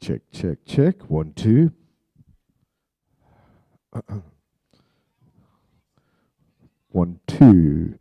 Check, check, check. 1, 2. 1, 2.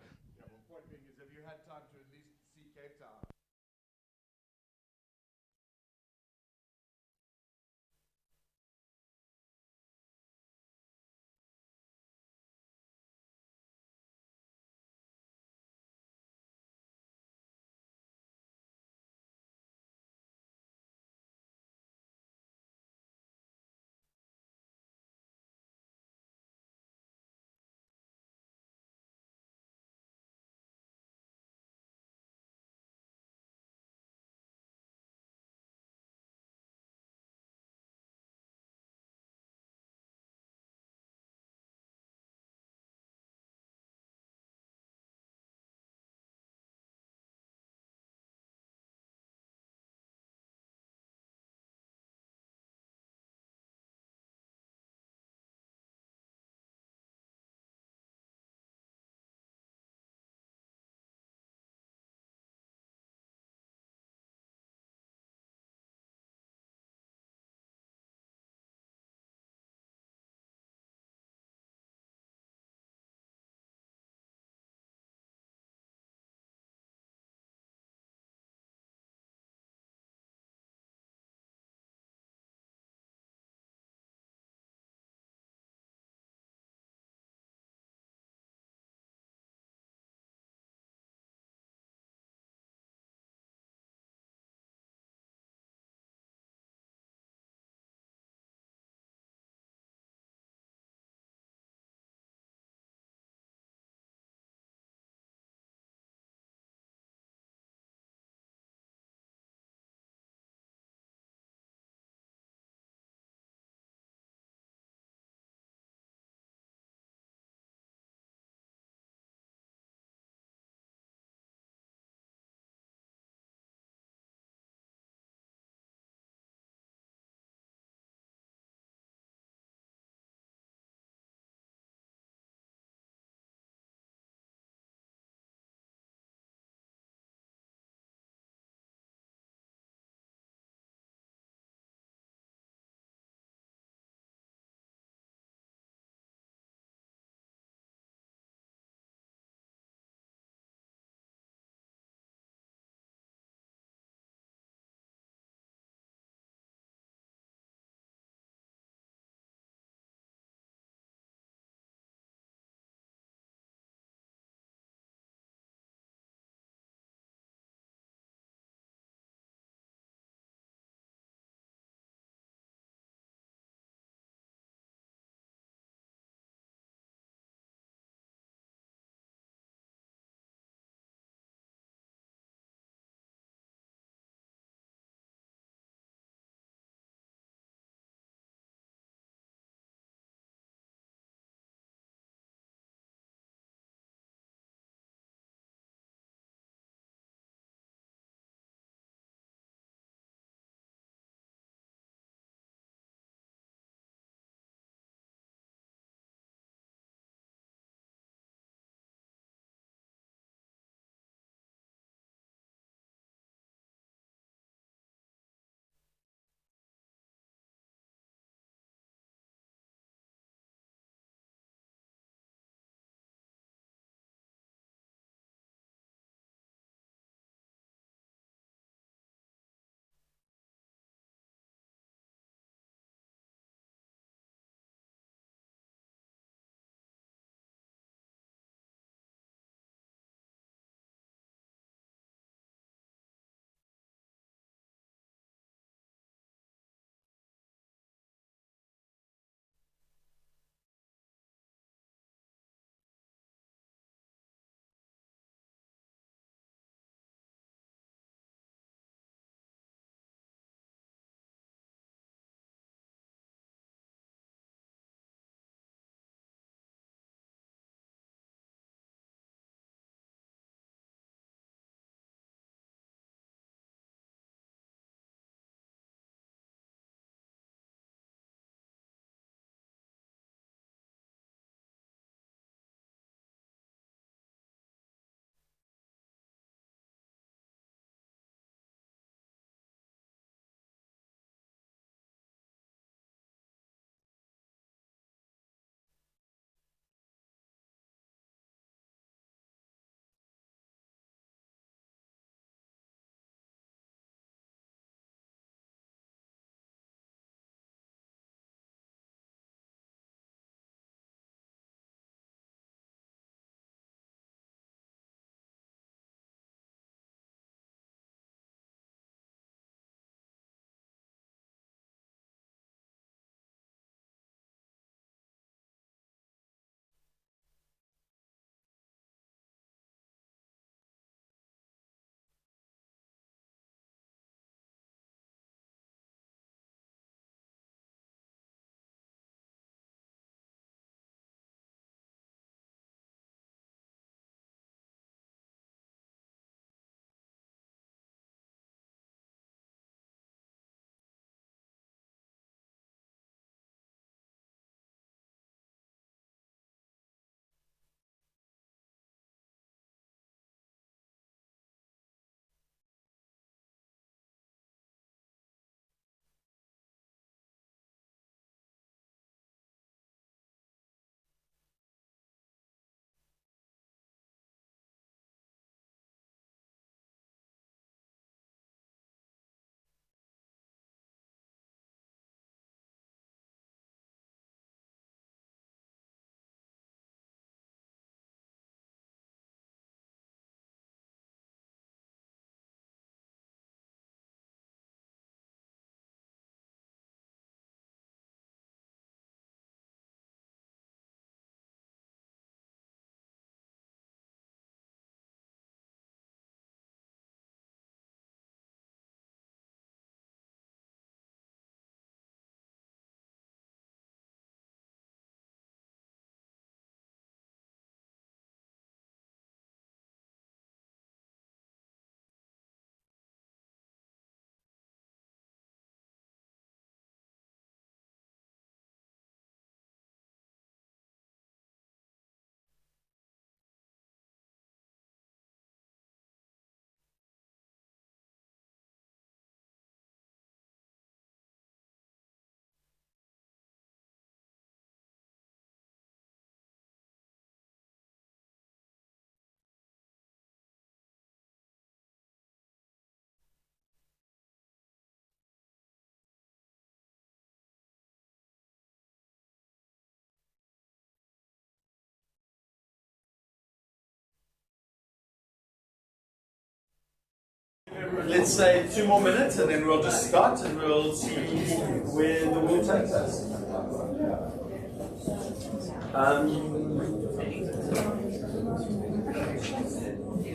let's say 2 more minutes and then we'll just start and we'll see where the wind takes us.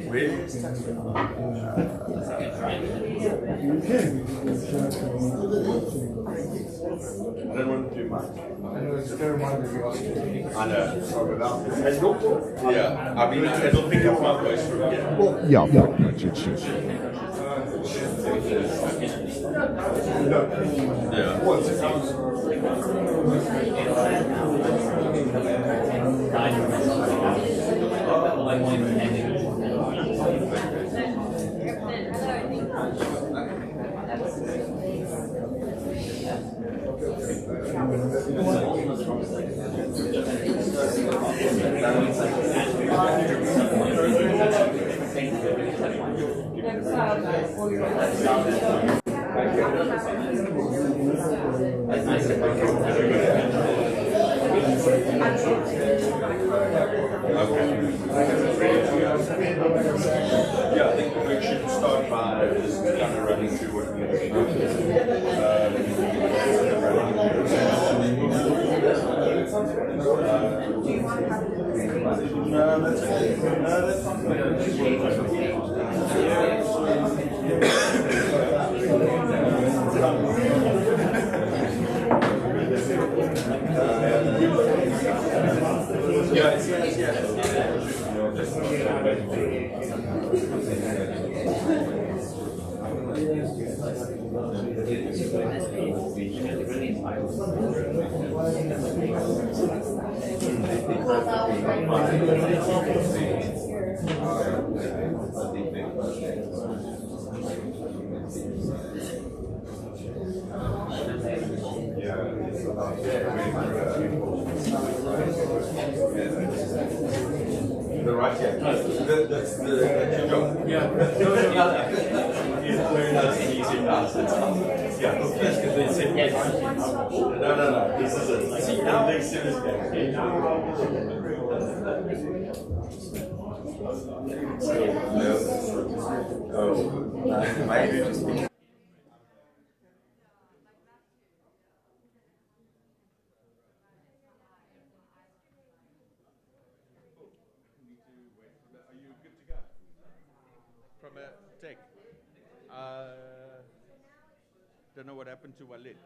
Where is taxi? I don't want to do much. I know, it's very I know. Yeah, I mean, it'll pick up my voice from here. Yeah, pretty much it should. Yeah, I think we should start by just kind of running through what we're going to No, that's okay. No, that's the right here. That's the job. Yeah. Very nice and easy pass. Yeah, because they said no. This is it. See now they serious game. Maybe just. From a tech. Don't know what happened to Walid.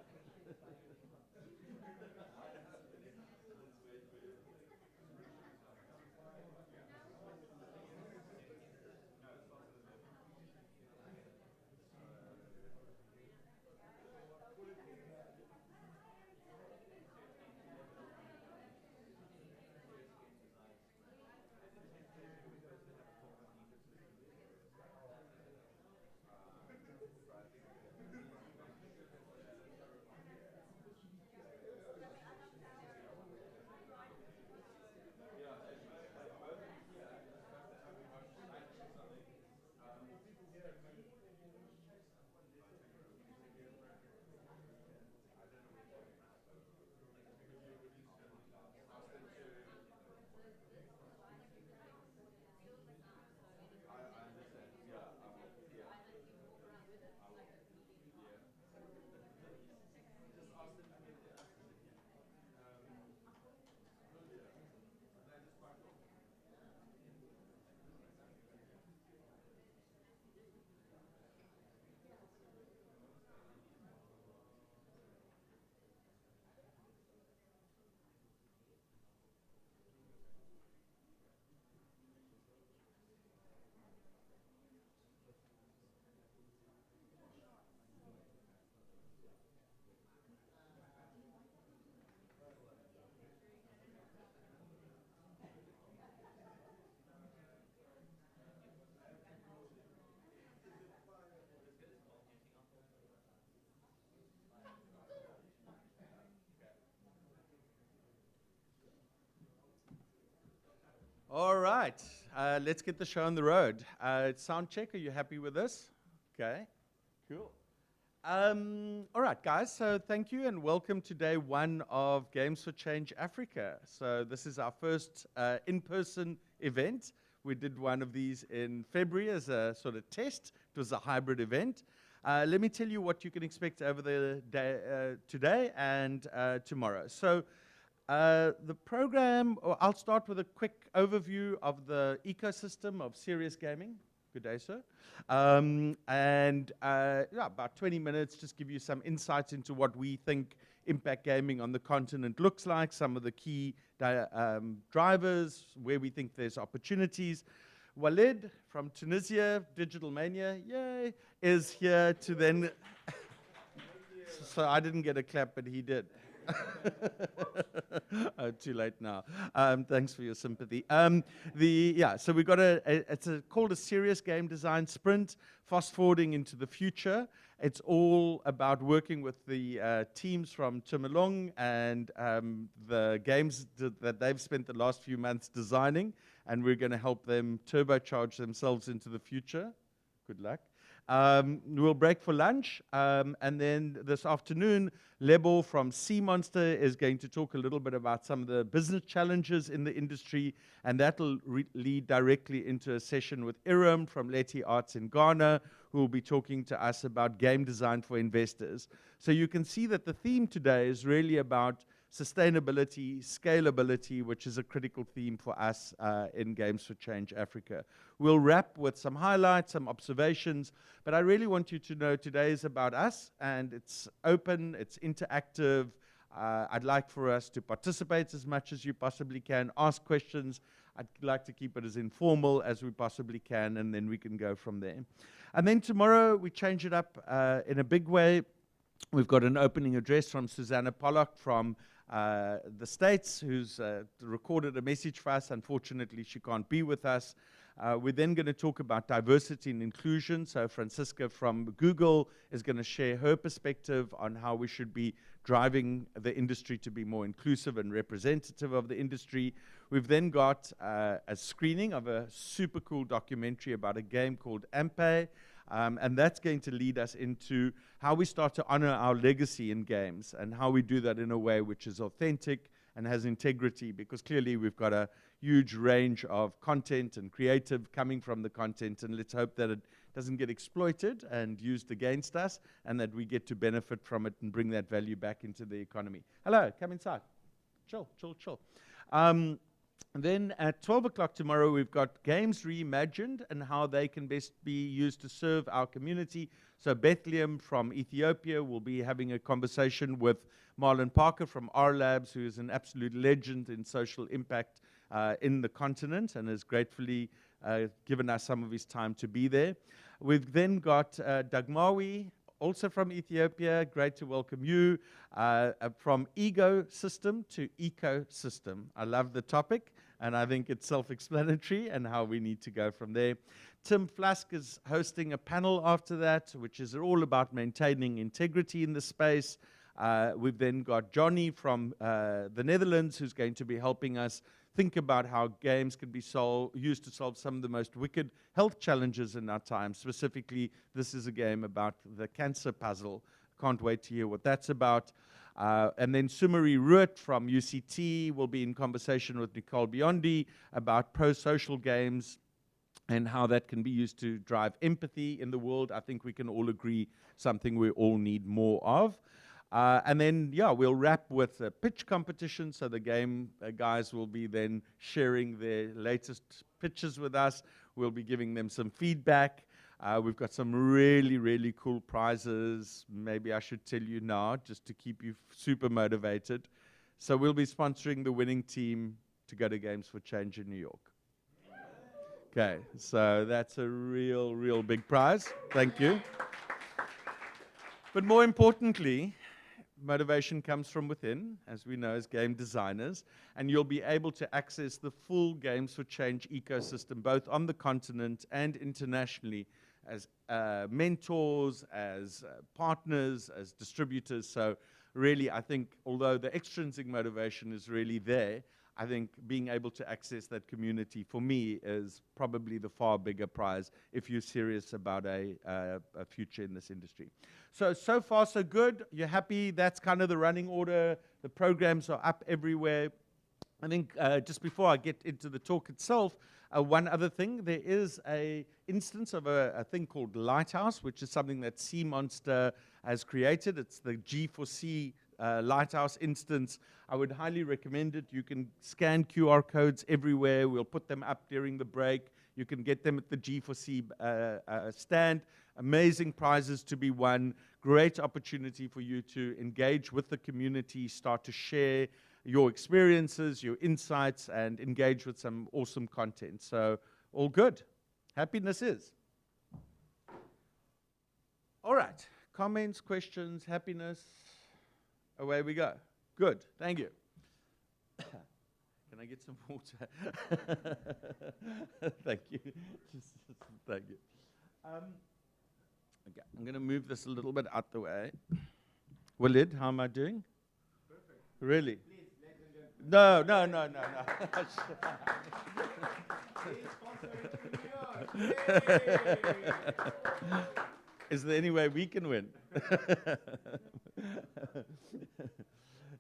All right, let's get the show on the road. Sound check, are you happy with this? Okay, cool. All right, guys, so thank you and welcome to day one of Games for Change Africa. So this is our first in-person event. We did one of these in February as a sort of test. It was a hybrid event. Let me tell you what you can expect over the day, today and tomorrow. So the program, I'll start with a quick overview of the ecosystem of serious gaming. Good day, sir. Yeah, about 20 minutes, just give you some insights into what we think impact gaming on the continent looks like, some of the key drivers, where we think there's opportunities. Walid from Tunisia, Digital Mania, yay, is here to then... So I didn't get a clap, but he did. Oh, too late now. Thanks for your sympathy. So we got it's called a Serious Game Design Sprint, fast forwarding into the future. It's all about working with the teams from Tumalong and the games that they've spent the last few months designing, and we're going to help them turbocharge themselves into the future. Good luck. We'll break for lunch, and then this afternoon, Lebo from Sea Monster is going to talk a little bit about some of the business challenges in the industry, and that will lead directly into a session with Iram from Leti Arts in Ghana, who will be talking to us about game design for investors. So you can see that the theme today is really about sustainability, scalability, which is a critical theme for us in Games for Change Africa. We'll wrap with some highlights, some observations, but I really want you to know today is about us, and it's open, it's interactive. I'd like for us to participate as much as you possibly can, ask questions. I'd like to keep it as informal as we possibly can, and then we can go from there. And then tomorrow, we change it up in a big way. We've got an opening address from Susanna Pollock from the States, who's recorded a message for us. Unfortunately, she can't be with us. We're then going to talk about diversity and inclusion. So Francisca from Google is going to share her perspective on how we should be driving the industry to be more inclusive and representative of the industry. We've then got a screening of a super cool documentary about a game called Ampe. And that's going to lead us into how we start to honor our legacy in games and how we do that in a way which is authentic and has integrity, because clearly we've got a huge range of content and creative coming from the content, and let's hope that it doesn't get exploited and used against us, and that we get to benefit from it and bring that value back into the economy. Hello, come inside. Chill, chill, chill. Then at 12 o'clock tomorrow, we've got Games Reimagined and how they can best be used to serve our community. So Bethlehem from Ethiopia will be having a conversation with Marlon Parker from R Labs, who is an absolute legend in social impact in the continent and has gratefully given us some of his time to be there. We've then got Dagmawi, also from Ethiopia. Great to welcome you. From ecosystem to ecosystem. I love the topic, and I think it's self-explanatory and how we need to go from there. Tim Flask is hosting a panel after that, which is all about maintaining integrity in the space. We've then got Johnny from the Netherlands, who's going to be helping us think about how games can be used to solve some of the most wicked health challenges in our time. Specifically, this is a game about the cancer puzzle. Can't wait to hear what that's about. And then Sumari Ruot from UCT will be in conversation with Nicole Biondi about pro-social games and how that can be used to drive empathy in the world. I think we can all agree something we all need more of. And then, yeah, we'll wrap with a pitch competition. So the game guys will be then sharing their latest pitches with us. We'll be giving them some feedback. We've got some really, really cool prizes. Maybe I should tell you now, just to keep you super motivated. So we'll be sponsoring the winning team to go to Games for Change in New York. Okay, so that's a real, real big prize. Thank you. But more importantly, motivation comes from within, as we know as game designers, and you'll be able to access the full Games for Change ecosystem, both on the continent and internationally, as mentors, as partners, as distributors. So really, I think, although the extrinsic motivation is really there, I think being able to access that community, for me, is probably the far bigger prize if you're serious about a future in this industry. So far, so good. You're happy? That's kind of the running order. The programs are up everywhere. I think just before I get into the talk itself, one other thing, there is a instance of a thing called Lighthouse, which is something that Sea Monster has created. It's the G4C Lighthouse instance. I would highly recommend it. You can scan QR codes everywhere. We'll put them up during the break. You can get them at the G4C stand. Amazing prizes to be won. Great opportunity for you to engage with the community, start to share your experiences, your insights, and engage with some awesome content. So, all good. Happiness is. All right. Comments, questions, happiness. Away we go. Good. Thank you. Can I get some water? Thank you. Thank you. Okay, I'm going to move this a little bit out the way. Walid, how am I doing? Perfect. Really? Please, no. Is there any way we can win?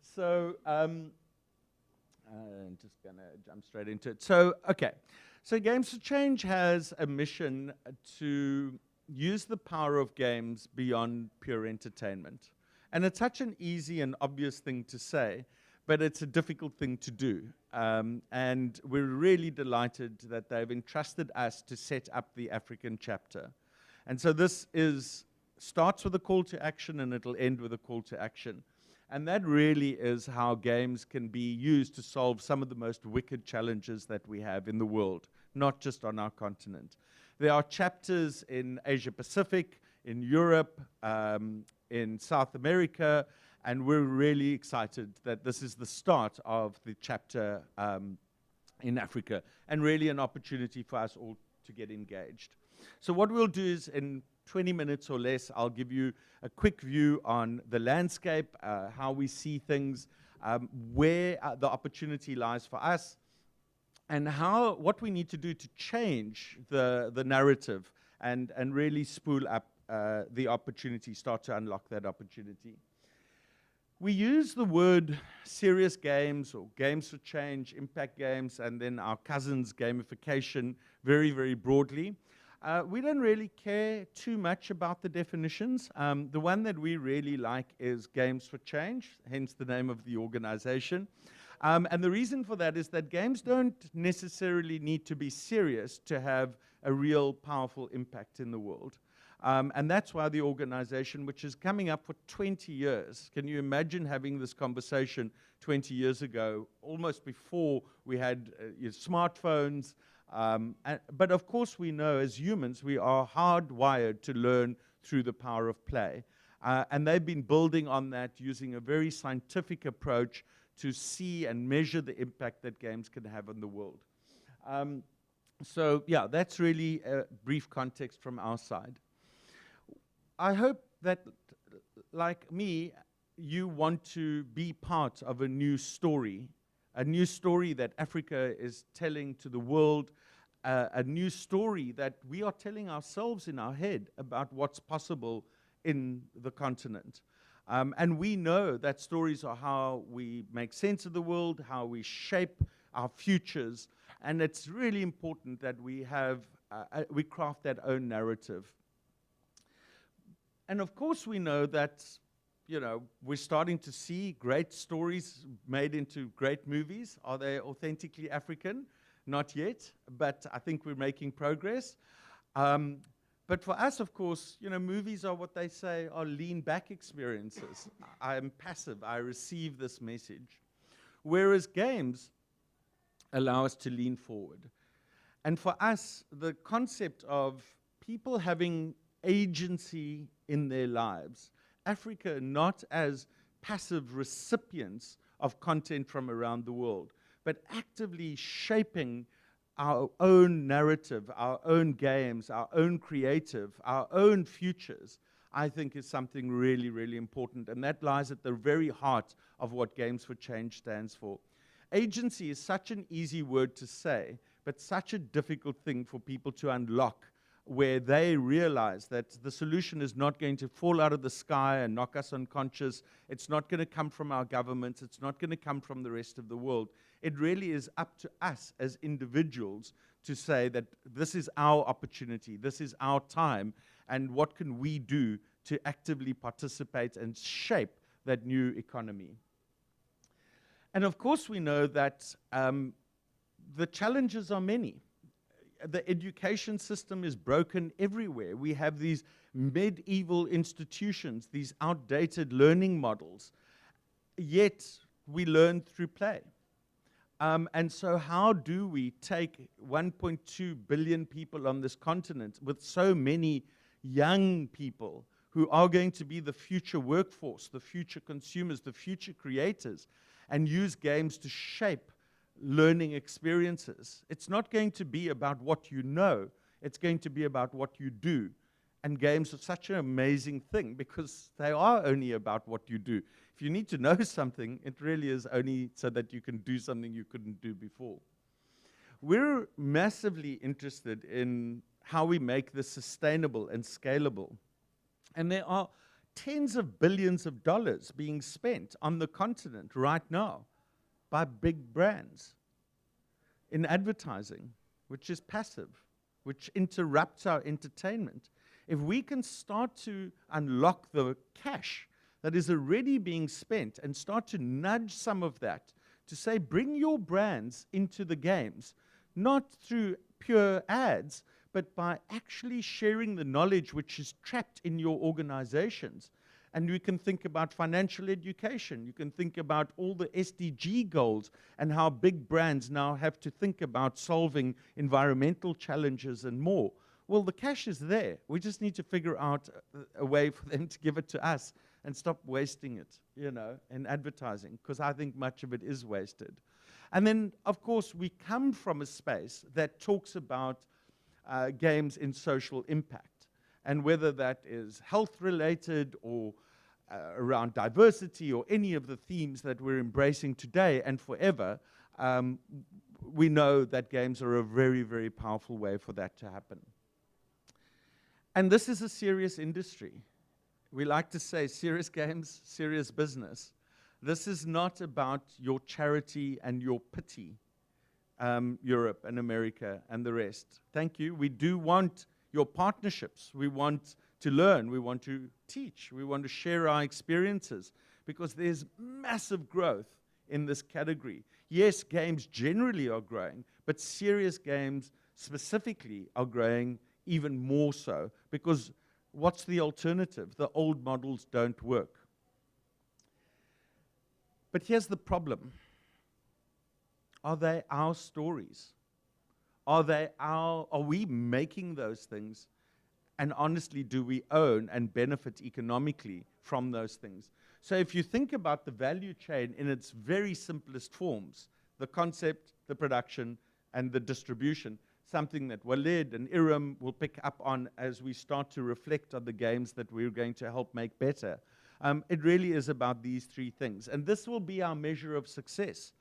So, I'm just going to jump straight into it. So, okay. So, Games for Change has a mission to use the power of games beyond pure entertainment. And it's such an easy and obvious thing to say, but it's a difficult thing to do. And we're really delighted that they've entrusted us to set up the African chapter. And so this starts with a call to action, and it'll end with a call to action. And that really is how games can be used to solve some of the most wicked challenges that we have in the world, not just on our continent. There are chapters in Asia Pacific, in Europe, in South America, and we're really excited that this is the start of the chapter in Africa, and really an opportunity for us all to get engaged. So what we'll do is, in 20 minutes or less, I'll give you a quick view on the landscape, how we see things, where the opportunity lies for us, and what we need to do to change the narrative and really spool up the opportunity, start to unlock that opportunity. We use the word serious games or games for change, impact games, and then our cousins, gamification, very, very broadly. We don't really care too much about the definitions. The one that we really like is Games for Change, hence the name of the organization. And the reason for that is that games don't necessarily need to be serious to have a real powerful impact in the world. And that's why the organization, which is coming up for 20 years, can you imagine having this conversation 20 years ago, almost before we had smartphones? But of course we know as humans we are hardwired to learn through the power of play. And they've been building on that using a very scientific approach to see and measure the impact that games can have on the world. So yeah, that's really a brief context from our side. I hope that, like me, you want to be part of a new story that Africa is telling to the world, a new story that we are telling ourselves in our head about what's possible in the continent. And we know that stories are how we make sense of the world, how we shape our futures, and it's really important that we craft that own narrative. And of course we know that, we're starting to see great stories made into great movies. Are they authentically African? Not yet, but I think we're making progress. But for us, of course, movies are what they say are lean-back experiences. I am passive. I receive this message. Whereas games allow us to lean forward. And for us, the concept of people having agency in their lives, Africa not as passive recipients of content from around the world, but actively shaping our own narrative, our own games, our own creative, our own futures, I think is something really, really important. And that lies at the very heart of what Games for Change stands for. Agency is such an easy word to say, but such a difficult thing for people to unlock, where they realize that the solution is not going to fall out of the sky and knock us unconscious. It's not going to come from our governments. It's not going to come from the rest of the world. It really is up to us as individuals to say that this is our opportunity, this is our time, and what can we do to actively participate and shape that new economy. And of course we know that the challenges are many. The education system is broken everywhere. We have these medieval institutions, these outdated learning models, yet we learn through play. And so how do we take 1.2 billion people on this continent with so many young people who are going to be the future workforce, the future consumers, the future creators, and use games to shape learning experiences? It's not going to be about what you know, it's going to be about what you do. And games are such an amazing thing because they are only about what you do. If you need to know something, it really is only so that you can do something you couldn't do before. We're massively interested in how we make this sustainable and scalable. And there are tens of billions of dollars being spent on the continent right now by big brands in advertising, which is passive, which interrupts our entertainment. If we can start to unlock the cash that is already being spent and start to nudge some of that to say, bring your brands into the games, not through pure ads, but by actually sharing the knowledge which is trapped in your organizations. And we can think about financial education. You can think about all the SDG goals and how big brands now have to think about solving environmental challenges and more. Well, the cash is there. We just need to figure out a way for them to give it to us and stop wasting it, in advertising, because I think much of it is wasted. And then, of course, we come from a space that talks about games in social impact, and whether that is health-related or around diversity or any of the themes that we're embracing today and forever, we know that games are a very, very powerful way for that to happen. And this is a serious industry. We like to say serious games, serious business. This is not about your charity and your pity, Europe and America and the rest. Thank you. We do want your partnerships. We want to learn. We want to teach. We want to share our experiences because there's massive growth in this category. Yes, games generally are growing, but serious games specifically are growing even more so, because what's the alternative? The old models don't work. But here's the problem. Are they our stories? Are we making those things? And honestly, do we own and benefit economically from those things? So if you think about the value chain in its very simplest forms, the concept, the production, and the distribution, something that Walid and Iram will pick up on as we start to reflect on the games that we're going to help make better. It really is about these three things. And this will be our measure of success,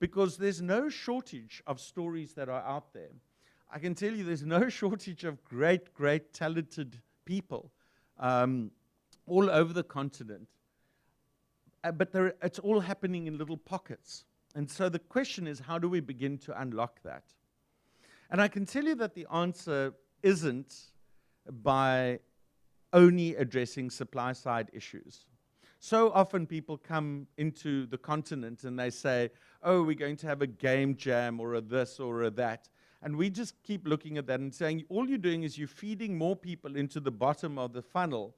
because there's no shortage of stories that are out there. I can tell you there's no shortage of great, great talented people all over the continent. But it's all happening in little pockets. And so the question is, how do we begin to unlock that? And I can tell you that the answer isn't by only addressing supply-side issues. So often people come into the continent and they say, oh, we're going to have a game jam or a this or a that. And we just keep looking at that and saying, all you're doing is you're feeding more people into the bottom of the funnel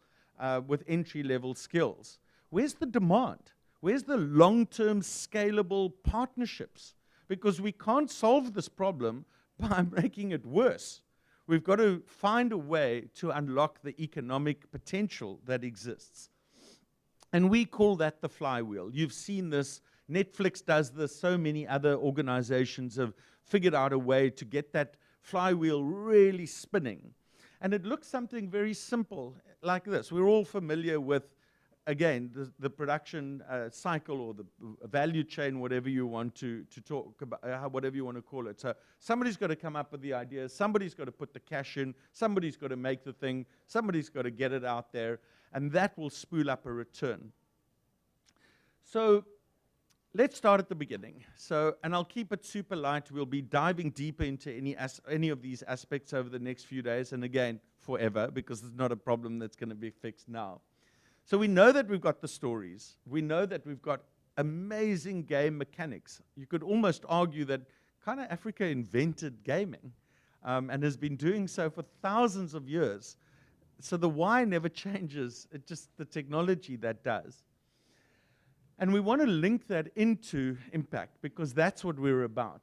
with entry-level skills. Where's the demand? Where's the long-term scalable partnerships? Because we can't solve this problem by making it worse. We've got to find a way to unlock the economic potential that exists. And we call that the flywheel. You've seen this. Netflix does this. So many other organizations have figured out a way to get that flywheel really spinning. And it looks something very simple like this. We're all familiar with, again, the production cycle or the value chain, whatever you want to talk about, whatever you want to call it. So somebody's got to come up with the idea, somebody's got to put the cash in, somebody's got to make the thing, somebody's got to get it out there, and that will spool up a return. So let's start at the beginning. So, and I'll keep it super light. We'll be diving deeper into any of these aspects over the next few days, and again, forever, because it's not a problem that's going to be fixed now. So we know that we've got the stories. We know that we've got amazing game mechanics. You could almost argue that kind of Africa invented gaming and has been doing so for thousands of years. So the why never changes. It's just the technology that does. And we want to link that into impact because that's what we're about.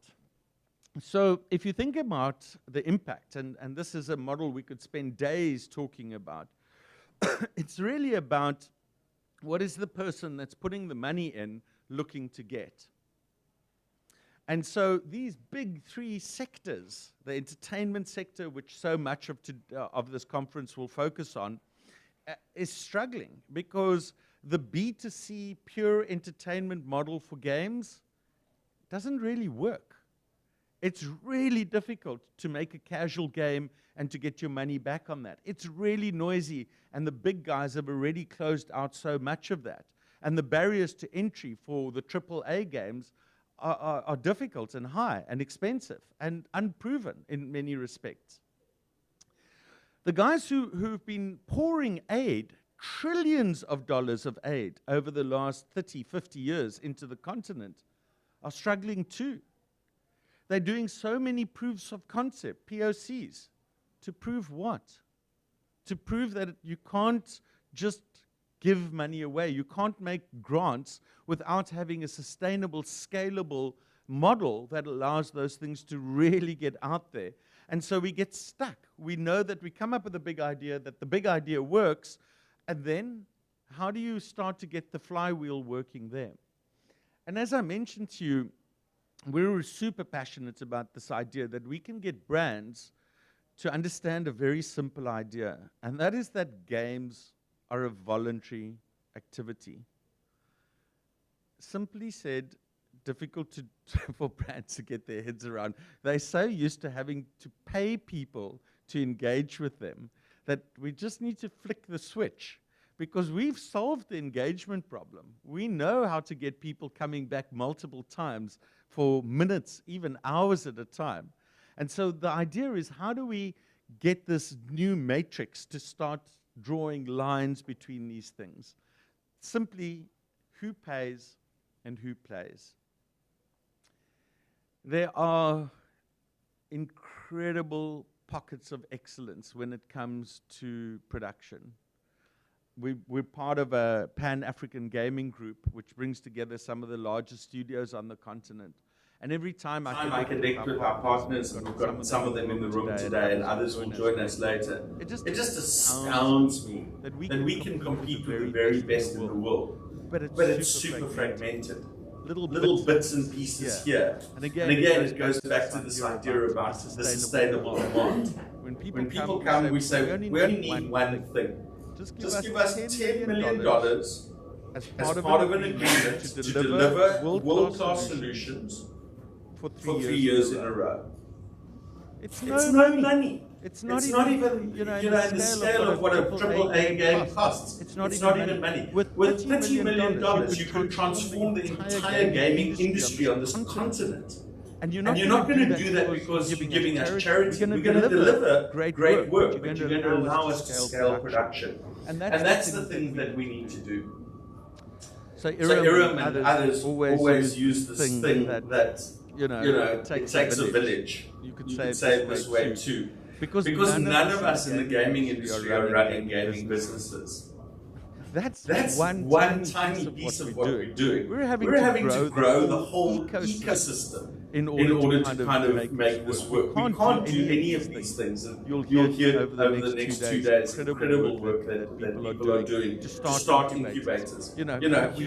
So if you think about the impact, and this is a model we could spend days talking about, it's really about what is the person that's putting the money in looking to get. And so these big three sectors, the entertainment sector, which so much of this conference will focus on, is struggling because the B2C pure entertainment model for games doesn't really work. It's really difficult to make a casual game and to get your money back on that. It's really noisy, and the big guys have already closed out so much of that. And the barriers to entry for the AAA games are difficult and high and expensive and unproven in many respects. The guys who've been pouring aid, trillions of dollars of aid over the last 30, 50 years into the continent, are struggling too. They're doing so many proofs of concept, POCs, to prove what? To prove that you can't just give money away. You can't make grants without having a sustainable, scalable model that allows those things to really get out there. And so we get stuck. We know that we come up with a big idea, that the big idea works, and then how do you start to get the flywheel working there? And as I mentioned to you, we're super passionate about this idea that we can get brands to understand a very simple idea, and that is that games are a voluntary activity. Simply said, difficult for brands to get their heads around. They're so used to having to pay people to engage with them that we just need to flick the switch because we've solved the engagement problem. We know how to get people coming back multiple times for minutes, even hours at a time. And so the idea is, how do we get this new matrix to start drawing lines between these things? Simply, who pays and who plays? There are incredible pockets of excellence when it comes to production. We're part of a Pan-African gaming group, which brings together some of the largest studios on the continent. And every time I connect with our partners, and we've got some of them in the room today, and others will join us later, it just astounds me that we can compete with the very best in the world. But it's super fragmented. Little bits and pieces here. And again, it goes back to this idea about the sustainable demand. When people come, we say, we only need one thing. Just give us $10 million as part of an agreement to deliver world-class solutions for 3 years in a row. It's no money. It's not even in the scale of what a AAA game costs. It's not even money. With $30 million, you could transform the entire gaming industry on this continent. And you're not going to do that because you're giving us charity. We're going to deliver great work, but you're going to allow us to scale production. And that's the thing that we need to do. So Iram and others always use this thing that it takes a village. You could say it this way too. Because none of us in the gaming industry are running gaming businesses. That's one tiny piece of what we're doing. We're having to grow the whole ecosystem in order to kind of make this work. We can't do any of these things. And you'll hear over the next 2 days incredible work that people are doing to start incubators. We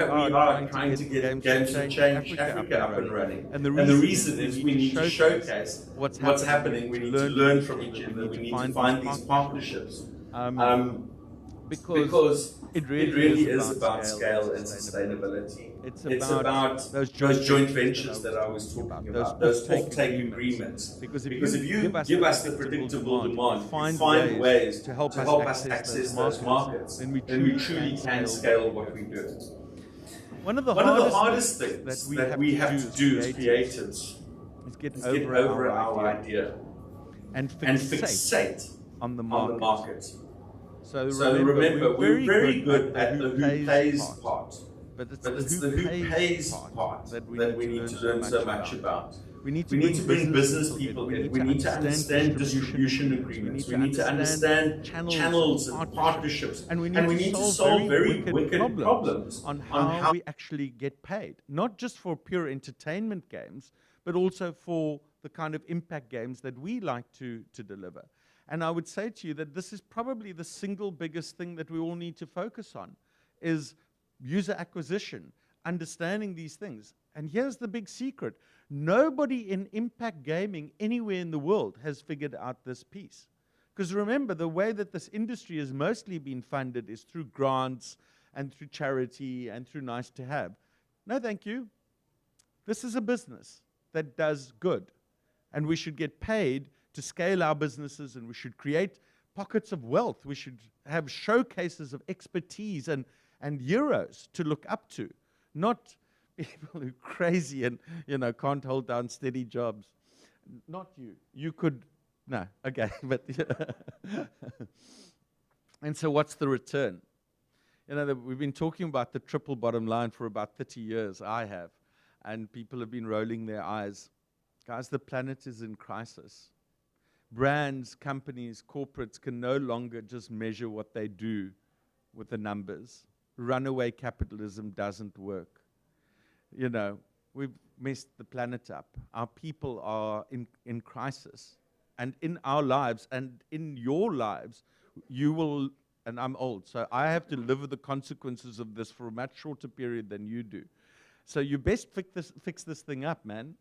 are trying to get Games for Change Africa up and running. And the reason is we need to showcase what's happening. We need to learn from each other. We need to find these partnerships. Because it really is about scale and sustainability. It's about those joint ventures that I was talking about, those off-take agreements. Because if you give us the predictable demand, find ways to help us access those markets, then we truly can scale what we do. One of the One of the hardest hardest things things that we have to do as creators is get is get over over our our idea idea and and fixate fixate on the on the market. market. So So remember, remember, we're very good good at the who pays part, but but it's it's the the who who pays pays part part that we that need we to need learn to so learn so much much about. about. We need to We need bring to bring business business people in. people We in. need We to need to understand understand distribution distribution agreements. agreements. We need to understand channels and partnerships. And we And need we to need to solve solve very very wicked wicked problems problems on on how how we actually get paid. Not just for pure entertainment games, but also for the kind of impact games that we like to deliver. And I would say to you that this is probably the single biggest thing that we all need to focus on, is user acquisition, understanding these things. And here's the big secret. Nobody in impact gaming anywhere in the world has figured out this piece. Because remember, the way that this industry has mostly been funded is through grants and through charity and through nice to have. No, thank you. This is a business that does good. And we should get paid to scale our businesses, and we should create pockets of wealth. We should have showcases of expertise and heroes to look up to, not people who are crazy and can't hold down steady jobs. Not you. You could, no, okay, but and so what's the return? We've been talking about the triple bottom line for about 30 years, I have, and people have been rolling their eyes. Guys, the planet is in crisis. Brands, companies, corporates can no longer just measure what they do with the numbers. Runaway capitalism doesn't work. We've messed the planet up. Our people are in crisis. And in our lives and in your lives, you will, and I'm old, so I have to live with the consequences of this for a much shorter period than you do. So you best fix this thing up, man.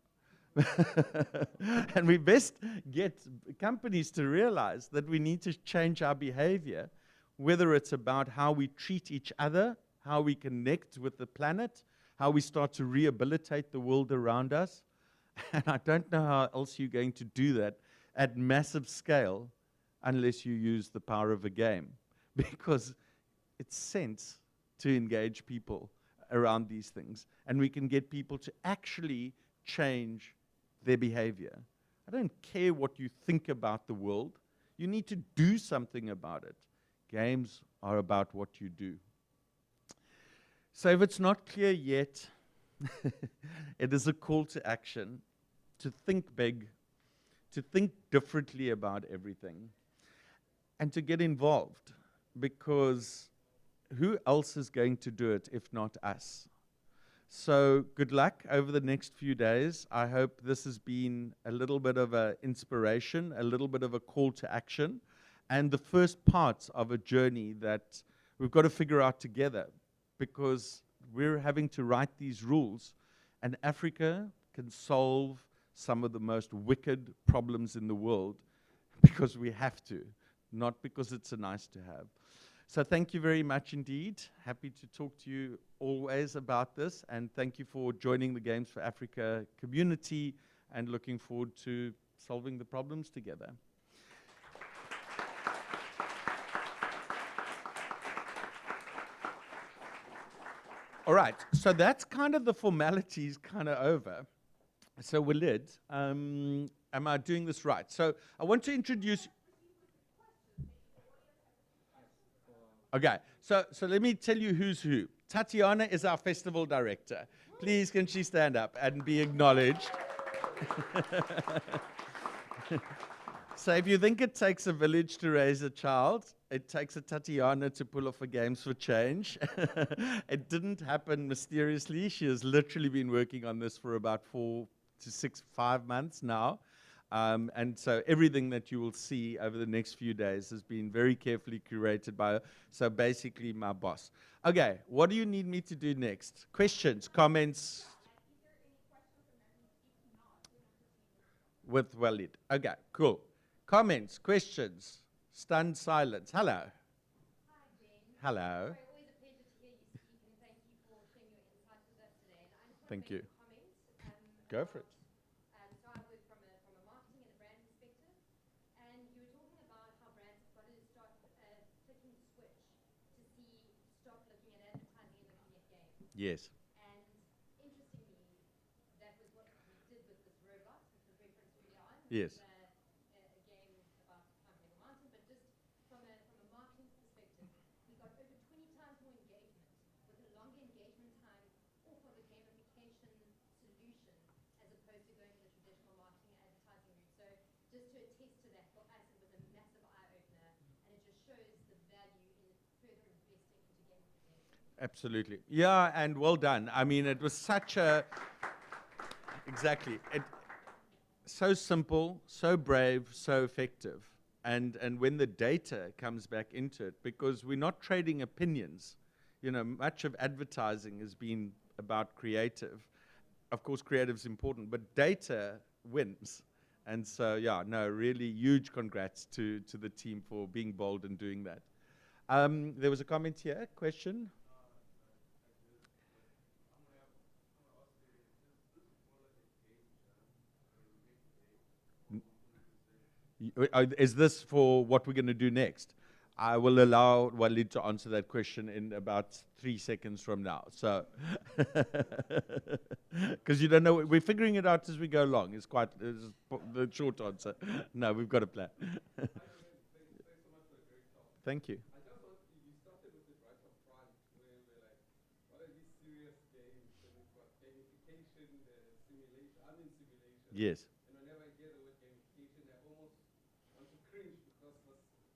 And we best get companies to realize that we need to change our behavior, whether it's about how we treat each other, how we connect with the planet, how we start to rehabilitate the world around us. And I don't know how else you're going to do that at massive scale unless you use the power of a game, because it's sense to engage people around these things, and we can get people to actually change their behavior. I don't care what you think about the world. You need to do something about it. Games are about what you do. So if it's not clear yet, it is a call to action, to think big, to think differently about everything, and to get involved, because who else is going to do it if not us? So good luck over the next few days. I hope this has been a little bit of an inspiration, a little bit of a call to action, and the first parts of a journey that we've got to figure out together, because we're having to write these rules, and Africa can solve some of the most wicked problems in the world because we have to, not because it's a nice to have. So thank you very much indeed. Happy to talk to you always about this, and thank you for joining the Games for Africa community, and looking forward to solving the problems together. All right, so that's kind of the formalities kind of over. So Walid, am I doing this right? So I want to introduce. Okay, so let me tell you who's who. Tatiana is our festival director. Please, can she stand up and be acknowledged? So if you think it takes a village to raise a child, it takes a Tatiana to pull off a Games for Change. It didn't happen mysteriously. She has literally been working on this for about 4 to 5 months now. And so everything that you will see over the next few days has been very carefully curated by her. So basically my boss. Okay, what do you need me to do next? Questions, comments? With Walid. Okay, cool. Comments, questions, stunned silence. Hello. Hi, Jen. Hello. Sorry, always a pleasure to hear you speak, and thank you for sharing your insights with us today. And I just want Thank to you. make some comments. Go for it. So I work from a marketing and a brand perspective, and you were talking about how brands have got to start flicking the switch to stop looking at advertising and looking at games. Yes. Yes. a game about climbing a mountain, but just from a marketing perspective, we got over 20 times more engagement with a longer engagement time off of a gamification solution as opposed to going the traditional marketing and advertising route. So just to attest to that, for us it was a massive eye-opener, and it just shows the value in further investing into gamification. Absolutely. Yeah, and well done. I mean, it was such a exactly. So simple, so brave, so effective. And when the data comes back into it, because we're not trading opinions, you know, much of advertising has been about creative. Of course, creative's important, but data wins. And so, yeah, no, really huge congrats to the team for being bold and doing that. There was a comment here, question? Is this for what we're going to do next? I will allow Walid to answer that question in about 3 seconds from now. So, because you don't know, we're figuring it out as we go along. It's quite the short answer. No, we've got a plan. Thank you. I just want you started with it right up front, where we're like, what are these serious games? And we've got gamification, there's simulation. I'm in simulation. Yes. And whenever I hear the word gamification, I almost want to cringe because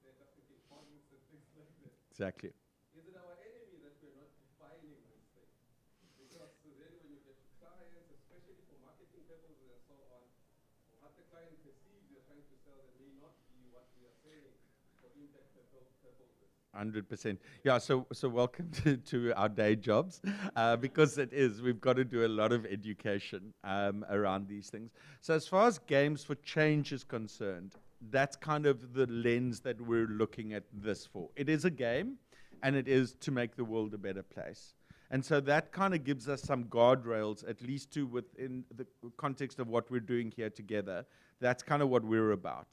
they're just thinking points and things like that. Exactly. Is it our enemy that we're not defining these things? Because so then when you get to clients, especially for marketing purposes and so on, what the client perceives you're trying to sell them may not be what we are saying for impact purposes. 100%. Yeah, so welcome to our day jobs, because it is, we've got to do a lot of education around these things. So as far as games for change is concerned, that's kind of the lens that we're looking at this for. It is a game, and it is to make the world a better place. And so that kind of gives us some guardrails, at least to within the context of what we're doing here together. That's kind of what we're about.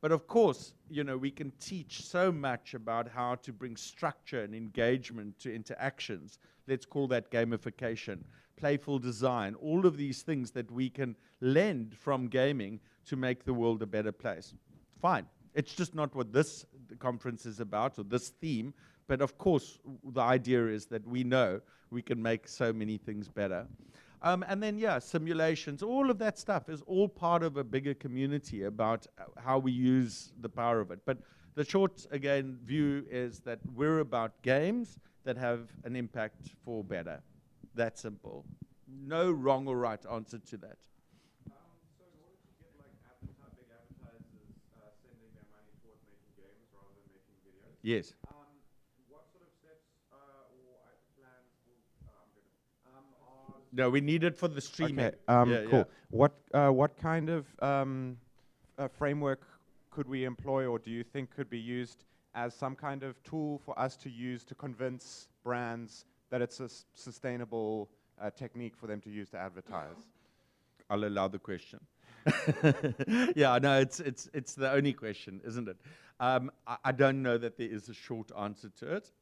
But of course, you know, we can teach so much about how to bring structure and engagement to interactions. Let's call that gamification, playful design, all of these things that we can lend from gaming to make the world a better place. Fine. It's just not what this conference is about, or this theme. But of course, the idea is that we know we can make so many things better. And then, yeah, simulations, all of that stuff is all part of a bigger community about how we use the power of it. But the short, again, view is that we're about games that have an impact for better. That simple. No wrong or right answer to that. So in order to get like big advertisers sending their money toward making games rather than making videos, Yes. what sort of steps or plans are... No, we need it for the streaming. Okay, cool. What kind of framework could we employ, or do you think could be used as some kind of tool for us to use to convince brands that it's a sustainable technique for them to use to advertise? I'll allow the question. Yeah, no, it's the only question, isn't it? I don't know that there is a short answer to it.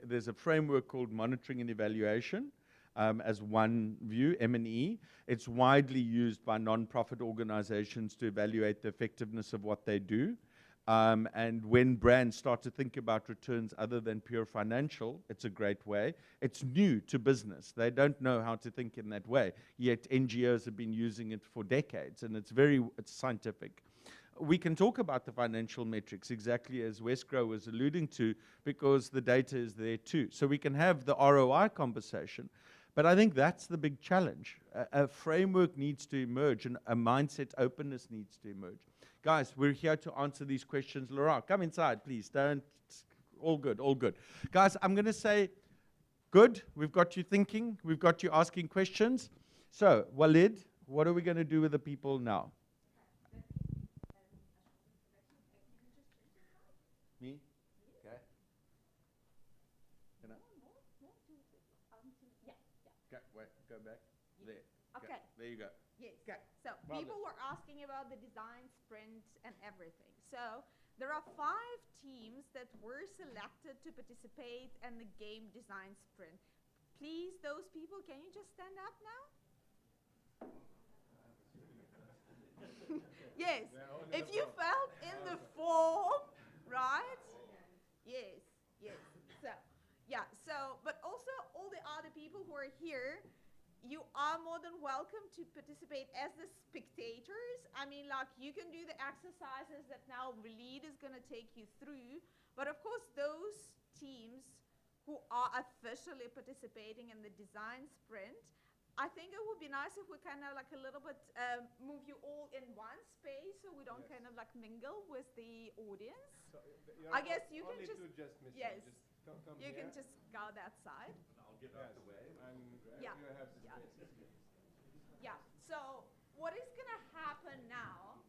There's a framework called monitoring and evaluation. As one view, M&E. It's widely used by non-profit organizations to evaluate the effectiveness of what they do. And when brands start to think about returns other than pure financial, it's a great way. It's new to business. They don't know how to think in that way, yet NGOs have been using it for decades, and it's scientific. We can talk about the financial metrics exactly as Wesgrow was alluding to, because the data is there too. So we can have the ROI conversation. But I think that's the big challenge. A framework needs to emerge, and a mindset openness needs to emerge. Guys, we're here to answer these questions. Laurent, come inside, please. All good, all good. Guys, I'm going to say, good, we've got you thinking, we've got you asking questions. So, Walid, what are we going to do with the people now? Me? Okay. Can I? Okay, wait, go back. There. Okay. There you go. Yes. Okay. So Well people done. were asking about the design sprint and everything. So there are 5 teams that were selected to participate in the game design sprint. Please, those people, can you just stand up now? Yes. If you felt in the form, right? Yes, yes. So, yeah, so, but also all the other people who are here, you are more than welcome to participate as the spectators. I mean, like, you can do the exercises that now Walid is going to take you through. But of course, those teams who are officially participating in the design sprint, I think it would be nice if we kind of like a little bit move you all in one space so we don't kind of like mingle with the audience. So, I guess you can only just, to just miss yes, Just come you here. can just go that side. I'll get out the way. And Yeah. you have the Yeah. space. Yeah, so what is going to happen now,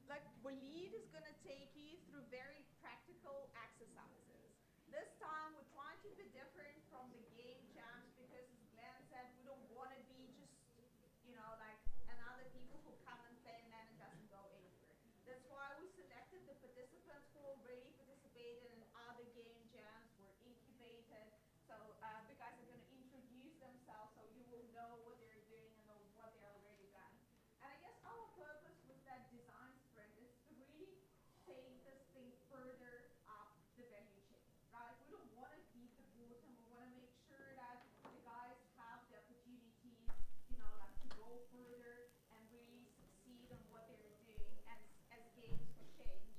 like Walid is going to take you through very practical exercises. This time we're trying to be different from the game jams because as Glenn said, we don't want to be just, you know, like another people who come and play and then it doesn't go anywhere. That's why we selected the participants who already participated in other game jams, were incubated. So the guys are going to introduce themselves so you will know what they're doing and know what they're already done. And I guess our purpose with that design sprint is to really take this thing further up the value chain, right? We don't want to beat the bottom. We want to make sure that the guys have the opportunities, you know, like to go further and really succeed in what they're doing as games for change.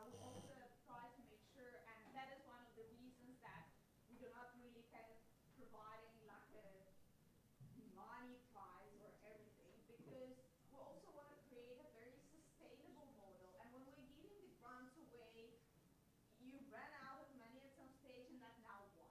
We also try to make sure, and that is one of the reasons that we do not really kind of providing like a money prize or everything, because we also want to create a very sustainable model. And when we're giving the grants away, you ran out of money at some stage and that now what,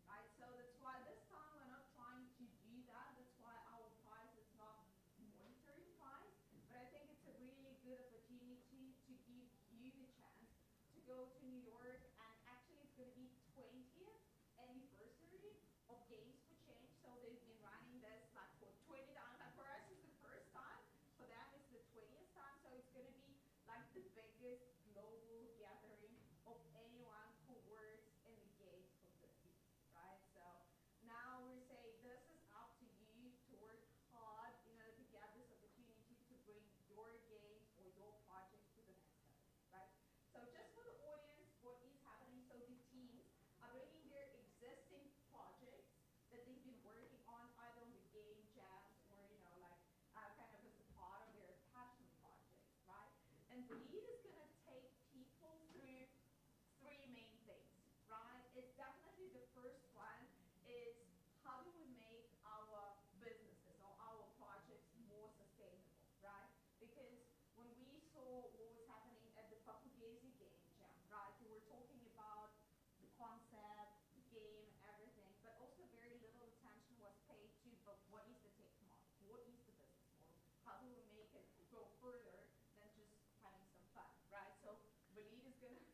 right? So that's why this time we're not trying to do that. That's why our prize is not monetary prize, but I think it's a really good opportunity to give you the chance to go to New York, and actually it's going to be 20th anniversary of Games for Change. So they've been running this like for 20 times. Like for us it's the first time, for them it's the 20th time. So it's going to be like the biggest global gathering of anyone who works in the games community, right? So now we're saying this is up to you to work hard in order to get this opportunity to bring your game or your project to the next level, right? So just for the audience, what is happening? So the teams are bringing their existing projects that they've been working on, either on the game jams or, you know, like kind of as a part of their passion projects, right? And the lead is going to take people through three main things, right? It's definitely the first one is how do we make our businesses or our projects more sustainable, right? Because when we saw what was happening at the Papugesi Game Jam, right, we were talking about the concept, the game, everything, but also very little attention was paid to, but what is the technology? What is the business model? How do we make it go further than just having some fun, right? So Walid is going to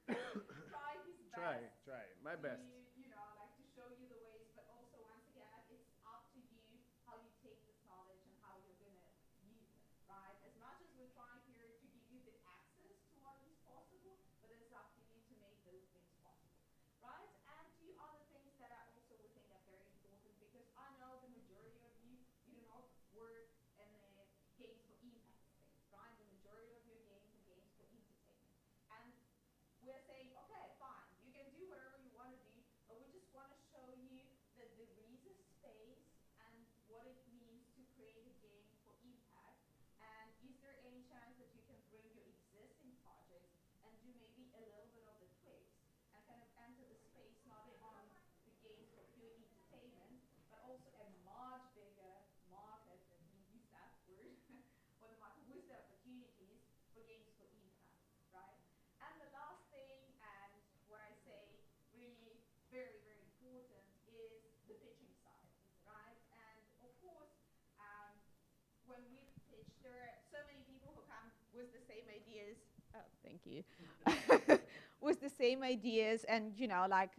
try his best. Try. My best. You know, like to show you the ways, but also once again, it's up to you how you take this knowledge and how you're going to use it, right? As much as we're trying here to give you the access to what is possible, but it's up to you to make those things possible, right? And two other things that I also would think are very important, because I know the majority of you do not work in the games for impact space, right? The majority of your games are games for entertainment. And we're saying, okay, fine, you can do whatever you want to do, but we just want to show you that there is a space and what it means to create a game for impact. And is there any chance that you can bring your existing projects and do maybe a little bit of the tweaks and kind of enter the space not on the games for pure entertainment, but also a much bigger market, that we use that word, or the market with the opportunities for games for impact, right? And the last thing, and what I say really very, very important, is the pitching side, right? And of course, when we pitch, there are so many people who come with the same ideas. Oh, thank you. With the same ideas, and you know, like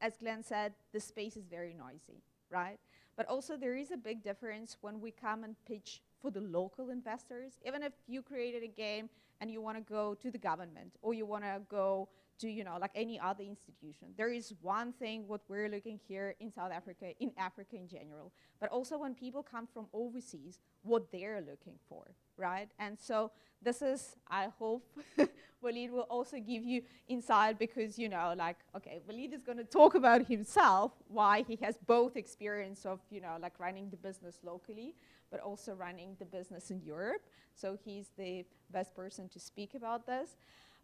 as Glenn said, the space is very noisy, right? But also there is a big difference when we come and pitch for the local investors. Even if you created a game and you want to go to the government, or you want to go to, like any other institution. There is one thing what we're looking here in South Africa, in Africa in general, but also when people come from overseas, what they're looking for, right? And so this is, I hope, Walid will also give you insight because, okay, Walid is going to talk about himself, why he has both experience of, running the business locally, but also running the business in Europe. So he's the best person to speak about this.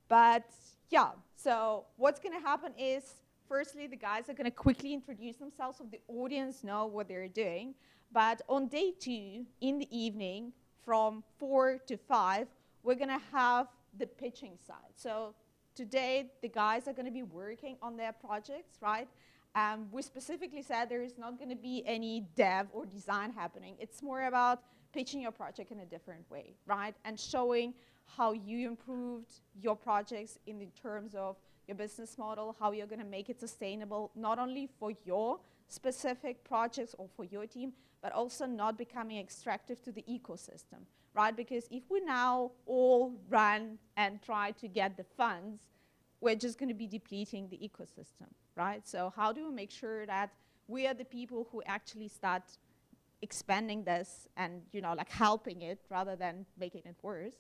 But yeah, so what's going to happen is, firstly, the guys are going to quickly introduce themselves so the audience know what they're doing. But on day 2, in the evening, from 4 to 5, we're going to have the pitching side. So today, the guys are going to be working on their projects, right? We specifically said there is not going to be any dev or design happening. It's more about pitching your project in a different way, right? And showing how you improved your projects in the terms of your business model, how you're going to make it sustainable, not only for your specific projects or for your team, but also not becoming extractive to the ecosystem, right? Because if we now all run and try to get the funds, we're just going to be depleting the ecosystem, right? So how do we make sure that we are the people who actually start expanding this and, helping it rather than making it worse?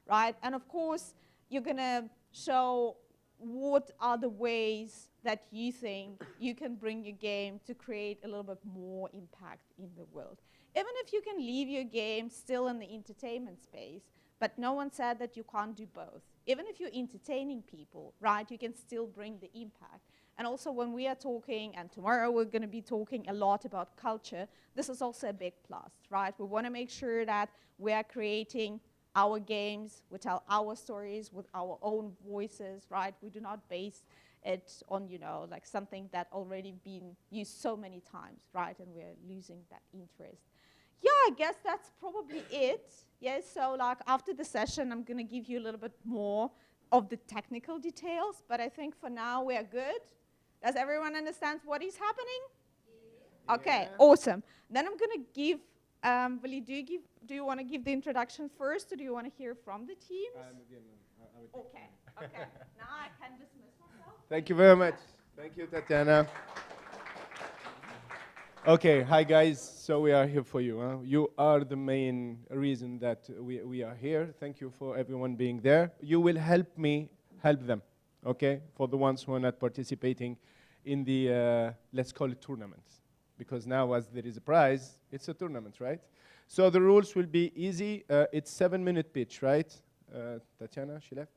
Right? And of course, you're going to show what are the ways that you think you can bring your game to create a little bit more impact in the world. Even if you can leave your game still in the entertainment space, but no one said that you can't do both. Even if you're entertaining people, right, you can still bring the impact. And also when we are talking, and tomorrow we're going to be talking a lot about culture, this is also a big plus, right? We want to make sure that we are creating our games, we tell our stories with our own voices, right? We do not base it on, something that already been used so many times, right? And we're losing that interest. Yeah, I guess that's probably it. Yes, so after the session, I'm gonna give you a little bit more of the technical details, but I think for now we are good. Does everyone understand what is happening? Yeah. Okay, awesome. Then I'm gonna give, Walid, do you want to give the introduction first, or do you want to hear from the teams? Okay. Now I can dismiss myself. Thank you very much. Thank you, Tatiana. Okay, hi guys. So we are here for you. Huh? You are the main reason that we are here. Thank you for everyone being there. You will help me help them, okay? For the ones who are not participating in the, let's call it tournaments. Because now as there is a prize, it's a tournament, right? So the rules will be easy. It's 7-minute pitch, right? Tatiana, she left?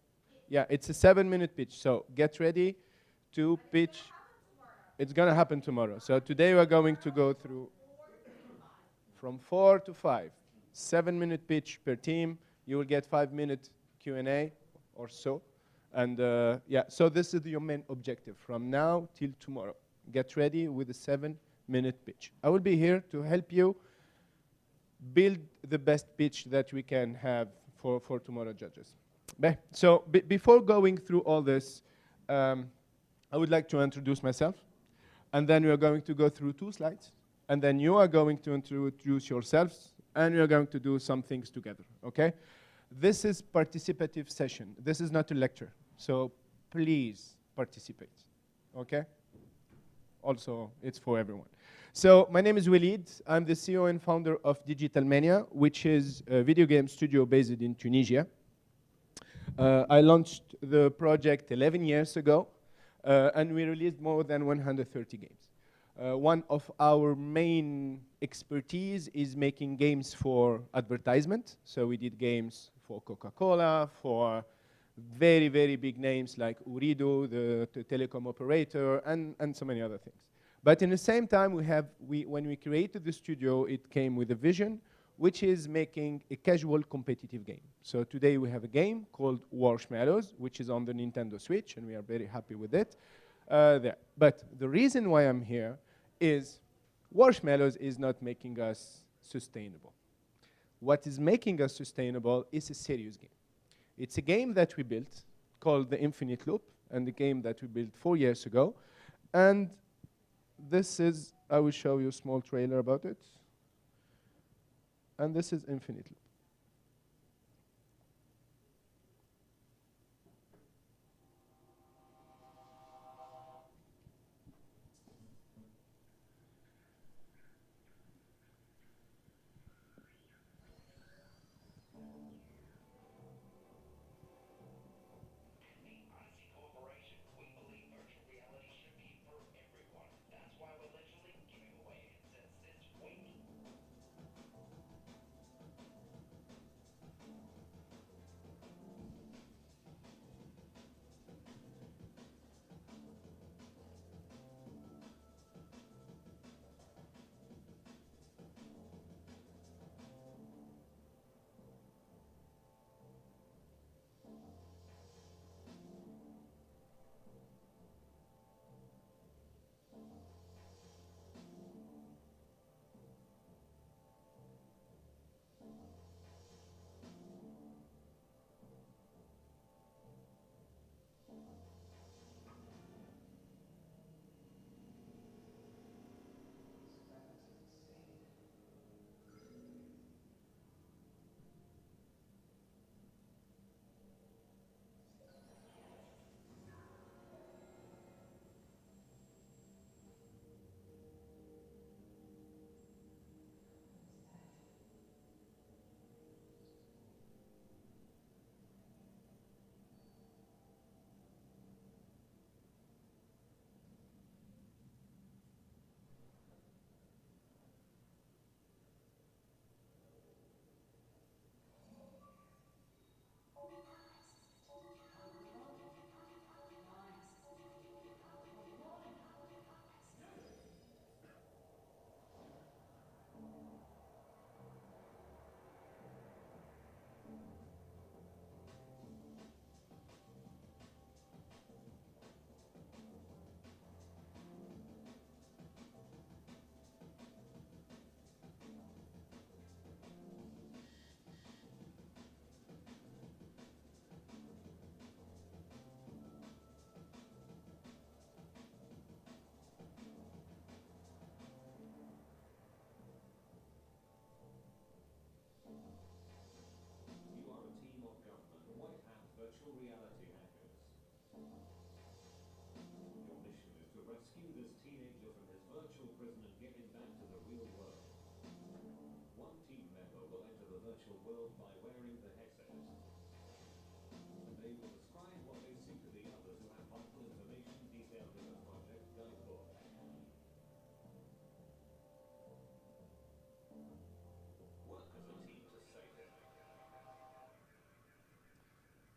Yeah, it's a 7-minute pitch. So get ready to pitch. It's going to happen tomorrow. So today we're going to go through from 4 to 5. 7-minute pitch per team. You will get 5-minute Q&A or so. And yeah, so this is your main objective from now till tomorrow. Get ready with a 7-minute pitch. I will be here to help you build the best pitch that we can have for tomorrow judges. So before going through all this, I would like to introduce myself. And then we are going to go through 2 slides. And then you are going to introduce yourselves. And we are going to do some things together, okay? This is participative session. This is not a lecture. So please participate, okay? Also, it's for everyone. So my name is Walid. I'm the CEO and founder of Digital Mania, which is a video game studio based in Tunisia. I launched the project 11 years ago, and we released more than 130 games. One of our main expertise is making games for advertisement. So we did games for Coca-Cola, for very, very big names like Ooredoo, the telecom operator, and so many other things. But in the same time, when we created the studio, it came with a vision, which is making a casual competitive game. So today we have a game called Warshmallows, which is on the Nintendo Switch, and we are very happy with it. But the reason why I'm here is Warshmallows is not making us sustainable. What is making us sustainable is a serious game. It's a game that we built called The Infinite Loop, and the game that we built 4 years ago. And this is, I will show you a small trailer about it. And this is Infinite Loop.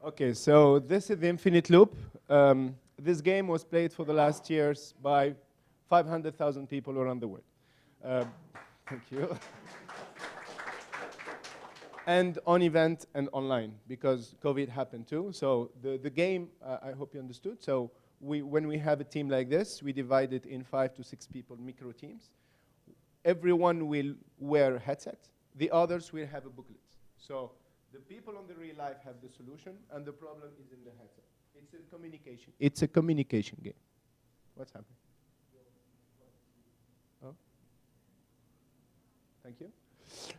Okay, so this is the Infinite Loop. This game was played for the last years by 500,000 people around the world. Thank you. And on event and online, because COVID happened too. So the game, I hope you understood. So when we have a team like this, we divide it in 5 to 6 people, micro teams. Everyone will wear a headset. The others will have a booklet. So the people on the real life have the solution, and the problem is in the headset. It's a communication. It's a communication game. What's happening? Oh. Thank you.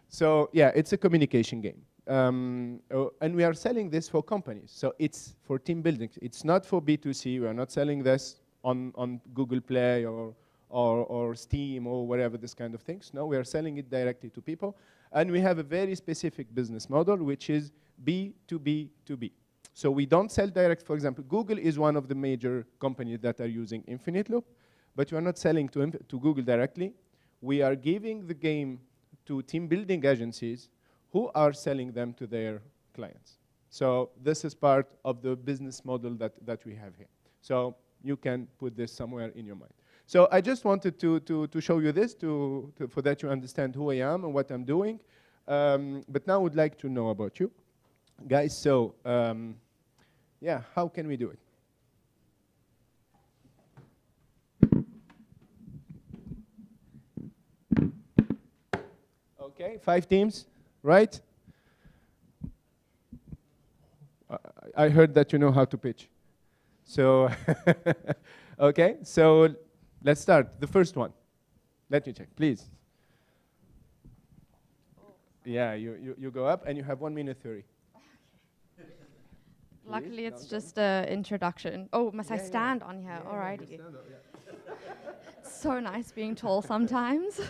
So yeah, it's a communication game. And we are selling this for companies. So it's for team building. It's not for B2C. We are not selling this on Google Play or Steam or whatever, this kind of things. No, we are selling it directly to people. And we have a very specific business model, which is B2B2B. So we don't sell direct. For example, Google is one of the major companies that are using Infinite Loop, but we are not selling to Google directly. We are giving the game to team building agencies who are selling them to their clients. So this is part of the business model that we have here. So you can put this somewhere in your mind. So I just wanted to show you this for that you understand who I am and what I'm doing. But now I would like to know about you. Guys, so yeah, how can we do it? Okay, 5 teams, right? I heard that you know how to pitch. So, okay, so let's start. The first one. Let me check, please. Yeah, you go up and you have 1 minute 30. Luckily, it's just an introduction. Oh, must I stand on here? Alrighty. So nice being tall sometimes.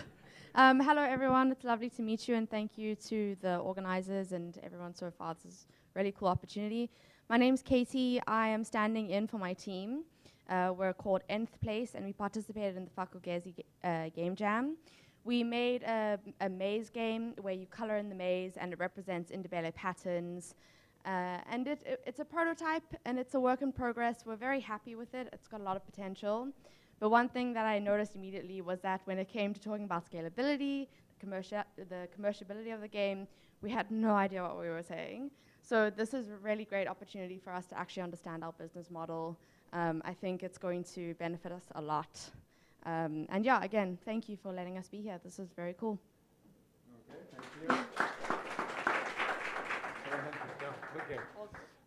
Hello, everyone. It's lovely to meet you, and thank you to the organizers and everyone so far. This is a really cool opportunity. My name's Katie. I am standing in for my team. We're called Nth Place, and we participated in the Fakugezi Game Jam. We made a maze game where you color in the maze, and it represents Ndebele patterns. And it's a prototype, and it's a work in progress. We're very happy with it. It's got a lot of potential. But one thing that I noticed immediately was that when it came to talking about scalability, the commerciality of the game, we had no idea what we were saying. So this is a really great opportunity for us to actually understand our business model. I think it's going to benefit us a lot. And yeah, again, thank you for letting us be here. This is very cool. Okay, thank you.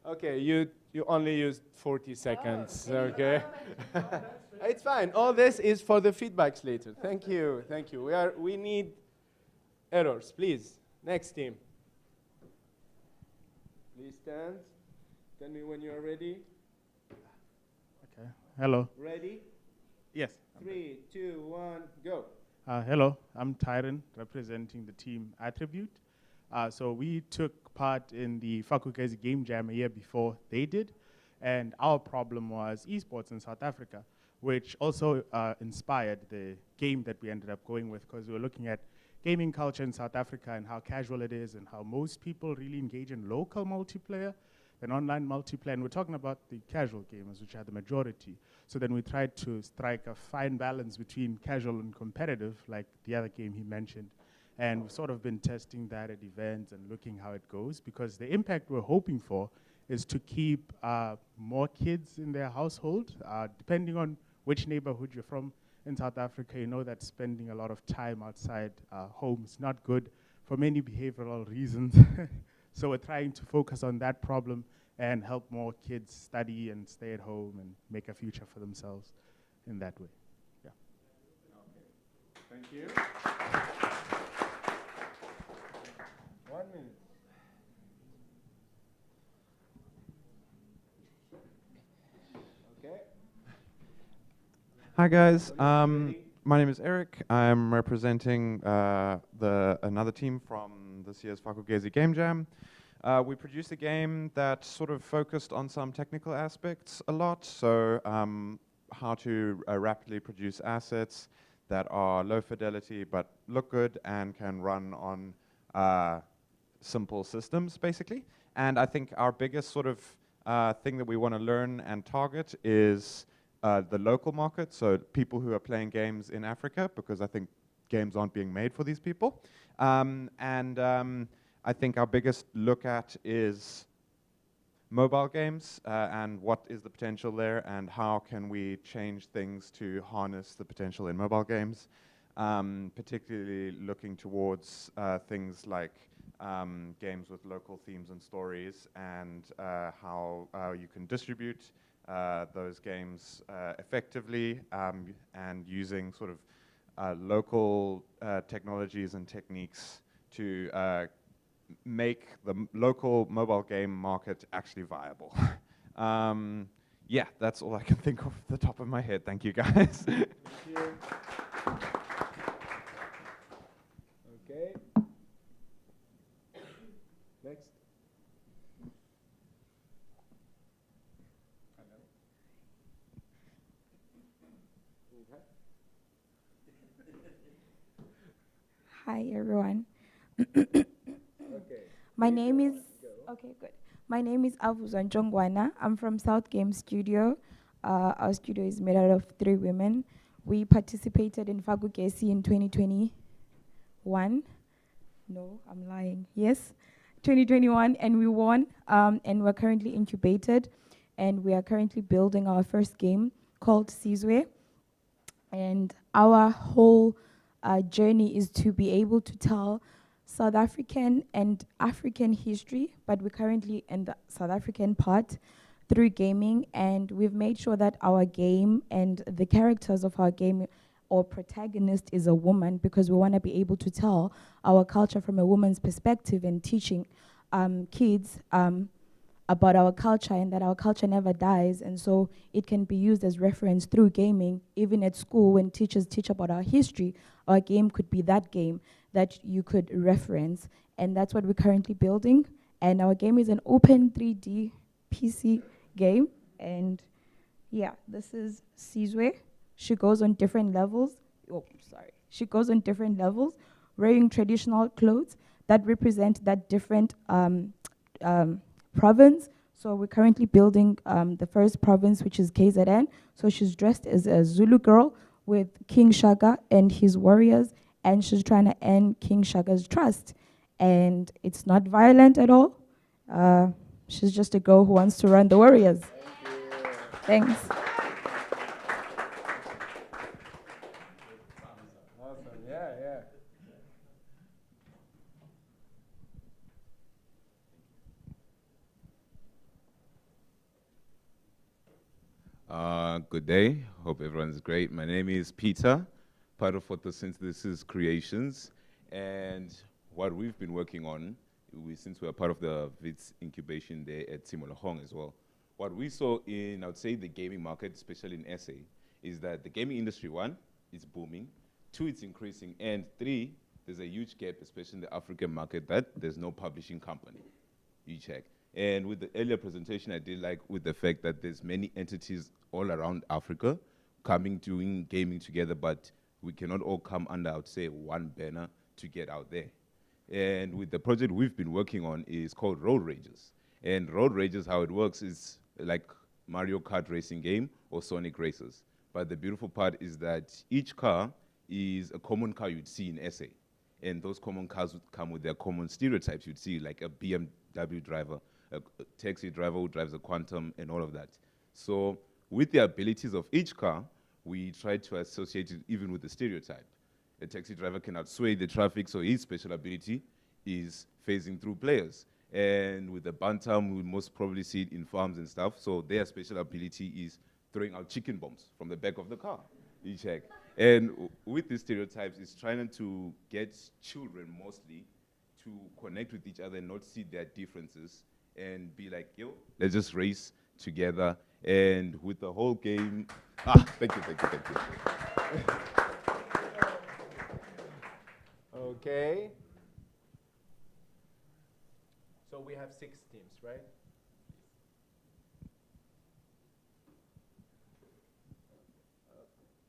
Okay, you only used 40 seconds, okay? It's fine. All this is for the feedbacks later. Thank you, thank you. We need errors, please. Next team. Please stand. Tell me when you are ready. Okay. Hello. Ready? Yes. 3, 2, 1, go. Hello. I'm Tyron, representing the team Attribute. So we took part in the Fakugezi Game Jam a year before they did, and our problem was esports in South Africa, which also inspired the game that we ended up going with, because we were looking at gaming culture in South Africa and how casual it is and how most people really engage in local multiplayer than online multiplayer. And we're talking about the casual gamers, which are the majority. So then we tried to strike a fine balance between casual and competitive, like the other game he mentioned. And we've sort of been testing that at events and looking how it goes, because the impact we're hoping for is to keep more kids in their household. Depending on which neighborhood you're from in South Africa, you know that spending a lot of time outside home is not good for many behavioral reasons. So we're trying to focus on that problem and help more kids study and stay at home and make a future for themselves in that way. Yeah. Okay. Thank you. 1 minute. Okay. Hi guys. My name is Eric. I'm representing another team from this year's Fakugezi Game Jam. We produced a game that sort of focused on some technical aspects a lot. So how to rapidly produce assets that are low fidelity but look good and can run on simple systems, basically. And I think our biggest sort of thing that we want to learn and target is the local market, so people who are playing games in Africa, because I think games aren't being made for these people. I think our biggest look at is mobile games and what is the potential there and how can we change things to harness the potential in mobile games, particularly looking towards things like games with local themes and stories and how you can distribute those games effectively and using sort of local technologies and techniques to make the local mobile game market actually viable. Yeah, that's all I can think of off the top of my head. Thank you, guys. Thank you. Okay. Next. Hi, everyone. Okay. My name is My name is Avuzan Jongwana. I'm from South Game Studio. Our studio is made out of 3 women. We participated in Fakugesi in 2021. No, I'm lying. Yes, 2021, and we won. And we're currently incubated, and we are currently building our first game called Sizwe. And our whole journey is to be able to tell South African and African history, but we're currently in the South African part through gaming, and we've made sure that our game and the characters of our game or protagonist is a woman, because we want to be able to tell our culture from a woman's perspective and teaching kids about our culture and that our culture never dies, and so it can be used as reference through gaming. Even at school, when teachers teach about our history, our game could be that game that you could reference, and that's what we're currently building. And our game is an open 3D PC game, and yeah, this is Sizwe. She goes on different levels. She goes on different levels, wearing traditional clothes that represent that different province. So we're currently building the first province, which is KZN. So she's dressed as a Zulu girl with King Shaka and his warriors, and she's trying to earn King Shaka's trust. And it's not violent at all. She's just a girl who wants to run the warriors. Thanks. Awesome. Yeah. Good day. Hope everyone's great. My name is Peter, part of Photosynthesis Creations, and what we've been working on, since we're part of the VITS incubation there at Tshimologong as well, what we saw in, I would say, the gaming market, especially in SA, is that the gaming industry, 1, is booming, 2, it's increasing, and 3, there's a huge gap, especially in the African market, that there's no publishing company. You check. And with the earlier presentation, I did like with the fact that there's many entities all around Africa coming, doing gaming together, but we cannot all come under, I would say, one banner to get out there. And with the project we've been working on is called Road Rages. And Road Rages, how it works is like Mario Kart racing game or Sonic Races. But the beautiful part is that each car is a common car you'd see in SA. And those common cars would come with their common stereotypes you'd see, like a BMW driver, a taxi driver who drives a Quantum, and all of that. So with the abilities of each car, we try to associate it even with the stereotype. A taxi driver cannot sway the traffic, so his special ability is phasing through players. And with the Bantam, we most probably see it in farms and stuff, so their special ability is throwing out chicken bombs from the back of the car. You check. And with these stereotypes, it's trying to get children mostly to connect with each other and not see their differences and be like, yo, let's just race together. And with the whole game, thank you. Okay. So we have 6 teams, right?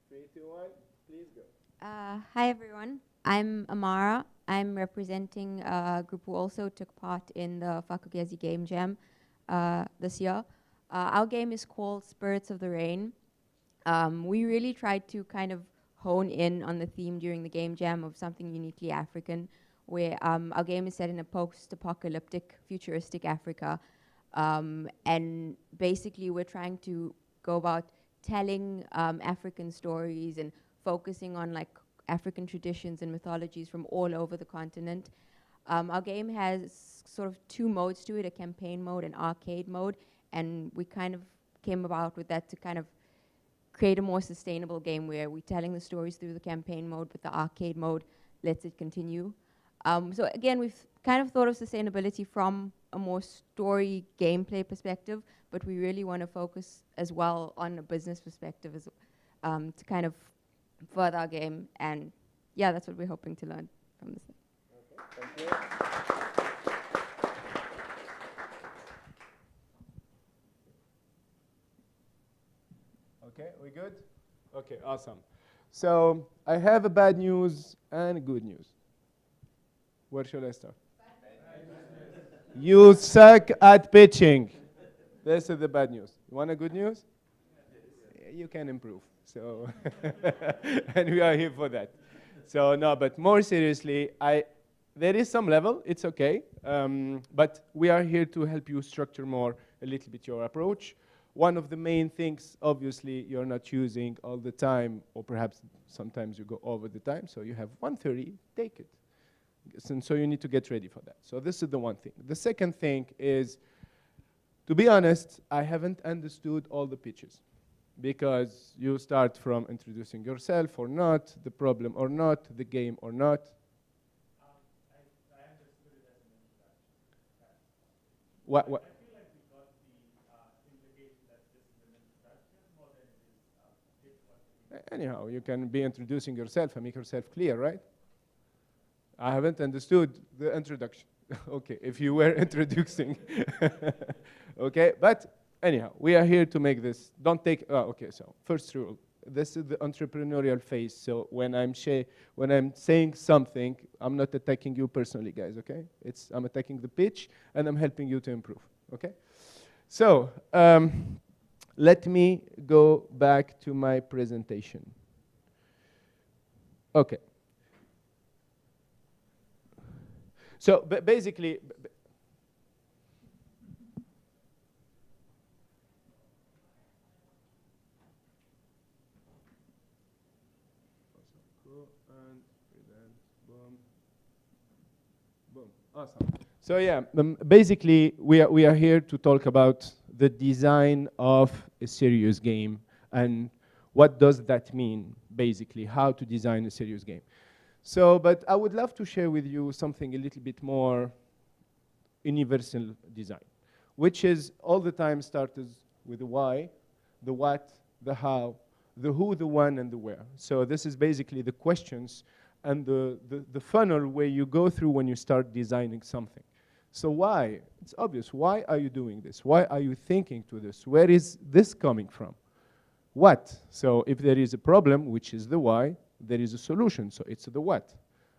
Three, two, one. Please go. Hi everyone, I'm Amara. I'm representing a group who also took part in the Fakugezi Game Jam this year. Our game is called Spirits of the Rain. We really tried to kind of hone in on the theme during the Game Jam of something uniquely African, where our game is set in a post-apocalyptic, futuristic Africa. And basically we're trying to go about telling African stories and focusing on like African traditions and mythologies from all over the continent. Our game has sort of 2 modes to it, a campaign mode and arcade mode, and we kind of came about with that to kind of create a more sustainable game where we're telling the stories through the campaign mode, but the arcade mode lets it continue. So again, we've kind of thought of sustainability from a more story gameplay perspective, but we really want to focus as well on a business perspective as to kind of further our game. And yeah, that's what we're hoping to learn from this. Okay, thank you. Okay, we good? Okay, awesome. So I have a bad news and good news. Where should I start? You suck at pitching. This is the bad news. You want a good news? You can improve. So, and we are here for that. So no, but more seriously, there is some level. It's okay, but we are here to help you structure more a little bit your approach. One of the main things, obviously, you're not using all the time, or perhaps sometimes you go over the time. So you have 1:30. Take it. And so you need to get ready for that. So this is the one thing. The second thing is, to be honest, I haven't understood all the pitches, because you start from introducing yourself or not, the problem or not, the game or not. I understood it as an introduction. What? I feel like we got the implication that this is an introduction more than it is pitch. Anyhow, you can be introducing yourself and make yourself clear, right? I haven't understood the introduction. Okay, if you were introducing. Okay, but anyhow, we are here to make this. Don't take, okay, so first rule. This is the entrepreneurial phase. So when I'm saying something, I'm not attacking you personally, guys, okay? I'm attacking the pitch, and I'm helping you to improve, okay? So let me go back to my presentation. Okay. So basically, boom, awesome. So yeah, basically we are here to talk about the design of a serious game and what does that mean, basically, how to design a serious game. So, but I would love to share with you something a little bit more universal design, which is all the time starts with the why, the what, the how, the who, the when, and the where. So this is basically the questions and the funnel where you go through when you start designing something. So why? It's obvious. Why are you doing this? Why are you thinking to this? Where is this coming from? What? So if there is a problem, which is the why, there is a solution, so it's the what.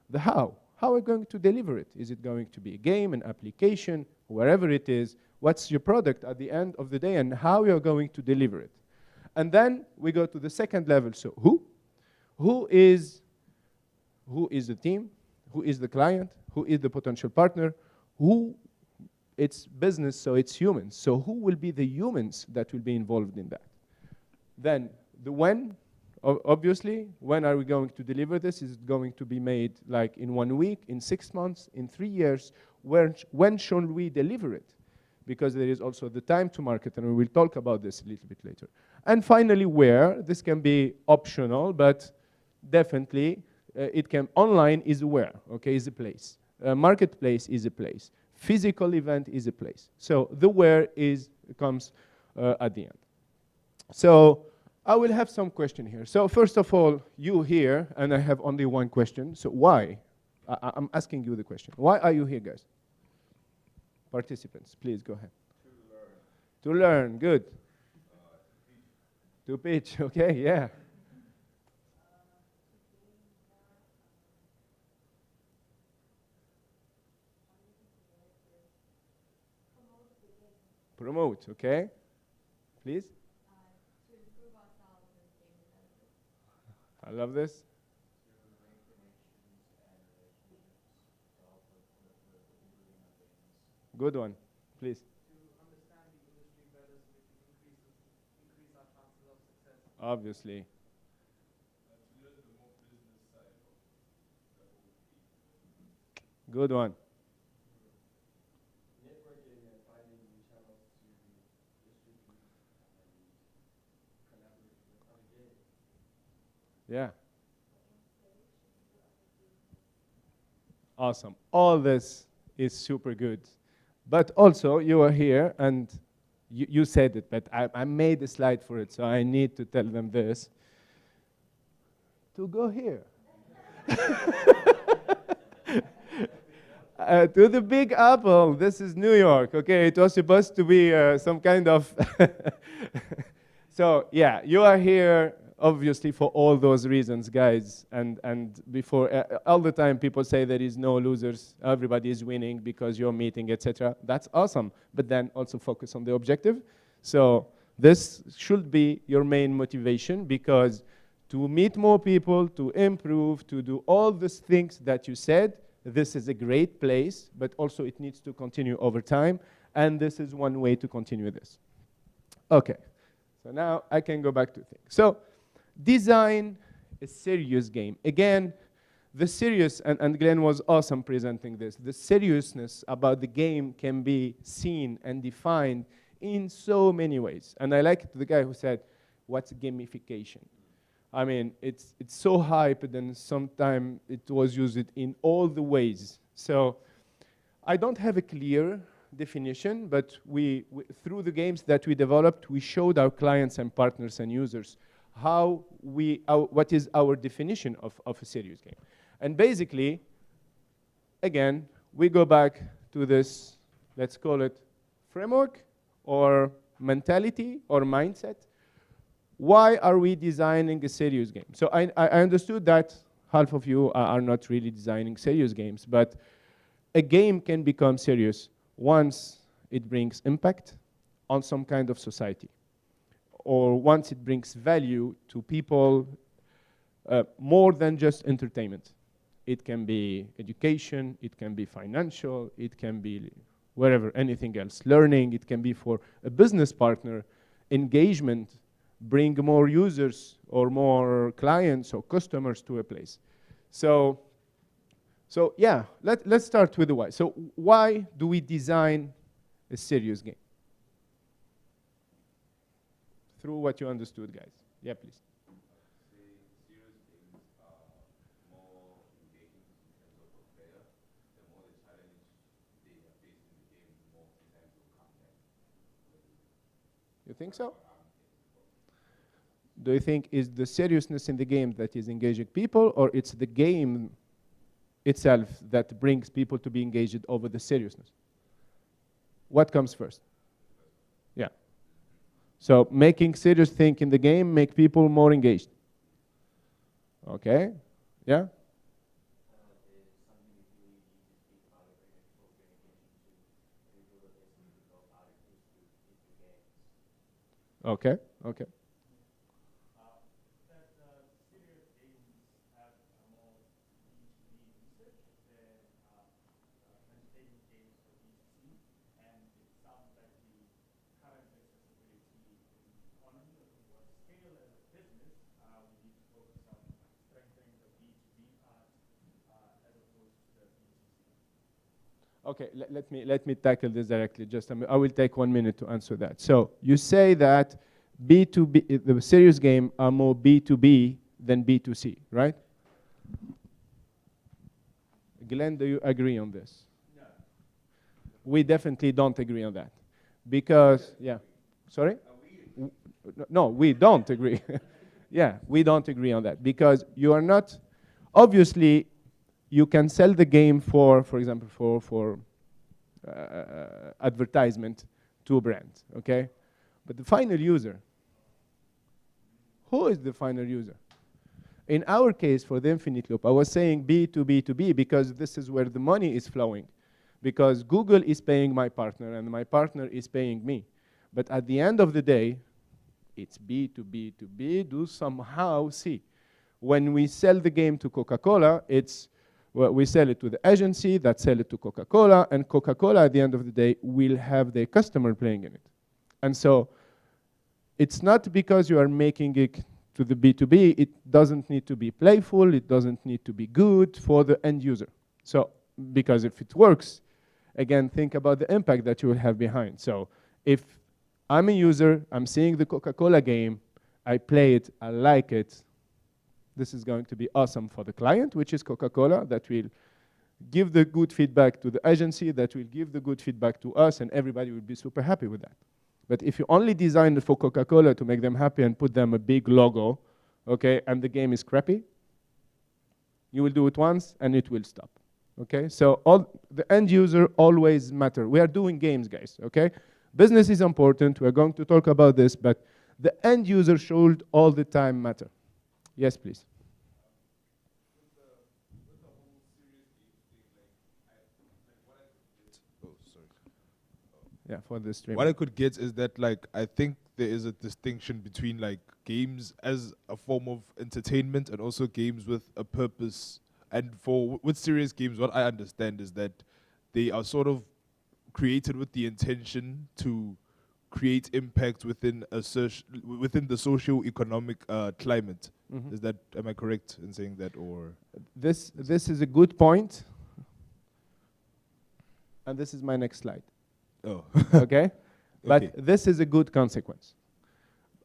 The how. How are you going to deliver it? Is it going to be a game, an application, wherever it is? What's your product at the end of the day, and how you're going to deliver it? And then we go to the second level, so who? Who is the team? Who is the client? Who is the potential partner? Who? It's business, so it's humans. So who will be the humans that will be involved in that? Then the when. Obviously, when are we going to deliver this? Is it going to be made like in 1 week, in 6 months, in 3 years? When should we deliver it? Because there is also the time to market, and we will talk about this a little bit later. And finally, where? This can be optional, but definitely it can. Online is where, okay, is a place. Marketplace is a place. Physical event is a place. So the where comes at the end. So I will have some question here. So first of all, you here, and I have only one question. So why? I'm asking you the question. Why are you here, guys? Participants, please go ahead. To learn. To learn, good. To pitch, okay, yeah. Promote, okay. Please. I love this. Good one, please. Obviously. Good one. Yeah. Awesome. All this is super good. But also, you are here, and you said it, but I made a slide for it, so I need to tell them this. To go here. To the Big Apple. This is New York, okay? It was supposed to be some kind of... So, yeah, you are here, obviously, for all those reasons, guys. And before, all the time people say there is no losers. Everybody is winning because you're meeting, etc. That's awesome. But then also focus on the objective. So this should be your main motivation, because to meet more people, to improve, to do all these things that you said, this is a great place, but also it needs to continue over time. And this is one way to continue this. Okay. So now I can go back to things. So design a serious game. Again, the serious, and Glenn was awesome presenting this, the seriousness about the game can be seen and defined in so many ways. And I like the guy who said, what's gamification? I mean, it's so hyped, and sometimes it was used in all the ways. So I don't have a clear definition, but through the games that we developed, we showed our clients and partners and users what is our definition of a serious game. And basically, again, we go back to this, let's call it framework or mentality or mindset. Why are we designing a serious game? So I understood that half of you are not really designing serious games, but a game can become serious once it brings impact on some kind of society, or once it brings value to people more than just entertainment. It can be education, it can be financial, it can be wherever, anything else. Learning, it can be for a business partner, engagement, bring more users or more clients or customers to a place. So yeah, let's start with the why. So why do we design a serious game? Through what you understood, guys. Yeah, please. You think so? Do you think is the seriousness in the game that is engaging people, or it's the game itself that brings people to be engaged over the seriousness? What comes first? Yeah. So making serious thing in the game make people more engaged. Okay. Yeah? Okay, okay. Okay, let me tackle this directly. Just I will take 1 minute to answer that. So you say that B2B, the serious game are more B2B than B2C, right? Glenn, do you agree on this? No. We definitely don't agree on that. Because, yeah. Sorry? No, we don't agree. Yeah, we don't agree on that. Because you are not, obviously, you can sell the game for example, for advertisement to a brand, okay? But the final user, who is the final user? In our case, for the Infinite Loop, I was saying B2B2B because this is where the money is flowing. Because Google is paying my partner and my partner is paying me. But at the end of the day, it's B2B2B, do somehow see. When we sell the game to Coca-Cola, it's, well, we sell it to the agency that sell it to Coca-Cola, and Coca-Cola at the end of the day will have their customer playing in it. And so it's not because you are making it to the B2B, it doesn't need to be playful, it doesn't need to be good for the end user. So, because if it works, again, think about the impact that you will have behind. So, if I'm a user, I'm seeing the Coca-Cola game, I play it, I like it, this is going to be awesome for the client, which is Coca-Cola, that will give the good feedback to the agency, that will give the good feedback to us, and everybody will be super happy with that. But if you only design it for Coca-Cola to make them happy and put them a big logo, okay, and the game is crappy, you will do it once and it will stop, okay? So all the end user always matter. We are doing games, guys, okay? Business is important, we're going to talk about this, but the end user should all the time matter. Yes, please. Yeah, for the stream. What I could get is that, like, I think there is a distinction between, like, games as a form of entertainment and also games with a purpose. And with serious games, what I understand is that they are sort of created with the intention to create impact within within the socio-economic climate. Mm-hmm. Is that, am I correct in saying that, or? This is a good point. And this is my next slide. Oh. Okay? But Okay. this is a good consequence.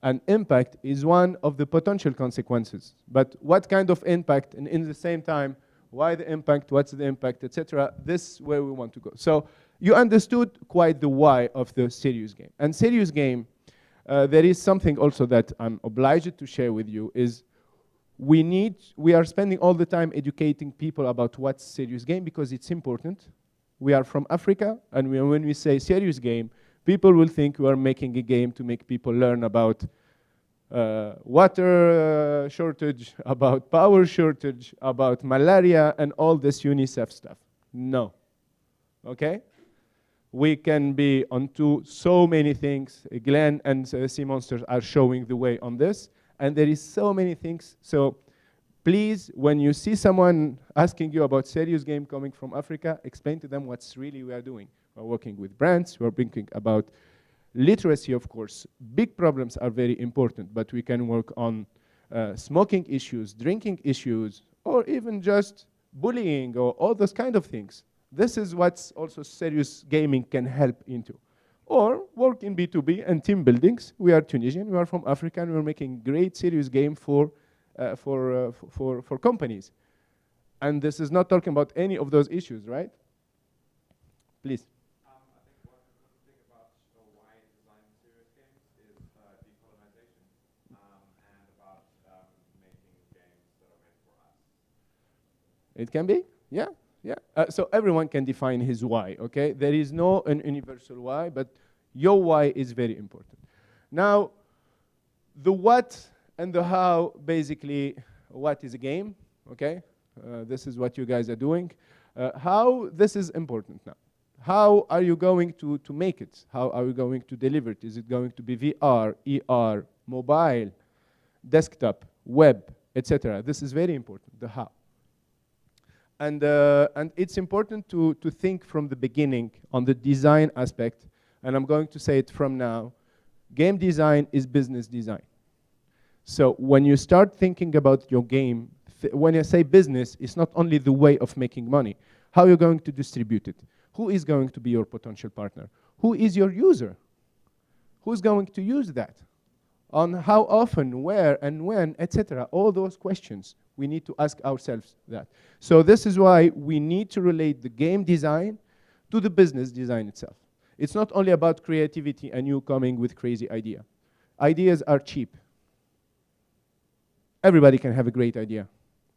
And impact is one of the potential consequences. But what kind of impact, and in the same time, why the impact, what's the impact, etc. This is where we want to go. So you understood quite the why of the serious game. And serious game, there is something also that I'm obliged to share with you is we are spending all the time educating people about what's serious game because it's important. We are from Africa, and when we say serious game, people will think we are making a game to make people learn about water shortage, about power shortage, about malaria, and all this UNICEF stuff. No. Okay? We can be onto so many things. Glenn and Sea Monsters are showing the way on this, and there is so many things. So please, when you see someone asking you about serious game coming from Africa, explain to them what's really we are doing. We're working with brands, we're thinking about literacy, of course. Big problems are very important, but we can work on smoking issues, drinking issues, or even just bullying or all those kind of things. This is what's also serious gaming can help into. Or work in B2B and team buildings. We are Tunisian, we are from Africa, and we're making great serious game for companies. And this is not talking about any of those issues, right? Please. I think one thing about why design serious games is decolonization and about making games that are meant for us. It can be, yeah. Yeah, so everyone can define his why, okay? There is no an universal why, but your why is very important. Now, the what and the how, basically, what is a game, okay? This is what you guys are doing. How, this is important now. How are you going to make it? How are you going to deliver it? Is it going to be VR, ER, mobile, desktop, web, etc.? This is very important, the how. And it's important to think from the beginning on the design aspect, and I'm going to say it from now. Game design is business design. So when you start thinking about your game, when I say business, it's not only the way of making money. How you're going to distribute it? Who is going to be your potential partner? Who is your user? Who's going to use that? On how often, where, and when, etc. All those questions, we need to ask ourselves that. So this is why we need to relate the game design to the business design itself. It's not only about creativity and you coming with crazy idea. Ideas are cheap. Everybody can have a great idea.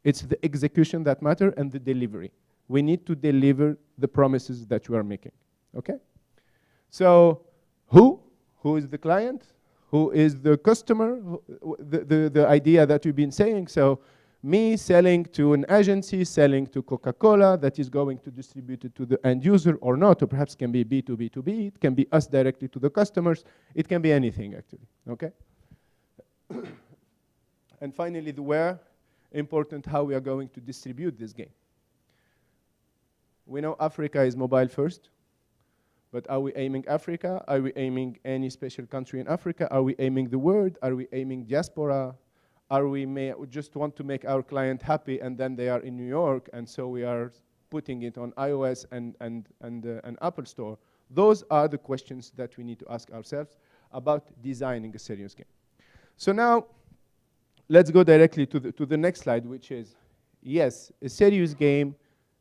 It's the execution that matter and the delivery. We need to deliver the promises that you are making, okay? So who is the client? Who is the customer? The idea that we've been saying. So me selling to an agency, selling to Coca-Cola that is going to distribute it to the end user or not, or perhaps can be B2B2B, it can be us directly to the customers, it can be anything actually, okay? And finally the where, important how we are going to distribute this game. We know Africa is mobile first, but are we aiming Africa? Are we aiming any special country in Africa? Are we aiming the world? Are we aiming diaspora? Are we just want to make our client happy and then they are in New York and so we are putting it on iOS and Apple Store? Those are the questions that we need to ask ourselves about designing a serious game. So now, let's go directly to the next slide, which is, yes, a serious game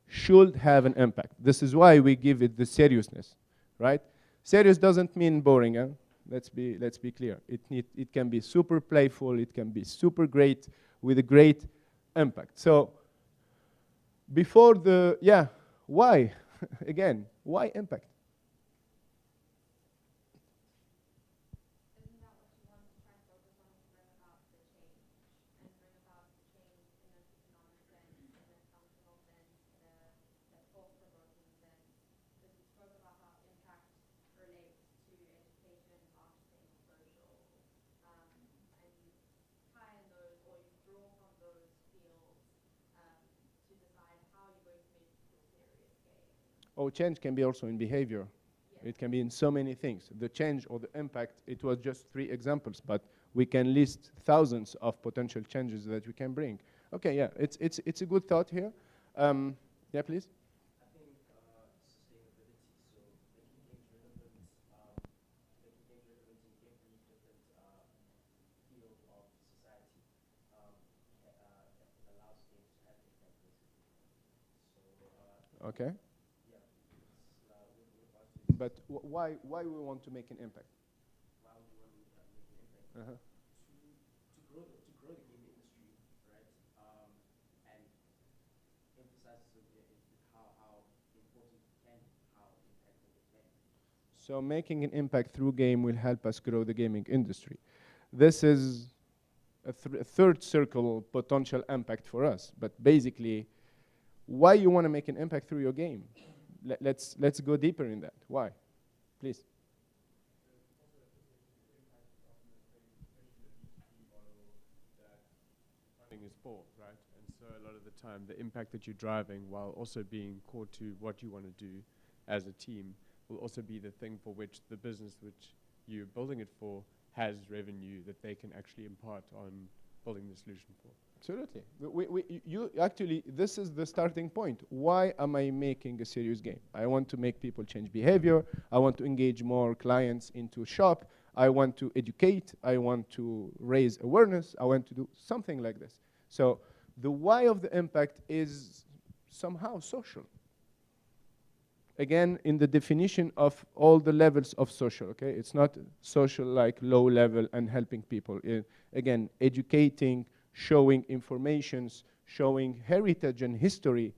should have an impact. This is why we give it the seriousness, right? Serious doesn't mean boring, huh? Let's be clear. It can be super playful, it can be super great, with a great impact. So, before why? Again, why impact? Oh, change can be also in behavior. Yeah. It can be in so many things. The change or the impact, it was just 3 examples, but we can list thousands of potential changes that we can bring. Okay, yeah, it's a good thought here. Yeah, please. I think sustainability, so making games relevant, in every different field of society, it allows games to have impact. So, okay. But why we want to make an impact? Why would you want to make an impact? Uh-huh. To grow the game industry, right? And emphasize how important it can be, how impactful it can be. So making an impact through game will help us grow the gaming industry. This is a third circle potential impact for us. But basically, why you want to make an impact through your game? Let's go deeper in that. Why? Please. Is for, right? And so a lot of the time, the impact that you're driving, while also being core to what you want to do as a team, will also be the thing for which the business which you're building it for has revenue that they can actually impart on building the solution for. Absolutely. You actually, this is the starting point. Why am I making a serious game? I want to make people change behavior. I want to engage more clients into shop. I want to educate. I want to raise awareness. I want to do something like this. So the why of the impact is somehow social. Again, in the definition of all the levels of social, okay? It's not social like low level and helping people. Again, educating, showing informations, showing heritage and history.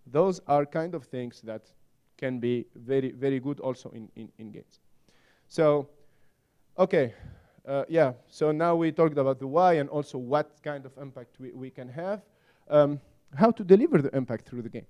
Those are kind of things that can be very, very good also in games. So, okay, yeah, so now we talked about the why and also what kind of impact we can have. How to deliver the impact through the game.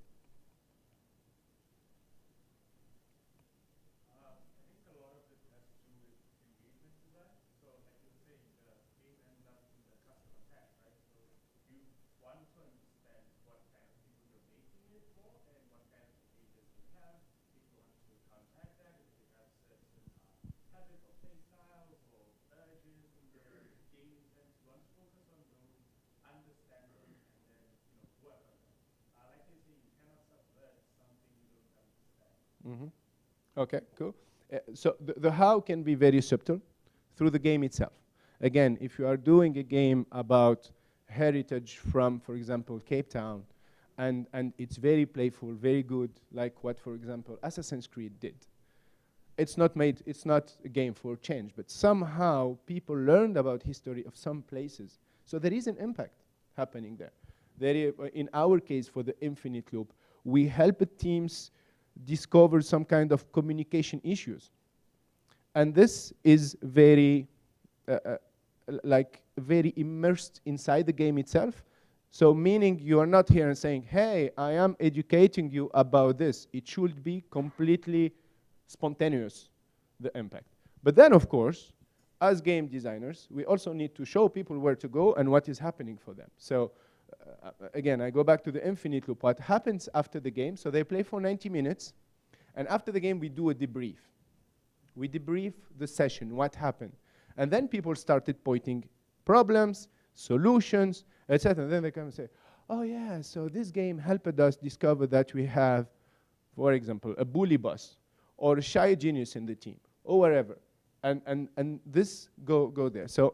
Mm-hmm. Okay, cool. So the how can be very subtle through the game itself. Again, if you are doing a game about heritage from, for example, Cape Town, and it's very playful, very good, like what, for example, Assassin's Creed did. It's not a game for change, but somehow people learned about history of some places. So there is an impact happening there. In our case, for the Infinite Loop, we help teams discover some kind of communication issues. And this is very, very immersed inside the game itself. So meaning you are not here and saying, hey, I am educating you about this. It should be completely spontaneous, the impact. But then, of course, as game designers, we also need to show people where to go and what is happening for them. So again, I go back to the Infinite Loop. What happens after the game? So they play for 90 minutes. And after the game, we do a debrief. We debrief the session, what happened. And then people started pointing problems, solutions, etc. And then they come and say, oh yeah, so this game helped us discover that we have, for example, a bully boss or a shy genius in the team or wherever. And this go there. So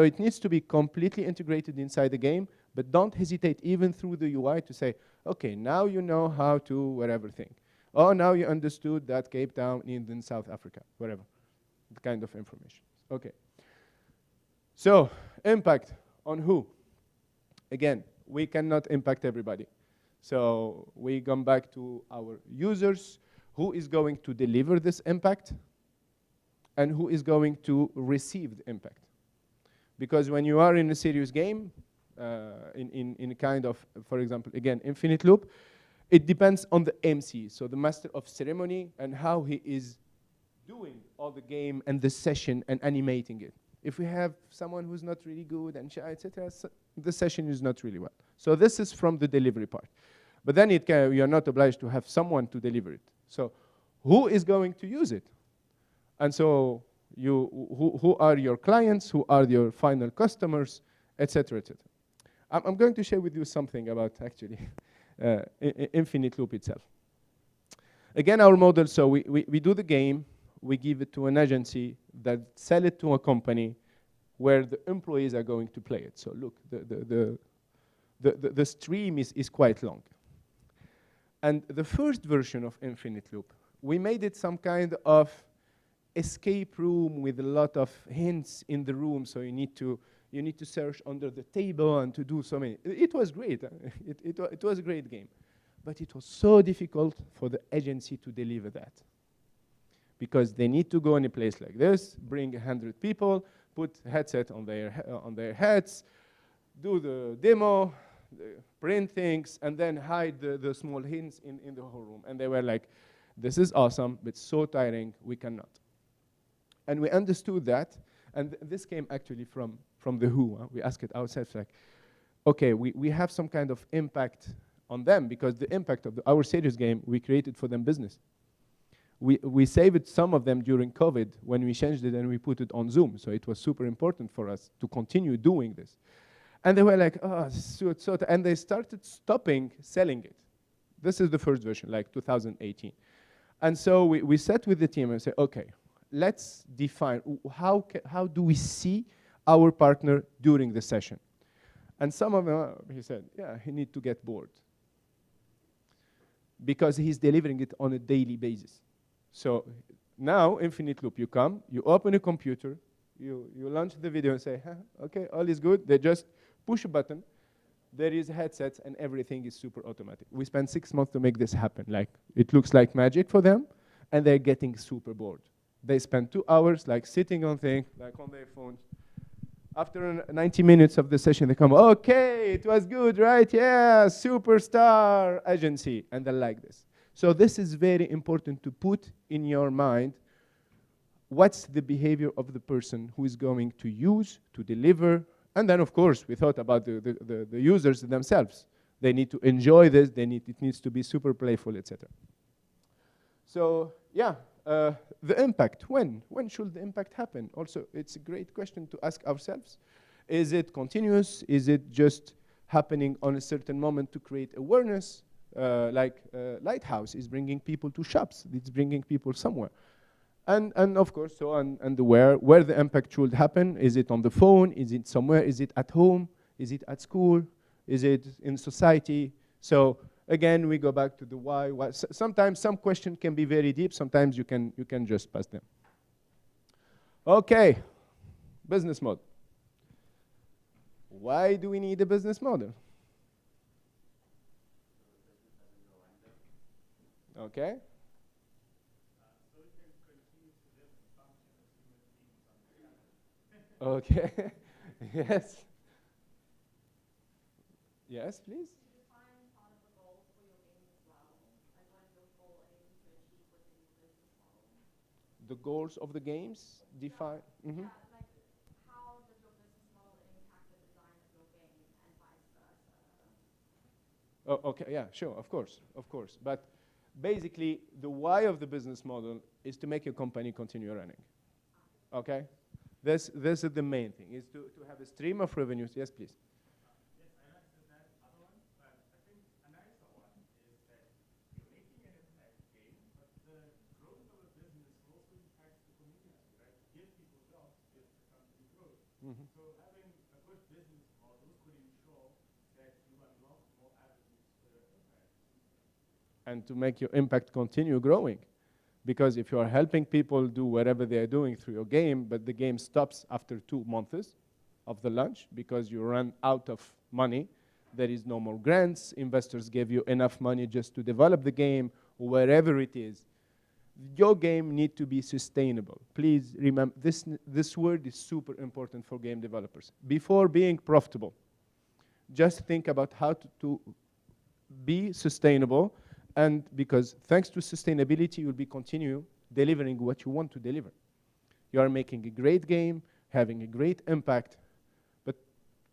it needs to be completely integrated inside the game, but don't hesitate even through the UI to say, okay, now you know how to whatever thing. Oh, now you understood that Cape Town is in South Africa, whatever, the kind of information. Okay. So, impact on who? Again, we cannot impact everybody. So, we come back to our users, who is going to deliver this impact, and who is going to receive the impact. Because when you are in a serious game, in kind of, for example, again, Infinite Loop, it depends on the MC, so the master of ceremony, and how he is doing all the game and the session and animating it. If we have someone who's not really good and shy, etc., the session is not really well. So this is from the delivery part. But then you are not obliged to have someone to deliver it. So who is going to use it? And so who are your clients? Who are your final customers? Etc., etc. I'm going to share with you something about actually Infinite Loop itself. Again, our model, so we do the game, we give it to an agency that sell it to a company where the employees are going to play it. So look, the stream is quite long. And the first version of Infinite Loop, we made it some kind of escape room with a lot of hints in the room, so you need to search under the table and to do so many. It was great. It was a great game. But it was so difficult for the agency to deliver that. Because they need to go in a place like this, bring 100 people, put headset on their heads, do the demo, print things, and then hide the small hints in the whole room. And they were like, this is awesome, but so tiring, we cannot. And we understood that, and this came actually from the WHO. We asked it ourselves, like, okay, we have some kind of impact on them, because the impact of our serious game, we created for them business. We saved some of them during COVID when we changed it and we put it on Zoom. So it was super important for us to continue doing this. And they were like, oh, and they started stopping selling it. This is the first version, like 2018. And so we sat with the team and said, okay, let's define how do we see our partner during the session. And some of them, he said, yeah, he needs to get bored. Because he's delivering it on a daily basis. So now, Infinite Loop, you come, you open a computer, you launch the video and say, huh, okay, all is good. They just push a button. There is headsets and everything is super automatic. We spent 6 months to make this happen. Like, it looks like magic for them, and they're getting super bored. They spend 2 hours like sitting on things, like on their phones. After 90 minutes of the session, they come, okay, it was good, right? Yeah, superstar agency. And they like this. So this is very important to put in your mind what's the behavior of the person who is going to use, to deliver. And then, of course, we thought about the users themselves. They need to enjoy this. It needs to be super playful, etc. So, yeah, the impact. When should the impact happen? Also, it's a great question to ask ourselves. Is it continuous? Is it just happening on a certain moment to create awareness? Like Lighthouse is bringing people to shops. It's bringing people somewhere. And of course, so and where the impact should happen. Is it on the phone? Is it somewhere? Is it at home? Is it at school? Is it in society? So again, we go back to the why. Sometimes some question can be very deep. Sometimes you can just pass them. Okay, business model. Why do we need a business model? Okay? Okay. Yes. Yes, please. The goals of the games define. Mhm. Oh, okay, yeah, sure, of course, of course. But basically, the why of the business model is to make your company continue running. Okay? This is the main thing, is to have a stream of revenues. Yes, please. Mhm. So having a good business model could ensure that you unlock more avenues for impact. And to make your impact continue growing. Because if you are helping people do whatever they are doing through your game, but the game stops after 2 months of the launch because you run out of money, there is no more grants, investors gave you enough money just to develop the game, wherever it is, your game need to be sustainable. Please remember, this word is super important for game developers. Before being profitable, just think about how to be sustainable, and because thanks to sustainability, you'll be continue delivering what you want to deliver. You are making a great game, having a great impact, but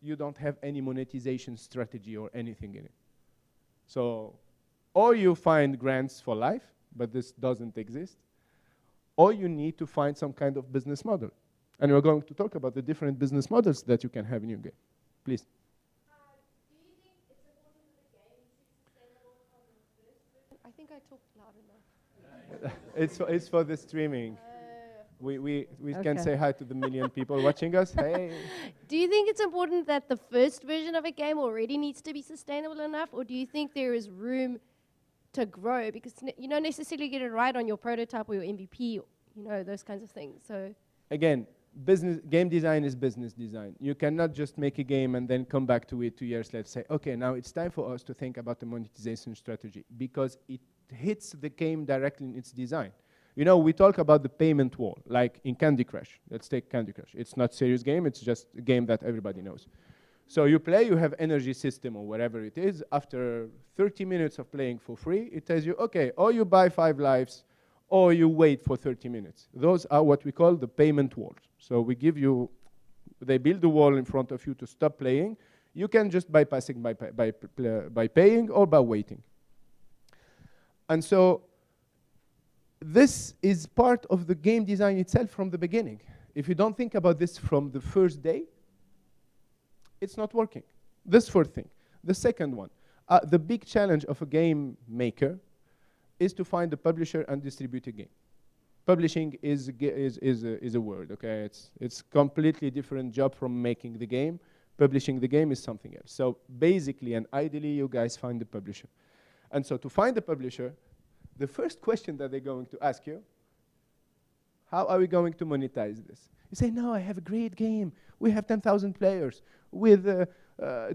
you don't have any monetization strategy or anything in it. So, or you find grants for life, but this doesn't exist, or you need to find some kind of business model. And we're going to talk about the different business models that you can have in your game. Please. I think I talked loud enough. It's for the streaming. We can say hi to the million people watching us. Hey. Do you think it's important that the first version of a game already needs to be sustainable enough, or do you think there is room to grow? Because you don't necessarily get it right on your prototype or your MVP, those kinds of things. So again, game design is business design. You cannot just make a game and then come back to it 2 years later, say, okay, now it's time for us to think about the monetization strategy, because it hits the game directly in its design. We talk about the payment wall, like in Candy Crush. Let's take Candy Crush. It's not a serious game, it's just a game that everybody knows. So you play, you have energy system or whatever it is. After 30 minutes of playing for free, it tells you, okay, or you buy 5 lives, or you wait for 30 minutes. Those are what we call the payment walls. So we give you, they build a wall in front of you to stop playing. You can just bypass it by paying or by waiting. And so this is part of the game design itself from the beginning. If you don't think about this from the first day, it's not working. This first thing. The second one, the big challenge of a game maker is to find a publisher and distribute a game. Publishing is a word, okay? It's completely different job from making the game. Publishing the game is something else. So basically and ideally, you guys find the publisher. And so to find the publisher, the first question that they're going to ask you, how are we going to monetize this? You say, no, I have a great game. We have 10,000 players with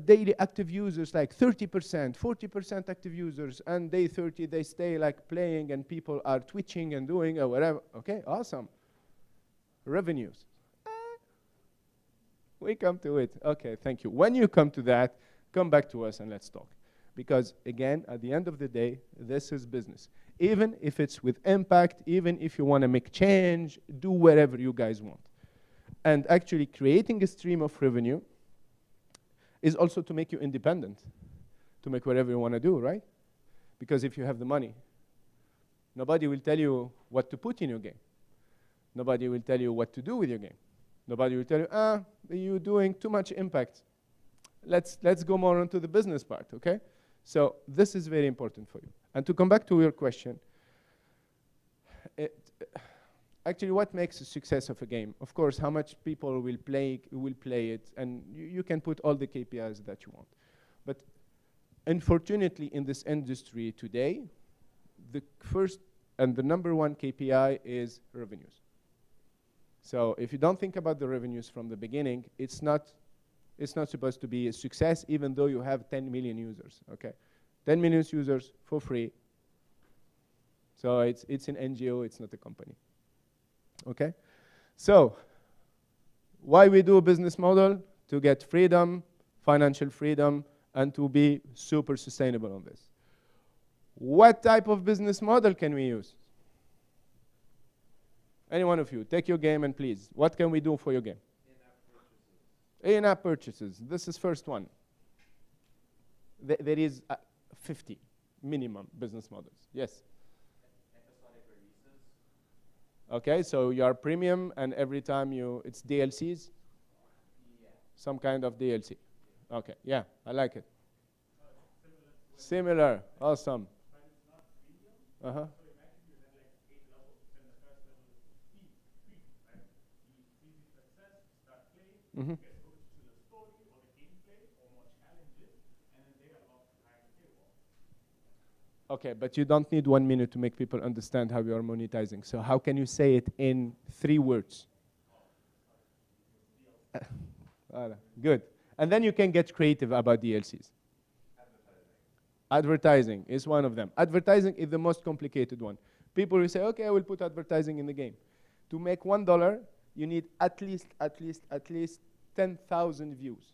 daily active users, like 30%, 40% active users, and day 30, they stay like playing and people are twitching and doing or whatever. Okay, awesome. Revenues. We come to it. Okay, thank you. When you come to that, come back to us and let's talk. Because again, at the end of the day, this is business. Even if it's with impact, even if you want to make change, do whatever you guys want. And actually creating a stream of revenue is also to make you independent, to make whatever you want to do, right? Because if you have the money, nobody will tell you what to put in your game. Nobody will tell you what to do with your game. Nobody will tell you, you're doing too much impact. Let's go more onto the business part, okay? So this is very important for you. And to come back to your question, actually what makes a success of a game? Of course, how much people will play it, and you can put all the KPIs that you want. But unfortunately, in this industry today, the first and the number one KPI is revenues. So if you don't think about the revenues from the beginning, it's not supposed to be a success, even though you have 10 million users, okay? 10 million users for free. So it's an NGO, it's not a company. Okay? So, why we do a business model? To get freedom, financial freedom, and to be super sustainable on this. What type of business model can we use? Any one of you, take your game and please, what can we do for your game? In-app purchases. This is first one. There is 50 minimum business models. Yes? Okay, so you are premium and every time it's DLCs? Some kind of DLC. Okay, yeah, I like it. Similar, awesome. Uh-huh. Mm-hmm. Okay, but you don't need 1 minute to make people understand how you are monetizing. So how can you say it in 3 words? Good. And then you can get creative about DLCs. Advertising is one of them. Advertising is the most complicated one. People will say, okay, I will put advertising in the game. To make $1, you need at least 10,000 views.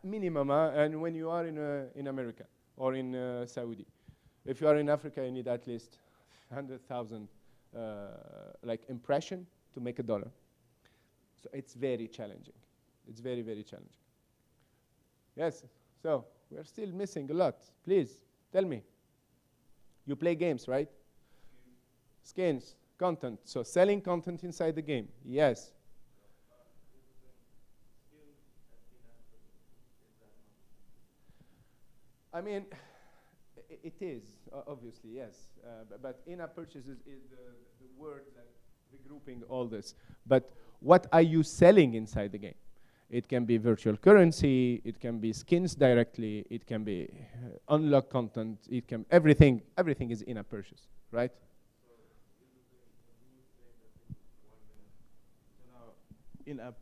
Minimum, and when you are in America or in Saudi. If you are in Africa, you need at least 100,000 like impression to make $1. So it's very challenging. It's very, very challenging. Yes, so we're still missing a lot. Please, tell me. You play games, right? Skins, content. So selling content inside the game. Yes. I mean, it is, obviously, yes. But in-app purchases is the word that regrouping all this. But what are you selling inside the game? It can be virtual currency, it can be skins directly, it can be unlock content, it can everything is in-app purchase, right? In-app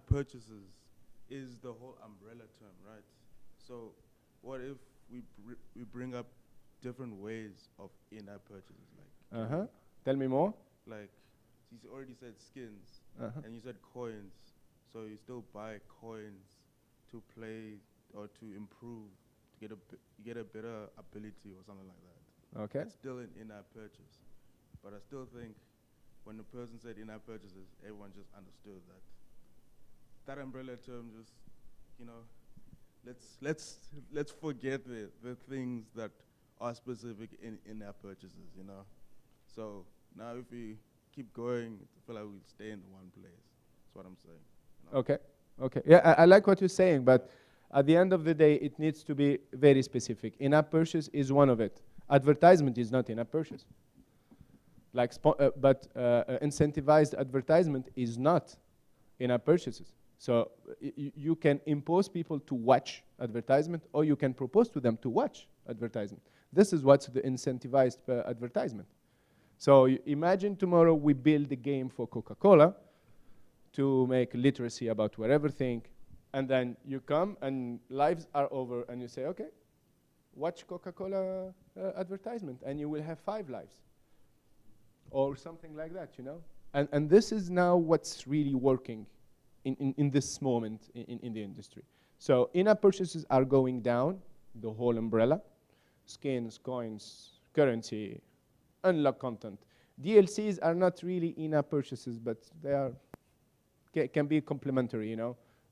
purchases is the whole umbrella term, right? So what if we bring up different ways of in-app purchases, like Tell me more. Like you already said skins, and you said coins. So you still buy coins to play or to improve, to get a better ability or something like that. Okay. It's still an in-app purchase, but I still think when the person said in-app purchases, everyone just understood that umbrella term. Just let's forget the things that are specific in in-app purchases. So now if we keep going, I feel like we'll stay in one place. That's what I'm saying. Okay. Yeah, I like what you're saying, but at the end of the day, it needs to be very specific. In-app purchase is one of it. Advertisement is not in-app purchase. Like, but incentivized advertisement is not in-app purchases. So you can impose people to watch advertisement, or you can propose to them to watch advertisement. This is what's the incentivized advertisement. So imagine tomorrow we build a game for Coca-Cola to make literacy about whatever thing, and then you come and lives are over and you say, okay, watch Coca-Cola advertisement and you will have 5 lives. Or something like that, And this is now what's really working in this moment in the industry. So in-app purchases are going down, the whole umbrella. Skins, coins, currency, unlock content. DLCs are not really in-app purchases, but they are can be complementary,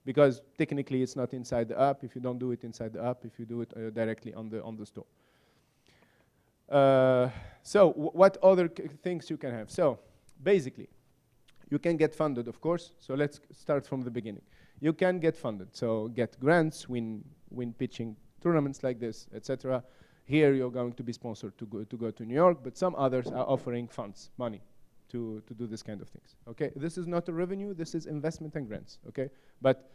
because technically it's not inside the app. If you don't do it inside the app, if you do it directly on the store. So what other things you can have? So basically, you can get funded, of course. So let's start from the beginning. You can get funded. So get grants, win pitching tournaments like this, etc. Here you're going to be sponsored to go to New York, but some others are offering funds, money, to do this kind of things. Okay, this is not a revenue. This is investment and grants. Okay, but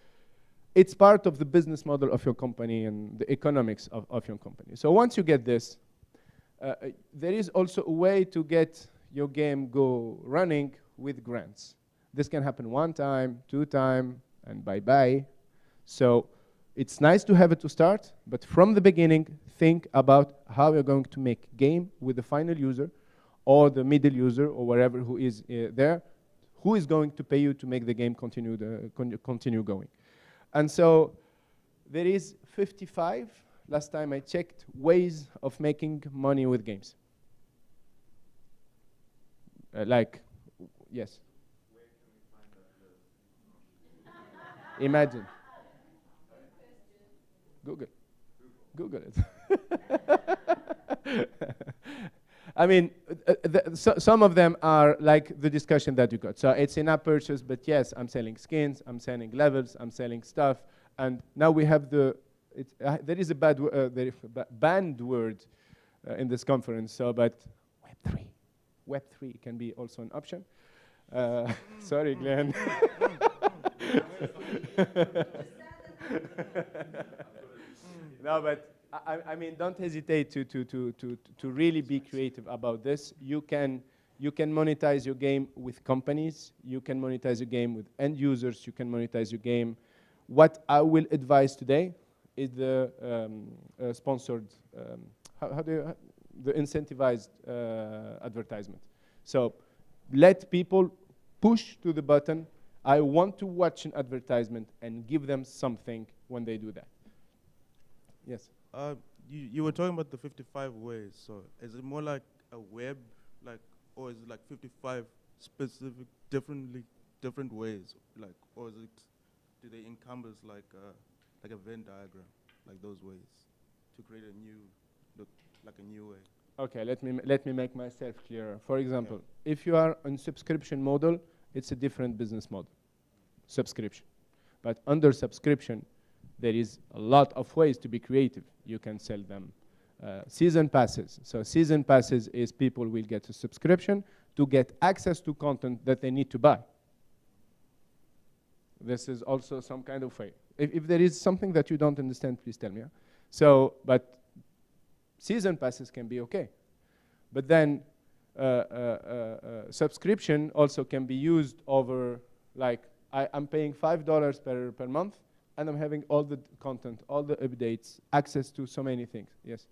it's part of the business model of your company and the economics of your company. So once you get this, there is also a way to get your game go running with grants. This can happen 1 time, 2 times, and bye-bye. So It's nice to have it to start, but from the beginning, think about how you're going to make game with the final user or the middle user or wherever who is there, who is going to pay you to make the game continue going. And so there is 55, last time I checked, ways of making money with games. Yes. Imagine. Google it. I mean, some of them are like the discussion that you got. So it's in-app purchase, but yes, I'm selling skins, I'm selling levels, I'm selling stuff, and now we have there is a banned word in this conference. So, but Web3 can be also an option. Sorry, Glenn. No, but I mean, don't hesitate to really be creative about this. You can monetize your game with companies. You can monetize your game with end users. You can monetize your game. What I will advise today is the sponsored, the incentivized advertisement. So let people push to the button. I want to watch an advertisement and give them something when they do that. Yes. You were talking about the 55 ways. So is it more like a web, or is it like 55 specific different ways, or is it, do they encompass like a Venn diagram, like those ways, to create a new way? Okay, let me make myself clearer. For example, if you are on subscription model, it's a different business model, subscription. But under subscription, there is a lot of ways to be creative. You can sell them season passes. So season passes is people will get a subscription to get access to content that they need to buy. This is also some kind of way. If there is something that you don't understand, please tell me. Huh? So, but season passes can be okay. But then subscription also can be used over, like, I'm paying $5 per month, and I'm having all the content, all the updates, access to so many things. Yes?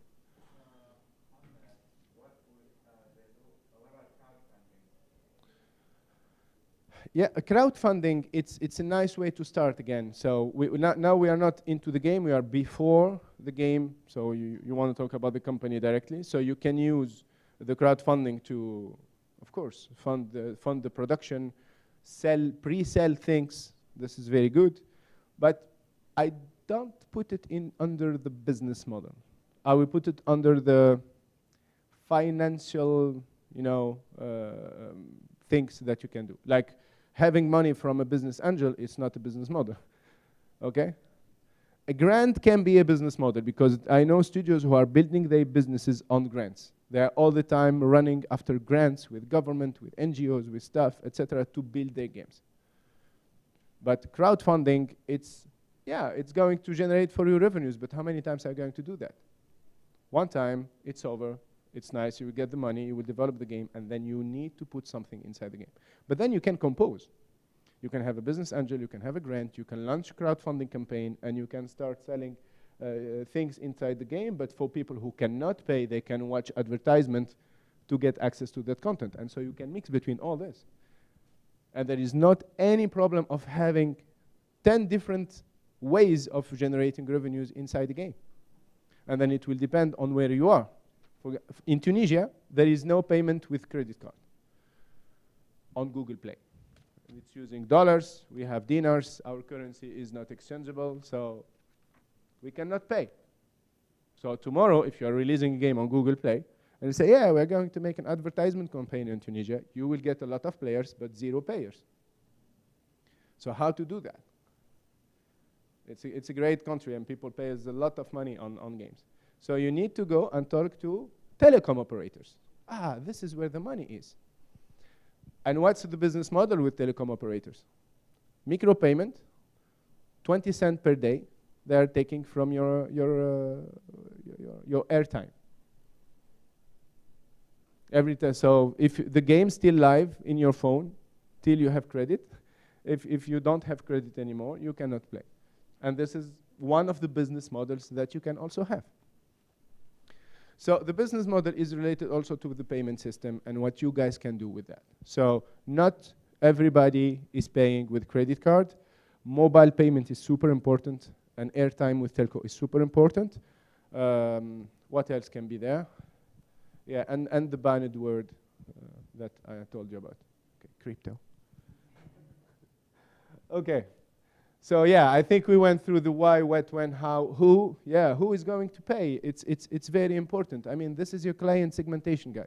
Yeah, crowdfunding, it's a nice way to start again. So now we are not into the game, we are before the game. So you want to talk about the company directly. So you can use the crowdfunding to, of course, fund the production, pre-sell things. This is very good. But I don't put it under the business model. I will put it under the financial, things that you can do. Like, having money from a business angel is not a business model, okay? A grant can be a business model, because I know studios who are building their businesses on grants. They are all the time running after grants with government, with NGOs, with stuff, etc., to build their games. But crowdfunding, it's going to generate for you revenues, but how many times are you going to do that? One time, it's over. It's nice, you will get the money, you will develop the game, and then you need to put something inside the game. But then you can compose. You can have a business angel, you can have a grant, you can launch a crowdfunding campaign, and you can start selling things inside the game, but for people who cannot pay, they can watch advertisement to get access to that content. And so you can mix between all this. And there is not any problem of having 10 different ways of generating revenues inside the game. And then it will depend on where you are. In Tunisia, there is no payment with credit card on Google Play. It's using dollars, we have dinars, our currency is not exchangeable, so we cannot pay. So tomorrow, if you are releasing a game on Google Play, and you say, yeah, we're going to make an advertisement campaign in Tunisia, you will get a lot of players, but 0 payers. So how to do that? It's a great country, and people pay us a lot of money on games. So you need to go and talk to telecom operators. This is where the money is. And what's the business model with telecom operators? Micropayment, 20 cents per day, they are taking from your airtime. So if the game's still live in your phone, till you have credit, if you don't have credit anymore, you cannot play. And this is one of the business models that you can also have. So the business model is related also to the payment system and what you guys can do with that. So not everybody is paying with credit card. Mobile payment is super important, and airtime with telco is super important. What else can be there? Yeah, and the banned word that I told you about. Okay, crypto. Okay. So yeah, I think we went through the why, what, when, how, who. Yeah, who is going to pay? It's very important. I mean, this is your client segmentation guy.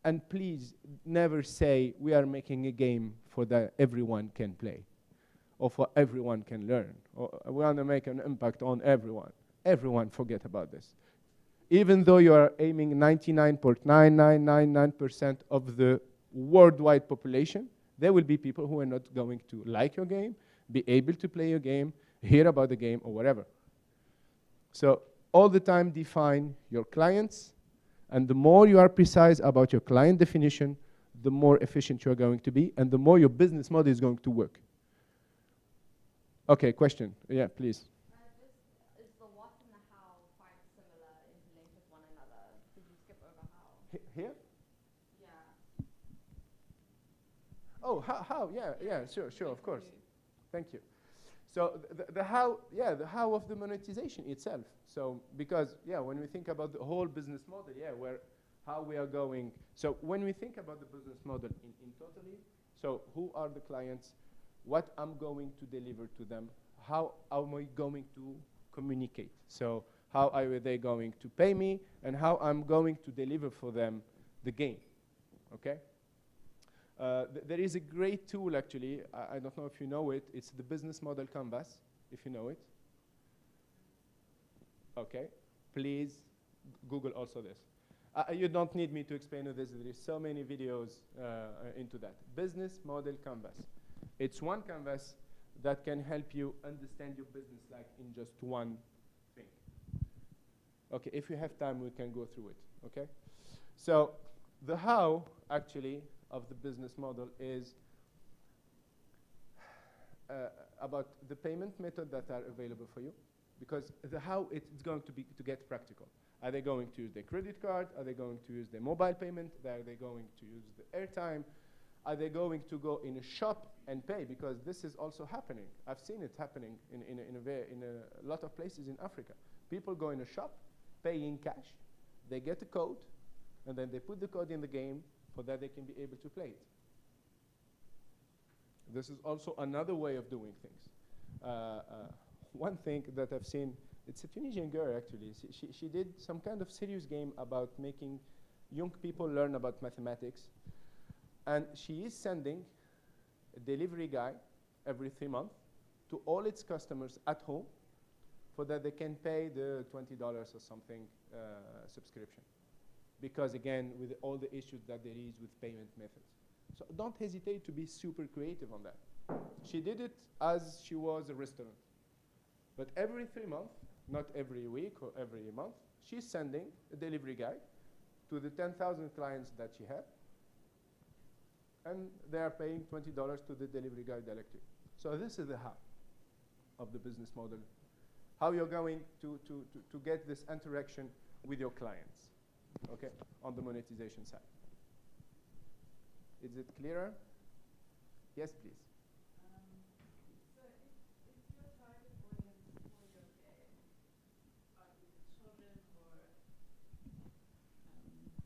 And please never say we are making a game for that everyone can play or for everyone can learn. Or we want to make an impact on everyone. Everyone forget about this. Even though you are aiming 99.9999% of the worldwide population, there will be people who are not going to like your game, be able to play your game, hear about the game, or whatever. So all the time define your clients, and the more you are precise about your client definition, the more efficient you are going to be, and the more your business model is going to work. Okay, question. Yeah, please. Is the what and the how quite similar, interlinked with one another? Did you skip over how? Here? Yeah. Oh, how? Yeah, sure, of course. Thank you. So the how, yeah, the how of the monetization itself. So because, yeah, when we think about the whole business model, yeah, how we are going. So when we think about the business model in totally, so who are the clients? What I'm going to deliver to them? How am I going to communicate? So how are they going to pay me? And how I'm going to deliver for them the game, okay? There is a great tool, actually. I don't know if you know it. It's the Business Model Canvas, if you know it. Okay. Please Google also this. You don't need me to explain this. There is so many videos into that. Business Model Canvas. It's one canvas that can help you understand your business like in just one thing. Okay, if you have time, we can go through it, okay? So the how, actually, of the business model is about the payment method that are available for you, because the how it's going to be to get practical. Are they going to use their credit card? Are they going to use their mobile payment? Are they going to use the airtime? Are they going to go in a shop and pay? Because this is also happening. I've seen it happening in a lot of places in Africa. People go in a shop, pay in cash, they get a code, and then they put the code in the game for that they can be able to play it. This is also another way of doing things. One thing that I've seen, it's a Tunisian girl actually. She did some kind of serious game about making young people learn about mathematics. And she is sending a delivery guy every 3 months to all its customers at home for that they can pay the $20 or something subscription. Because again, with all the issues that there is with payment methods. So don't hesitate to be super creative on that. She did it as she was a restaurant. But every 3 months, not every week or every month, she's sending a delivery guy to the 10,000 clients that she had, and they are paying $20 to the delivery guy directly. So this is the how of the business model. How you're going to get this interaction with your clients, okay, on the monetization side. Is it clearer? Yes, please.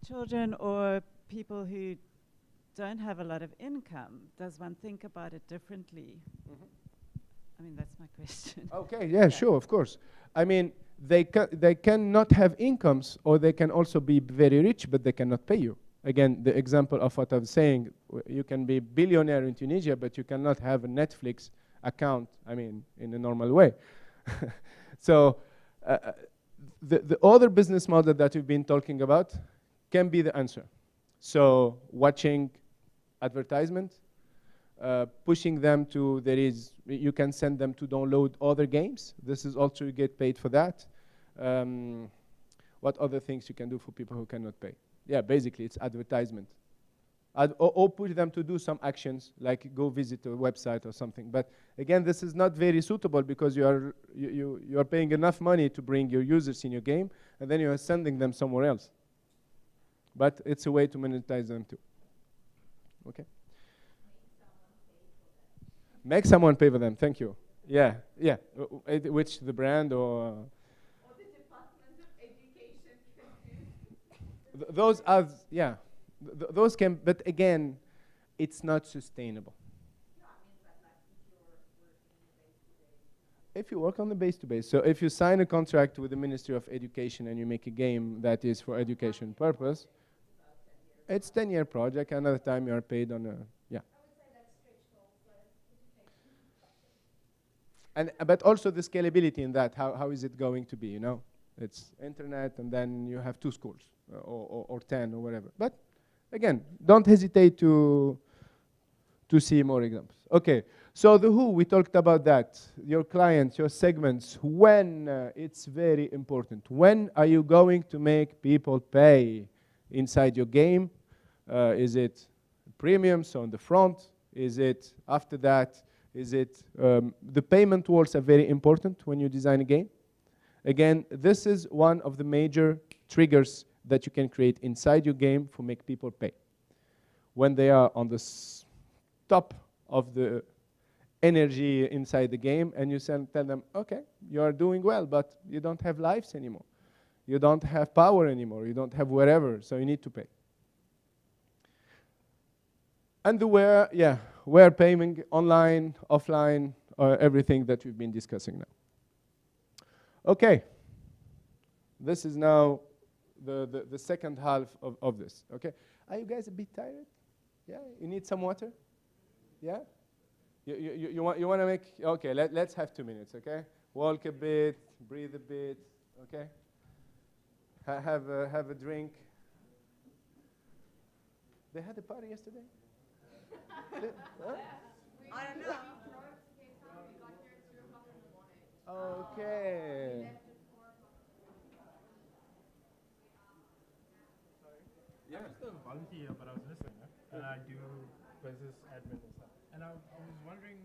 Children or people who don't have a lot of income, does one think about it differently? I mean, that's my question. Okay, yeah, sure, of course. I mean, they cannot have incomes, or they can also be very rich, but they cannot pay you. Again, the example of what I'm saying, you can be a billionaire in Tunisia, but you cannot have a Netflix account, I mean, in a normal way. So the other business model that we've been talking about can be the answer. So watching advertisement, pushing them to, you can send them to download other games. This is also, you get paid for that. What other things you can do for people who cannot pay? Yeah, basically it's advertisement. or push them to do some actions, like go visit a website or something. But again, this is not very suitable because you are paying enough money to bring your users in your game, and then you are sending them somewhere else. But it's a way to monetize them too. Okay. Make someone pay for them. Thank you. Yeah, yeah. Which the brand or the Department of Education can do. those are those can. But again, it's not sustainable. If you work on the base-to-base, so if you sign a contract with the Ministry of Education and you make a game that is for education purpose, it's 10-year project. Another time you are paid on a And but also the scalability in that. How is it going to be? You know, it's internet, and then you have 2 schools or 10 or whatever. But again, don't hesitate to see more examples. Okay. So the who, we talked about that. Your clients, your segments. When it's very important. When are you going to make people pay inside your game? Is it premiums on the front? Is it after that? Is it the payment walls are very important when you design a game. Again, this is one of the major triggers that you can create inside your game for make people pay. When they are on the top of the energy inside the game, and you tell them, okay, you are doing well, but you don't have lives anymore. You don't have power anymore. You don't have whatever, so you need to pay. And the where, yeah, where paying online, offline, everything that we've been discussing now. Okay, this is now the second half of this. Okay, are you guys a bit tired? Yeah, you need some water? Yeah? You want to make, okay, let's have 2 minutes, okay? Walk a bit, breathe a bit, okay? Have a drink. They had a party yesterday? Huh? I don't know. Okay. Yeah. I'm just a volunteer, but I was listening, and I do business admin and stuff. And I was wondering.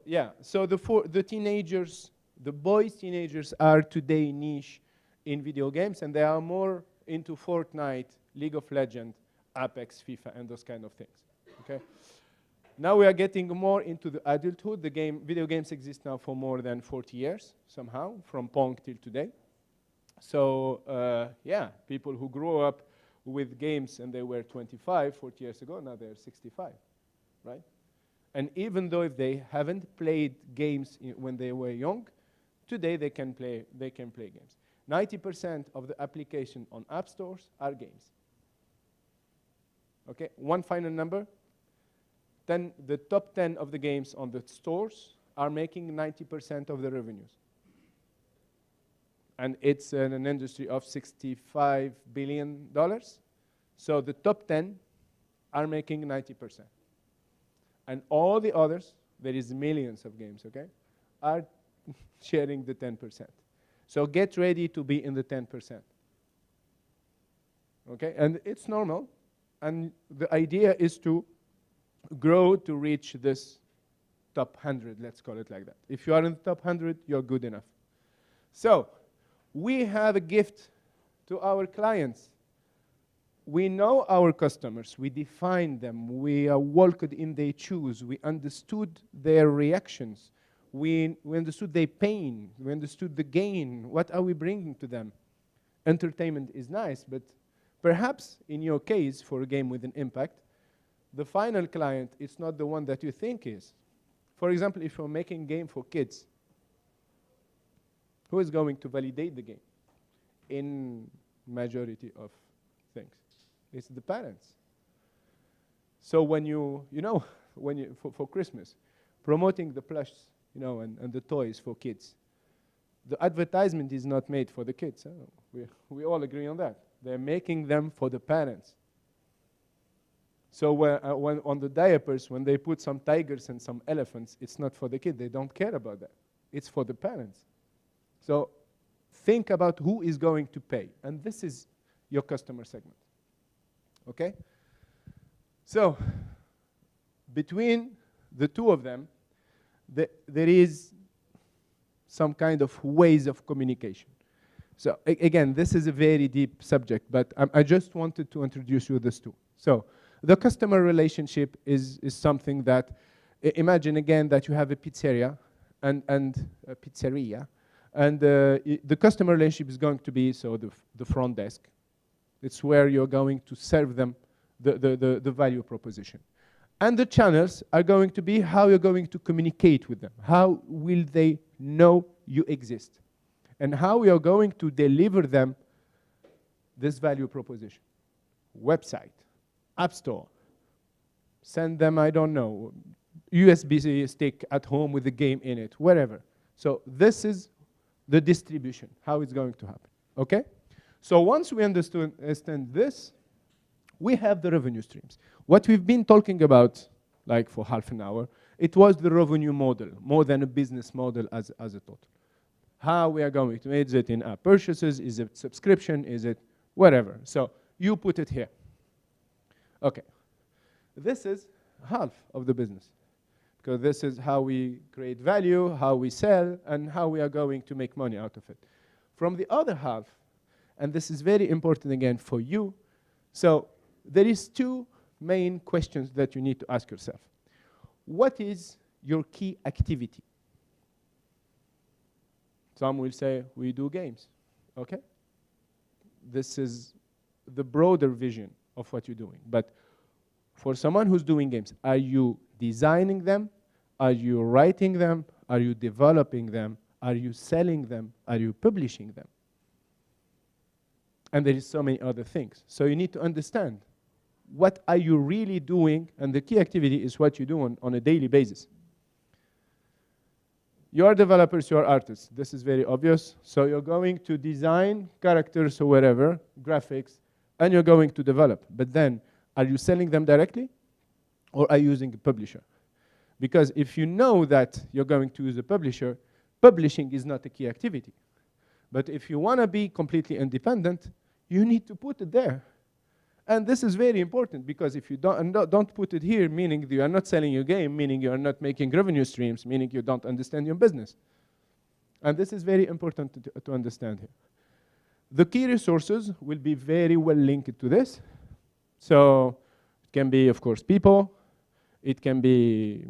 yeah, so the teenagers, the boys teenagers are today niche in video games, and they are more into Fortnite, League of Legends, Apex, FIFA, and those kind of things. Okay. Now we are getting more into the adulthood. Video games exist now for more than 40 years somehow, from Pong till today. So yeah, people who grew up with games and they were 25, 40 years ago, now they're 65, right? And even though if they haven't played games when they were young, today they can play games. 90% of the application on app stores are games. Okay, one final number. The top 10 of the games on the stores are making 90% of the revenues. And it's an industry of $65 billion. So the top 10 are making 90%. And all the others, there is millions of games, okay, are sharing the 10%. So get ready to be in the 10%. Okay, and it's normal. And the idea is to grow to reach this top 100, let's call it like that. If you are in the top 100, you're good enough. So we have a gift to our clients. We know our customers. We define them. We walked in their shoes. We understood their reactions. We understood their pain. We understood the gain. What are we bringing to them? Entertainment is nice, but perhaps in your case, for a game with an impact, the final client is not the one that you think is. For example, if you're making a game for kids, who is going to validate the game? In majority of things, it's the parents. So when for Christmas, promoting the plush, and the toys for kids, the advertisement is not made for the kids. We all agree on that. They're making them for the parents. So when on the diapers, when they put some tigers and some elephants, it's not for the kid. They don't care about that. It's for the parents. So think about who is going to pay. And this is your customer segment. Okay? So between the two of them, there is some kind of ways of communication. So again, this is a very deep subject, but I just wanted to introduce you this too. So the customer relationship is something that, imagine again that you have a pizzeria and a pizzeria, and the customer relationship is going to be the front desk. It's where you're going to serve them the value proposition. And the channels are going to be how you're going to communicate with them. How will they know you exist? And how you're going to deliver them this value proposition. Website, App Store, send them, I don't know, USB stick at home with the game in it, whatever. So this is the distribution, how it's going to happen, okay? So once we understand this, we have the revenue streams. What we've been talking about, like for half an hour, it was the revenue model, more than a business model as a total. How we are going to, is it in-app purchases, is it subscription, is it whatever. So you put it here. Okay, this is half of the business, because this is how we create value, how we sell, and how we are going to make money out of it. From the other half, and this is very important again for you, so there is two main questions that you need to ask yourself. What is your key activity? Some will say, we do games, okay? This is the broader vision of what you're doing. But for someone who's doing games, are you designing them? Are you writing them? Are you developing them? Are you selling them? Are you publishing them? And there is so many other things. So you need to understand, what are you really doing? And the key activity is what you do on a daily basis. You are developers, you are artists. This is very obvious. So you're going to design characters or whatever, graphics, and you're going to develop. But then, are you selling them directly? Or are you using a publisher? Because if you know that you're going to use a publisher, publishing is not a key activity. But if you want to be completely independent, you need to put it there. And this is very important because if you don't put it here, meaning you are not selling your game, meaning you are not making revenue streams, meaning you don't understand your business. And this is very important to understand here. The key resources will be very well linked to this. So it can be, of course, people. It can be,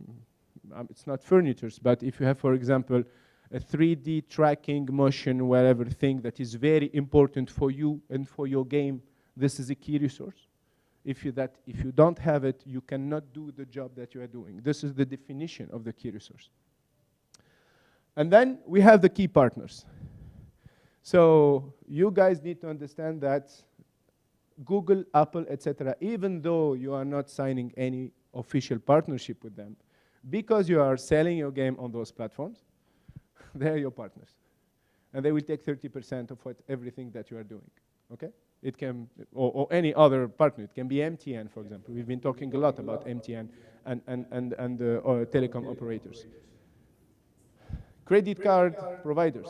it's not furniture, but if you have, for example, a 3D tracking motion, whatever thing that is very important for you and for your game, this is a key resource. If you don't have it, you cannot do the job that you are doing. This is the definition of the key resource. And then we have the key partners. So you guys need to understand that Google, Apple, etc., even though you are not signing any official partnership with them, because you are selling your game on those platforms, they are your partners. And they will take 30% of everything that you are doing, okay? It can, or any other partner. It can be MTN, for example. We've been talking a lot about MTN and telecom operators. Credit card providers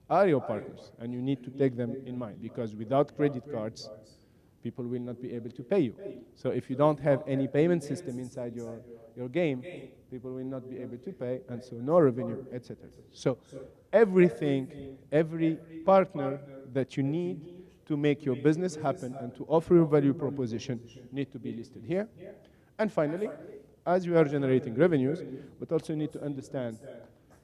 are your partners, and you need to take them in mind, because without credit cards, people will not be able to pay you. So if you don't have any payment system inside your game, people will not be able to pay, and so no revenue, etc. So everything, every partner that you need to make your business happen and to offer your value proposition need to be listed here. And finally, as you are generating revenues, but also need to understand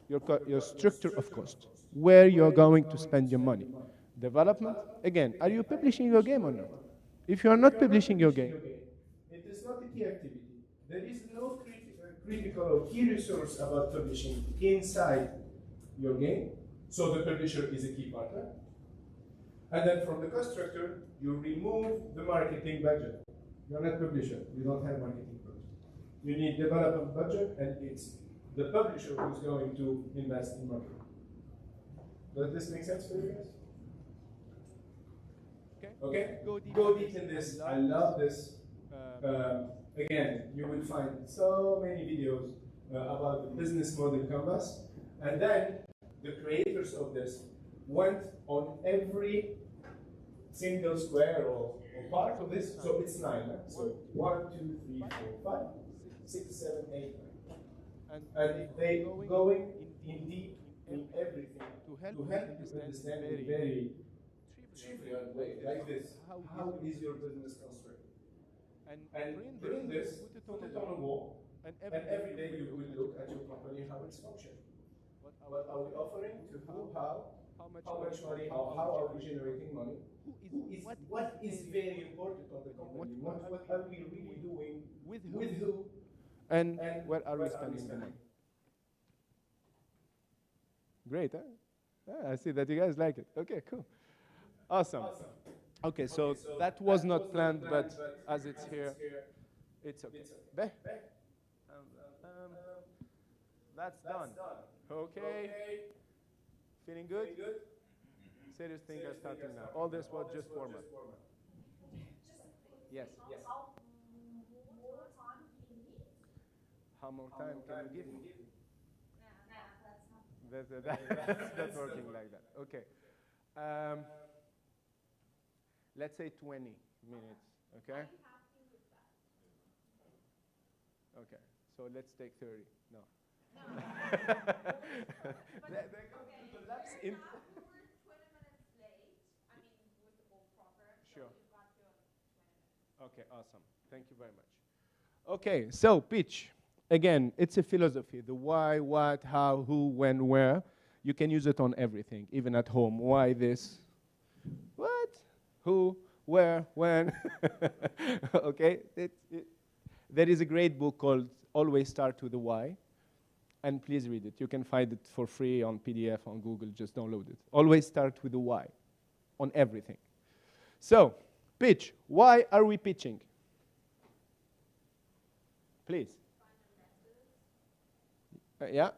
your structure of cost, where you're going to spend your money. Development, again, are you publishing your game or not? If you are not publishing your game, it is not a key activity. There is no critical or key resource about publishing inside your game. So the publisher is a key partner. And then from the cost structure, you remove the marketing budget. You're not publisher, you don't have marketing budget. You need development budget, and it's the publisher who's going to invest in marketing. Does this make sense for you guys? Okay, go deep in this. I love this. Again, you will find so many videos about the business model canvas. And then the creators of this went on every single square or part of this. So it's 9. So 1, 2, 3, 4, 5, 6, 7, 8, 9. And they going in deep in everything to help you understand in very trivial way, like this. How is your business constructed? And bring this, put it on a wall, and every day you will look at your company, how it's functioning. What are we offering to who, how much money, how are we generating money? What is very important on the company? What are we really doing with who? And where are we spending the money? Great, huh? Yeah, I see that you guys like it. Okay, cool. Awesome. Okay, so that was not planned, but as it's here, it's okay. That's done. Okay. Feeling good? Serious things are starting now. All this was just warm-up. Yes. How more time can you give me? That's not working like that. Okay. Let's say 20 minutes, okay? Okay, so let's take 30. No. Sure. Okay, awesome. Thank you very much. Okay, so pitch. Again, it's a philosophy. The why, what, how, who, when, where. You can use it on everything, even at home. Why this? What? Who? Where? When? Okay? There is a great book called Always Start with the Why. And please read it. You can find it for free on PDF on Google. Just download it. Always start with the why on everything. So, pitch. Why are we pitching? Please. Yeah?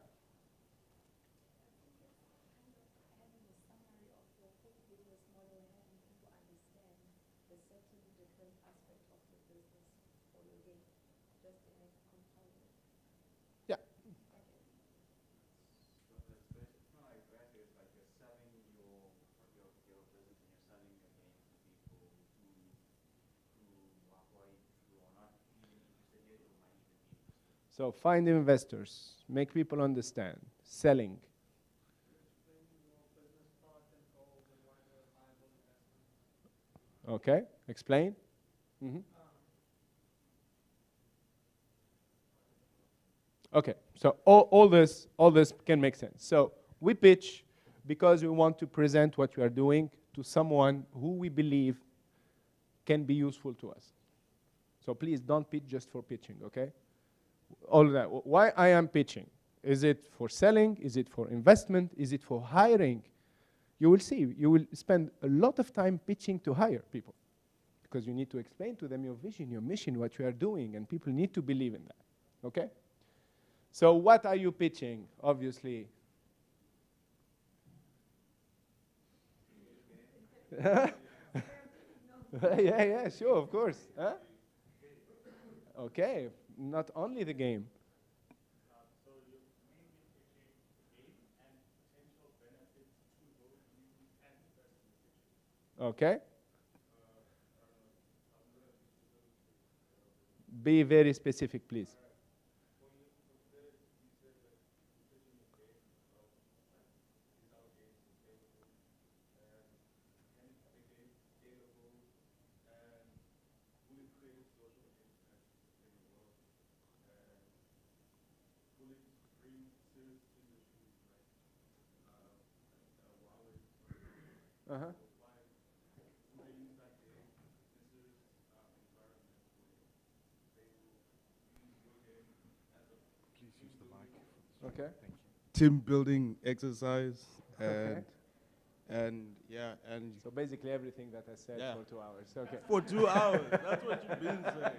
So find investors, make people understand, selling. Okay, explain. Mhm. Okay, so all this can make sense. So we pitch because we want to present what we are doing to someone who we believe can be useful to us. So please don't pitch just for pitching, okay? All of that. Why I am pitching? Is it for selling? Is it for investment? Is it for hiring? You will see. You will spend a lot of time pitching to hire people because you need to explain to them your vision, your mission, what you are doing, and people need to believe in that, okay? So what are you pitching, obviously? Yeah, sure, of course. Huh? Okay, not only the game. Okay. Be very specific, please. Uh-huh. Please use the mic. Okay. Thank you. Team building exercise Okay. and yeah, and So basically everything that I said Yeah. for 2 hours. Okay. For 2 hours. That's what you've been saying.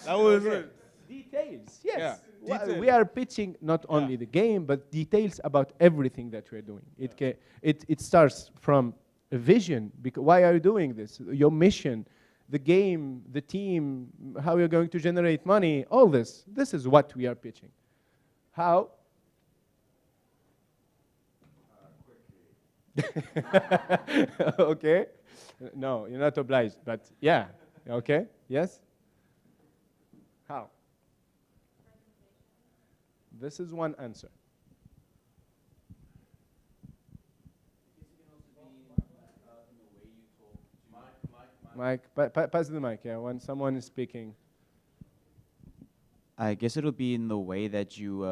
That was Okay. it. Details, yes. Yeah, Well, details. we are pitching not only the game, but details about everything that we're doing. It starts from a vision. Why are you doing this? Your mission, the game, the team, how you're going to generate money, all this. This is what we are pitching. How? Okay. No, you're not obliged, but yeah. Okay. Yes? How? This is one answer. Mike, pass the mic, yeah, when someone is speaking. I guess it'll be in the way that you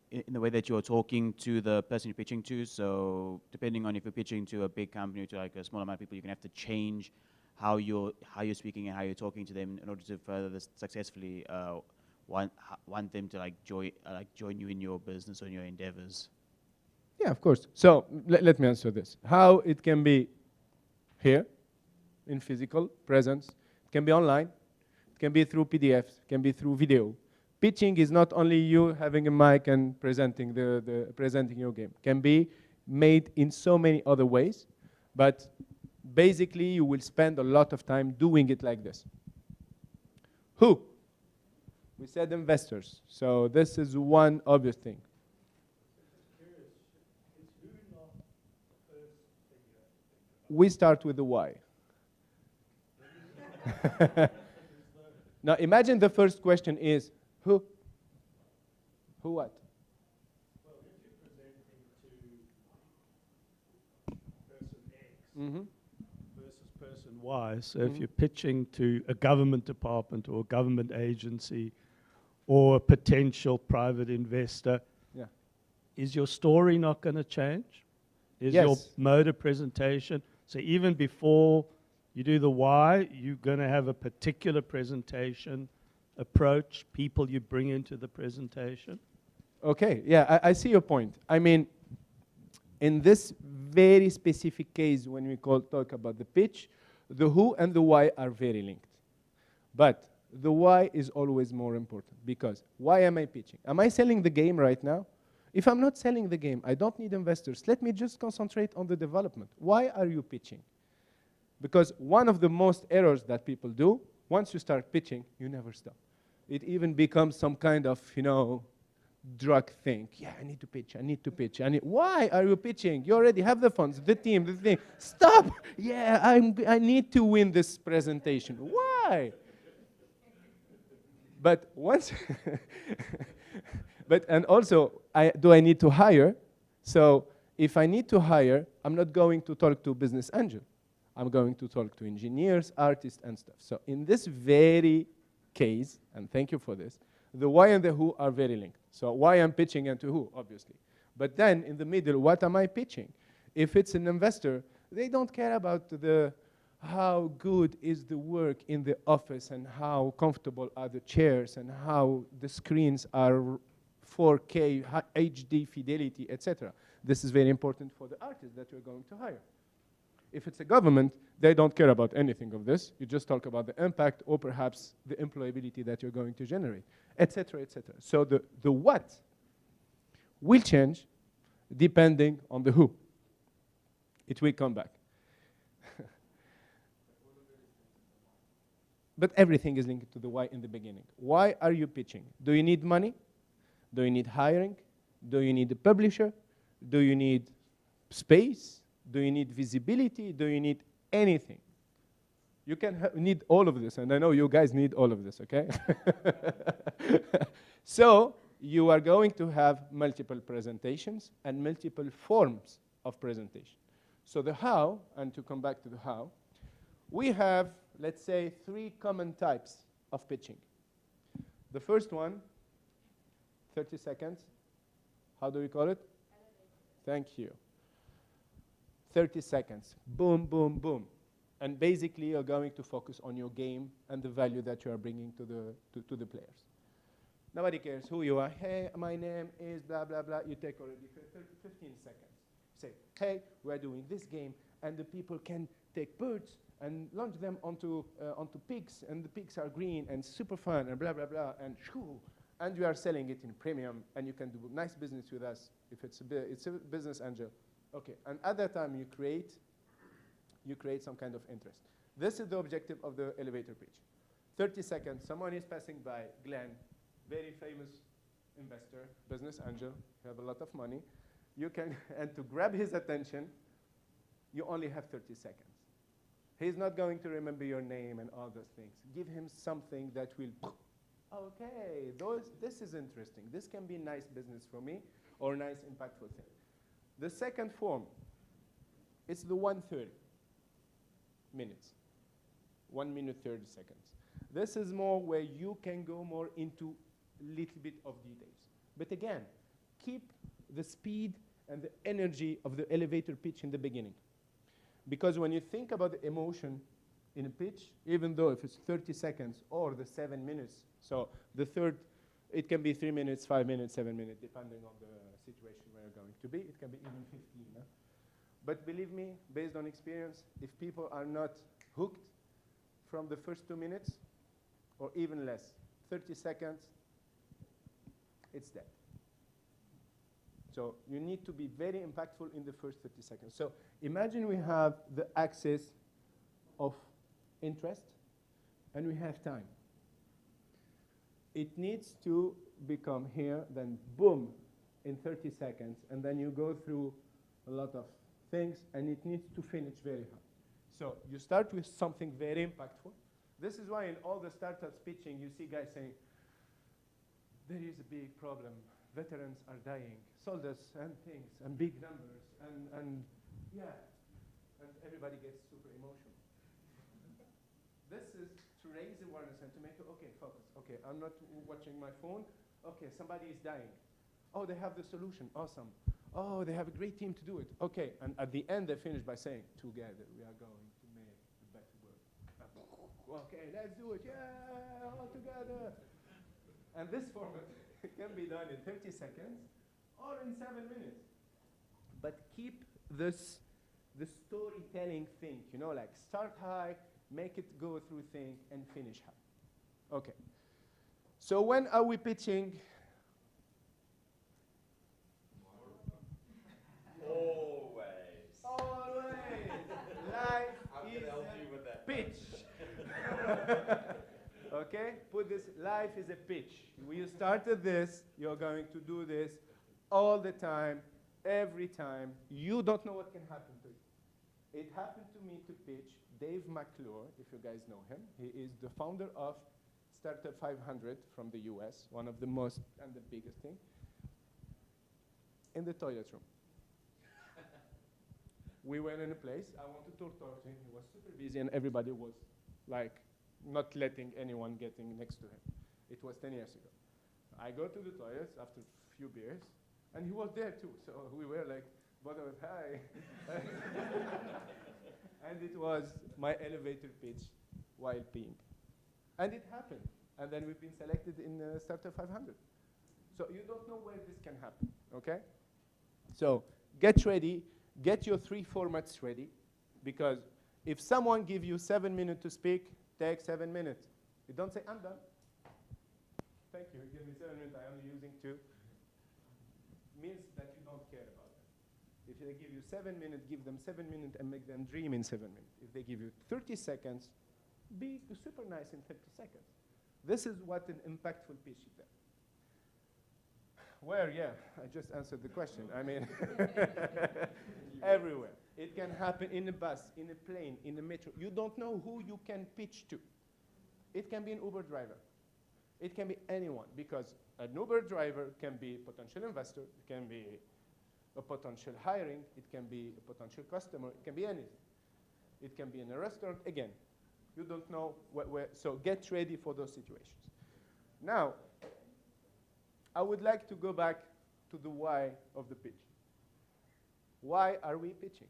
in the way that you're talking to the person you're pitching to. So depending on if you're pitching to a big company or to like a small amount of people, you can have to change how you're speaking and how you're talking to them in order to further this successfully want them to like join you in your business or in your endeavors. Yeah, of course. So let me answer this. How it can be here, in physical presence, it can be online, it can be through PDFs, it can be through video. Pitching is not only you having a mic and presenting presenting your game. It can be made in so many other ways, but basically you will spend a lot of time doing it like this. Who? We said investors. So this is one obvious thing. We start with the why. Now imagine the first question is, who? Who what? Well, if you're presenting to person X versus person Y, so if you're pitching to a government department or a government agency or a potential private investor, yeah. Is your story not going to change? Is Yes. your mode of presentation, so even before you do the why, you're going to have a particular presentation approach, people you bring into the presentation? Okay, yeah, I see your point. I mean, in this very specific case, when we talk about the pitch, the who and the why are very linked. But the why is always more important, because why am I pitching? Am I selling the game right now? If I'm not selling the game, I don't need investors. Let me just concentrate on the development. Why are you pitching? Because one of the most errors that people do, once you start pitching, you never stop. It even becomes some kind of, drug thing. Yeah, I need to pitch, I need to pitch. Why are you pitching? You already have the funds, the team, the thing. Stop! Yeah, I need to win this presentation. Why? But once, and also, do I need to hire? So if I need to hire, I'm not going to talk to business angel. I'm going to talk to engineers, artists, and stuff. So in this very case, and thank you for this, the why and the who are very linked. So why I'm pitching and to who, obviously. But then in the middle, what am I pitching? If it's an investor, they don't care about how good is the work in the office and how comfortable are the chairs and how the screens are 4K, HD fidelity, etc. This is very important for the artist that you're going to hire. If it's a government, they don't care about anything of this. You just talk about the impact or perhaps the employability that you're going to generate, etc., etc. So the what will change depending on the who. It will come back. But everything is linked to the why in the beginning. Why are you pitching? Do you need money? Do you need hiring? Do you need a publisher? Do you need space? Do you need visibility? Do you need anything? You can need all of this, and I know you guys need all of this, okay? So you are going to have multiple presentations and multiple forms of presentation. So the how, and to come back to the how, we have, let's say, 3 common types of pitching. The first one, 30 seconds. How do we call it? Thank you. 30 seconds. Boom, boom, boom. And basically, you're going to focus on your game and the value that you are bringing to the players. Nobody cares who you are. Hey, my name is blah, blah, blah. You take already 15 seconds. Say, hey, we're doing this game, and the people can take birds and launch them onto pigs, and the pigs are green and super fun and blah, blah, blah, and shoo. And you are selling it in premium, and you can do nice business with us if it's a business angel. Okay, and at that time you create some kind of interest. This is the objective of the elevator pitch. 30 seconds, someone is passing by, Glenn, very famous investor, business angel, you have a lot of money. You can, and to grab his attention, you only have 30 seconds. He's not going to remember your name and all those things. Give him something that will, okay, this is interesting. This can be nice business for me or nice impactful thing. The second form, it's the 1:30 minutes. 1 minute, 30 seconds. This is more where you can go more into a little bit of details. But again, keep the speed and the energy of the elevator pitch in the beginning. Because when you think about the emotion in a pitch, even though if it's 30 seconds or the 7 minutes, so the third, it can be 3 minutes, 5 minutes, 7 minutes, depending on the situation where you're going to be. It can be even 15. Huh? But believe me, based on experience, if people are not hooked from the first 2 minutes, or even less, 30 seconds, it's dead. So you need to be very impactful in the first 30 seconds. So imagine we have the axis of interest, and we have time. It needs to become here, then boom, in 30 seconds, and then you go through a lot of things, and it needs to finish very hard. So you start with something very impactful. This is why in all the startups pitching, you see guys saying, there is a big problem. Veterans are dying, soldiers and things, and big numbers, and yeah, and everybody gets super emotional. This is to raise awareness and to make it, okay, focus. Okay, I'm not watching my phone. Okay, somebody is dying. Oh, they have the solution, awesome. Oh, they have a great team to do it. Okay, and at the end they finish by saying, together we are going to make a better world. Okay, let's do it, yeah, all together. And this format can be done in 30 seconds or in 7 minutes. But keep the storytelling thing, you know, like start high, make it go through thing, and finish high. Okay. So when are we pitching? Always. Always. Life is a pitch. Okay? Put this, life is a pitch. You started this, you're going to do this all the time, every time. You don't know what can happen to you. It happened to me to pitch Dave McClure, if you guys know him. He is the founder of Startup 500 from the US, one of the most and the biggest thing, in the toilet room. We were in a place, I wanted to talk to him, he was super busy and everybody was like not letting anyone getting next to him. It was 10 years ago. I go to the toilets after a few beers and he was there too, so we were like, both of us, hi. And it was my elevator pitch while peeing. And it happened. And then we've been selected in Startup 500. So you don't know where this can happen, okay? So get ready, get your 3 formats ready, because if someone gives you 7 minutes to speak, take 7 minutes. You don't say, I'm done. Thank you, give me 7 minutes, I'm only using 2. Means that you don't care about them. If they give you 7 minutes, give them 7 minutes and make them dream in 7 minutes. If they give you 30 seconds, be super nice in 30 seconds. This is what an impactful pitch is. Where, yeah, I just answered the question. I mean, everywhere. It can happen in a bus, in a plane, in a metro. You don't know who you can pitch to. It can be an Uber driver. It can be anyone, because an Uber driver can be a potential investor, it can be a potential hiring, it can be a potential customer, it can be anything. It can be in a restaurant, again. You don't know where, so get ready for those situations. Now, I would like to go back to the why of the pitch. Why are we pitching?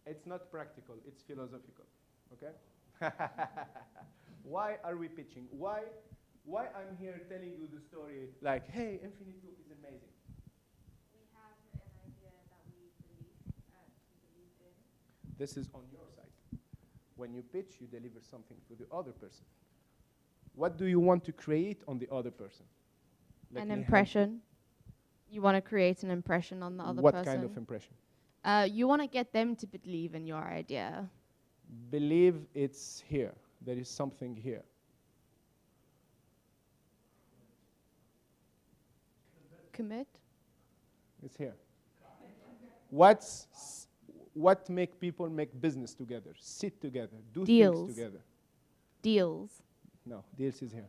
It's not practical, it's philosophical, okay? Why are we pitching? Why I'm here telling you the story like, hey, Infinite Loop is amazing. This is on your side. When you pitch, you deliver something to the other person. What do you want to create on the other person? An impression. You want to create an impression on the other person. What kind of impression? You want to get them to believe in your idea. Believe it's here. There is something here. Commit. It's here. What make people make business together, sit together, do things together? Deals. No, deals is here.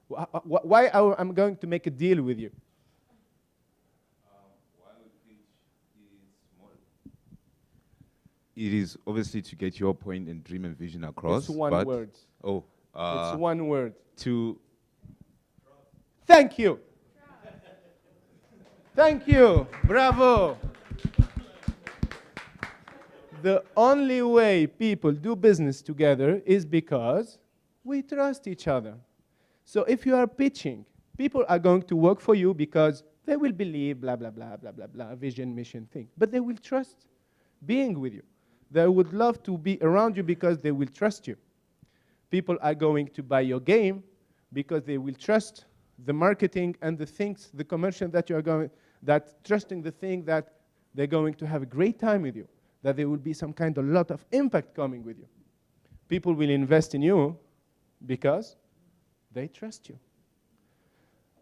Why I'm going to make a deal with you? It is obviously to get your point and dream and vision across. It's one word. Oh. It's one word. To. Thank you. Thank you. Bravo. The only way people do business together is because we trust each other. So if you are pitching, people are going to work for you because they will believe blah, blah, blah, blah, blah, blah, vision, mission, thing. But they will trust being with you. They would love to be around you because they will trust you. People are going to buy your game because they will trust the marketing and the things, the commercial that you are going, that trusting the thing that they're going to have a great time with you, that there will be some kind of lot of impact coming with you. People will invest in you because they trust you.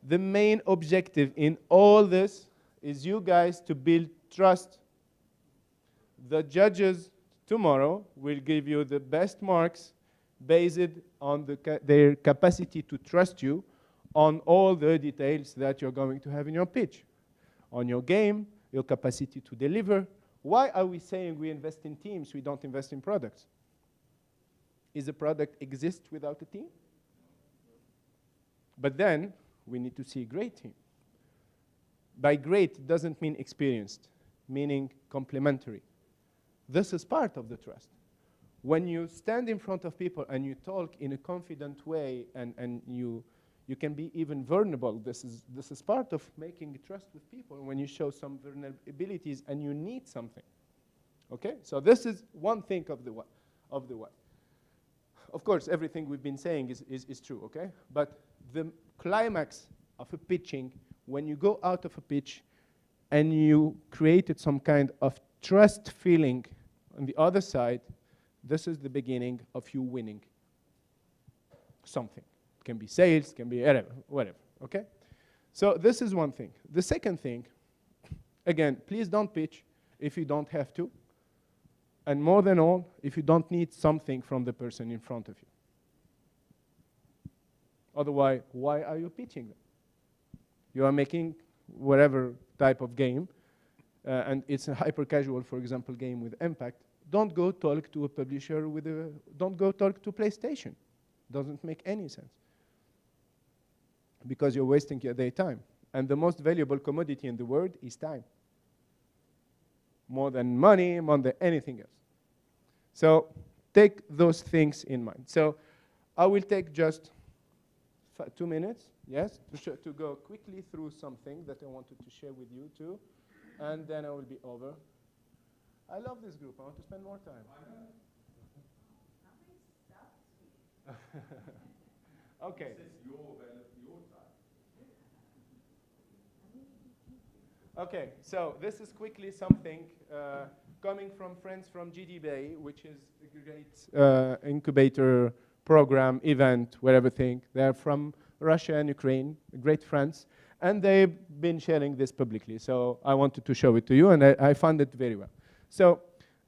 The main objective in all this is you guys to build trust. The judges tomorrow will give you the best marks based on their capacity to trust you on all the details that you're going to have in your pitch. On your game, your capacity to deliver. Why are we saying we invest in teams, we don't invest in products? Is a product exist without a team? But then, we need to see a great team. By great doesn't mean experienced, meaning complementary. This is part of the trust. When you stand in front of people and you talk in a confident way and you can be even vulnerable, this is part of making trust with people when you show some vulnerabilities and you need something. Okay? So this is one thing of the why. Of course, everything we've been saying is true, okay? But the climax of a pitching, when you go out of a pitch and you created some kind of trust feeling on the other side, this is the beginning of you winning something. It can be sales, can be whatever, okay? So this is one thing. The second thing, again, please don't pitch if you don't have to. And more than all, if you don't need something from the person in front of you. Otherwise, why are you pitching them? You are making whatever type of game, and it's a hyper-casual, for example, game with impact. Don't go talk to a publisher with a, don't go talk to PlayStation. Doesn't make any sense. Because you're wasting your day time. And the most valuable commodity in the world is time. More than money, more than anything else. So take those things in mind. So I will take just 2 minutes, yes, to go quickly through something that I wanted to share with you too, and then I will be over. I love this group. I want to spend more time. Okay. Okay, so this is quickly something coming from friends from GDBay, which is a great incubator program, event, where everything. They're from Russia and Ukraine, great friends, and they've been sharing this publicly. So I wanted to show it to you, and I found it very well. So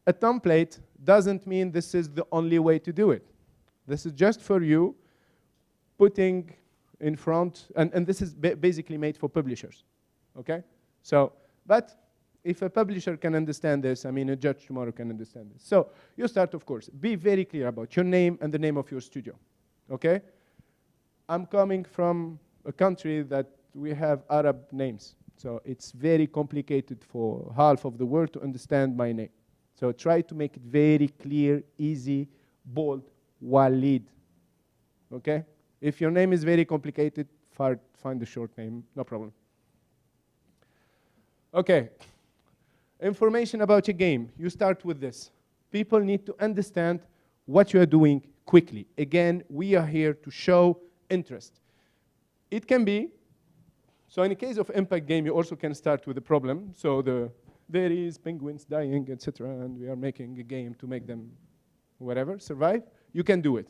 a template doesn't mean this is the only way to do it. This is just for you putting in front, and this is basically made for publishers, okay? So, but if a publisher can understand this, I mean, a judge tomorrow can understand this. So you start, of course, be very clear about your name and the name of your studio, okay? I'm coming from a country that we have Arab names, so it's very complicated for half of the world to understand my name. So try to make it very clear, easy, bold, Walid, okay? If your name is very complicated, find a short name, no problem. Okay, information about your game. You start with this. People need to understand what you are doing quickly. Again, we are here to show interest. It can be, so in the case of impact game, you also can start with a problem. So there is penguins dying, etc., and we are making a game to make them, whatever, survive. You can do it.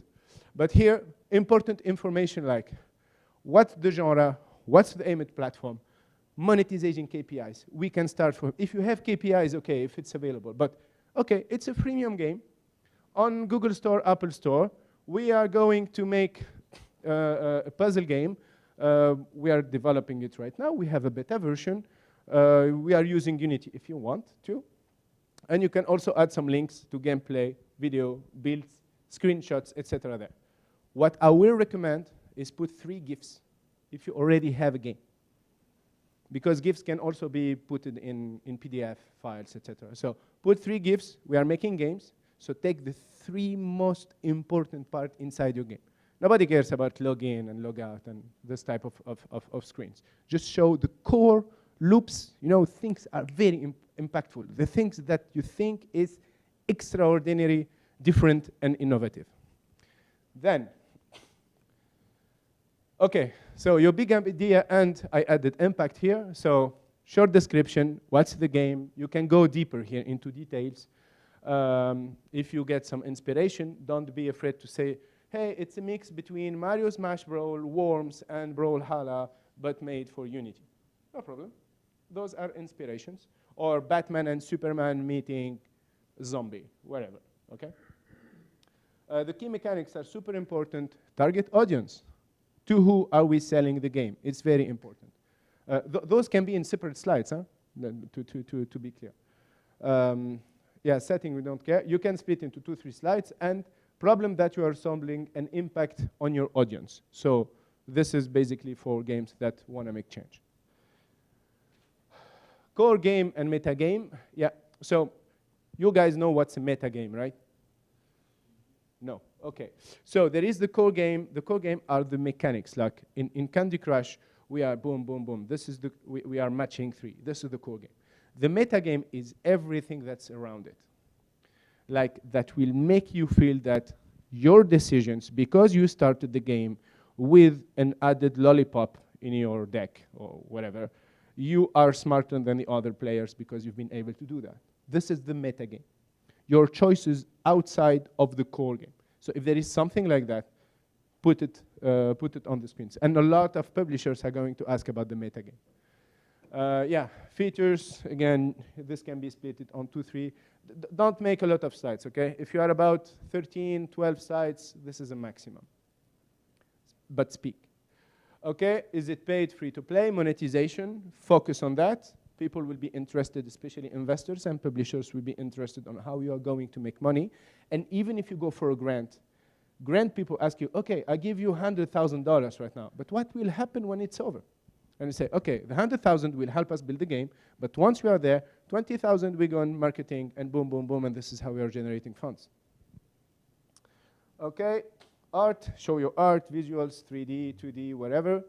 But here, important information like what's the genre, what's the aim at platform, monetization KPIs. We can start from, if you have KPIs, okay, if it's available. But, okay, it's a freemium game. On Google Store, Apple Store, we are going to make a puzzle game. We are developing it right now. We have a beta version. We are using Unity if you want to. And you can also add some links to gameplay, video, builds, screenshots, etc. there. What I will recommend is put 3 GIFs if you already have a game. Because GIFs can also be put in PDF files, etc. So put 3 GIFs. We are making games. So take the 3 most important part inside your game. Nobody cares about login and logout and this type of screens. Just show the core loops. You know, things are very impactful. The things that you think is extraordinary, different, and innovative. Then, okay, so your big idea, and I added impact here. So short description, what's the game? You can go deeper here into details. If you get some inspiration, don't be afraid to say, hey, it's a mix between Mario Smash Bros, Worms, and Brawlhalla, but made for Unity. No problem. Those are inspirations. Or Batman and Superman meeting zombie, whatever, okay? The key mechanics are super important. Target audience. To who are we selling the game? It's very important. Those can be in separate slides, huh? To be clear. Yeah, setting, we don't care. You can split into 2, 3 slides, and problem that you are solving an impact on your audience. So this is basically for games that want to make change. Core game and meta game. Yeah, so you guys know what's a meta game, right? No, okay. So there is the core game. The core game are the mechanics. Like in Candy Crush, we are boom, boom, boom. This is the, we are matching 3. This is the core game. The meta game is everything that's around it. Like that will make you feel that your decisions, because you started the game with an added lollipop in your deck or whatever, you are smarter than the other players because you've been able to do that. This is the meta game. Your choices outside of the core game. So if there is something like that, put it on the screens. And a lot of publishers are going to ask about the meta game. Yeah, features, again, this can be split on 2, 3. Don't make a lot of sites, okay? If you are about 13, 12 sites, this is a maximum. But speak. Okay, is it paid, free to play, monetization? Focus on that. People will be interested, especially investors and publishers will be interested on how you are going to make money. And even if you go for a grant people ask you, okay, I give you $100,000 right now, but what will happen when it's over? And you say, okay, the 100,000 will help us build the game, but once we are there, 20,000 we go on marketing, and boom, boom, boom, and this is how we are generating funds. Okay, art, show your art, visuals, 3D, 2D, whatever.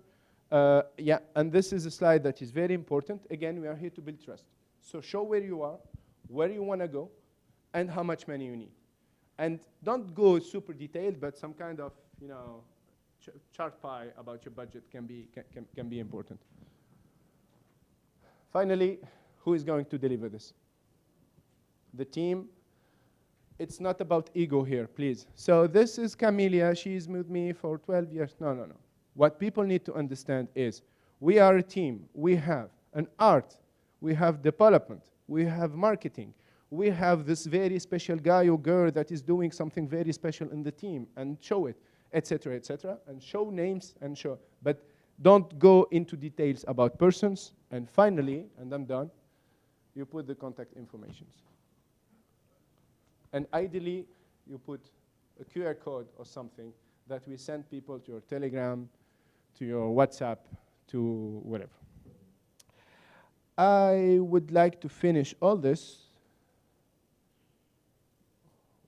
Yeah, and this is a slide that is very important. Again, we are here to build trust. So show where you are, where you want to go, and how much money you need. And don't go super detailed, but some kind of, you know, chart pie about your budget can be important. Finally, who is going to deliver this? The team. It's not about ego here, please. So this is Camelia. She's with me for 12 years. No, no, no. What people need to understand is we are a team. We have an art. We have development. We have marketing. We have this very special guy or girl that is doing something very special in the team, and show it, etc., and show names and show. But don't go into details about persons. And finally, and I'm done, you put the contact information. And ideally, you put a QR code or something that we send people to your Telegram, to your WhatsApp, to whatever. I would like to finish all this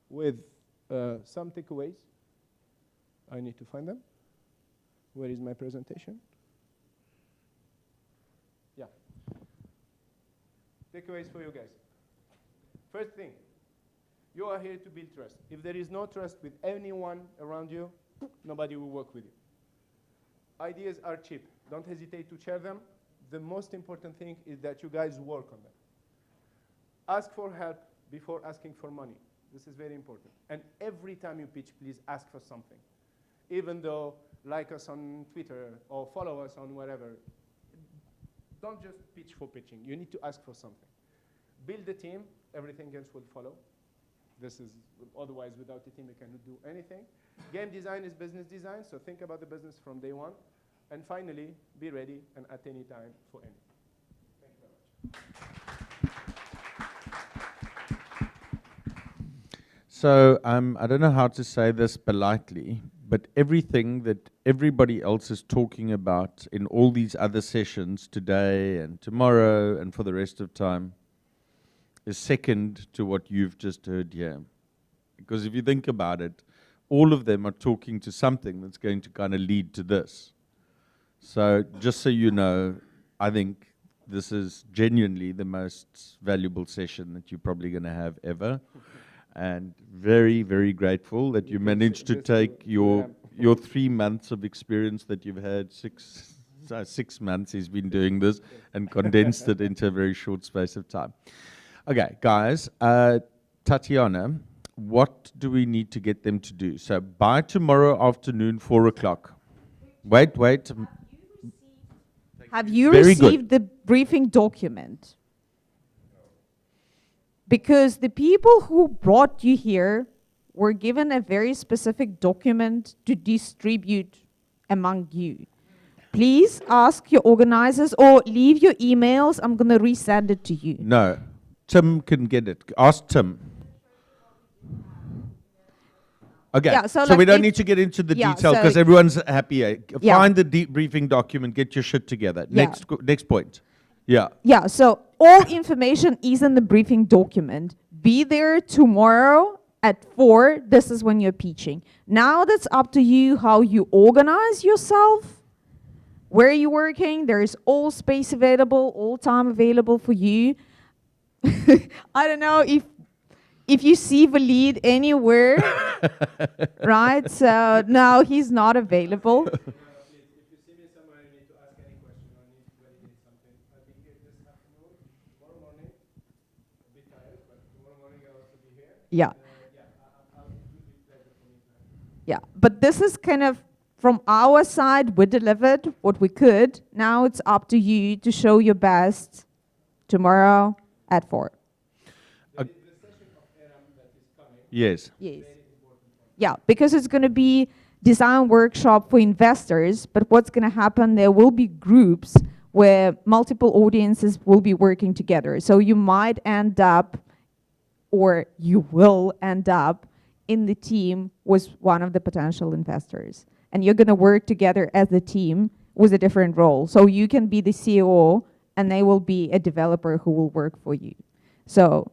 with some takeaways. I need to find them. Where is my presentation? Yeah. Takeaways for you guys. First thing, you are here to build trust. If there is no trust with anyone around you, nobody will work with you. Ideas are cheap. Don't hesitate to share them. The most important thing is that you guys work on them. Ask for help before asking for money. This is very important. And every time you pitch, please ask for something. Even though, like us on Twitter or follow us on whatever, don't just pitch for pitching. You need to ask for something. Build a team. Everything else will follow. This is, otherwise, without a team, you cannot do anything. Game design is business design, so think about the business from day one. And finally, be ready and at any time for anything. Thank you very much. So I don't know how to say this politely, but everything that everybody else is talking about in all these other sessions today and tomorrow and for the rest of time is second to what you've just heard here. Because if you think about it, all of them are talking to something that's going to kind of lead to this. So just so you know, I think this is genuinely the most valuable session that you're probably going to have ever. And very, very grateful that you managed to take your 3 months of experience that you've had, 6 months he's been doing this, and condensed it into a very short space of time. Okay, guys, Tatiana, what do we need to get them to do? So by tomorrow afternoon, 4 o'clock. Wait. Have you Very received good. the briefing document? Because the people who brought you here were given a very specific document to distribute among you. Please ask your organizers or leave your emails. I'm going to resend it to you. No, Tim can get it. Ask Tim. Okay, Yeah, so like we don't if- need to get into the yeah, detail so- because everyone's happy. Yeah. Find the debriefing document, get your shit together. Yeah. Next point. Yeah. Yeah, so all information is in the briefing document. Be there tomorrow at 4. This is when you're pitching. Now that's up to you how you organize yourself. Where you're working, there is all space available, all time available for you. I don't know if you see Walid anywhere, right? So no, he's not available. Yeah. Yeah, but this is kind of from our side, we delivered what we could. Now it's up to you to show your best tomorrow at 4. Yes. Yes. Yeah, because it's going to be design workshop for investors, but what's going to happen, there will be groups where multiple audiences will be working together. So you might end up, or you will end up, in the team with one of the potential investors. And you're going to work together as a team with a different role. So you can be the CEO, and they will be a developer who will work for you. So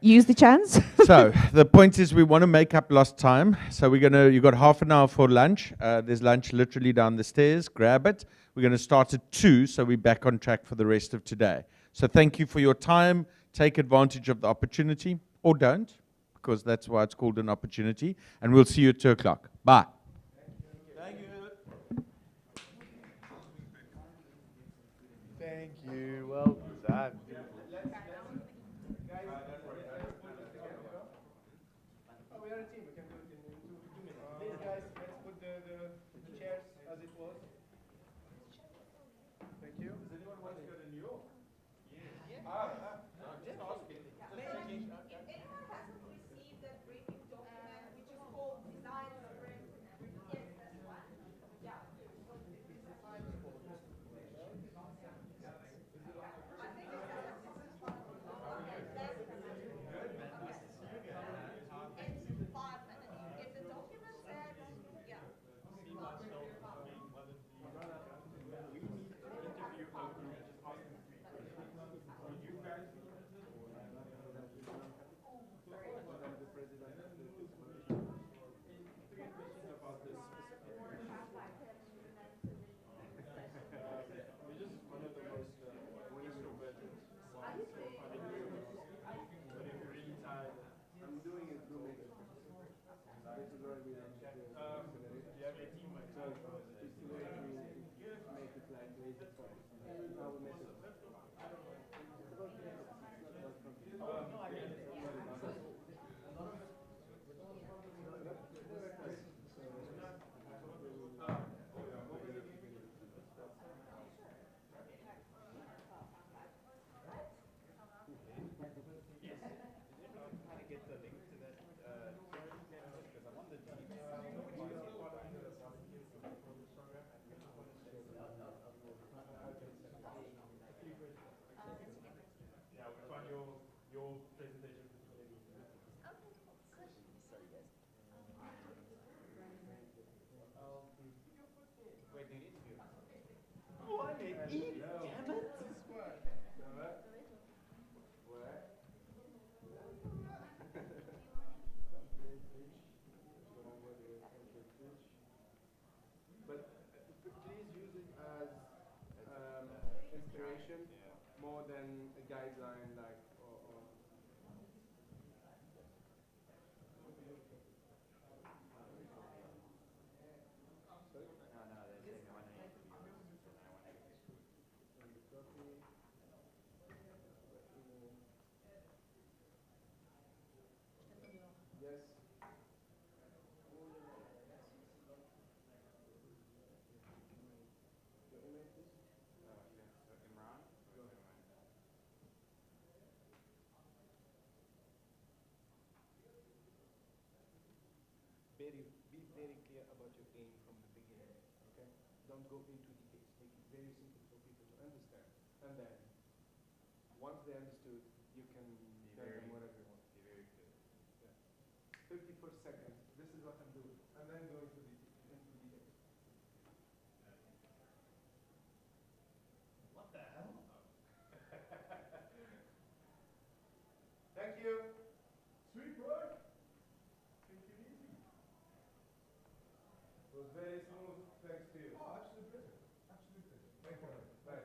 use the chance. So the point is we want to make up lost time. So you got half an hour for lunch. There's lunch literally down the stairs. Grab it. We're going to start at 2, so we're back on track for the rest of today. So thank you for your time. Take advantage of the opportunity, or don't, because that's why it's called an opportunity. And we'll see you at 2 o'clock. Bye. Thank you. Well done. More than a guideline, like, or be very clear about your aim from the beginning, okay? Don't go into details. Make it very simple for people to understand. And then, once they understood, you can tell them whatever you want. Be very clear. Yeah. 51st second, this is what I'm doing. And then go into details. What the hell? Thank you. Sweet work. Take it easy. It was very smooth, thanks to you. Oh, absolutely. Absolutely. Thank you. Bye.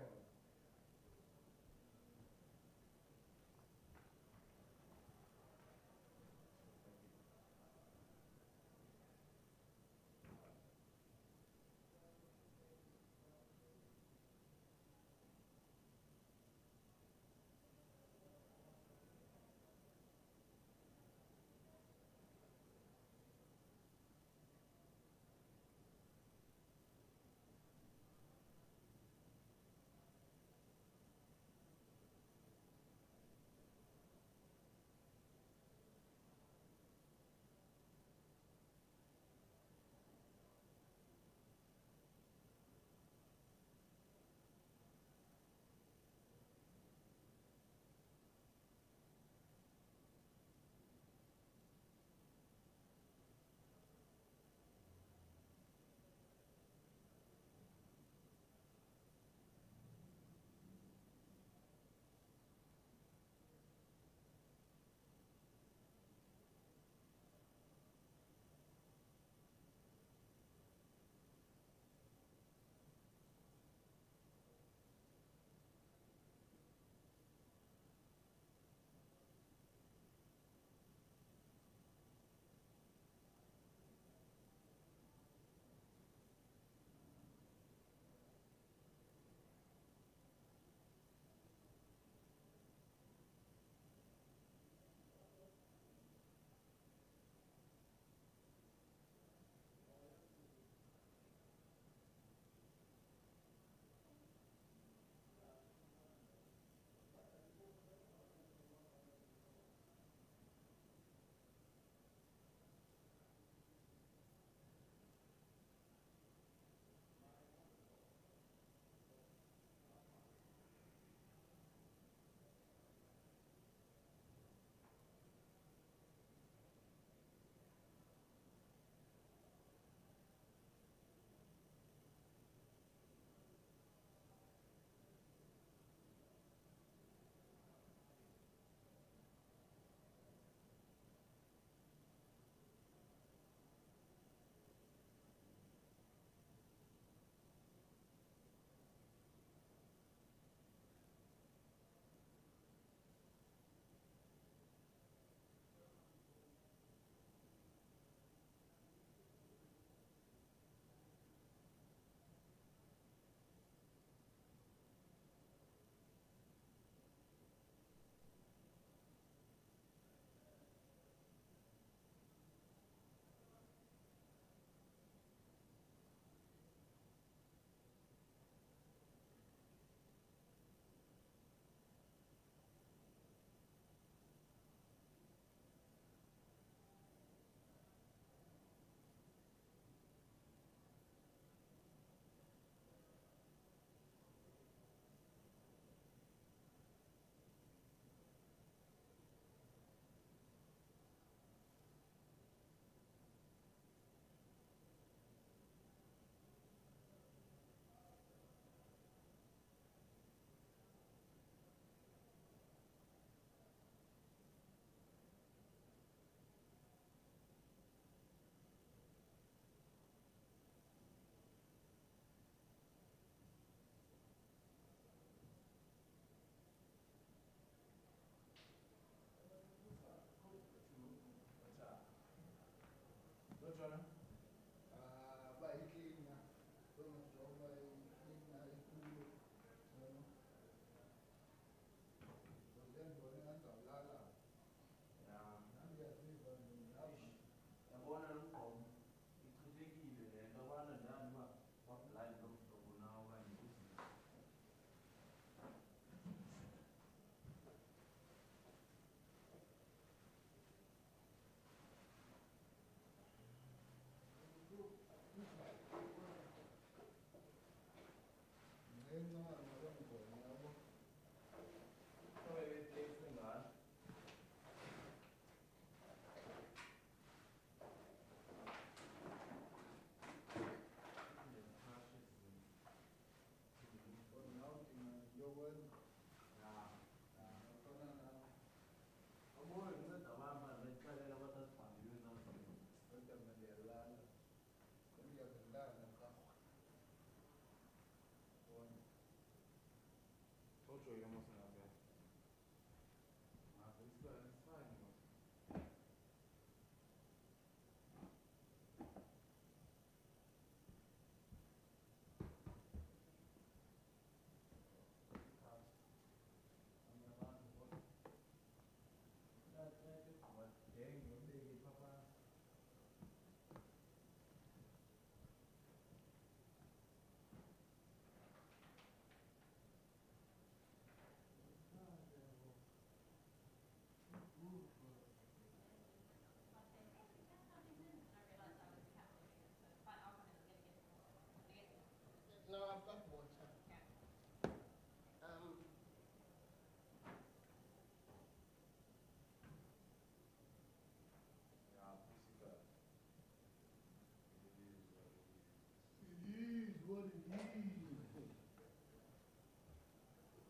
No, I've got water.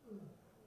It is what it is.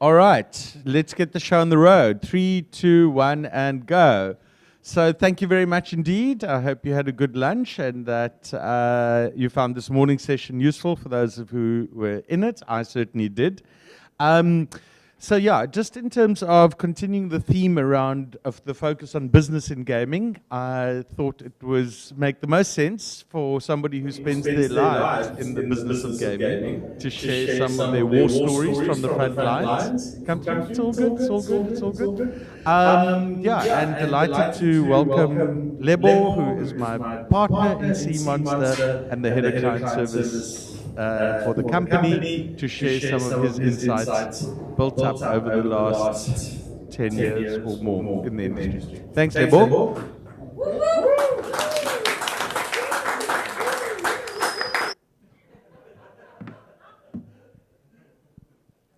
All right, let's get the show on the road. 3, 2, 1, and go. So thank you very much indeed. I hope you had a good lunch and that you found this morning session useful for those of who were in it. I certainly did. So yeah, just in terms of continuing the theme around of the focus on business in gaming, I thought it was make the most sense for somebody who spends their lives in the business of gaming to share some of their war stories from the front lines. Come through, it's all good, it's all good, it's all good. Yeah, and delighted to welcome Lebo, who is my partner in Sea Monster and the head of client service for the company, to share some of his insights built up over the last 10 years or more in the industry. Thanks, Lebo.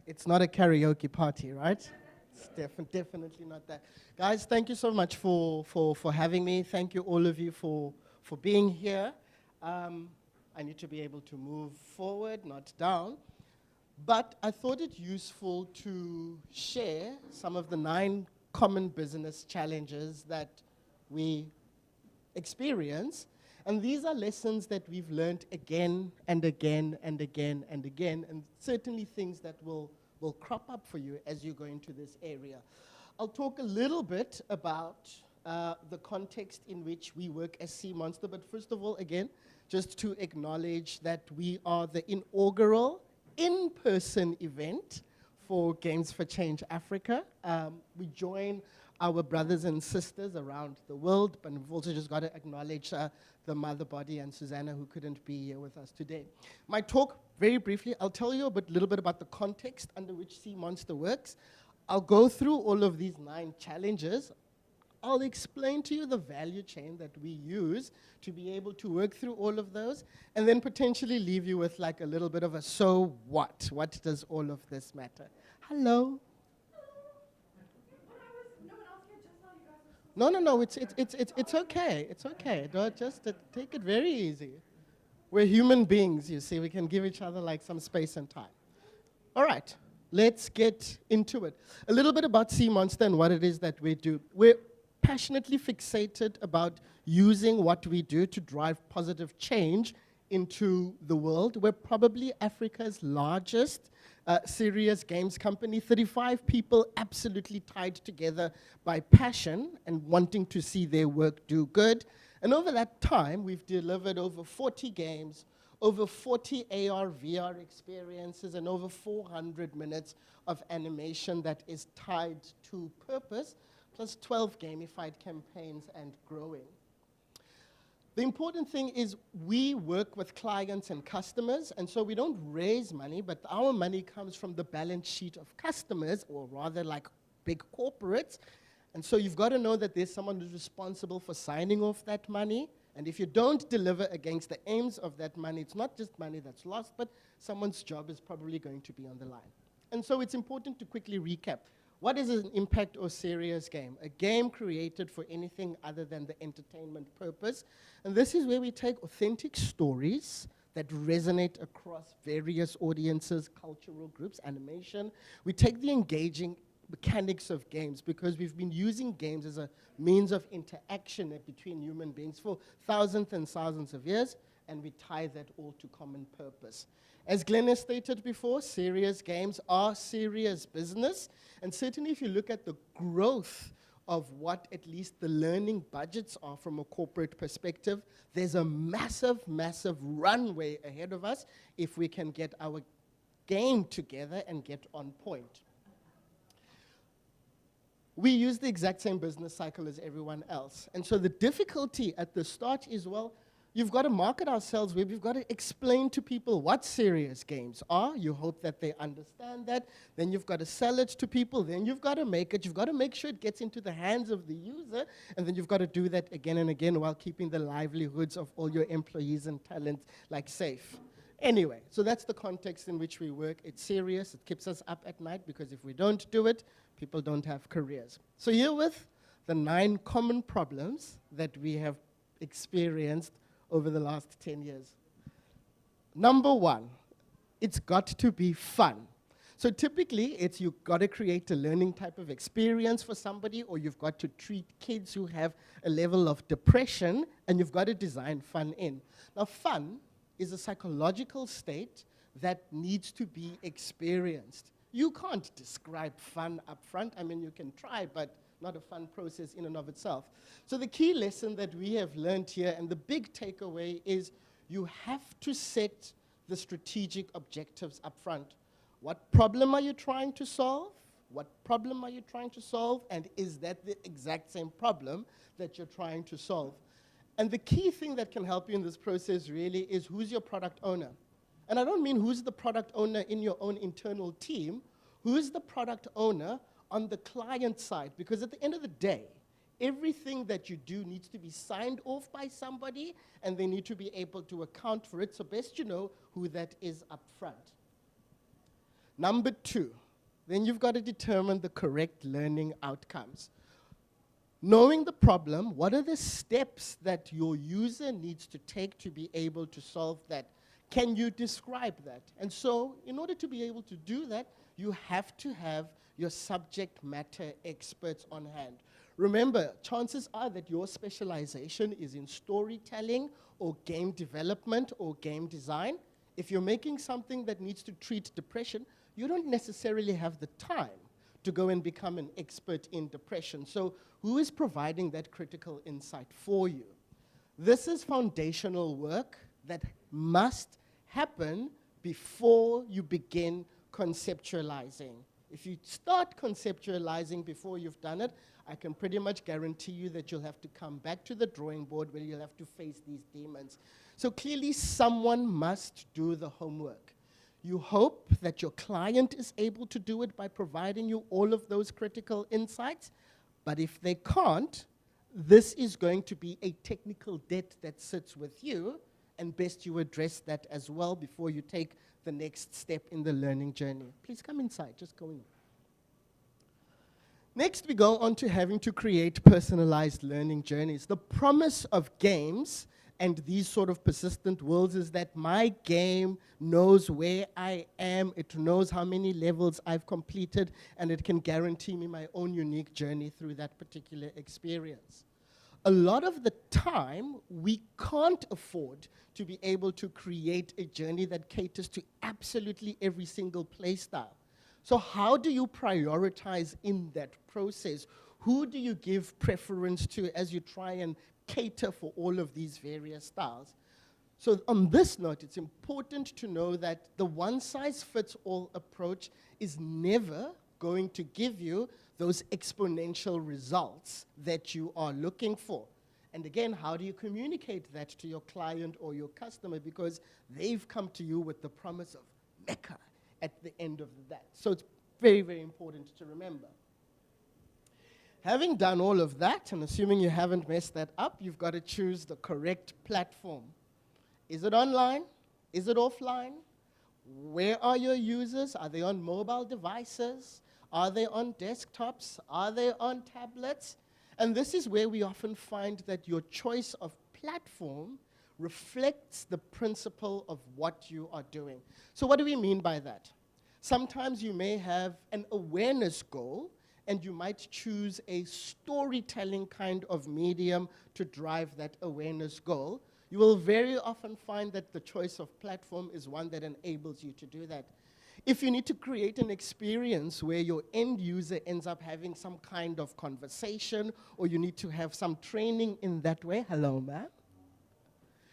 It's not a karaoke party, right? It's definitely not that. Guys, thank you so much for having me. Thank you, all of you, for being here. I need to be able to move forward, not down. But I thought it useful to share some of the 9 common business challenges that we experience. And these are lessons that we've learned again and again and again and again, and certainly things that will crop up for you as you go into this area. I'll talk a little bit about the context in which we work as Sea Monster, but first of all, again, just to acknowledge that we are the inaugural in-person event for Games for Change Africa. We join our brothers and sisters around the world, but we've also just got to acknowledge the mother body and Susanna, who couldn't be here with us today. My talk, very briefly, I'll tell you a little bit about the context under which Sea Monster works. I'll go through all of these 9 challenges. I'll explain to you the value chain that we use to be able to work through all of those, and then potentially leave you with like a little bit of a so what? What does all of this matter? Hello? No, it's okay. It's okay. Don't just take it very easy. We're human beings, you see. We can give each other like some space and time. All right, let's get into it. A little bit about Sea Monster and what it is that we do. We're passionately fixated about using what we do to drive positive change into the world. We're probably Africa's largest serious games company, 35 people absolutely tied together by passion and wanting to see their work do good. And over that time, we've delivered over 40 games, over 40 AR, VR experiences, and over 400 minutes of animation that is tied to purpose, plus 12 gamified campaigns and growing. The important thing is we work with clients and customers, and so we don't raise money, but our money comes from the balance sheet of customers, or rather like big corporates. And so you've got to know that there's someone who's responsible for signing off that money, and if you don't deliver against the aims of that money, it's not just money that's lost, but someone's job is probably going to be on the line. And so it's important to quickly recap. What is an impact or serious game? A game created for anything other than the entertainment purpose. And this is where we take authentic stories that resonate across various audiences, cultural groups, animation. We take the engaging mechanics of games, because we've been using games as a means of interaction between human beings for thousands and thousands of years, and we tie that all to common purpose. As Glenn has stated before, serious games are serious business, and certainly if you look at the growth of what at least the learning budgets are from a corporate perspective, there's a massive, massive runway ahead of us if we can get our game together and get on point. We use the exact same business cycle as everyone else, and so the difficulty at the start is, well, you've got to market ourselves where we've got to explain to people what serious games are. You hope that they understand that. Then you've got to sell it to people. Then you've got to make it. You've got to make sure it gets into the hands of the user. And then you've got to do that again and again while keeping the livelihoods of all your employees and talent like safe. Anyway, so that's the context in which we work. It's serious. It keeps us up at night, because if we don't do it, people don't have careers. So here with the 9 common problems that we have experienced over the last 10 years. Number 1, it's got to be fun. So typically, it's you've got to create a learning type of experience for somebody, or you've got to treat kids who have a level of depression, and you've got to design fun in. Now, fun is a psychological state that needs to be experienced. You can't describe fun up front. I mean, you can try, but not a fun process in and of itself. So the key lesson that we have learned here, and the big takeaway, is you have to set the strategic objectives up front. What problem are you trying to solve? What problem are you trying to solve? And is that the exact same problem that you're trying to solve? And the key thing that can help you in this process really is who's your product owner. And I don't mean who's the product owner in your own internal team, who's the product owner on the client side, because at the end of the day, everything that you do needs to be signed off by somebody, and they need to be able to account for it, so best you know who that is up front. Number 2, then you've got to determine the correct learning outcomes. Knowing the problem, what are the steps that your user needs to take to be able to solve that? Can you describe that? And so, in order to be able to do that, you have to have your subject matter experts on hand. Remember, chances are that your specialization is in storytelling or game development or game design. If you're making something that needs to treat depression, you don't necessarily have the time to go and become an expert in depression. So who is providing that critical insight for you? This is foundational work that must happen before you begin conceptualizing. If you start conceptualizing before you've done it, I can pretty much guarantee you that you'll have to come back to the drawing board where you'll have to face these demons. So clearly someone must do the homework. You hope that your client is able to do it by providing you all of those critical insights, but if they can't, this is going to be a technical debt that sits with you, and best you address that as well before you take the next step in the learning journey. Please come inside, just go in. Next, we go on to having to create personalized learning journeys. The promise of games and these sort of persistent worlds is that my game knows where I am, it knows how many levels I've completed, and it can guarantee me my own unique journey through that particular experience. A lot of the time, we can't afford to be able to create a journey that caters to absolutely every single play style. So how do you prioritize in that process? Who do you give preference to as you try and cater for all of these various styles? So on this note, it's important to know that the one-size-fits-all approach is never going to give you those exponential results that you are looking for. And again, how do you communicate that to your client or your customer? Because they've come to you with the promise of Mecca at the end of that. So it's very, very important to remember. Having done all of that, and assuming you haven't messed that up, you've got to choose the correct platform. Is it online? Is it offline? Where are your users? Are they on mobile devices? Are they on desktops? Are they on tablets? And this is where we often find that your choice of platform reflects the principle of what you are doing. So what do we mean by that? Sometimes you may have an awareness goal, and you might choose a storytelling kind of medium to drive that awareness goal. You will very often find that the choice of platform is one that enables you to do that. If you need to create an experience where your end user ends up having some kind of conversation, or you need to have some training in that way, hello, ma'am,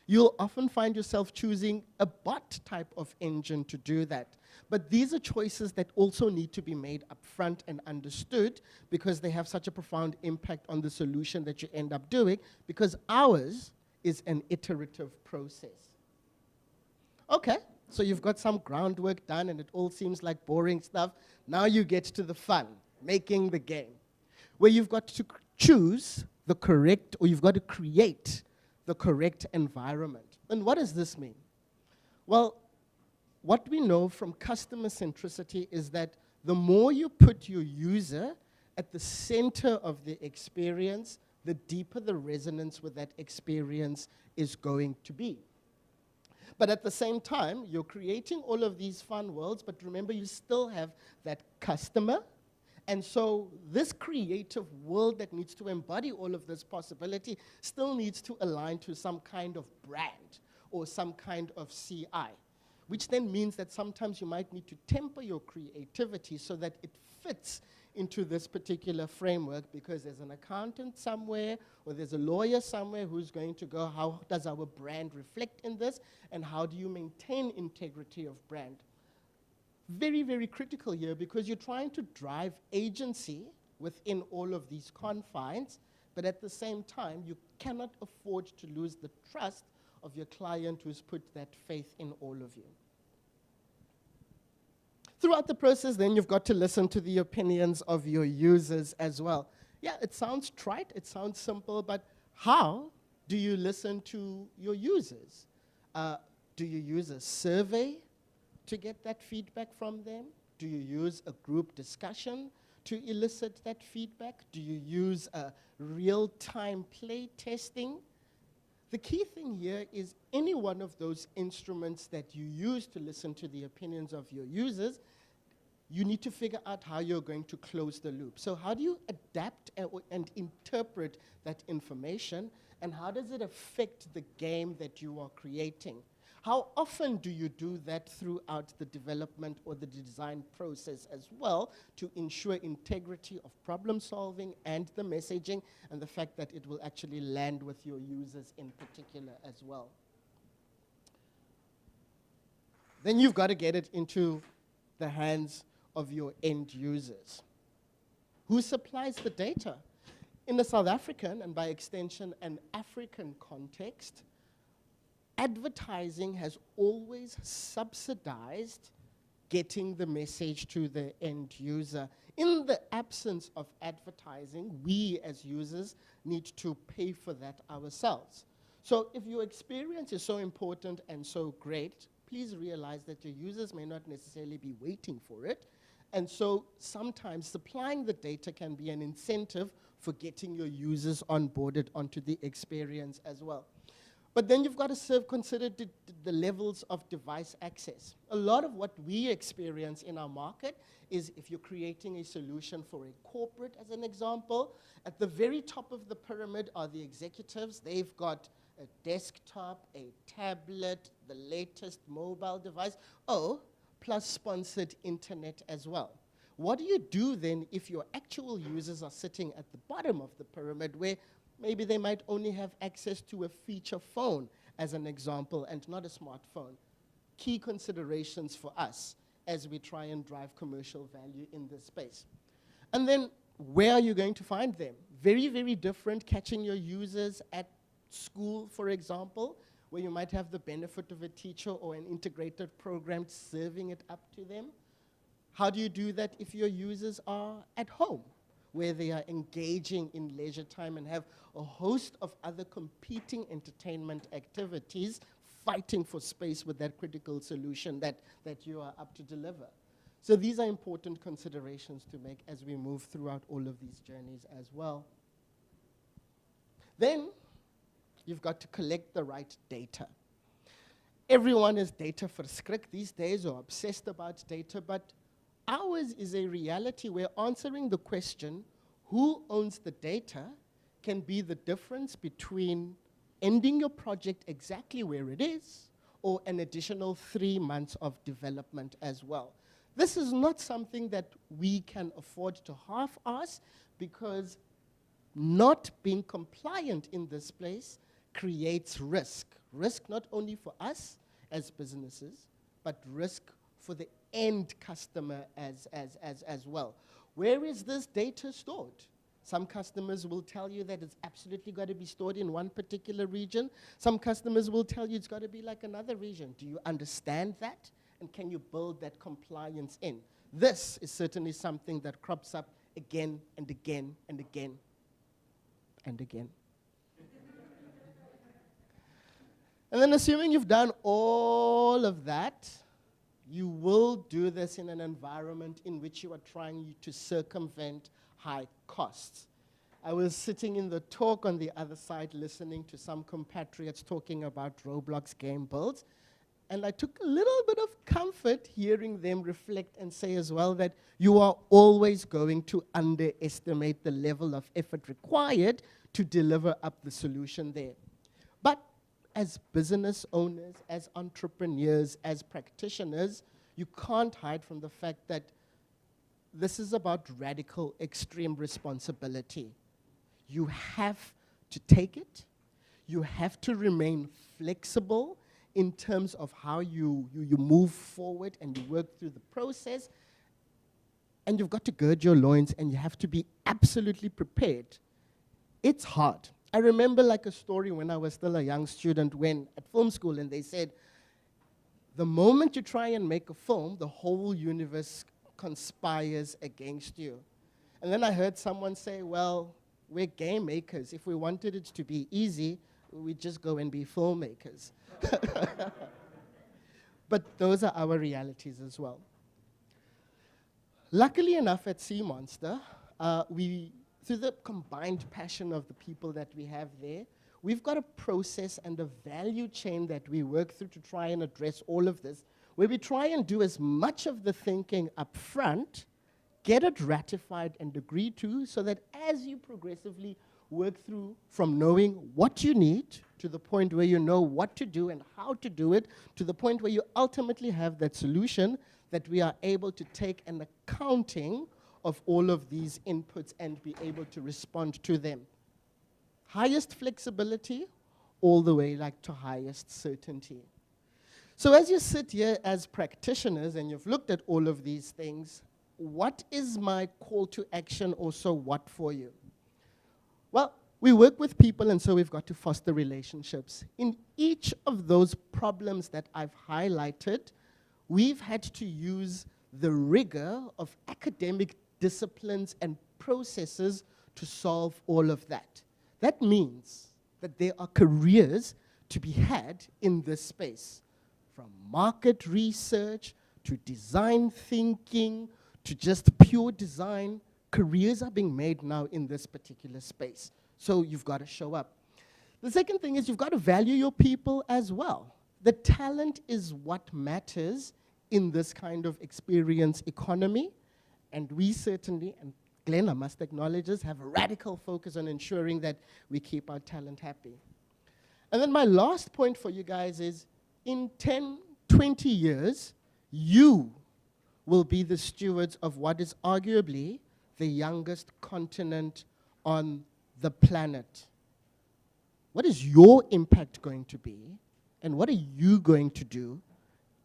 you'll often find yourself choosing a bot type of engine to do that. But these are choices that also need to be made upfront and understood, because they have such a profound impact on the solution that you end up doing, because ours is an iterative process. Okay, so you've got some groundwork done and it all seems like boring stuff. Now you get to the fun, making the game, where you've got to choose the correct, or you've got to create the correct environment. And what does this mean? Well, what we know from customer centricity is that the more you put your user at the center of the experience, the deeper the resonance with that experience is going to be. But at the same time, you're creating all of these fun worlds, but remember, you still have that customer. And so this creative world that needs to embody all of this possibility still needs to align to some kind of brand or some kind of CI, which then means that sometimes you might need to temper your creativity so that it fits into this particular framework, because there's an accountant somewhere or there's a lawyer somewhere who's going to go, how does our brand reflect in this, and how do you maintain integrity of brand? Very, very critical here, because you're trying to drive agency within all of these confines, but at the same time, you cannot afford to lose the trust of your client who's put that faith in all of you. Throughout the process, then, you've got to listen to the opinions of your users as well. Yeah, it sounds trite, it sounds simple, but how do you listen to your users? Do you use a survey to get that feedback from them? Do you use a group discussion to elicit that feedback? Do you use a real-time play testing? The key thing here is any one of those instruments that you use to listen to the opinions of your users, you need to figure out how you're going to close the loop. So how do you adapt and interpret that information, and how does it affect the game that you are creating? How often do you do that throughout the development or the design process as well, to ensure integrity of problem solving and the messaging, and the fact that it will actually land with your users in particular as well? Then you've got to get it into the hands of your end users. Who supplies the data? In the South African, and by extension an African context, advertising has always subsidized getting the message to the end user. In the absence of advertising, we as users need to pay for that ourselves. So if your experience is so important and so great, please realize that your users may not necessarily be waiting for it. And so sometimes supplying the data can be an incentive for getting your users onboarded onto the experience as well. But then you've got to consider the levels of device access. A lot of what we experience in our market is, if you're creating a solution for a corporate, as an example, at the very top of the pyramid are the executives. They've got a desktop, a tablet, the latest mobile device, plus sponsored internet as well. What do you do then if your actual users are sitting at the bottom of the pyramid, where maybe they might only have access to a feature phone, as an example, and not a smartphone? Key considerations for us as we try and drive commercial value in this space. And then, where are you going to find them? Very, very different catching your users at school, for example, where you might have the benefit of a teacher or an integrated program serving it up to them. How do you do that if your users are at home, where they are engaging in leisure time and have a host of other competing entertainment activities, fighting for space with that critical solution that you are up to deliver? So these are important considerations to make as we move throughout all of these journeys as well. Then you've got to collect the right data. Everyone is data verskrik these days, or obsessed about data, but ours is a reality where answering the question, who owns the data, can be the difference between ending your project exactly where it is, or an additional 3 months of development as well. This is not something that we can afford to half-ass, because not being compliant in this place creates risk. Risk not only for us as businesses, but risk for the end customer as well. Where is this data stored? Some customers will tell you that it's absolutely got to be stored in one particular region. Some customers will tell you it's got to be like another region. Do you understand that? And can you build that compliance in? This is certainly something that crops up again and again and again and again. And then, assuming you've done all of that, you will do this in an environment in which you are trying to circumvent high costs. I was sitting in the talk on the other side listening to some compatriots talking about Roblox game builds, And I took a little bit of comfort hearing them reflect and say as well that you are always going to underestimate the level of effort required to deliver up the solution there. But as business owners, as entrepreneurs, as practitioners, you can't hide from the fact that this is about radical, extreme responsibility. You have to take it. You have to remain flexible in terms of how you move forward and you work through the process. And you've got to gird your loins and you have to be absolutely prepared. It's hard. I remember like a story when I was still a young student when at film school, and they said, the moment you try and make a film, the whole universe conspires against you. And then I heard someone say, well, we're game makers. If we wanted it to be easy, we'd just go and be filmmakers. But those are our realities as well. Luckily enough at Sea Monster, through the combined passion of the people that we have there, we've got a process and a value chain that we work through to try and address all of this, where we try and do as much of the thinking up front, get it ratified and agreed to, so that as you progressively work through from knowing what you need to the point where you know what to do and how to do it, to the point where you ultimately have that solution, that we are able to take an accounting of all of these inputs and be able to respond to them. Highest flexibility, all the way like to highest certainty. So as you sit here as practitioners and you've looked at all of these things, what is my call to action also what for you? Well, we work with people, and so we've got to foster relationships. In each of those problems that I've highlighted, we've had to use the rigor of academic disciplines and processes to solve all of that. That means that there are careers to be had in this space, from market research to design thinking to just pure design. Careers are being made now in this particular space. So you've got to show up. The second thing is you've got to value your people as well. The talent is what matters in this kind of experience economy. And we certainly, and Glenn, I must acknowledge this, have a radical focus on ensuring that we keep our talent happy. And then my last point for you guys is, in 10, 20 years, you will be the stewards of what is arguably the youngest continent on the planet. What is your impact going to be, and what are you going to do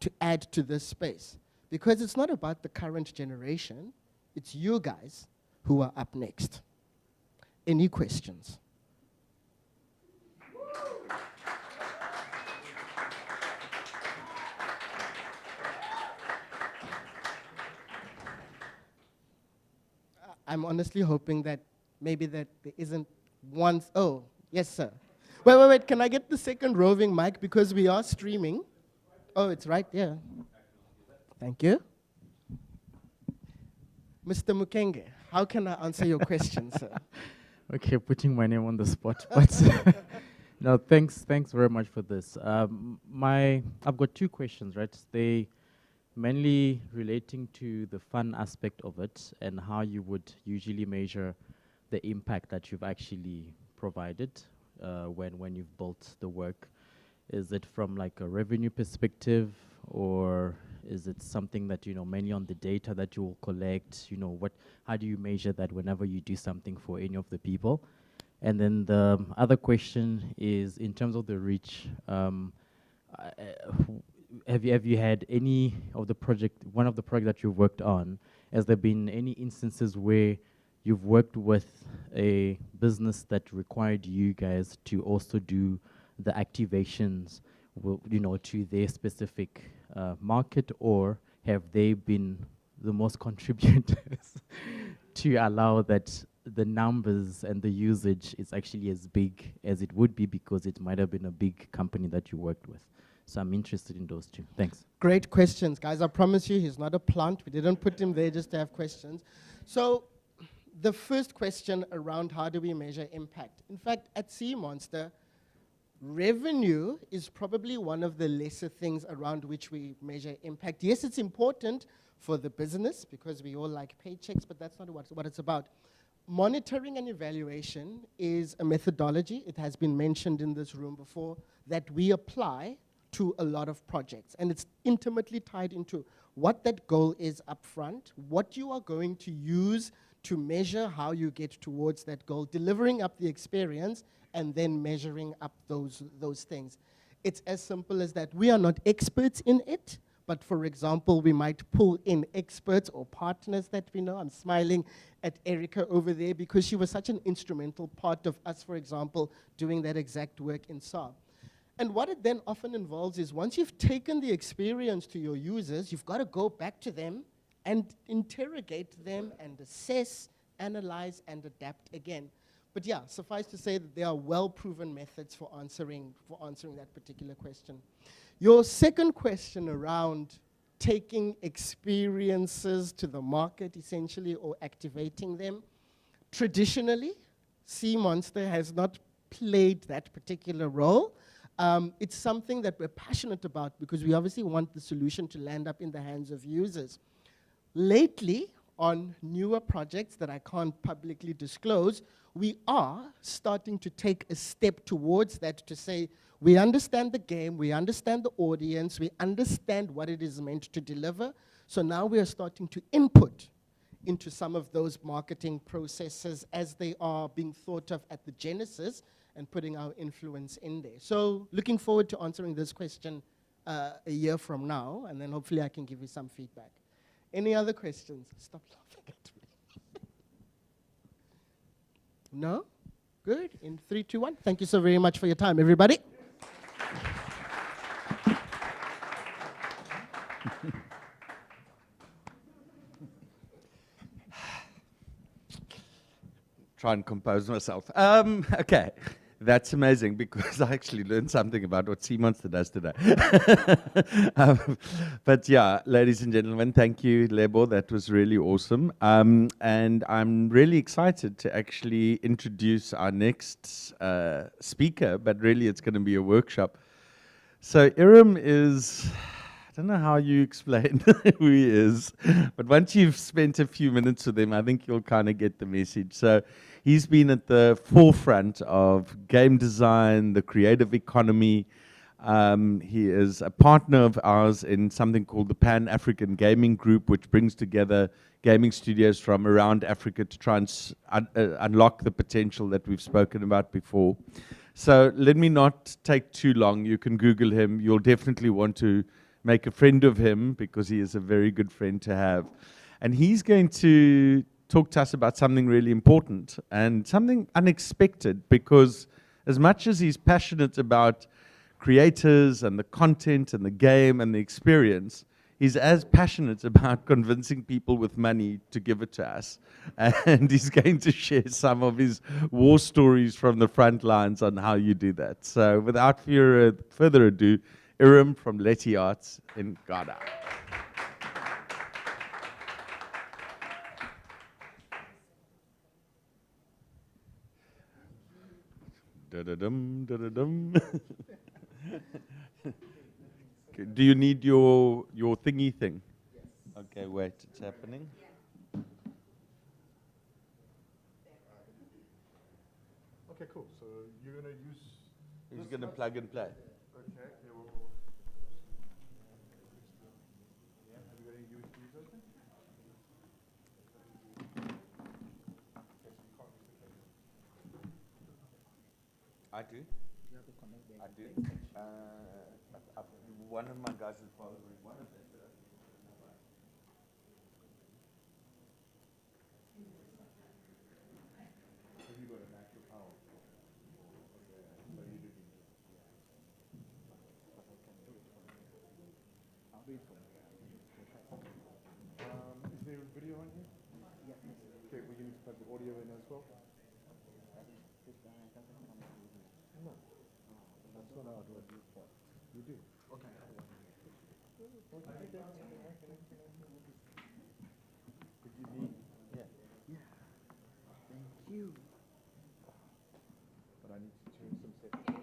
to add to this space? Because it's not about the current generation, it's you guys who are up next. Any questions? I'm honestly hoping that maybe that there isn't one. Oh, yes, sir. Wait, can I get the second roving mic because we are streaming? Oh, it's right there. Thank you. Mr. Mukenge, how can I answer your question, sir? Okay, putting my name on the spot, but no, thanks very much for this. I've got two questions, right? They mainly relating to the fun aspect of it and how you would usually measure the impact that you've actually provided when you've built the work. Is it from like a revenue perspective, or is it something that, mainly on the data that you will collect? How do you measure that whenever you do something for any of the people? And then the other question is, in terms of the reach, have you had any of the one of the projects that you've worked on, has there been any instances where you've worked with a business that required you guys to also do the activations, to their specific market, or have they been the most contributors to allow that the numbers and the usage is actually as big as it would be because it might have been a big company that you worked with? So I'm interested in those two. Thanks. Great questions, guys. I promise you he's not a plant. We didn't put him there just to have questions. So the first question around how do we measure impact. In fact, at Sea Monster, Revenue is probably one of the lesser things around which we measure impact. Yes, it's important for the business because we all like paychecks, but that's not what it's about. Monitoring and evaluation is a methodology, it has been mentioned in this room before, that we apply to a lot of projects. And it's intimately tied into what that goal is up front, what you are going to use to measure how you get towards that goal, delivering up the experience, and then measuring up those things. It's as simple as that. We are not experts in it, but for example, we might pull in experts or partners that we know. I'm smiling at Erica over there because she was such an instrumental part of us, for example, doing that exact work in Saab. And what it then often involves is once you've taken the experience to your users, you've got to go back to them and interrogate them and assess, analyze, and adapt again. But yeah, suffice to say that there are well-proven methods for answering that particular question. Your second question around taking experiences to the market, essentially, or activating them. Traditionally, Sea Monster has not played that particular role. It's something that we're passionate about because we obviously want the solution to land up in the hands of users. Lately, on newer projects that I can't publicly disclose, we are starting to take a step towards that to say, we understand the game, we understand the audience, we understand what it is meant to deliver. So now we are starting to input into some of those marketing processes as they are being thought of at the genesis and putting our influence in there. So looking forward to answering this question a year from now, and then hopefully I can give you some feedback. Any other questions? Stop laughing at me. No? Good. In 3, 2, 1. Thank you so very much for your time, everybody. Try and compose myself. Okay, that's amazing because I actually learned something about what Sea Monster does today. But yeah, ladies and gentlemen, thank you, Lebo. That was really awesome. And I'm really excited to actually introduce our next speaker, but really it's going to be a workshop. So Iram is, I don't know how you explain who he is, but once you've spent a few minutes with him, I think you'll kind of get the message. So he's been at the forefront of game design, the creative economy. He is a partner of ours in something called the Pan-African Gaming Group, which brings together gaming studios from around Africa to try and unlock the potential that we've spoken about before. So let me not take too long. You can Google him. You'll definitely want to make a friend of him because he is a very good friend to have. And he's going to talk to us about something really important and something unexpected, because as much as he's passionate about creators and the content and the game and the experience, he's as passionate about convincing people with money to give it to us. And he's going to share some of his war stories from the front lines on how you do that. So without further ado, Iram from Leti Arts in Ghana. Da-da-dum, da-da-dum. Okay, do you need your thingy thing? Yes. Okay, wait, it's happening. Okay, cool. So you're going to use... He's going to plug and play. Okay, yeah, well, yeah, have you got any USBs open? I do. I do. One of my guys is following one of them. Have you got an actual power? So you do. I'll do it for you. Is there a video on here? Yes. Okay, we need to plug the audio in as well. No. That's not how it works. You do. Okay. But you need, yeah. Thank you. But I need to change some settings.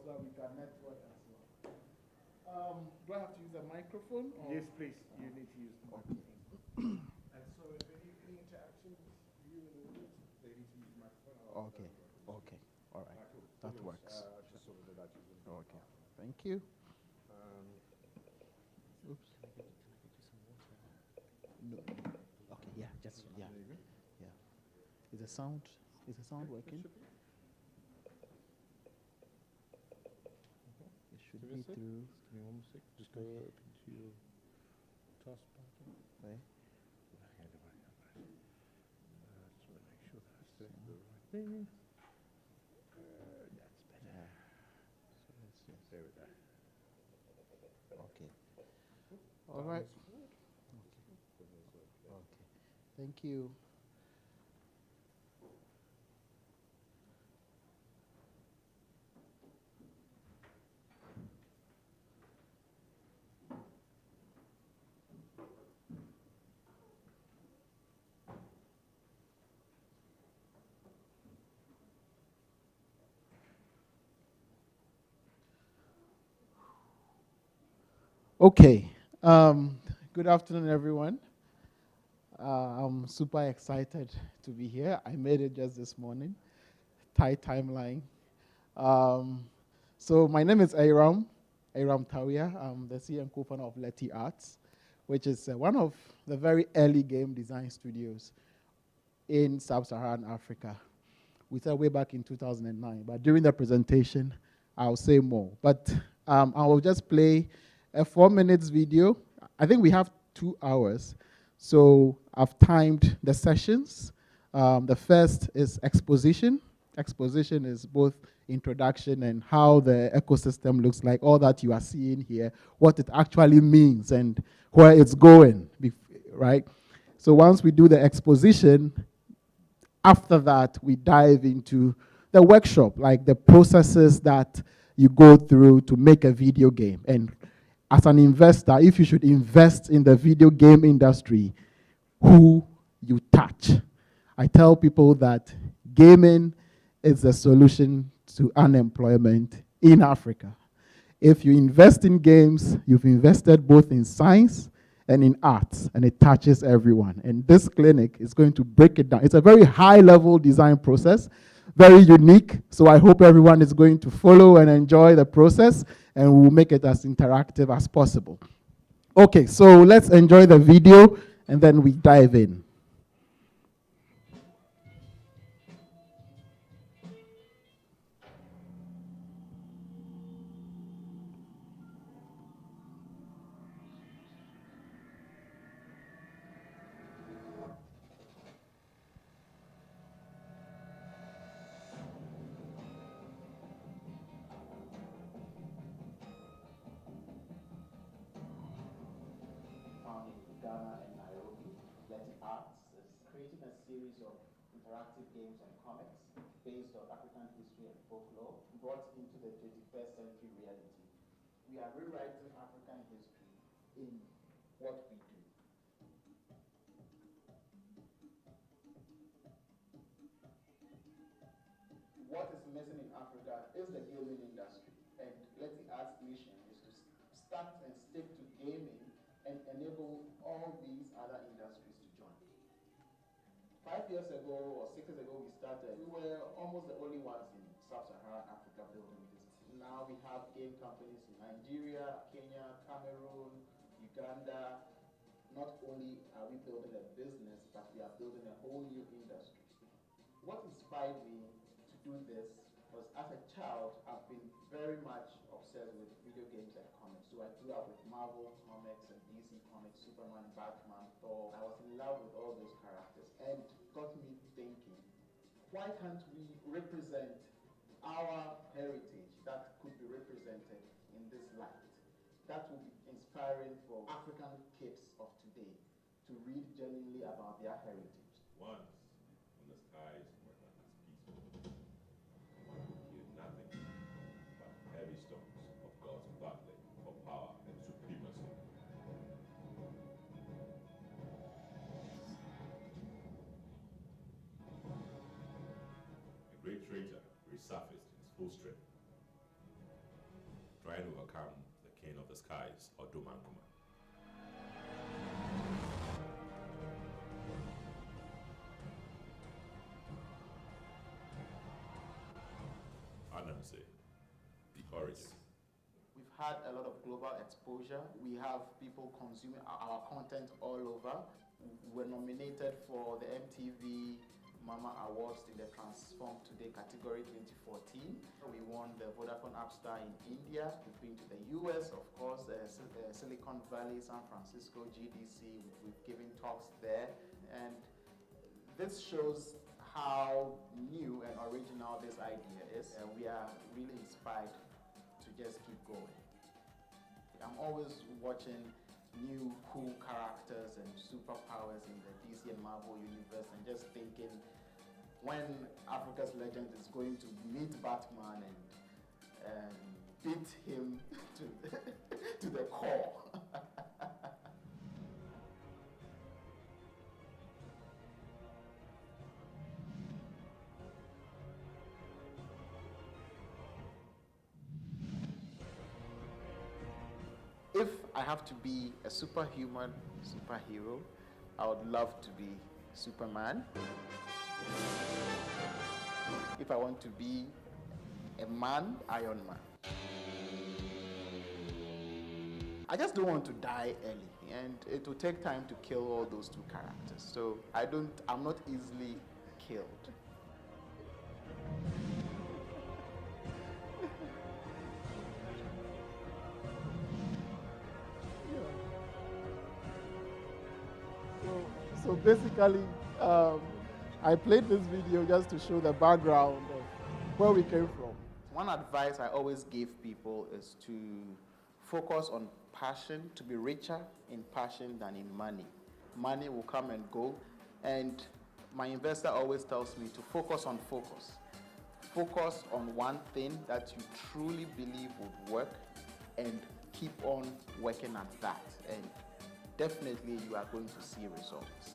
so that we can network as well. Do I have to use a microphone? Yes, please. You need to use the microphone. And so if any interaction with you and the audience, they need to use the microphone. Okay, okay, all right, that works. Just so that Okay, thank you. Oops. No. Okay, yeah, just yeah, yeah. Is the sound working? It should be through. Give me 1 sec. Just go up into your taskbar. Right. Just want to make sure that I select the right thing. That's better. So let's just there we go. Okay. All right. Okay. Thank you. Okay. Good afternoon, everyone. I'm super excited to be here. I made it just this morning. Tight timeline. So my name is Aram Tawia. I'm the CEO and co-founder of Letty Arts, which is one of the very early game design studios in sub-Saharan Africa. We started way back in 2009, but during the presentation, I'll say more. But I will just play a 4 minutes video. I think we have 2 hours. So I've timed the sessions. The first is exposition. Exposition is both introduction and how the ecosystem looks like, all that you are seeing here, what it actually means and where it's going, right? So once we do the exposition, after that, we dive into the workshop, like the processes that you go through to make a video game. And as an investor, if you should invest in the video game industry, who you touch. I tell people that gaming is the solution to unemployment in Africa. If you invest in games, you've invested both in science and in arts, and it touches everyone. And this clinic is going to break it down. It's a very high-level design process, very unique, so I hope everyone is going to follow and enjoy the process, and we'll make it as interactive as possible. Okay, so let's enjoy the video, and then we dive in. Found in Ghana and Nairobi, Letty Arts is creating a series of interactive games and comics based on African history and folklore brought into the 21st century reality. We are rewriting African history in what we do. What is missing in Africa is the gaming industry, and Letty Arts' mission is to start and stick to gaming and enable all these other industries to join. 5 years ago or 6 years ago we started, we were almost the only ones in sub-Saharan Africa building this. Now we have game companies in Nigeria, Kenya, Cameroon, Uganda. Not only are we building a business, but we are building a whole new industry. What inspired me to do this was, as a child, I've been very much obsessed with video games and comics. So I grew up with Marvel comics and DC comics, Superman, Batman, Thor. I was in love with all those characters, and got me thinking, why can't we represent our heritage that could be represented in this light? That would be inspiring for African kids of today to read genuinely about their heritage. Once, when the skies were not as peaceful, one could hear nothing but heavy storms of gods battling for power and supremacy. A great traitor resurfaced in his full strength. the skies, or Dumankuma. Anansi, the origin. We've had a lot of global exposure. We have people consuming our content all over. We're nominated for the MTV Mama Awards in the Transform Today category 2014. We won the Vodafone App Star in India. We've been to the US, of course, Silicon Valley, San Francisco, GDC. We've given talks there. And this shows how new and original this idea is. And we are really inspired to just keep going. I'm always watching new cool characters and superpowers in the DC and Marvel universe and just thinking when Africa's Legend is going to meet Batman and beat him to the core. If I have to be a superhuman superhero, I would love to be Superman. If I want to be a man, Iron Man. I just don't want to die early, and it will take time to kill all those two characters. So I'm not easily killed. So basically, I played this video just to show the background of where we came from. One advice I always give people is to focus on passion, to be richer in passion than in money. Money will come and go, and my investor always tells me to focus on focus. Focus on one thing that you truly believe would work and keep on working at that. And definitely you are going to see results.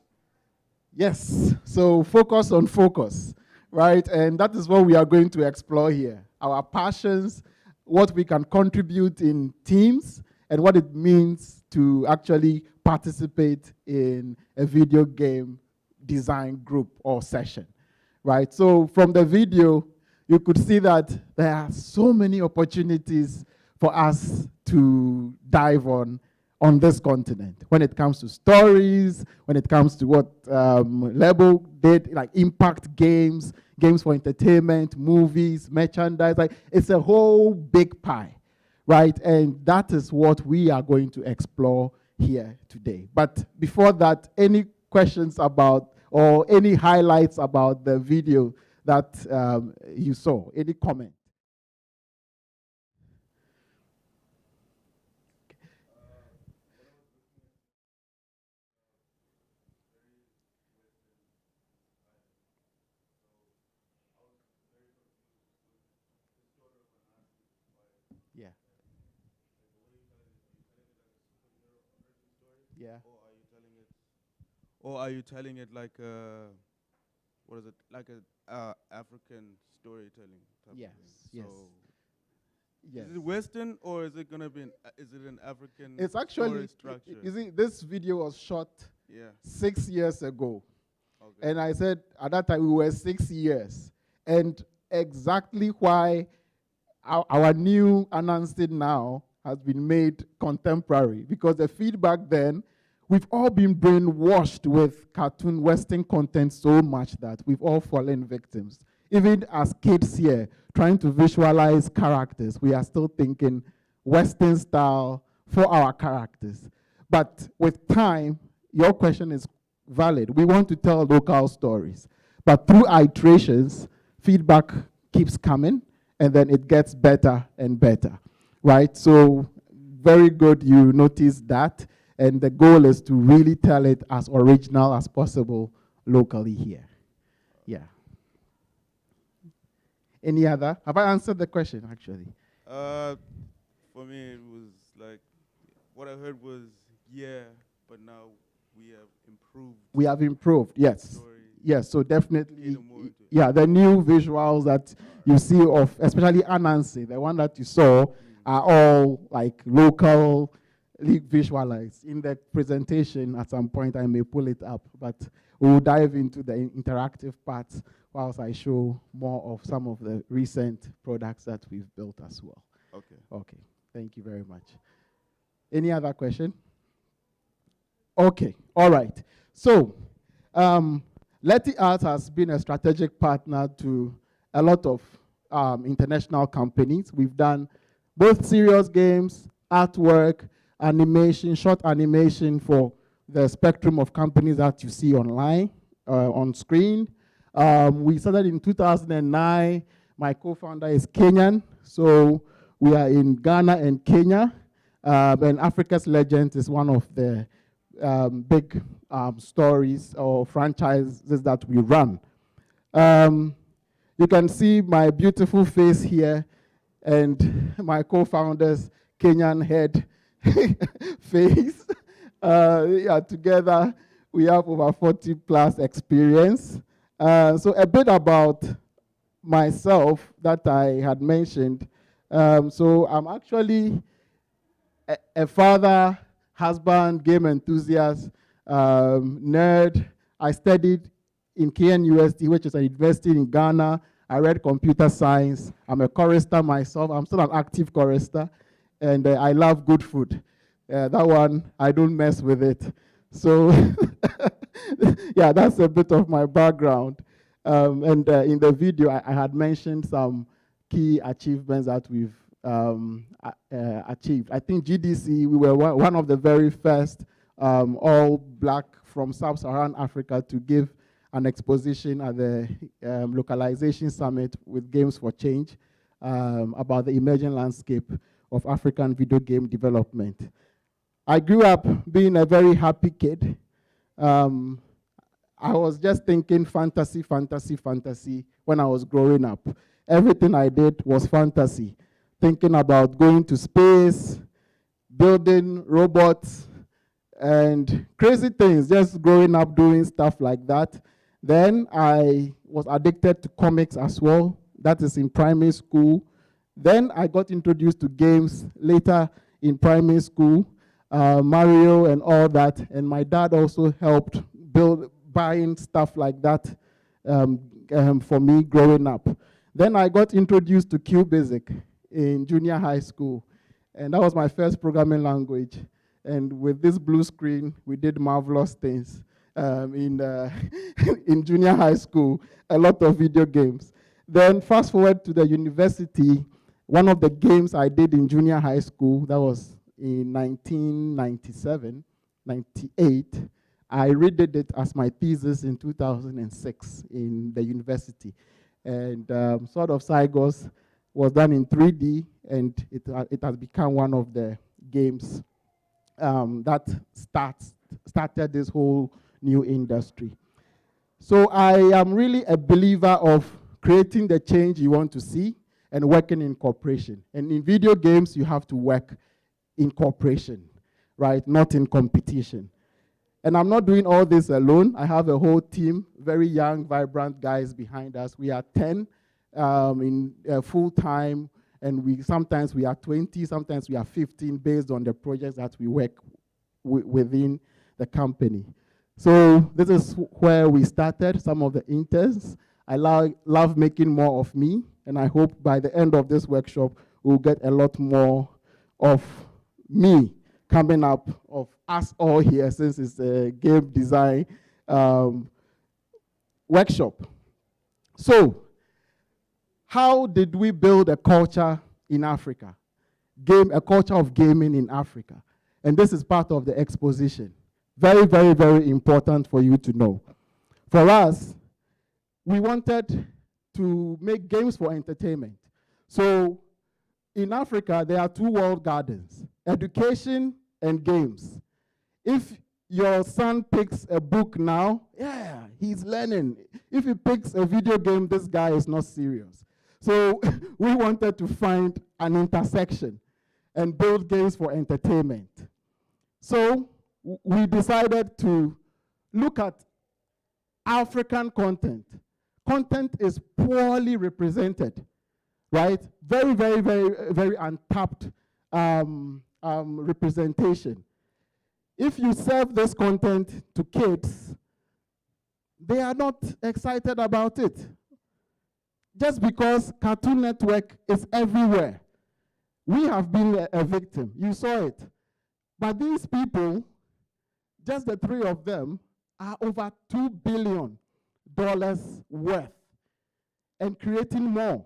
Yes, so focus on focus, right? And that is what we are going to explore here. Our passions, what we can contribute in teams, and what it means to actually participate in a video game design group or session, right? So from the video, you could see that there are so many opportunities for us to dive on this continent when it comes to stories, when it comes to what Lebo did, like impact games, games for entertainment, movies, merchandise. Like it's a whole big pie, right? And that is what we are going to explore here today. But before that, any questions about or any highlights about the video that you saw? Any comment? Yeah. Yeah. Or are you telling it like what is it? Like a African storytelling type Yes. of thing? Yes. So Yes. is it Western or is it gonna be is it an African It's story actually, structure? you see, this video was shot Yeah. 6 years ago. Okay. And I said, at that time, we were 6 years. And exactly why our new announcement now has been made contemporary, because the feedback then, we've all been brainwashed with cartoon Western content so much that we've all fallen victims. Even as kids here, trying to visualize characters, we are still thinking Western style for our characters. But with time, your question is valid. We want to tell local stories. But through iterations, feedback keeps coming, and then it gets better and better, right? So very good you noticed that. And the goal is to really tell it as original as possible locally here. Yeah. Any other? Have I answered the question, actually? For me, it was like, what I heard was, yeah, but now we have improved. We have improved, yes. Yes, so definitely, yeah, the new visuals that you see of, especially Anansi, the one that you saw, are all like locally visualized. In the presentation, at some point, I may pull it up, but we'll dive into the interactive parts whilst I show more of some of the recent products that we've built as well. Okay. Okay, thank you very much. Any other question? Okay, all right. So, Leti Arts has been a strategic partner to a lot of international companies. We've done both serious games, artwork, animation, short animation for the spectrum of companies that you see online, on screen. We started in 2009. My co-founder is Kenyan, so we are in Ghana and Kenya. And Africa's Legends is one of the big stories or franchises that we run. You can see my beautiful face here and my co-founder's Kenyan head face. Yeah, together we have over 40 plus experience. So a bit about myself that I had mentioned. So I'm actually a father, husband, game enthusiast, nerd. I studied in KNUST, which is a university in Ghana. I read computer science. I'm a chorister myself. I'm still an active chorister. And I love good food. That one, I don't mess with it. So, yeah, that's a bit of my background. In the video, I had mentioned some key achievements that we've achieved. I think GDC, we were one of the very first all black from Sub-Saharan Africa to give an exposition at the Localization Summit with Games for Change about the emerging landscape of African video game development. I grew up being a very happy kid. I was just thinking fantasy, fantasy, fantasy when I was growing up. Everything I did was fantasy. Thinking about going to space, building robots, and crazy things, just growing up doing stuff like that. Then I was addicted to comics as well. That is in primary school. Then I got introduced to games later in primary school, Mario and all that. And my dad also helped buying stuff like that for me growing up. Then I got introduced to QBasic in junior high school. And that was my first programming language. And with this blue screen, we did marvelous things in junior high school, a lot of video games. Then fast forward to the university, one of the games I did in junior high school, that was in 1997, 98, I redid it as my thesis in 2006 in the university. And Sword of Sygos was done in 3D, and it has become one of the games that started this whole new industry. So I am really a believer of creating the change you want to see and working in cooperation. And in video games, you have to work in cooperation, right? Not in competition. And I'm not doing all this alone. I have a whole team, very young, vibrant guys behind us. We are 10 in full-time, and sometimes we are 20, sometimes we are 15, based on the projects that we work within the company. So this is where we started, some of the interns. I love making more of me, and I hope by the end of this workshop, we'll get a lot more of me coming up, of us all here, since it's a game design workshop. So, how did we build a culture in Africa? A culture of gaming in Africa. And this is part of the exposition. Very, very, very important for you to know. For us, we wanted to make games for entertainment. So in Africa, there are two walled gardens, education and games. If your son picks a book now, yeah, he's learning. If he picks a video game, this guy is not serious. So we wanted to find an intersection and build games for entertainment. So we decided to look at African content. Content is poorly represented, right? Very, very, very, very untapped representation. If you serve this content to kids, they are not excited about it. Just because Cartoon Network is everywhere. We have been a victim. You saw it. But these people, just the three of them, are over $2 billion worth and creating more.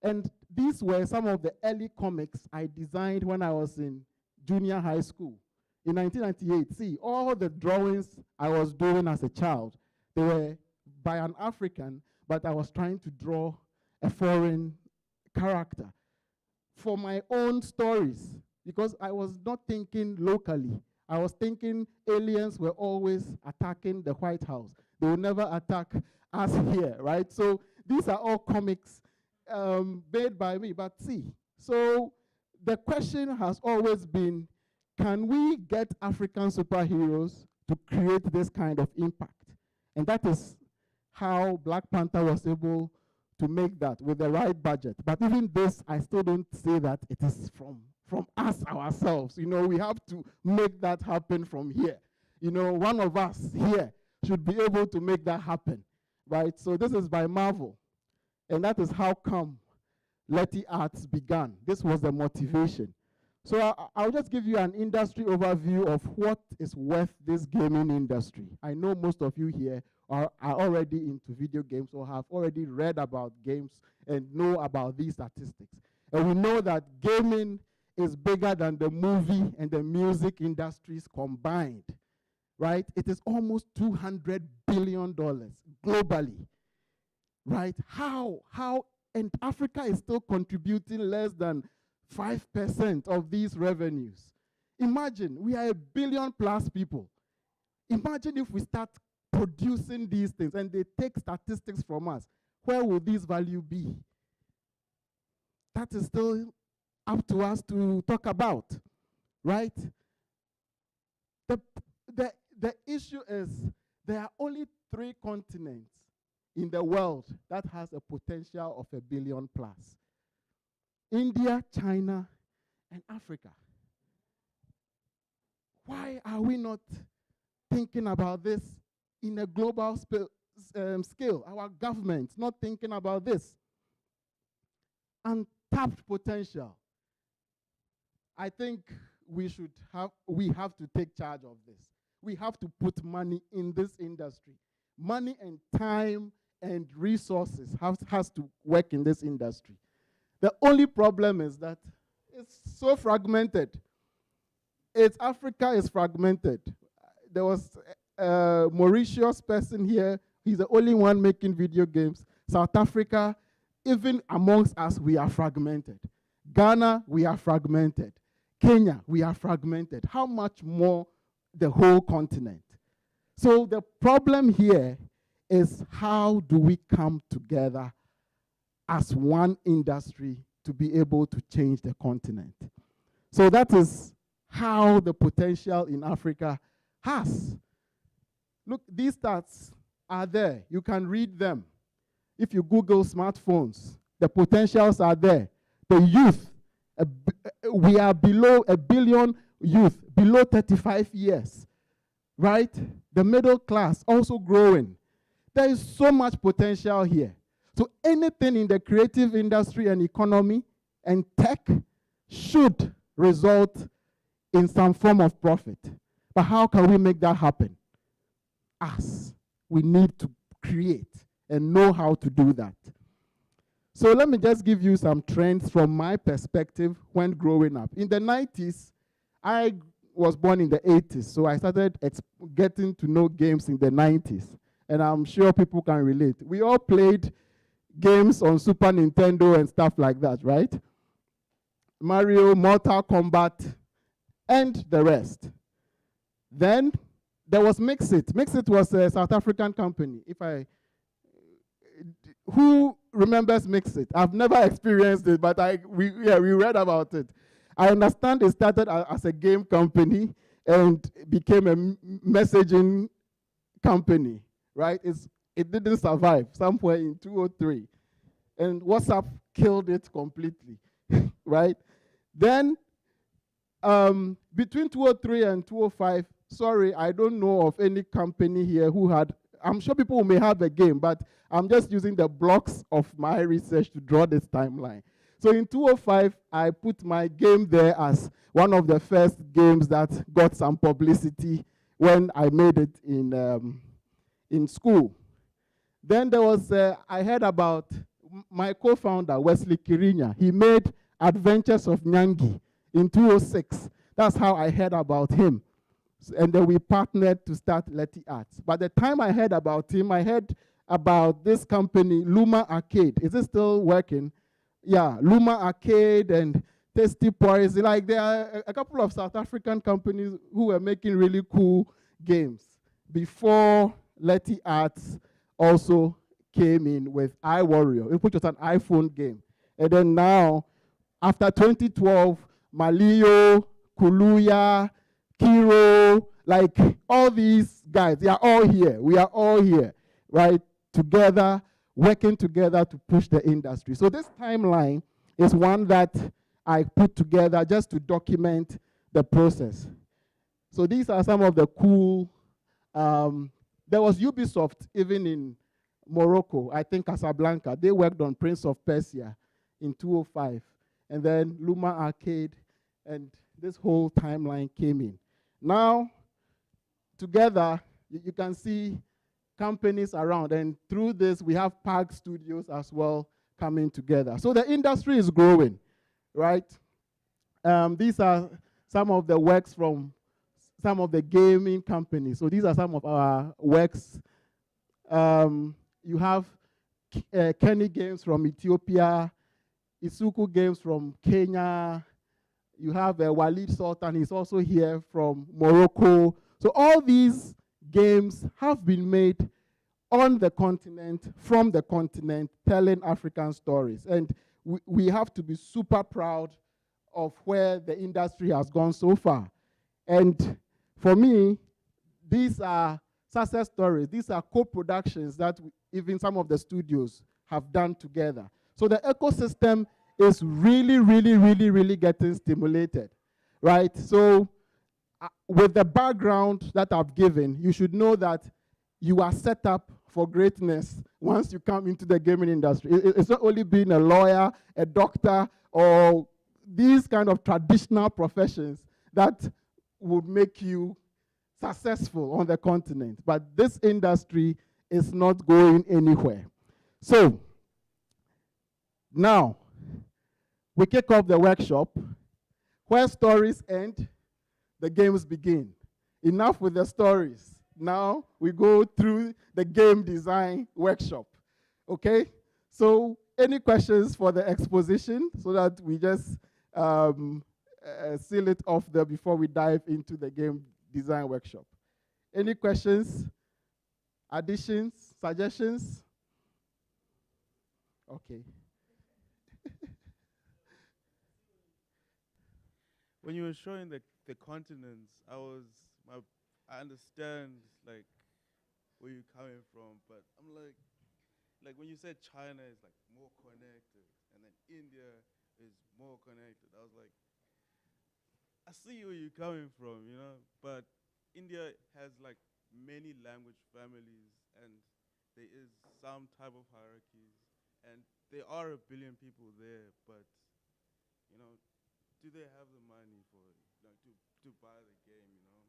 And these were some of the early comics I designed when I was in junior high school in 1998. See, all the drawings I was doing as a child, they were by an African, but I was trying to draw a foreign character for my own stories, because I was not thinking locally. I was thinking aliens were always attacking the White House. They will never attack us here, right? So these are all comics made by me. But see, so the question has always been, can we get African superheroes to create this kind of impact? And that is how Black Panther was able to make that with the right budget. But even this, I still don't say that it is from us ourselves. You know, we have to make that happen from here. You know, one of us here should be able to make that happen, right? So this is by Marvel. And that is how come Letty Arts began. This was the motivation. So I'll just give you an industry overview of what is worth this gaming industry. I know most of you here are already into video games or have already read about games and know about these statistics. And we know that gaming is bigger than the movie and the music industries combined, right? It is almost $200 billion globally, right? How, and Africa is still contributing less than 5% of these revenues. Imagine, we are 1 billion plus people. Imagine if we start producing these things and they take statistics from us. Where will this value be? That is still up to us to talk about, right? The issue is there are only 3 continents in the world that has a potential of 1 billion plus. India, China, and Africa. Why are we not thinking about this in a global scale? Our government's not thinking about this. Untapped potential. I think we have to take charge of this. We have to put money in this industry. Money and time and resources has to work in this industry. The only problem is that it's so fragmented. Africa is fragmented. There was a Mauritius person here. He's the only one making video games. South Africa, even amongst us, we are fragmented. Ghana, we are fragmented. Kenya, we are fragmented. How much more the whole continent? So the problem here is, how do we come together as one industry to be able to change the continent? So that is how the potential in Africa has. Look, these stats are there. You can read them. If you Google smartphones, the potentials are there. The youth, we are below 1 billion youth, below 35 years, right? The middle class also growing. There is so much potential here. So anything in the creative industry and economy and tech should result in some form of profit. But how can we make that happen? Us. We need to create and know how to do that. So let me just give you some trends from my perspective when growing up. In the 90s, I was born in the 80s, so I started getting to know games in the 90s. And I'm sure people can relate. We all played games on Super Nintendo and stuff like that, right? Mario, Mortal Kombat, and the rest. Then there was Mixit. Mixit was a South African company. Who remembers Mixit? I've never experienced it, but we read about it. I understand it started as a game company and became a messaging company, right? It didn't survive somewhere in 2003. and WhatsApp killed it completely, right? Then between 203 and 205, sorry, I don't know of any company here who had, I'm sure people may have a game, but I'm just using the blocks of my research to draw this timeline. So in 205, I put my game there as one of the first games that got some publicity when I made it in school. Then there was, I heard about my co-founder, Wesley Kirinya. He made Adventures of Nyangi in 206. That's how I heard about him. And then we partnered to start Letty Arts. By the time I heard about him, I heard about this company, Luma Arcade. Is it still working? Yeah, Luma Arcade and Tasty Poise. Like, there are a couple of South African companies who were making really cool games before Letty Arts also came in with iWarrior, which was an iPhone game. And then now, after 2012, Malio, Kuluya, Kiro, like all these guys, they are all here. We are all here, right? Together, working together to push the industry. So this timeline is one that I put together just to document the process. So these are some of the cool, there was Ubisoft even in Morocco, I think Casablanca. They worked on Prince of Persia in 205. And then Luma Arcade, and this whole timeline came in. Now, together, you can see companies around, and through this, we have Park Studios as well coming together. So the industry is growing, right? These are some of the works from some of the gaming companies. So these are some of our works. You have Kenny Games from Ethiopia, Isuku Games from Kenya. You have Walid Sultan, he's also here from Morocco. So all these games have been made on the continent, from the continent, telling African stories. And we have to be super proud of where the industry has gone so far. And for me, these are success stories. These are co-productions that even some of the studios have done together. So the ecosystem is really, really, really, really getting stimulated, right? So with the background that I've given, you should know that you are set up for greatness once you come into the gaming industry. It's not only being a lawyer, a doctor, or these kind of traditional professions that would make you successful on the continent. But this industry is not going anywhere. So now, we kick off the workshop. Where stories end, the games begin. Enough with the stories. Now we go through the game design workshop. Okay? So any questions for the exposition so that we just seal it off there before we dive into the game design workshop? Any questions, additions, suggestions? Okay. When you were showing the continents, I understand like where you're coming from, but I'm like when you said China is like more connected, and then India is more connected, I was like, I see where you're coming from, you know, but India has like many language families, and there is some type of hierarchies, and there are 1 billion people there, but you know, do they have the money for to buy the game, you know?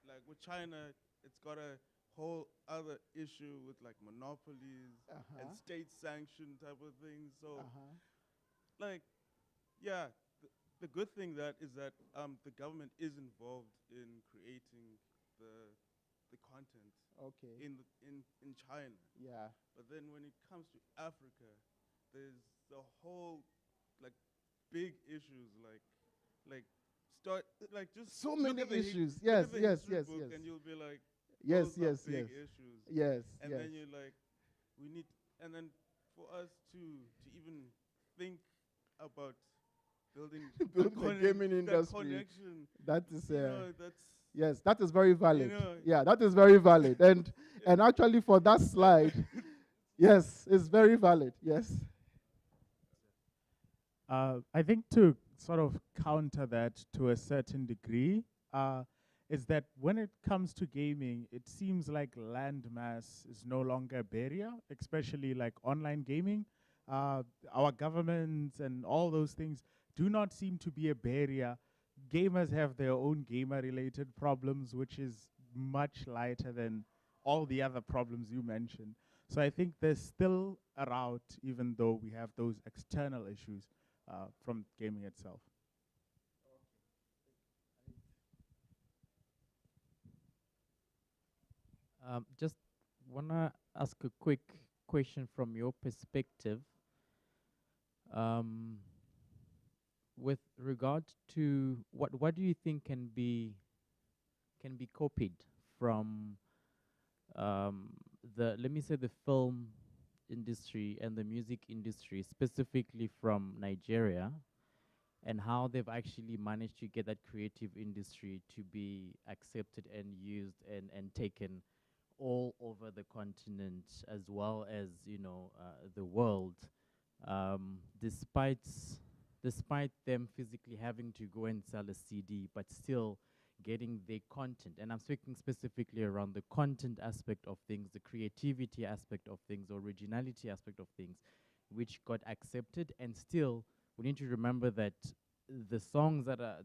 Like with China, it's got a whole other issue with like monopolies and state sanctioned type of things. So like, yeah, the good thing that is that the government is involved in creating the content in China. Yeah. But then when it comes to Africa, there's the whole like big issues just so look many at the issues. look Yes, at the yes, history yes, book yes. and you'll be like, Yes, those are yes, big yes. issues. Yes, and yes. then you're like, we need, and then for us to even think about building Build the gaming that industry. connection. That is, you know, that's yes, that is very valid. know, Yeah, that is very valid. And actually for that slide, yes, it's very valid. Yes. I think to sort of counter that to a certain degree, is that when it comes to gaming, it seems like landmass is no longer a barrier, especially like online gaming. Our governments and all those things do not seem to be a barrier. Gamers have their own gamer-related problems, which is much lighter than all the other problems you mentioned. So I think there's still a route, even though we have those external issues from gaming itself. Just wanna ask a quick question from your perspective. With regard to what do you think can be copied from let me say the film industry and the music industry, specifically from Nigeria, and how they've actually managed to get that creative industry to be accepted and used and taken all over the continent as well as the world, despite them physically having to go and sell a CD, but still getting their content. And I'm speaking specifically around the content aspect of things, the creativity aspect of things, originality aspect of things, which got accepted. And still, we need to remember that the songs that are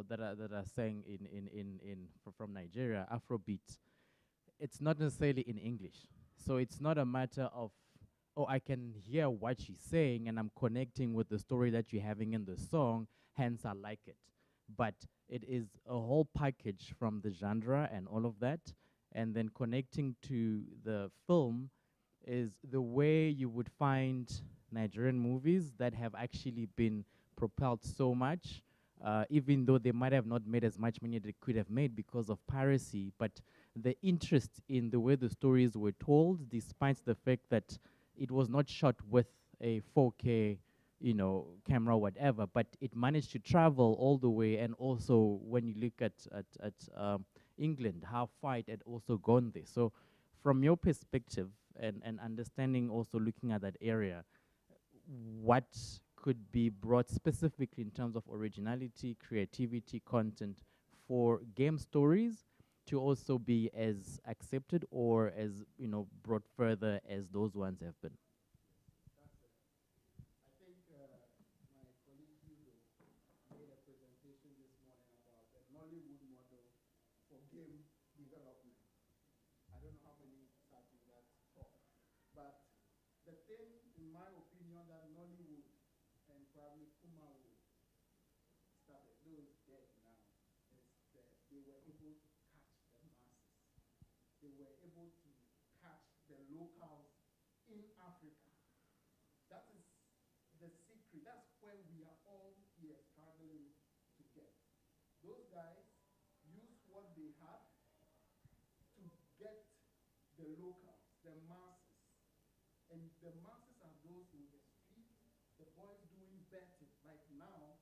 that are sang from Nigeria, Afrobeat, it's not necessarily in English. So it's not a matter of, oh, I can hear what she's saying and I'm connecting with the story that you're having in the song, hence I like it. But it is a whole package from the genre and all of that. And then connecting to the film is the way you would find Nigerian movies that have actually been propelled so much, even though they might have not made as much money as they could have made because of piracy. But the interest in the way the stories were told, despite the fact that it was not shot with a 4K, camera, whatever, but it managed to travel all the way. And also, when you look at England, how far it had also gone there. So, from your perspective and understanding, also looking at that area, what could be brought specifically in terms of originality, creativity, content for game stories to also be as accepted or as brought further as those ones have been? I think my colleague Hugo made a presentation this morning about the Nollywood model for game development. I don't know how many sat in that talk, but the thing, in my opinion, that Nollywood and probably Kumawo started, though it's dead now, is that they were able to catch the masses. They were able to catch the locals in Africa. That is the secret. That's where we are all here struggling to get. Those guys used what they had to get the locals, the masses. And the masses are those in the street, the boys doing betting. Like now,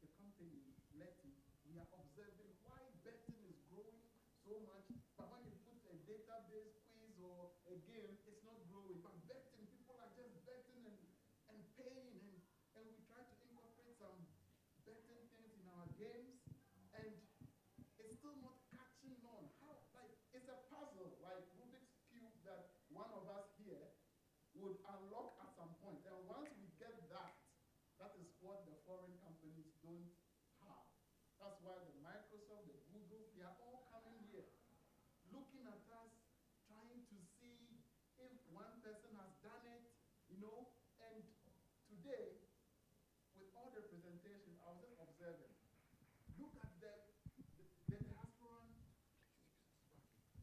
the company, Letty, we are observing why betting is growing so much, but when you put a database quiz or a game, it's not growing. But betting, people are just betting and paying, and we try to incorporate some betting things in our games, and it's still not catching on. How? Like, it's a puzzle, like Rubik's Cube that one of us here would unlock at some point. And once we get that, that is what the foreign companies don't have. That's why the Microsoft, the Google, they are all coming here, looking at us, trying to see if one person has done it, And today, with all the presentations, I was just observing. Look at the diasporan.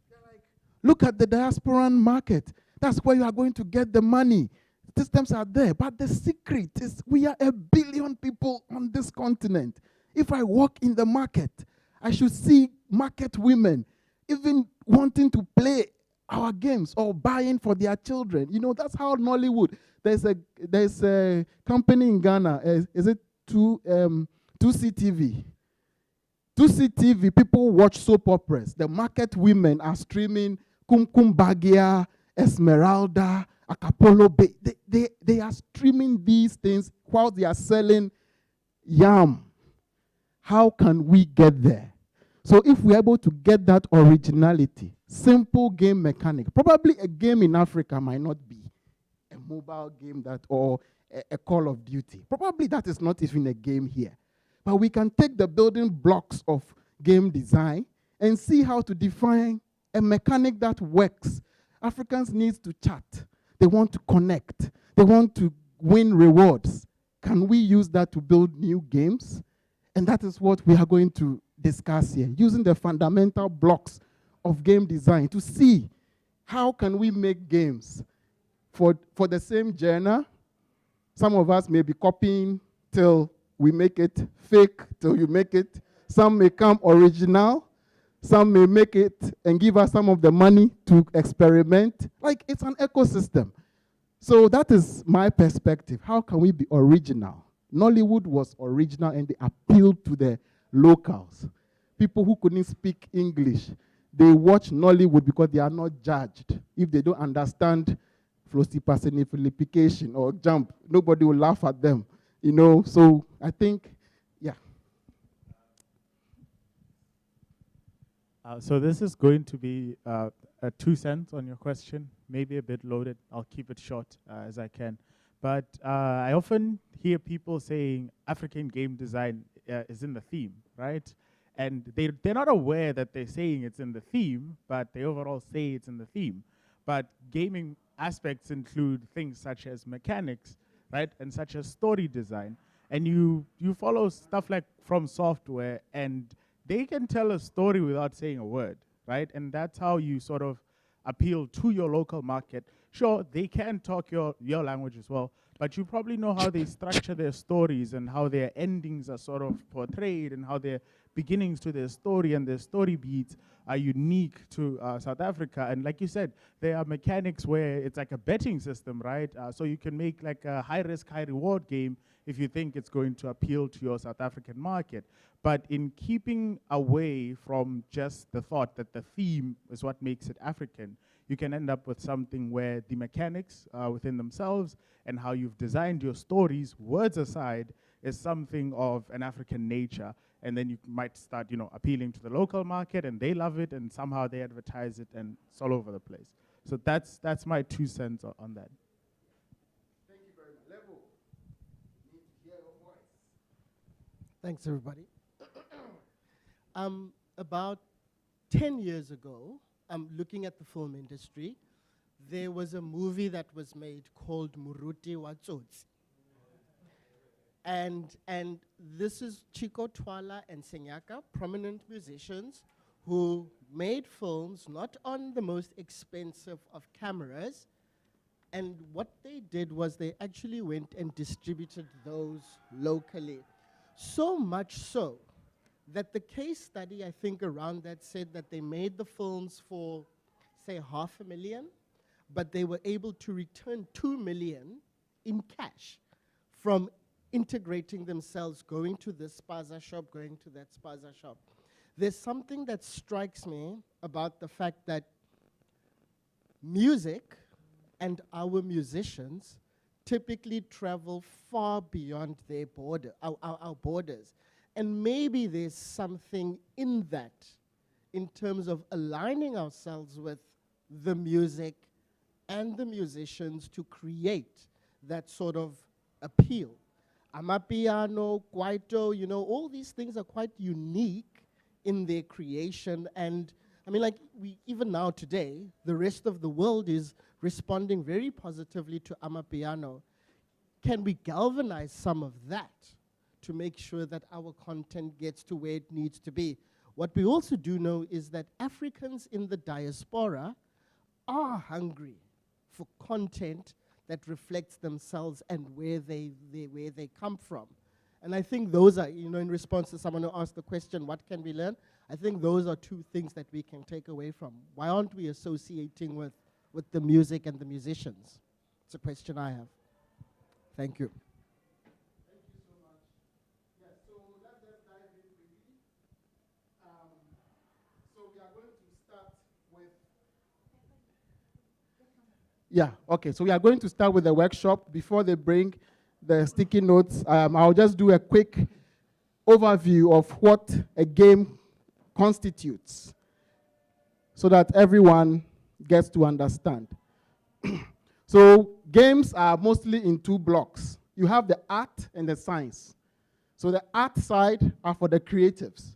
They're like, look at the diasporan market. That's where you are going to get the money. Systems are there. But the secret is we are 1 billion people on this continent. If I walk in the market, I should see market women even wanting to play our games or buying for their children. That's how Nollywood. There's a company in Ghana. Is it 2CTV? 2CTV, people watch soap operas. The market women are streaming Kum Kum Bagia, Esmeralda, Acapulco Bay. They are streaming these things while they are selling yam. How can we get there? So if we're able to get that originality, simple game mechanic, probably a game in Africa might not be a mobile game that or a Call of Duty. Probably that is not even a game here. But we can take the building blocks of game design and see how to define a mechanic that works. Africans need to chat. They want to connect. They want to win rewards. Can we use that to build new games? And that is what we are going to discuss here, using the fundamental blocks of game design to see how can we make games for the same genre. Some of us may be copying till we make it, fake till you make it. Some may come original. Some may make it and give us some of the money to experiment. Like, it's an ecosystem. So that is my perspective. How can we be original? Nollywood was original and they appealed to the locals. People who couldn't speak English, they watch Nollywood because they are not judged. If they don't understand flossy personification or jump, nobody will laugh at them. You know, so I think, yeah. So this is going to be a 2 cents on your question, maybe a bit loaded. I'll keep it short as I can. But I often hear people saying African game design is in the theme, right? And they're not aware that they're saying it's in the theme, but they overall say it's in the theme. But gaming aspects include things such as mechanics, right? And such as story design. And you follow stuff like From Software, and they can tell a story without saying a word, right? And that's how you sort of appeal to your local market. Sure, they can talk your language as well, but you probably know how they structure their stories and how their endings are sort of portrayed and how their beginnings to their story and their story beats are unique to South Africa. And like you said, there are mechanics where it's like a betting system, right? So you can make like a high-risk, high-reward game if you think it's going to appeal to your South African market. But in keeping away from just the thought that the theme is what makes it African, you can end up with something where the mechanics within themselves and how you've designed your stories, words aside, is something of an African nature. And then you might start, appealing to the local market, and they love it, and somehow they advertise it, and it's all over the place. So that's my 2 cents on that. Thank you very much. Level. Need to hear your voice. Thanks, everybody. About 10 years ago, looking at the film industry, there was a movie that was made called Muruti wa Tsotsi. And this is Chico Twala and Senyaka, prominent musicians who made films not on the most expensive of cameras. And what they did was they actually went and distributed those locally. So much so that the case study, I think, around that said that they made the films for, say, $500,000, but they were able to return $2 million in cash from integrating themselves, going to this spaza shop, going to that spaza shop. There's something that strikes me about the fact that music and our musicians typically travel far beyond their border, our borders. And maybe there's something in that in terms of aligning ourselves with the music and the musicians to create that sort of appeal. Amapiano, Kwaito, all these things are quite unique in their creation. And I mean, like, even now today, the rest of the world is responding very positively to Amapiano. Can we galvanize some of that to make sure that our content gets to where it needs to be? What we also do know is that Africans in the diaspora are hungry for content that reflects themselves and where they come from. And I think those are, in response to someone who asked the question, what can we learn? I think those are two things that we can take away from. Why aren't we associating with the music and the musicians? It's a question I have. Thank you. Thank you so much. Yeah, so let's just dive in quickly. So we are going to start with... Yeah, okay. So we are going to start with the workshop. Before they bring the sticky notes, I'll just do a quick overview of what a game constitutes so that everyone gets to understand. So games are mostly in two blocks. You have the art and the science. So the art side are for the creatives.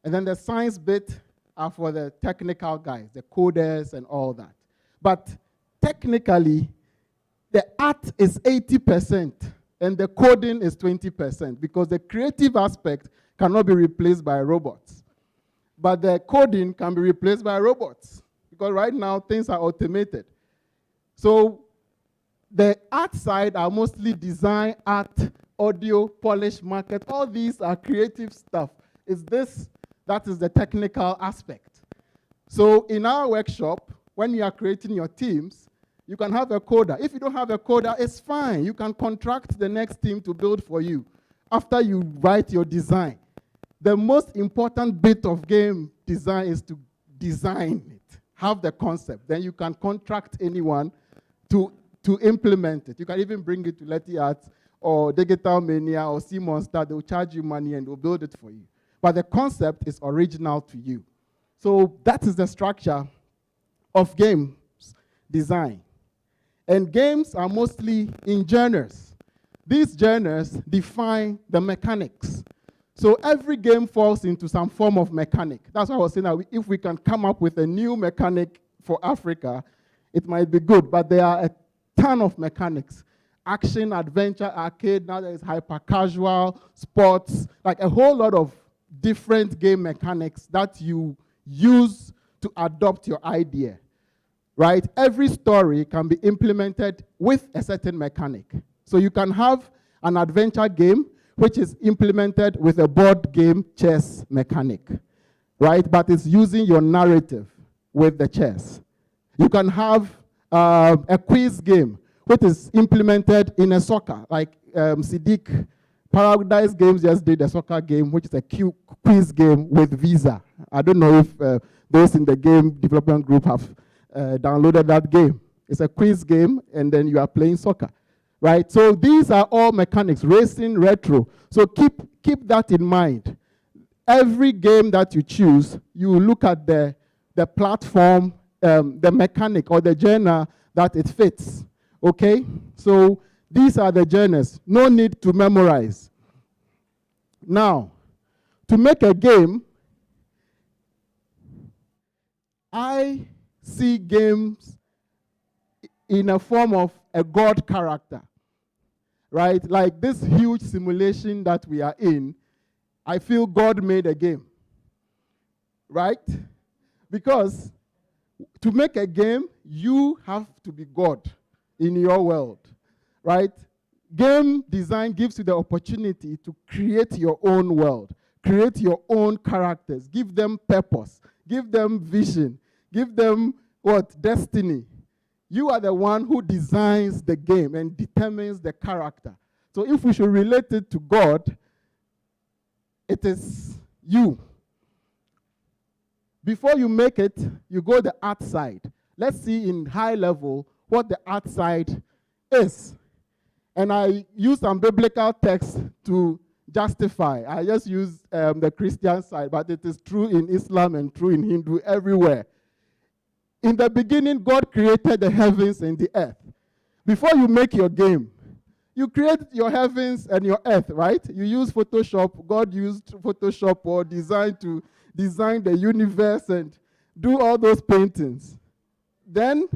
And then the science bit are for the technical guys, the coders and all that. But technically, the art is 80% and the coding is 20% because the creative aspect cannot be replaced by robots. But the coding can be replaced by robots because right now things are automated. So the art side are mostly design, art, audio, polish, market. All these are creative stuff. It's this that is the technical aspect. So in our workshop, when you are creating your teams, you can have a coder. If you don't have a coder, it's fine. You can contract the next team to build for you after you write your design. The most important bit of game design is to design it, have the concept. Then you can contract anyone to implement it. You can even bring it to Letty Arts or Digital Mania or Sea Monster. They'll charge you money and they'll build it for you. But the concept is original to you. So that is the structure of games design. And games are mostly in genres. These genres define the mechanics. So every game falls into some form of mechanic. That's why I was saying that if we can come up with a new mechanic for Africa, it might be good. But there are a ton of mechanics. Action, adventure, arcade, now there is hyper-casual, sports, like a whole lot of different game mechanics that you use to adopt your idea, right? Every story can be implemented with a certain mechanic. So you can have an adventure game which is implemented with a board game chess mechanic, right? But it's using your narrative with the chess. You can have a quiz game which is implemented in a soccer, like Siddiq Paradise Games just did a soccer game, which is a quiz game with Visa. I don't know if those in the game development group have downloaded that game. It's a quiz game, and then you are playing soccer, right? So these are all mechanics, racing, retro. So keep that in mind. Every game that you choose, you look at the platform, the mechanic or the genre that it fits, okay? So these are the genres. No need to memorize. Now, to make a game, I see games in a form of a God character, right? Like this huge simulation that we are in, I feel God made a game, right? Because to make a game, you have to be God in your world. Right? Game design gives you the opportunity to create your own world, create your own characters, give them purpose, give them vision, give them what? Destiny. You are the one who designs the game and determines the character. So if we should relate it to God, it is you. Before you make it, you go the art side. Let's see in high level what the art side is. And I use some biblical text to justify. I just use the Christian side, but it is true in Islam and true in Hindu, everywhere. In the beginning, God created the heavens and the earth. Before you make your game, you create your heavens and your earth, right? You use Photoshop. God used Photoshop or design to design the universe and do all those paintings. Then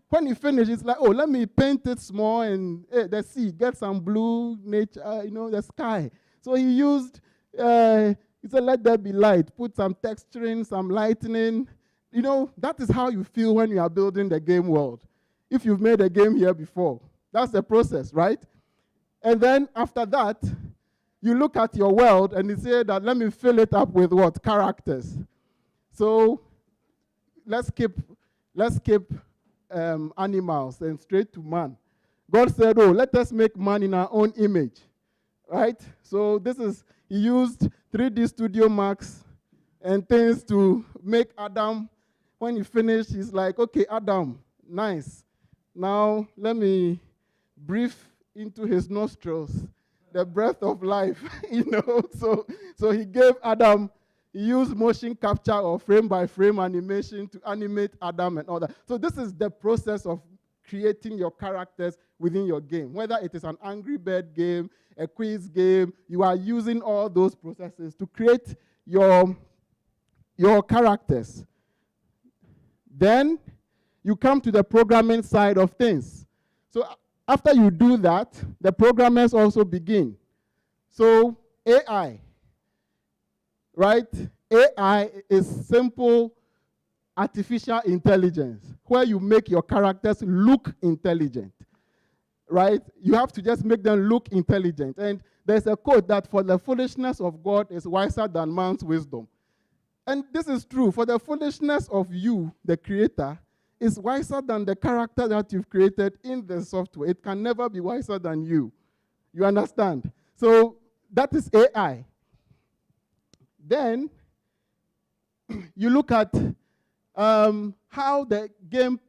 when he finished, it's like, oh, let me paint it small and the sea, get some blue nature, the sky. So he used, he said, let there be light, put some texturing, some lightning. That is how you feel when you are building the game world. If you've made a game here before, that's the process, right? And then after that, you look at your world and you say that, let me fill it up with what? Characters. So let's keep animals and straight to man. God said, oh, let us make man in our own image, right? So he used 3D Studio Max and things to make Adam. When he finished, he's like, okay, Adam, Nice. Now, let me breathe into his nostrils the breath of life, So he gave Adam, he used motion capture or frame-by-frame animation to animate Adam and all that. So this is the process of creating your characters within your game. Whether it is an Angry Bird game, a quiz game, you are using all those processes to create your characters. Then you come to the programming side of things. So after you do that, the programmers also begin. So AI, right? AI is simple artificial intelligence, where you make your characters look intelligent, right? You have to just make them look intelligent. And there's a quote that for the foolishness of God is wiser than man's wisdom. And this is true. For the foolishness of you, the creator, is wiser than the character that you've created in the software. It can never be wiser than you. You understand? So that is AI. Then you look at how the game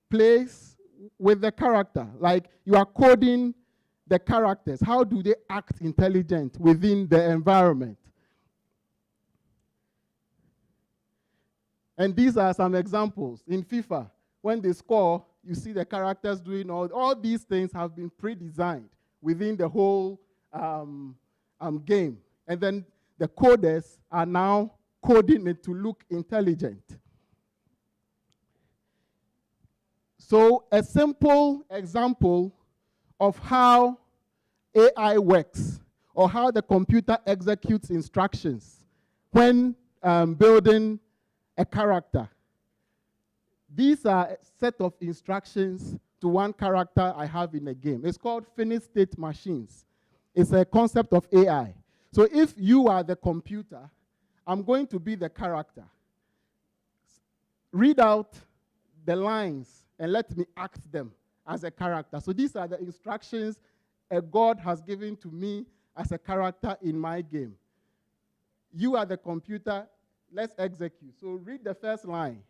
plays with the character. Like you are coding the characters. How do they act intelligent within the environment? And these are some examples. In FIFA, when they score, you see the characters doing all these things have been pre-designed within the whole game. And then the coders are now coding it to look intelligent. So a simple example of how AI works or how the computer executes instructions when building a character. These are a set of instructions to one character I have in a game. It's called finished state machines. It's a concept of AI. So if you are the computer, I'm going to be the character. Read out the lines and let me act them as a character. So these are the instructions a God has given to me as a character in my game. You are the computer. Let's execute. So read the first line.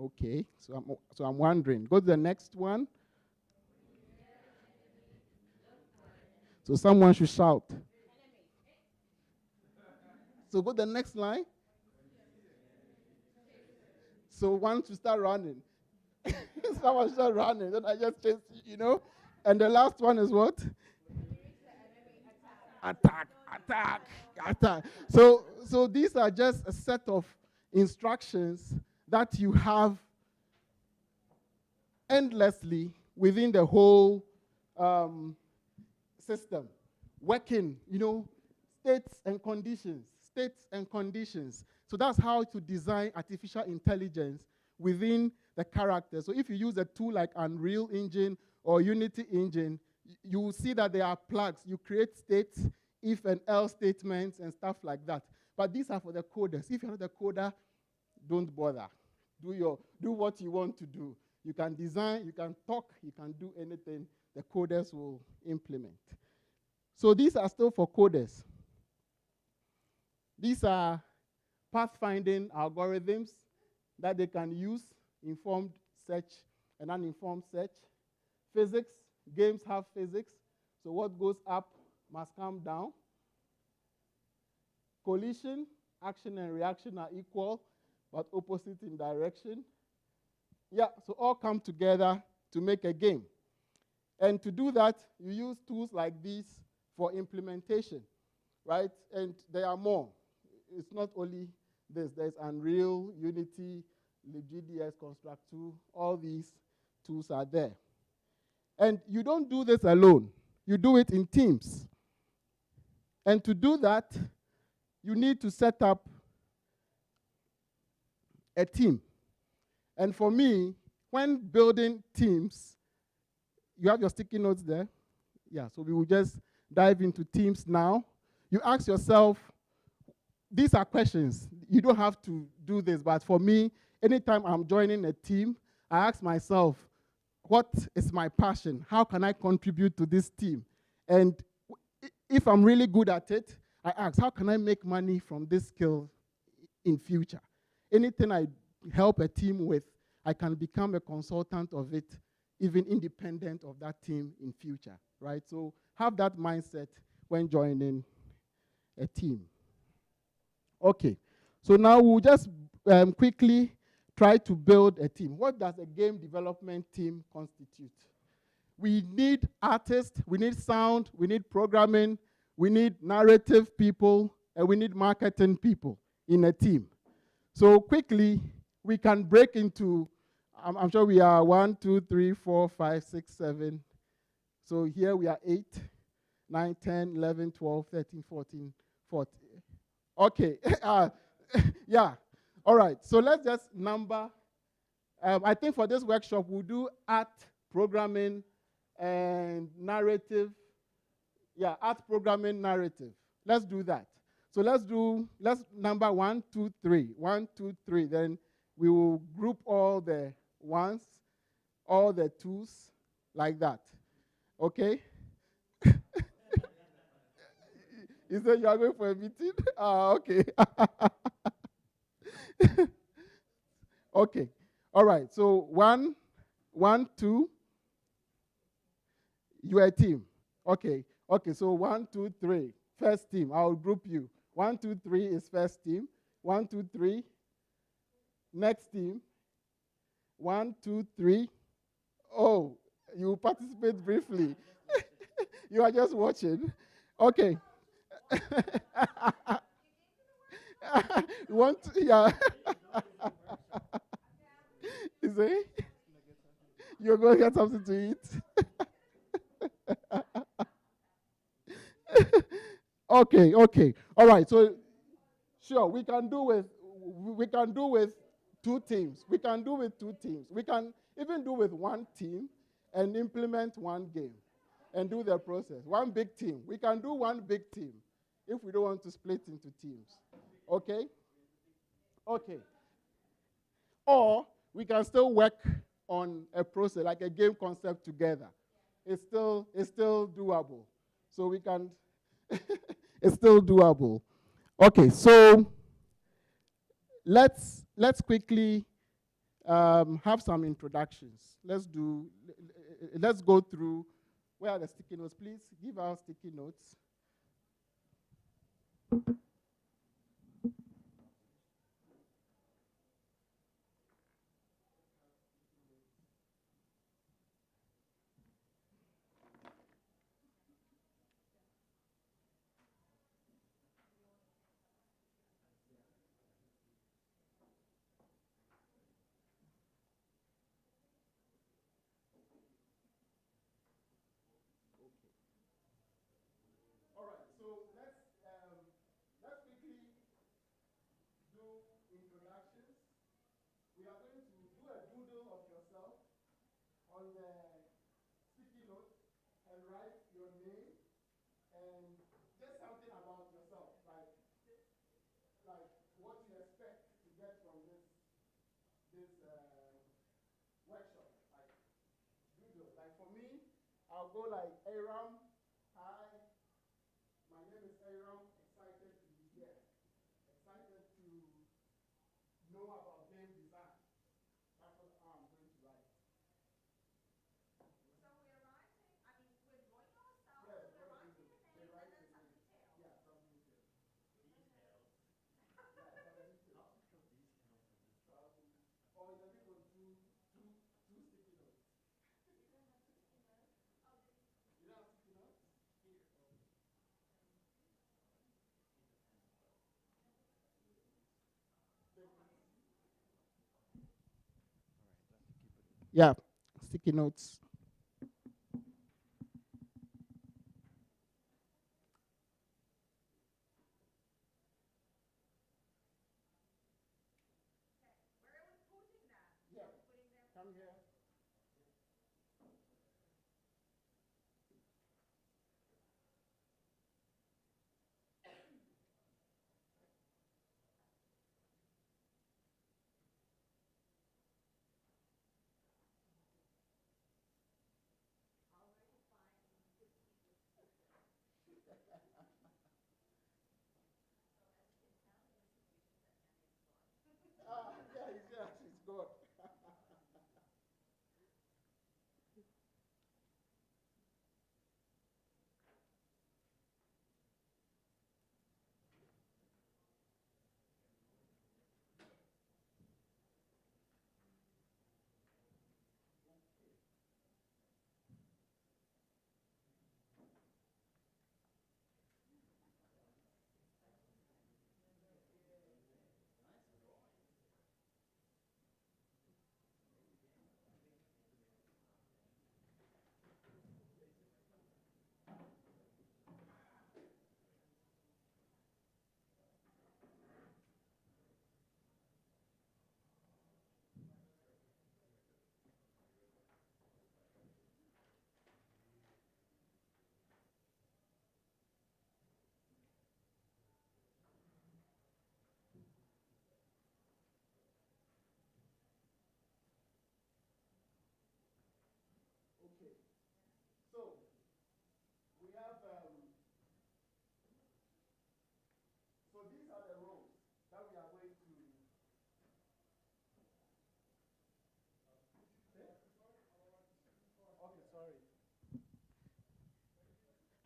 Okay, so I'm wondering. Go to the next one. So someone should shout. So go to the next line. So once you start running, someone start running, then I just chase, And the last one is what? Attack, attack, attack. So these are just a set of instructions that you have endlessly within the whole system. Working, states and conditions, states and conditions. So that's how to design artificial intelligence within the character. So if you use a tool like Unreal Engine or Unity Engine, you will see that there are plugs. You create states, if and else statements and stuff like that. But these are for the coders. If you're not a coder, don't bother. Do what you want to do. You can design, you can talk, you can do anything. The coders will implement. So these are still for coders. These are pathfinding algorithms that they can use, informed search and uninformed search. Physics, games have physics. So what goes up must come down. Collision, action and reaction are equal, but opposite in direction. Yeah, so all come together to make a game. And to do that, you use tools like these for implementation, right? And there are more. It's not only this. There's Unreal, Unity, LibGDS, Construct2. All these tools are there. And you don't do this alone. You do it in teams. And to do that, you need to set up a team. And for me, when building teams, you have your sticky notes there. Yeah, so we will just dive into teams now. You ask yourself, these are questions. You don't have to do this, but for me, anytime I'm joining a team, I ask myself, what is my passion? How can I contribute to this team? And if I'm really good at it, I ask, how can I make money from this skill in future. Anything I help a team with, I can become a consultant of it, even independent of that team in future, right? So have that mindset when joining a team. Okay, so now we'll just quickly try to build a team. What does a game development team constitute? We need artists, we need sound, we need programming, we need narrative people, and we need marketing people in a team. So quickly, we can break into, I'm sure we are 1, 2, 3, 4, 5, 6, 7. So here we are 8, 9, 10, 11, 12, 13, 14, 14. Okay, yeah. All right, so let's just number. I think for this workshop, we'll do art, programming, and narrative. Yeah, art, programming, narrative. Let's do that. So let's number 1, 2, 3. 1, 2, 3. Then we will group all the ones, all the twos, like that. Okay? You said you are going for a meeting? Okay. Okay. All right. So 1, 2. You are a team. Okay. Okay. So 1, 2, 3. First team. I'll group you. 1, 2, 3 is first team. 1, 2, 3. Next team. 1, 2, 3. Oh, you participate briefly. You are just watching. Okay. Yeah. Is it? You're going to get something to eat? Okay, okay. All right, so sure, we can do with 2 teams. We can do with 2 teams. We can even do with 1 team and implement 1 game and do the process. 1 big team. We can do 1 big team if we don't want to split into teams. Okay? Okay. Or we can still work on a process, like a game concept together. It's still doable. So we can, it's still doable. Okay, so let's quickly have some introductions. Let's go through, where are the sticky notes? Please give our sticky notes. On the sticky note and write your name and just something about yourself, like what you expect to get from this workshop. Like doodle. Like for me, I'll go like Aram. Hi, my name is Aram. Excited to be here. Excited to know about game design. That's what I'm going to write. Yeah, sticky notes. Yeah, come here.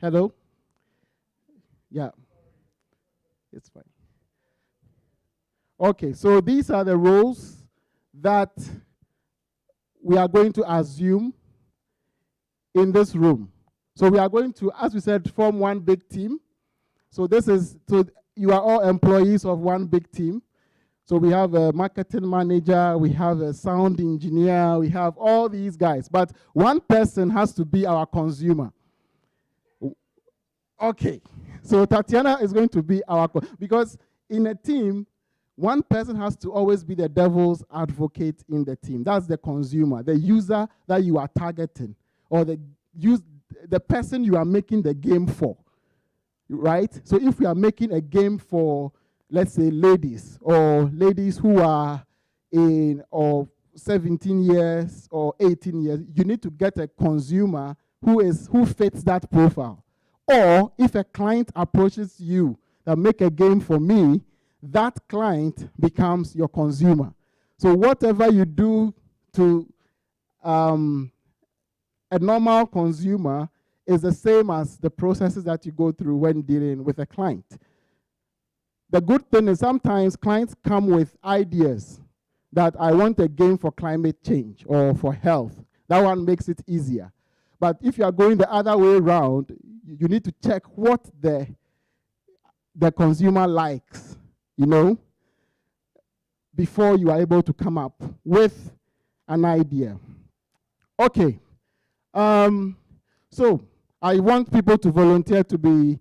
Hello? Yeah. It's fine. Okay, so these are the roles that we are going to assume in this room. So we are going to, as we said, form one big team. So you are all employees of one big team. So we have a marketing manager, we have a sound engineer, we have all these guys. But one person has to be our consumer. Okay, so Tatiana is going to be because in a team, one person has to always be the devil's advocate in the team. That's the consumer, the user that you are targeting, or the person you are making the game for, right? So if we are making a game for, let's say, ladies, or ladies who are or 17 years or 18 years, you need to get a consumer who fits that profile. Or if a client approaches you that make a game for me, that client becomes your consumer. So whatever you do to a normal consumer is the same as the processes that you go through when dealing with a client. The good thing is sometimes clients come with ideas that I want a game for climate change or for health. That one makes it easier. But if you are going the other way around, you need to check what the consumer likes, before you are able to come up with an idea. Okay. So I want people to volunteer to be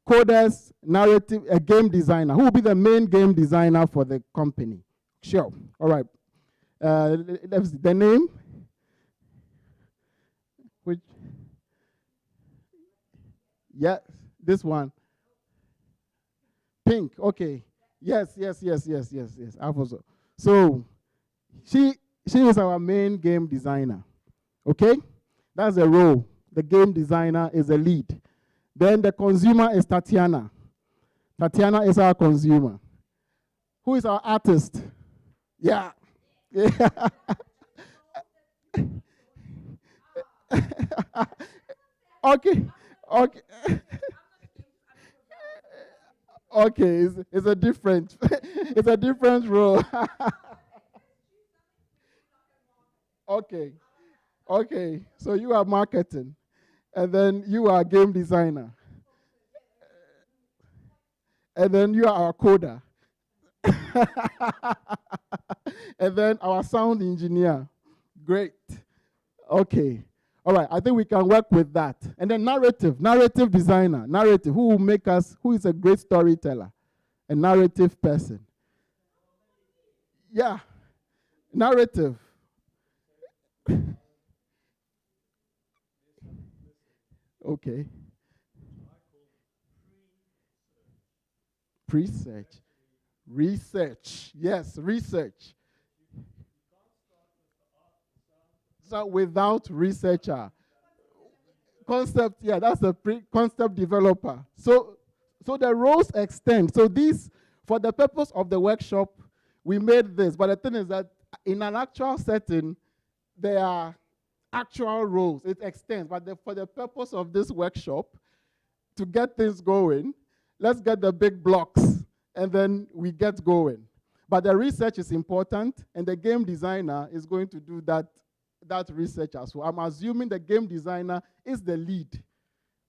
coders, narrative, a game designer. Who will be the main game designer for the company? Sure. All right. Let's see. The name? Which? Yeah, this one. Pink. Okay. Yes. Alfonso. So she is our main game designer. Okay? That's the role. The game designer is the lead. Then the consumer is Tatiana. Tatiana is our consumer. Who is our artist? Yeah. Okay. Okay, it's a different it's a different role. Okay. So you are marketing, and then you are game designer, and then you are our coder, and then our sound engineer. Great. Okay. All right, I think we can work with that. And then narrative designer, who will make us, who is a great storyteller, a narrative person. Yeah, narrative. Okay. Research. Yes, research. So without researcher. Concept, yeah, that's a concept developer. So the roles extend. So these, for the purpose of the workshop, we made this. But the thing is that in an actual setting, there are actual roles. It extends. But for the purpose of this workshop, to get things going, let's get the big blocks, and then we get going. But the research is important, and the game designer is going to do that research as well. I'm assuming the game designer is the lead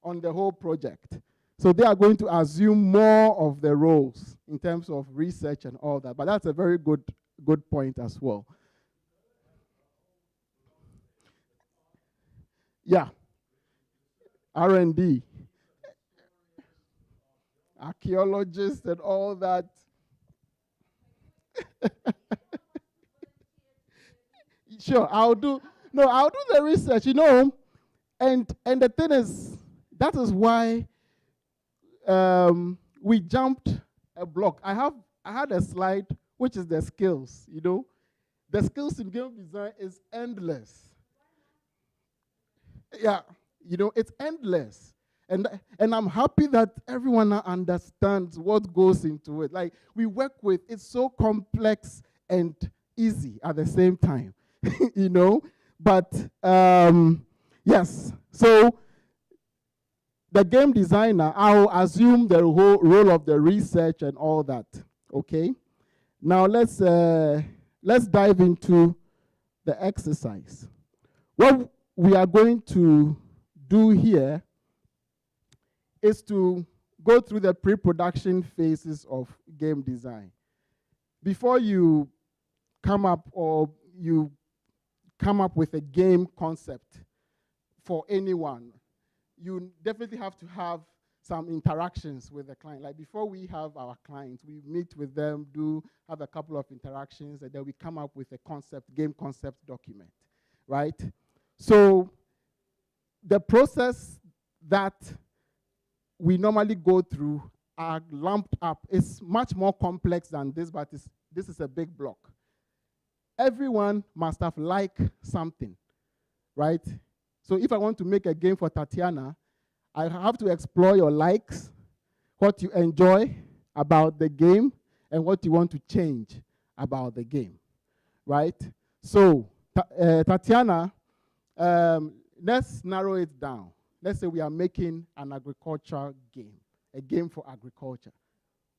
on the whole project. So they are going to assume more of the roles in terms of research and all that. But that's a very good point as well. Yeah. R&D. Archaeologists and all that. Sure, I'll do the research, and the thing is, that is why we jumped a block. I had a slide which is the skills, The skills in game design is endless. Yeah, it's endless. And I'm happy that everyone now understands what goes into it. Like, we work with, it's so complex and easy at the same time. But yes, so the game designer, I'll assume the whole role of the research and all that. Okay. Now let's dive into the exercise. What we are going to do here is to go through the pre-production phases of game design. Before you come up with a game concept for anyone, you definitely have to have some interactions with the client. Like before we have our clients, we meet with them, have a couple of interactions, and then we come up with a game concept document, right? So the process that we normally go through are lumped up. It's much more complex than this, but this is a big block. Everyone must have liked something, right? So if I want to make a game for Tatiana, I have to explore your likes, what you enjoy about the game, and what you want to change about the game, right? So Tatiana, let's narrow it down. Let's say we are making an agriculture game, a game for agriculture.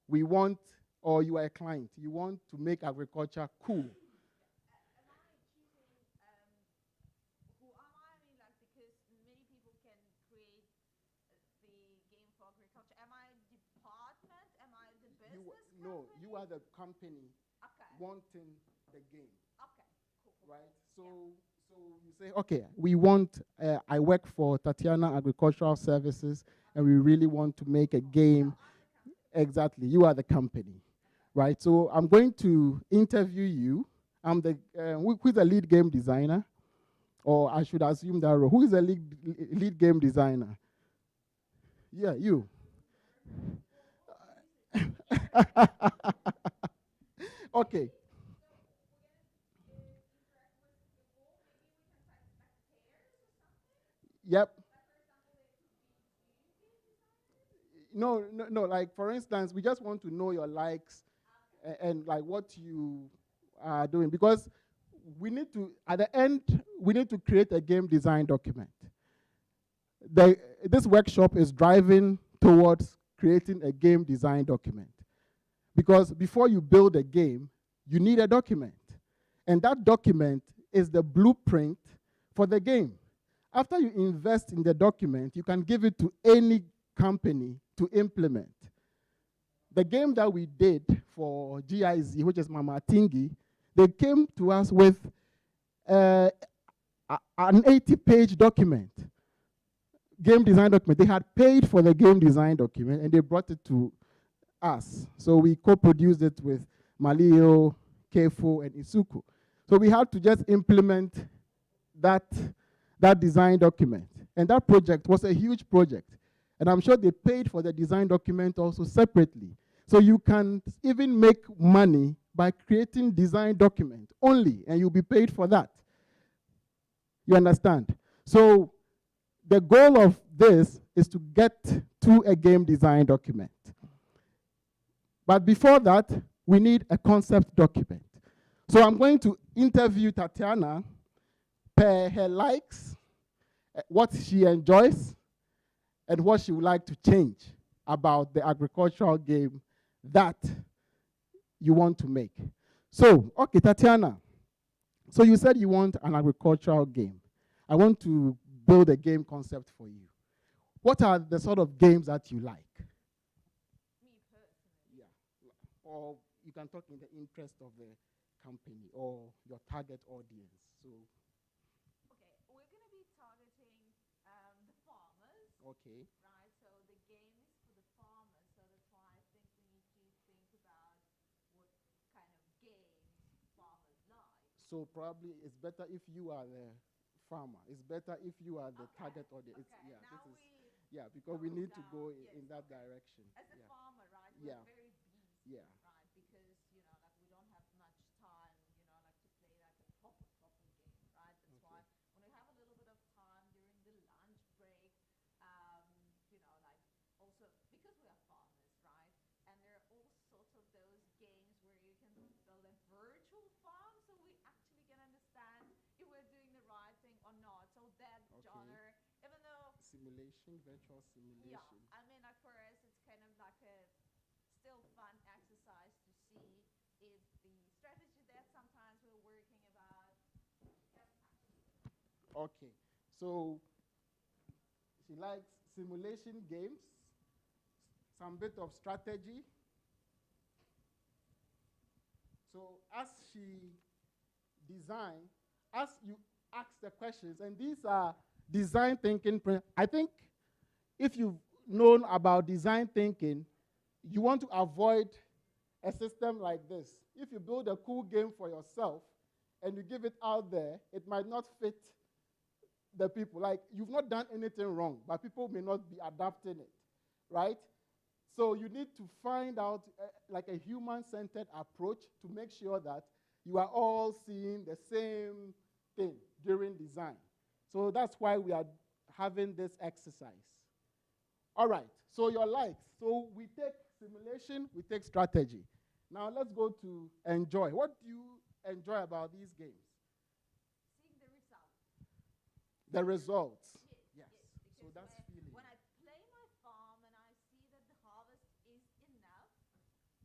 We want, or you are a client, you want to make agriculture cool. No, you are the company wanting the game. Okay, cool. Right? So you say, okay, we want, I work for Tatiana Agricultural Services, and we really want to make a game. Exactly, you are the company, right? So I'm going to interview you. I'm the, who is the lead game designer? Or I should assume that role. Who is the lead game designer? Yeah, you. Okay. Yep. No, like for instance, we just want to know your likes and like what you are doing, because we need to, at the end, we need to create a game design document. This workshop is driving towards creating a game design document. Because before you build a game, you need a document. And that document is the blueprint for the game. After you invest in the document, you can give it to any company to implement. The game that we did for GIZ, which is Mama Tingi, they came to us with an 80-page document, game design document. They had paid for the game design document, and they brought it to us. So we co-produced it with Malio, Kefo, and Isuku. So we had to just implement that design document. And that project was a huge project. And I'm sure they paid for the design document also separately. So you can even make money by creating design document only, and you'll be paid for that. You understand? So the goal of this is to get to a game design document. But before that, we need a concept document. So I'm going to interview Tatiana per her likes, what she enjoys, and what she would like to change about the agricultural game that you want to make. So, okay, Tatiana. So you said you want an agricultural game. I want to build a game concept for you. What are the sort of games that you like? Or you can talk in the interest of the company or your target audience. So, okay, we're going to be targeting the farmers. Okay. Right, so the game is for the farmers, so that's why I think we need to think about what kind of games farmers like. So probably it's better if you are the farmer. It's better if you are the target audience. Okay, Yeah, because we need to go in that direction. As a farmer, right, Yeah. we're very busy. Yeah. Right, because, like we don't have much time, like to play like a proper game, right? That's why when we have a little bit of time during the lunch break, like also because we are farmers, right? And there are all sorts of those games where you can build a virtual farm, so we actually can understand if we're doing the right thing or not. So that genre, even though simulation, virtual simulation. Yeah, I mean, like for us, it's kind of like a still fun exercise to see if the strategy that sometimes we're working about. Okay, so she likes simulation games, some bit of strategy. So as she design, as you ask the questions, and these are design thinking. I think if you've known about design thinking, you want to avoid a system like this. If you build a cool game for yourself and you give it out there, it might not fit the people. Like, you've not done anything wrong, but people may not be adapting it, right? So you need to find out like a human-centered approach to make sure that you are all seeing the same thing during design. So that's why we are having this exercise. All right, so your likes. So we take simulation, we take strategy. Now let's go to enjoy. What do you enjoy about these games? Seeing the results. The results. Yes. So that's feeling. When I play my farm and I see that the harvest is enough,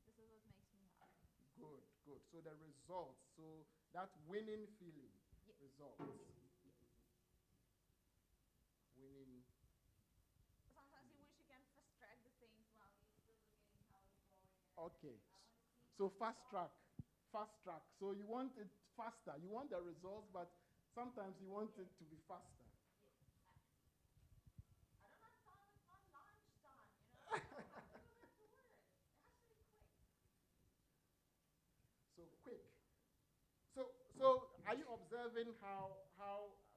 this is what makes me happy. Good, good. So the results. So that winning feeling. Yes. Results. Winning. Sometimes you wish you can fast track the things while you're still looking how it's going. Okay. So fast track. Fast track. So you want it faster. You want the results, but sometimes you want it to be faster. I don't have time with my lunchtime, you know. I have to go back to work. It has to be quick. So quick. So are you observing how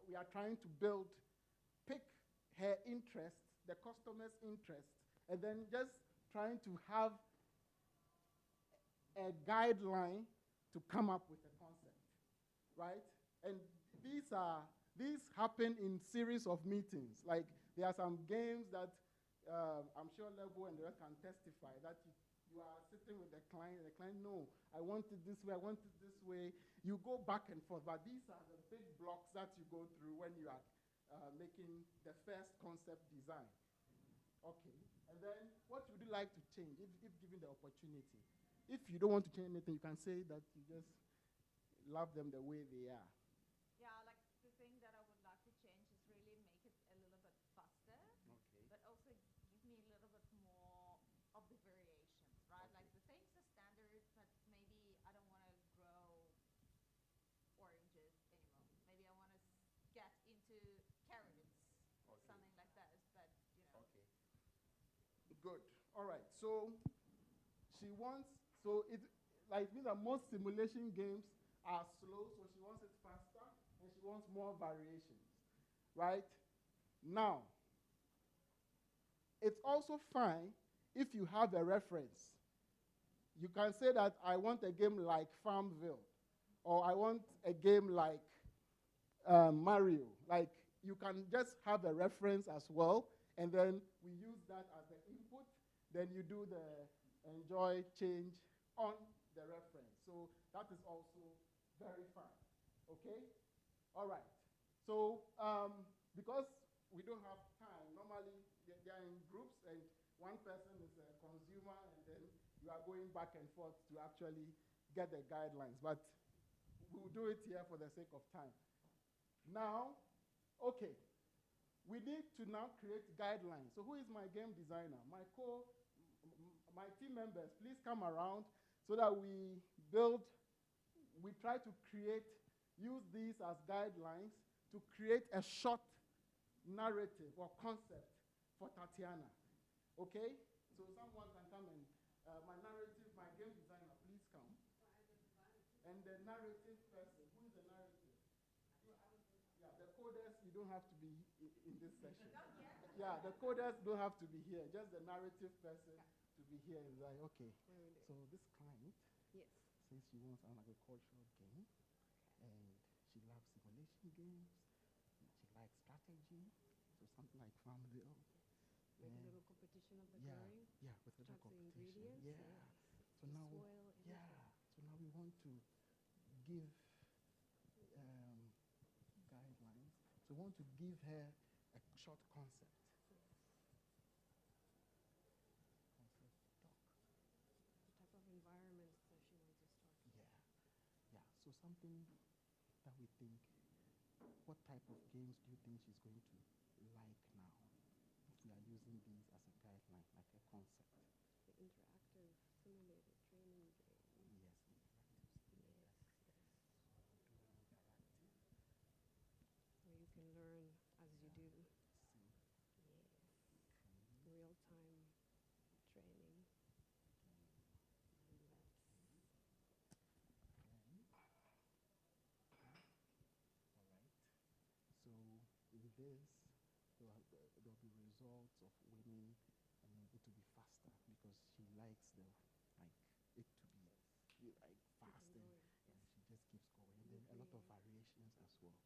we are trying to pick her interest, the customer's interest, and then just trying to have a guideline to come up with a concept, right? And these happen in series of meetings. Like, there are some games that I'm sure Lebo and the rest can testify that you are sitting with the client, and the client, no, I want it this way, I want it this way. You go back and forth, but these are the big blocks that you go through when you are making the first concept design. Okay, and then what would you like to change if given the opportunity? If you don't want to change anything, you can say that you just love them the way they are. Yeah, like the thing that I would like to change is really make it a little bit faster, but also give me a little bit more of the variations, right? Like the things are standard, but maybe I don't want to grow oranges anymore. Maybe I want to get into carrots, something like that. But you know. Okay. Good. All right. So she wants. So it means that most simulation games are slow. So she wants it faster, and she wants more variations, right? Now, it's also fine if you have a reference. You can say that I want a game like Farmville, or I want a game like Mario. Like, you can just have a reference as well, and then we use that as the input. Then you do the enjoy change on the reference. So that is also very fine. Okay? All right. So because we don't have time, normally they are in groups, and one person is a consumer, and then you are going back and forth to actually get the guidelines. But we'll do it here for the sake of time. Now, okay, we need to now create guidelines. So who is my game designer? My team members, please come around so that we try to use these as guidelines to create a short narrative or concept for Tatiana. Okay? So someone can come and, my game designer, please come. And the narrative person, who is the narrative? Yeah, the coders, you don't have to be in this session. Yeah, the coders don't have to be here. Just the narrative person to be here is like, okay. So this client says she wants an agricultural game, and she loves simulation games, and she likes strategy, so something like Farmville. With a little competition of the growing. Yeah, with a little Tracks the competition. ingredients. So the now, soil, so now we want to give guidelines. So we want to give her a short concept. something that we think, what type of games do you think she's going to like now? If we are using these as a guideline, like a concept. The interactive simulated training game. Yes, interactive simulated. Do an interactive. Where you can learn as you do. Sim. Yes. Real-time training. And that's All right. So in this, there'll be results of winning and it to be faster because she likes it to be like fast and she just keeps going. And then a lot of variations as well.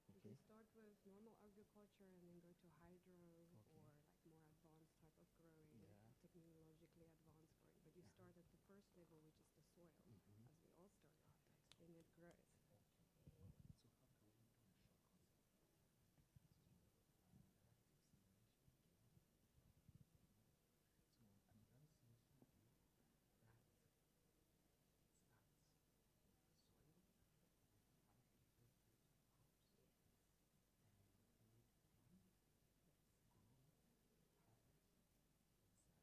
You Okay. can start with normal agriculture and then go to hydro or like more advanced type of growing, technologically advanced growing. But you start at the first level, which is the soil, as we all started, and it grows. So how can we do a short concept? So an interactive simulation game that starts with the soil, with 5 different types of crops, and we need to plant, grow, harvest, and sell.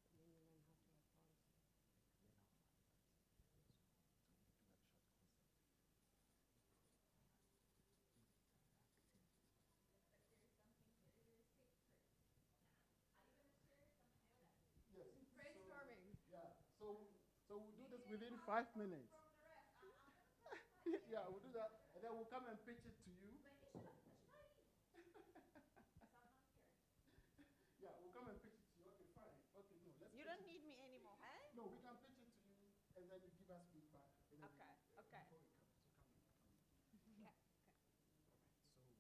And then you learn how to advance. Learn how to advance. So we do a short concept. Interactive. Yes. Brainstorming. So we'll do this within 5 minutes. Yeah, we'll do that, and then we'll come and pitch it to you. Yeah, we'll come and pitch it to you. Okay, fine. Okay, no, let's. You pitch don't it. need me anymore, huh? No, we can pitch it to you, and then you give us feedback. And then Okay, okay. Before we come, so come. Yeah,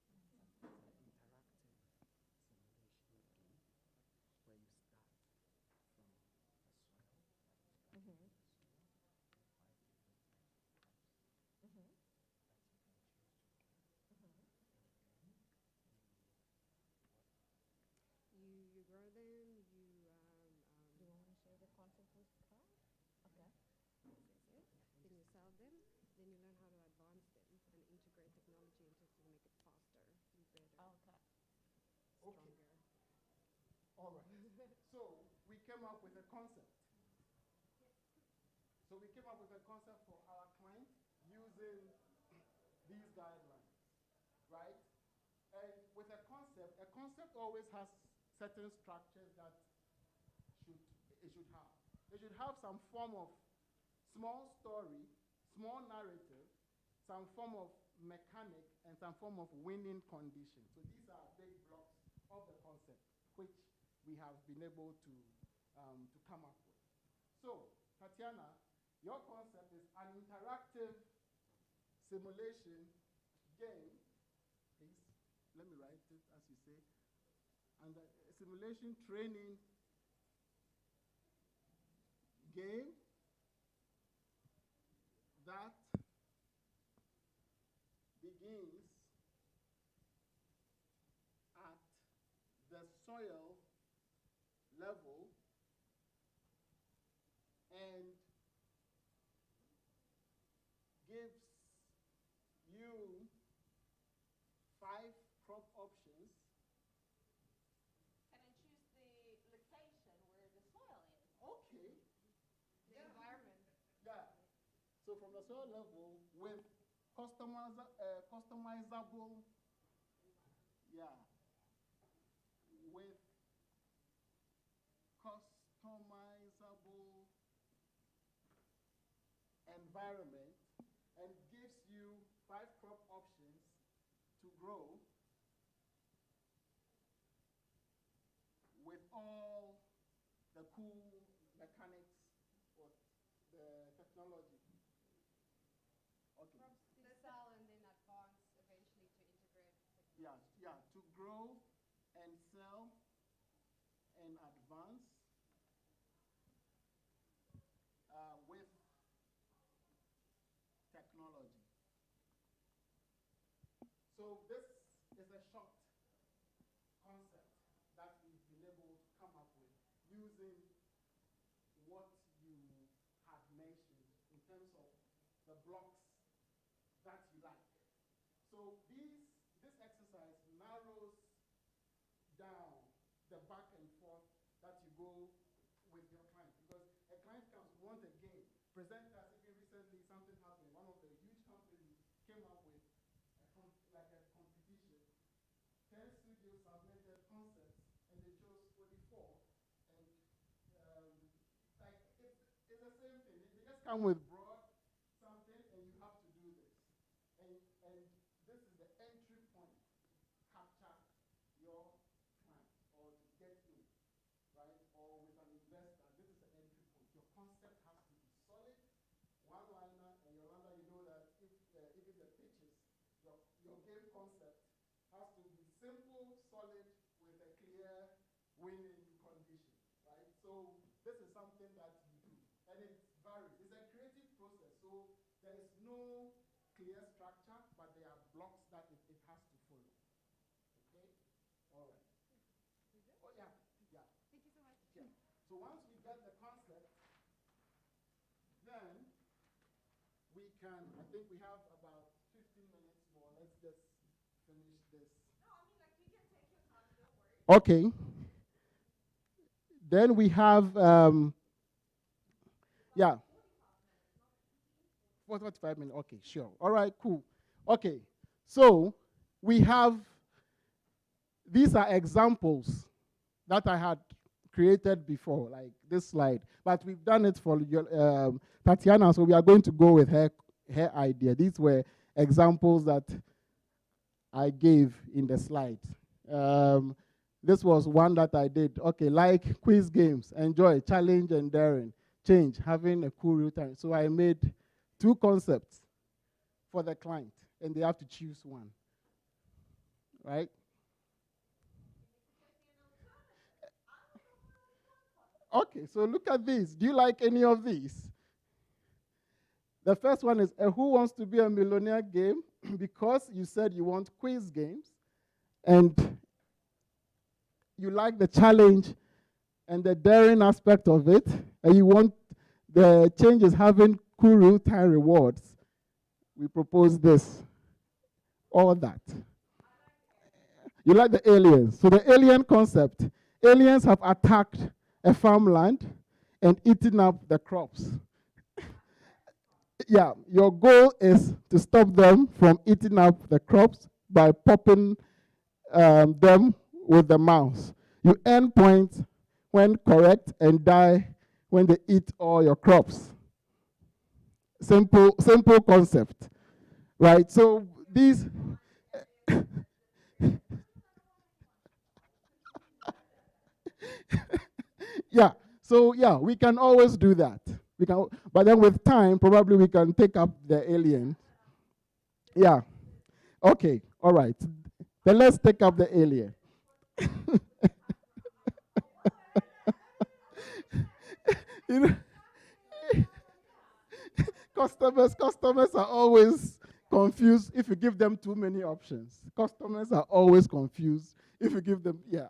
okay. All right. So we have a concept. It's an interactive simulation game where you start from the soil, like you start from the soil, with 5 different types of crops that you can choose to grow. And then You grow them, you Do you want to share the concept with Carl? Okay. then you sell them, then you learn how to advance them and integrate technology into it to make it faster and better. Okay. Stronger. all right. So we came up with a concept. So we came up with a concept for our client using these guidelines, right? And with a concept always has certain structures that it should have. It should have some form of small story, small narrative, some form of mechanic, and some form of winning condition. So these are big blocks of the concept, which we have been able to come up with. So, Tatiana, your concept is an interactive simulation game. Please, let me write it as you say. And a simulation training game that begins at the soil level and gives you 5 crop options. Can I choose the location where the soil is? Okay. The environment. Yeah. So from the soil level with customizable, yeah, with customizable environment, and gives you 5 crop options to grow with all the cool mechanics of the technology. Okay. Crops to sell and then advance eventually to integrate Yeah, technology. yeah, to grow and sell and advance with technology. So this is a short concept that we've been able to come up with using what you had mentioned in terms terms of the blocks that you like. So this exercise narrows down the back and forth that you go with your client. Because a client comes, want a game. Presenters, even recently something happened. One of the huge companies came up with like a competition. 10 studios submitted concepts and they chose 24. And like it's the same thing. They just come with broad something and you have to do this. And this is the entry point to capture your client or to get in, right? Or with an investor, this is the entry point. Your concept has to be solid, one-liner, and Yolanda, you know that if even the pitches, your game concept has to be simple, solid, with a clear winning condition, right? So this is something that you do, and it varies. It's a creative process, so there is no clear structure, but there are blocks that it has to follow. Okay? All right. Oh, yeah. Yeah. Thank you so much. Yeah. So once we get the concept, then we can, I think we have about 15 minutes more. Let's just finish this. No, I mean, like, you can take your time, don't worry. Okay. Then we have, yeah. 45 minutes. Okay, sure. All right, cool. Okay, so we have, these are examples that I had created before, like this slide. But we've done it for Tatiana, so we are going to go with her idea. These were examples that I gave in the slide. This was one that I did. Okay, like quiz games, enjoy, challenge and daring, change, having a cool real time. So I made 2 concepts for the client, and they have to choose one, right? Okay, so look at this. Do you like any of these? The first one is a Who Wants to Be a Millionaire game, because you said you want quiz games, and you like the challenge and the daring aspect of it, and you want the changes having cool real-time rewards. We propose this, all that. You like the aliens. So the alien concept, aliens have attacked a farmland and eaten up the crops. Yeah, your goal is to stop them from eating up the crops by popping them with the mouse. You earn points when correct and die when they eat all your crops. Simple concept, right? So these, yeah. So yeah, we can always do that. We can, but then with time, probably we can take up the alien. Yeah. Okay. All right. Then let's take up the alien. You know, customers are always confused if you give them too many options. Customers are always confused if you give them, yeah.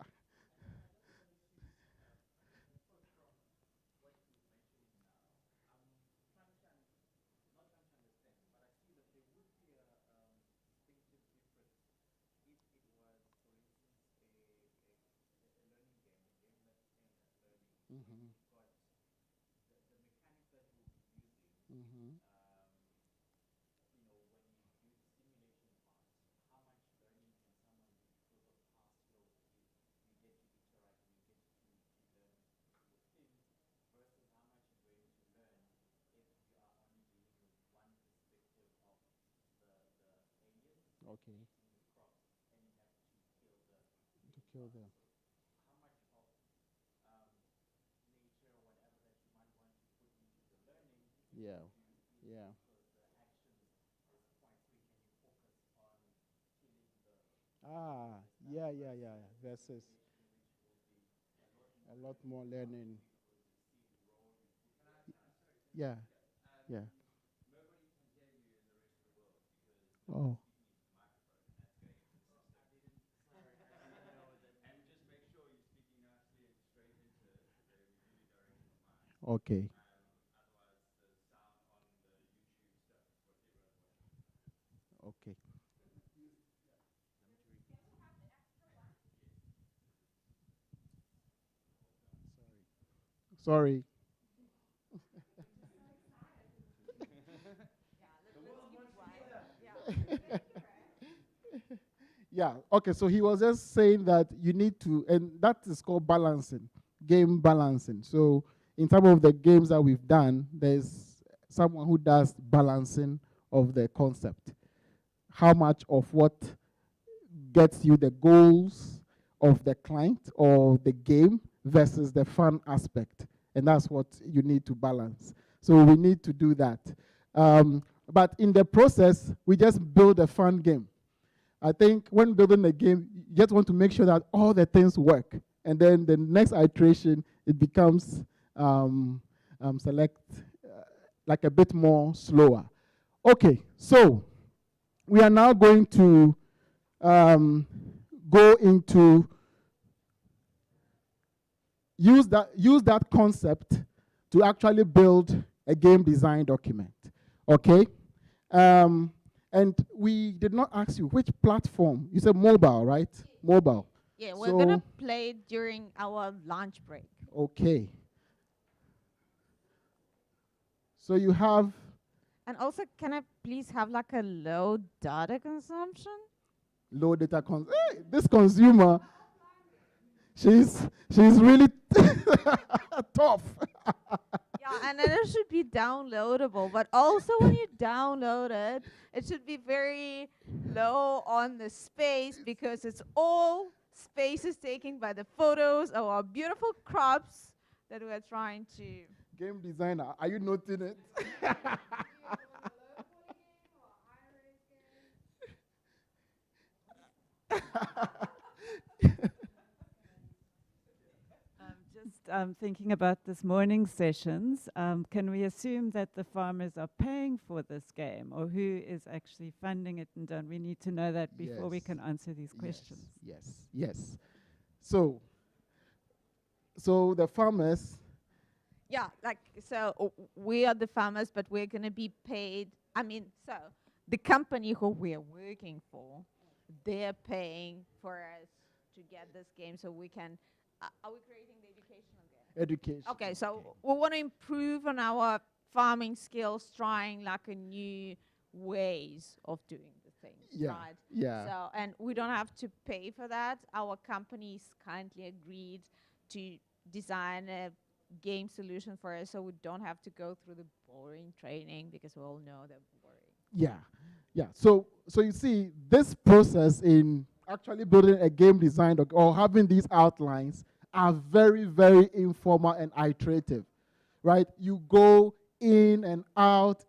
Mm-hmm. Mm-hmm. Okay. To kill them. Yeah. Yeah. Ah, yeah. Versus a lot more learning. Yeah. Yeah. Oh. Okay. Okay. Sorry. Yeah, okay, so he was just saying that you need to, and that is called balancing, game balancing. So in some of the games that we've done, there's someone who does balancing of the concept. How much of what gets you the goals of the client or the game versus the fun aspect. And that's what you need to balance. So we need to do that. But in the process, we just build a fun game. I think when building a game, you just want to make sure that all the things work. And then the next iteration, it becomes like a bit more slower. Okay, so we are now going to go into use that concept to actually build a game design document. Okay? And we did not ask you which platform. You said mobile, right? Mobile. Yeah, we're going to play it during our lunch break. Okay. So you have... And also, can I please have like a low data consumption? Low data consumption. Hey, this consumer, she's really tough. Yeah, and then it should be downloadable. But also when you download it, it should be very low on the space because it's all spaces taken by the photos of our beautiful crops that we're trying to... Game designer, are you noting it? Thinking about this morning's sessions, can we assume that the farmers are paying for this game, or who is actually funding it? And don't we need to know that before we can answer these questions? Yes. So the farmers... Yeah, so we are the farmers, but we're going to be paid. I mean, so the company who we're working for, they're paying for us to get this game so we can... are we creating the educational game? Education. Okay, so we want to improve on our farming skills, trying like a new ways of doing the things, right? Yeah. So, and we don't have to pay for that. Our companies kindly agreed to design a game solution for us so we don't have to go through the boring training because we all know they're boring. Yeah. So you see, this process in actually building a game design or having these outlines are very, very informal and iterative, right? You go in and out.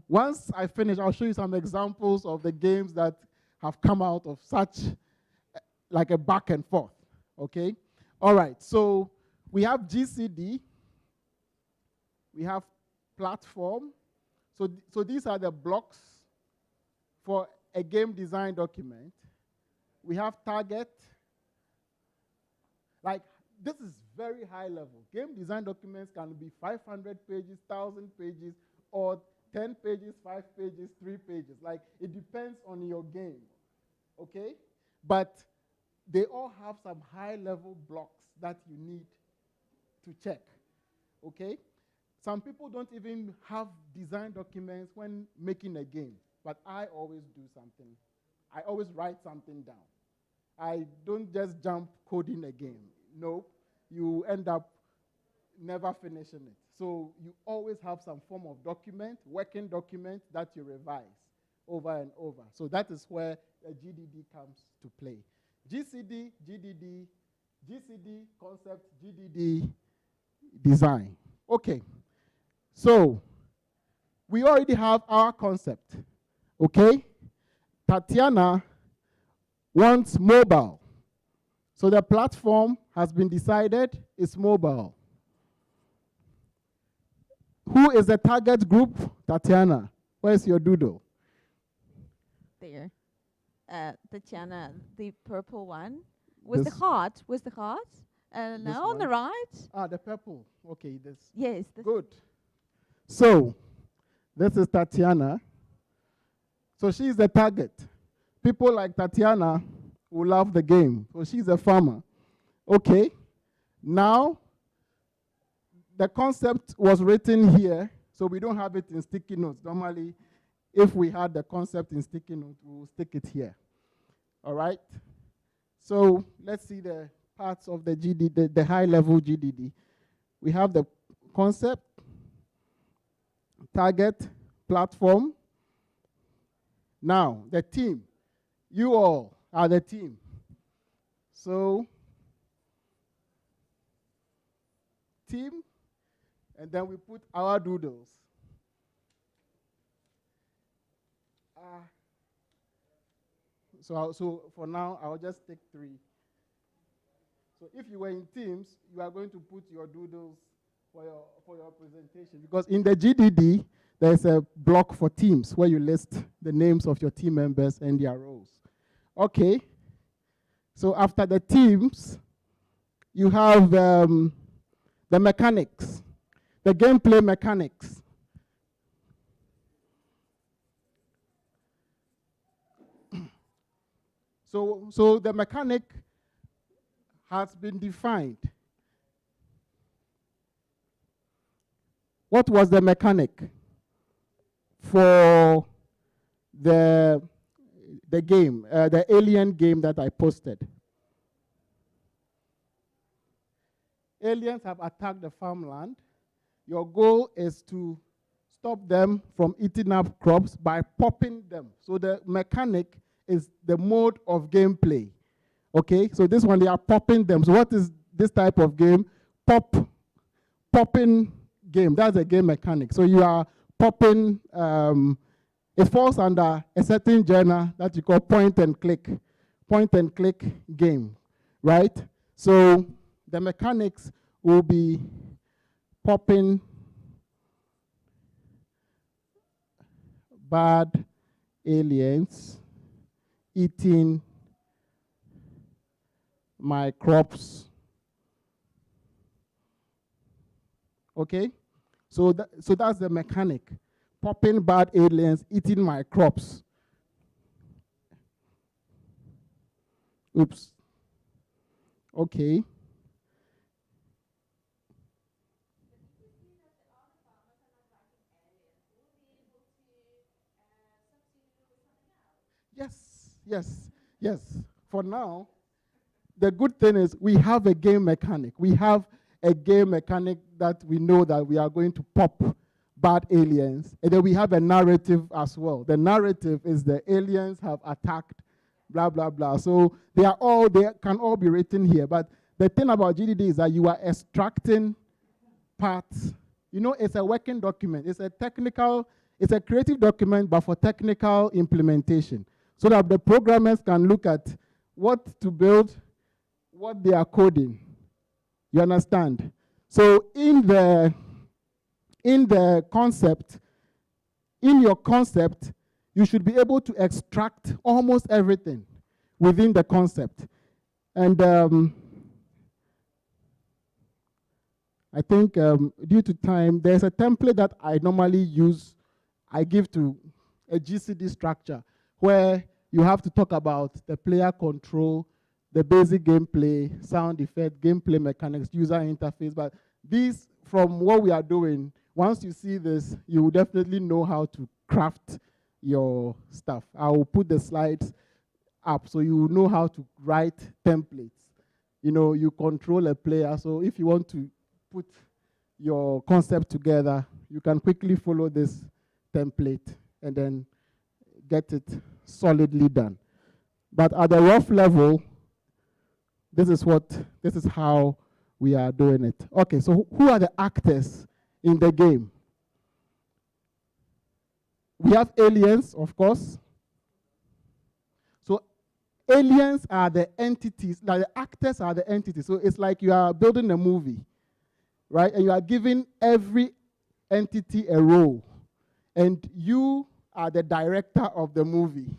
Once I finish, I'll show you some examples of the games that have come out of such like a back and forth, okay? All right, so we have GCD, we have platform. So these are the blocks for a game design document. We have target. Like, this is very high level. Game design documents can be 500 pages, 1,000 pages, or 10 pages, 5 pages, 3 pages. Like, it depends on your game, okay? But they all have some high-level blocks that you need to check, okay? Some people don't even have design documents when making a game, but I always do something. I always write something down. I don't just jump coding a game. Nope, you end up never finishing it. So you always have some form of document, working document that you revise over and over. So that is where a GDD comes to play. GCD, GDD, GCD, concept, GDD, design. Okay, so we already have our concept, okay? Tatiana wants mobile. So the platform has been decided, it's mobile. Who is the target group? Tatiana, where's your doodle? There. Tatiana, the purple one. With the This- heart. With the heart. This No, on the one? right. Ah, the purple. Okay, this. Yes. Good. So, this is Tatiana. So she's the target. People like Tatiana who love the game. So she's a farmer. Okay. Now, the concept was written here, so we don't have it in sticky notes. Normally, if we had the concept in sticky notes, we will stick it here. All right? So let's see the parts of the GDD, the high-level GDD. We have the concept, target, platform. Now, the team. You all are the team. So, team, and then we put our doodles. So for now, I'll just take 3. So if you were in teams, you are going to put your doodles for your presentation. Because in the GDD, there's a block for teams where you list the names of your team members and their roles. Okay. So after the teams, you have the mechanics, the gameplay mechanics. So the mechanic has been defined. What was the mechanic for the game, the alien game that I posted? Aliens have attacked the farmland. Your goal is to stop them from eating up crops by popping them. So the mechanic is the mode of gameplay. Okay, so this one, they are popping them. So what is this type of game? Popping game. That's a game mechanic. So you are popping, it falls under a certain genre that you call point and click game, right? So the mechanics will be popping bad aliens, eating my crops. Okay? So that's the mechanic. Popping bad aliens, eating my crops. Oops. Okay. Yes. For now, the good thing is we have a game mechanic. We have a game mechanic that we know that we are going to pop bad aliens. And then we have a narrative as well. The narrative is the aliens have attacked, blah, blah, blah. So they can all be written here. But the thing about GDD is that you are extracting parts. You know, it's a working document. It's a creative document, but for technical implementation. So that the programmers can look at what to build, what they are coding. You understand? So in your concept, you should be able to extract almost everything within the concept. And I think due to time, there's a template that I normally use. I give to a GCD structure where you have to talk about the player control, the basic gameplay, sound effect, gameplay mechanics, user interface. But these, from what we are doing, once you see this, you will definitely know how to craft your stuff. I will put the slides up so you will know how to write templates. You know, you control a player, so if you want to put your concept together, you can quickly follow this template and then get it solidly done. But at the rough level, this is how we are doing it. Okay, so who are the actors in the game? We have aliens, of course. So aliens are the entities, like the actors are the entities. So it's like you are building a movie, right? And you are giving every entity a role. And you are the director of the movie.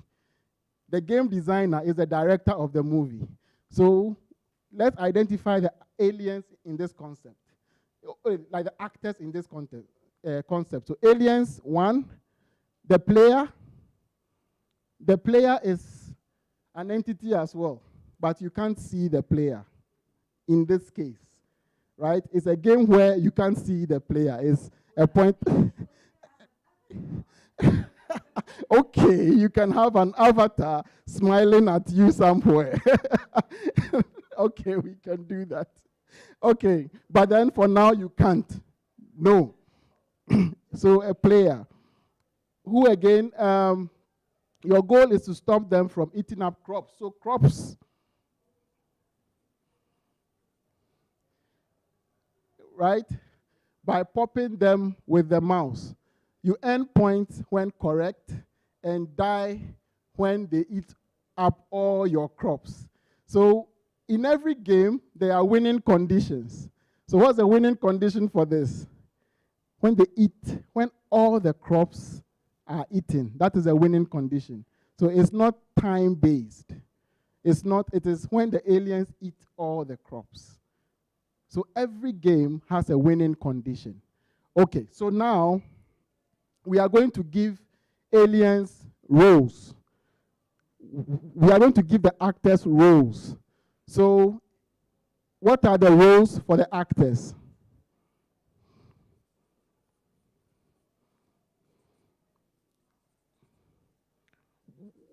The game designer is the director of the movie. So let's identify the aliens in this concept, like the actors in this concept. So aliens, 1, the player, The player is an entity as well, but you can't see the player in this case, right? It's a game where you can't see the player. It's a point. Okay, you can have an avatar smiling at you somewhere. Okay, we can do that. Okay, but then for now you can't. No. So a player who again, your goal is to stop them from eating up crops. So crops, right? By popping them with the mouse. You earn points when correct and die when they eat up all your crops. So in every game, there are winning conditions. So what's the winning condition for this? When they eat, when all the crops are eaten, that is a winning condition. So it's not time-based. It's not, it is when the aliens eat all the crops. So every game has a winning condition. Okay, so now we are going to give aliens roles. We are going to give the actors roles. So what are the roles for the actors?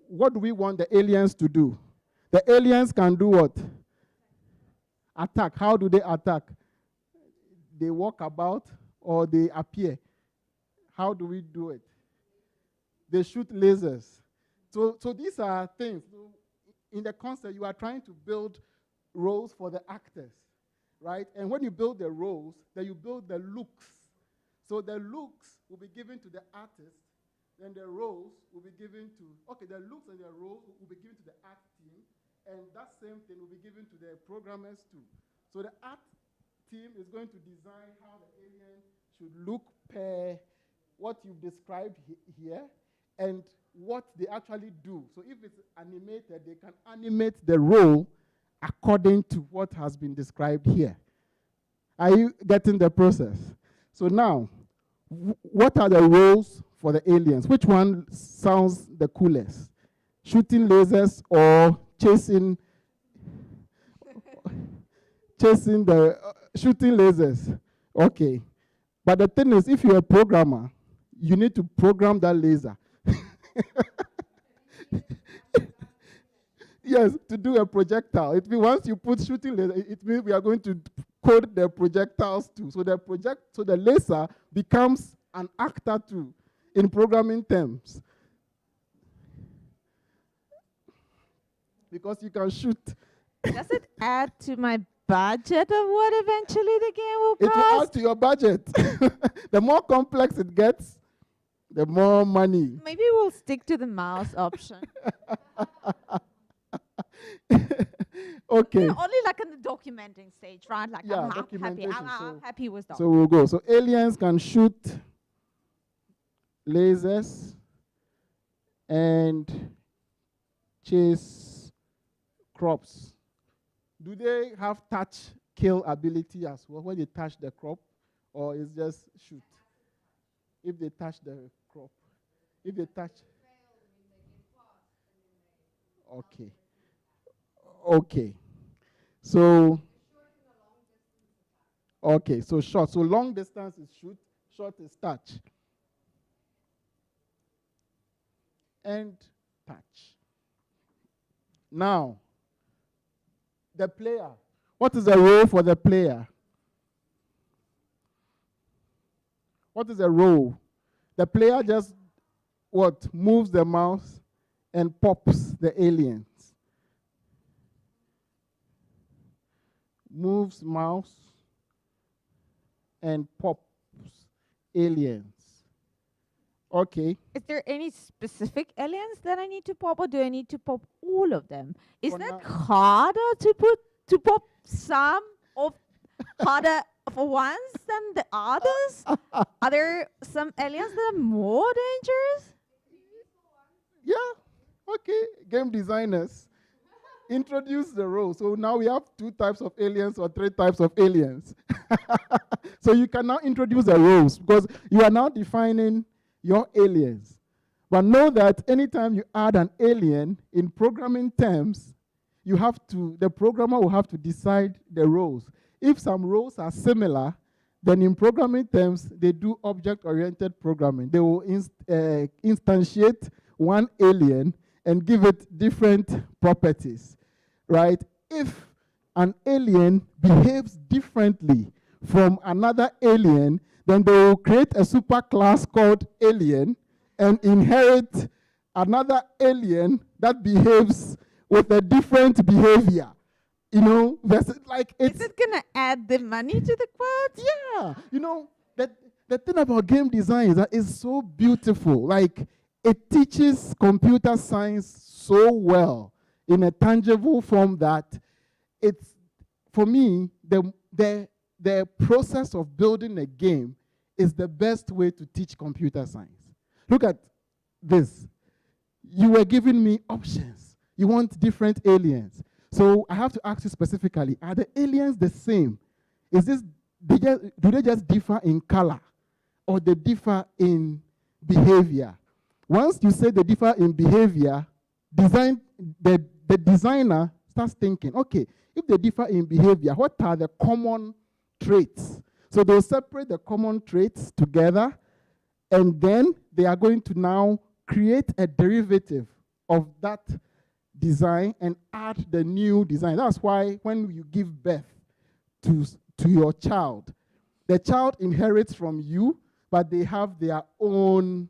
What do we want the aliens to do? The aliens can do what? Attack. How do they attack? They walk about or they appear. How do we do it? They shoot lasers. So these are things. In the concept, you are trying to build roles for the actors, right? And when you build the roles, then you build the looks. So the looks will be given to the artist, then the roles will be given to, the looks and the roles will be given to the art team, and that same thing will be given to the programmers too. So the art team is going to design how the alien should look per what you've described here and what they actually do. So if it's animated, they can animate the role according to what has been described here. Are you getting the process? So now, what are the roles for the aliens? Which one sounds the coolest? Shooting lasers or chasing shooting lasers? Okay. But the thing is, if you're a programmer, you need to program that laser. Yes, to do a projectile. It means once you put shooting laser, it means we are going to code the projectiles too. So the laser becomes an actor too in programming terms. Because you can shoot. Does it add to my budget of what eventually the game will cost? It will add to your budget. The more complex it gets, the more money. Maybe we'll stick to the mouse option. Okay. You know, only like in the documenting stage, right? Like Yeah, I'm happy. documentation, I'm happy with that. So we'll go. So aliens can shoot lasers and chase crops. Do they have touch kill ability as well when they touch the crop, or is just shoot? If they touch the crop, if they touch. Okay. Okay. So. Okay. So short. So long distance is shoot. Short is touch. And touch. Now, the player. What is the role for the player? What is the role? The player just what? Moves the mouse and pops the aliens. Moves mouse and pops aliens. Okay. Is there any specific aliens that I need to pop, or do I need to pop all of them? Isn't it harder to pop some of harder for ones than the others? Are there some aliens that are more dangerous? Yeah. Okay. Game designers introduce the role. So now we have 2 types of aliens or 3 types of aliens. So you can now introduce the roles because you are now defining your aliens. But know that anytime you add an alien in programming terms, the programmer will have to decide the roles. If some roles are similar, then in programming terms, they do object-oriented programming. They will instantiate one alien and give it different properties, right? If an alien behaves differently from another alien, then they will create a superclass called alien and inherit another alien that behaves with a different behavior. You know, like it's... Is it going to add the money to the quad? Yeah. You know, the thing about game design is that it's so beautiful. Like, it teaches computer science so well in a tangible form that it's, for me, the process of building a game is the best way to teach computer science. Look at this. You were giving me options. You want different aliens. So I have to ask you specifically, are the aliens the same? Do they just differ in color or they differ in behavior? Once you say they differ in behavior, the designer starts thinking, okay, if they differ in behavior, what are the common traits? So they'll separate the common traits together, and then they are going to now create a derivative of that design and add the new design. That's why when you give birth to your child, the child inherits from you, but they have their own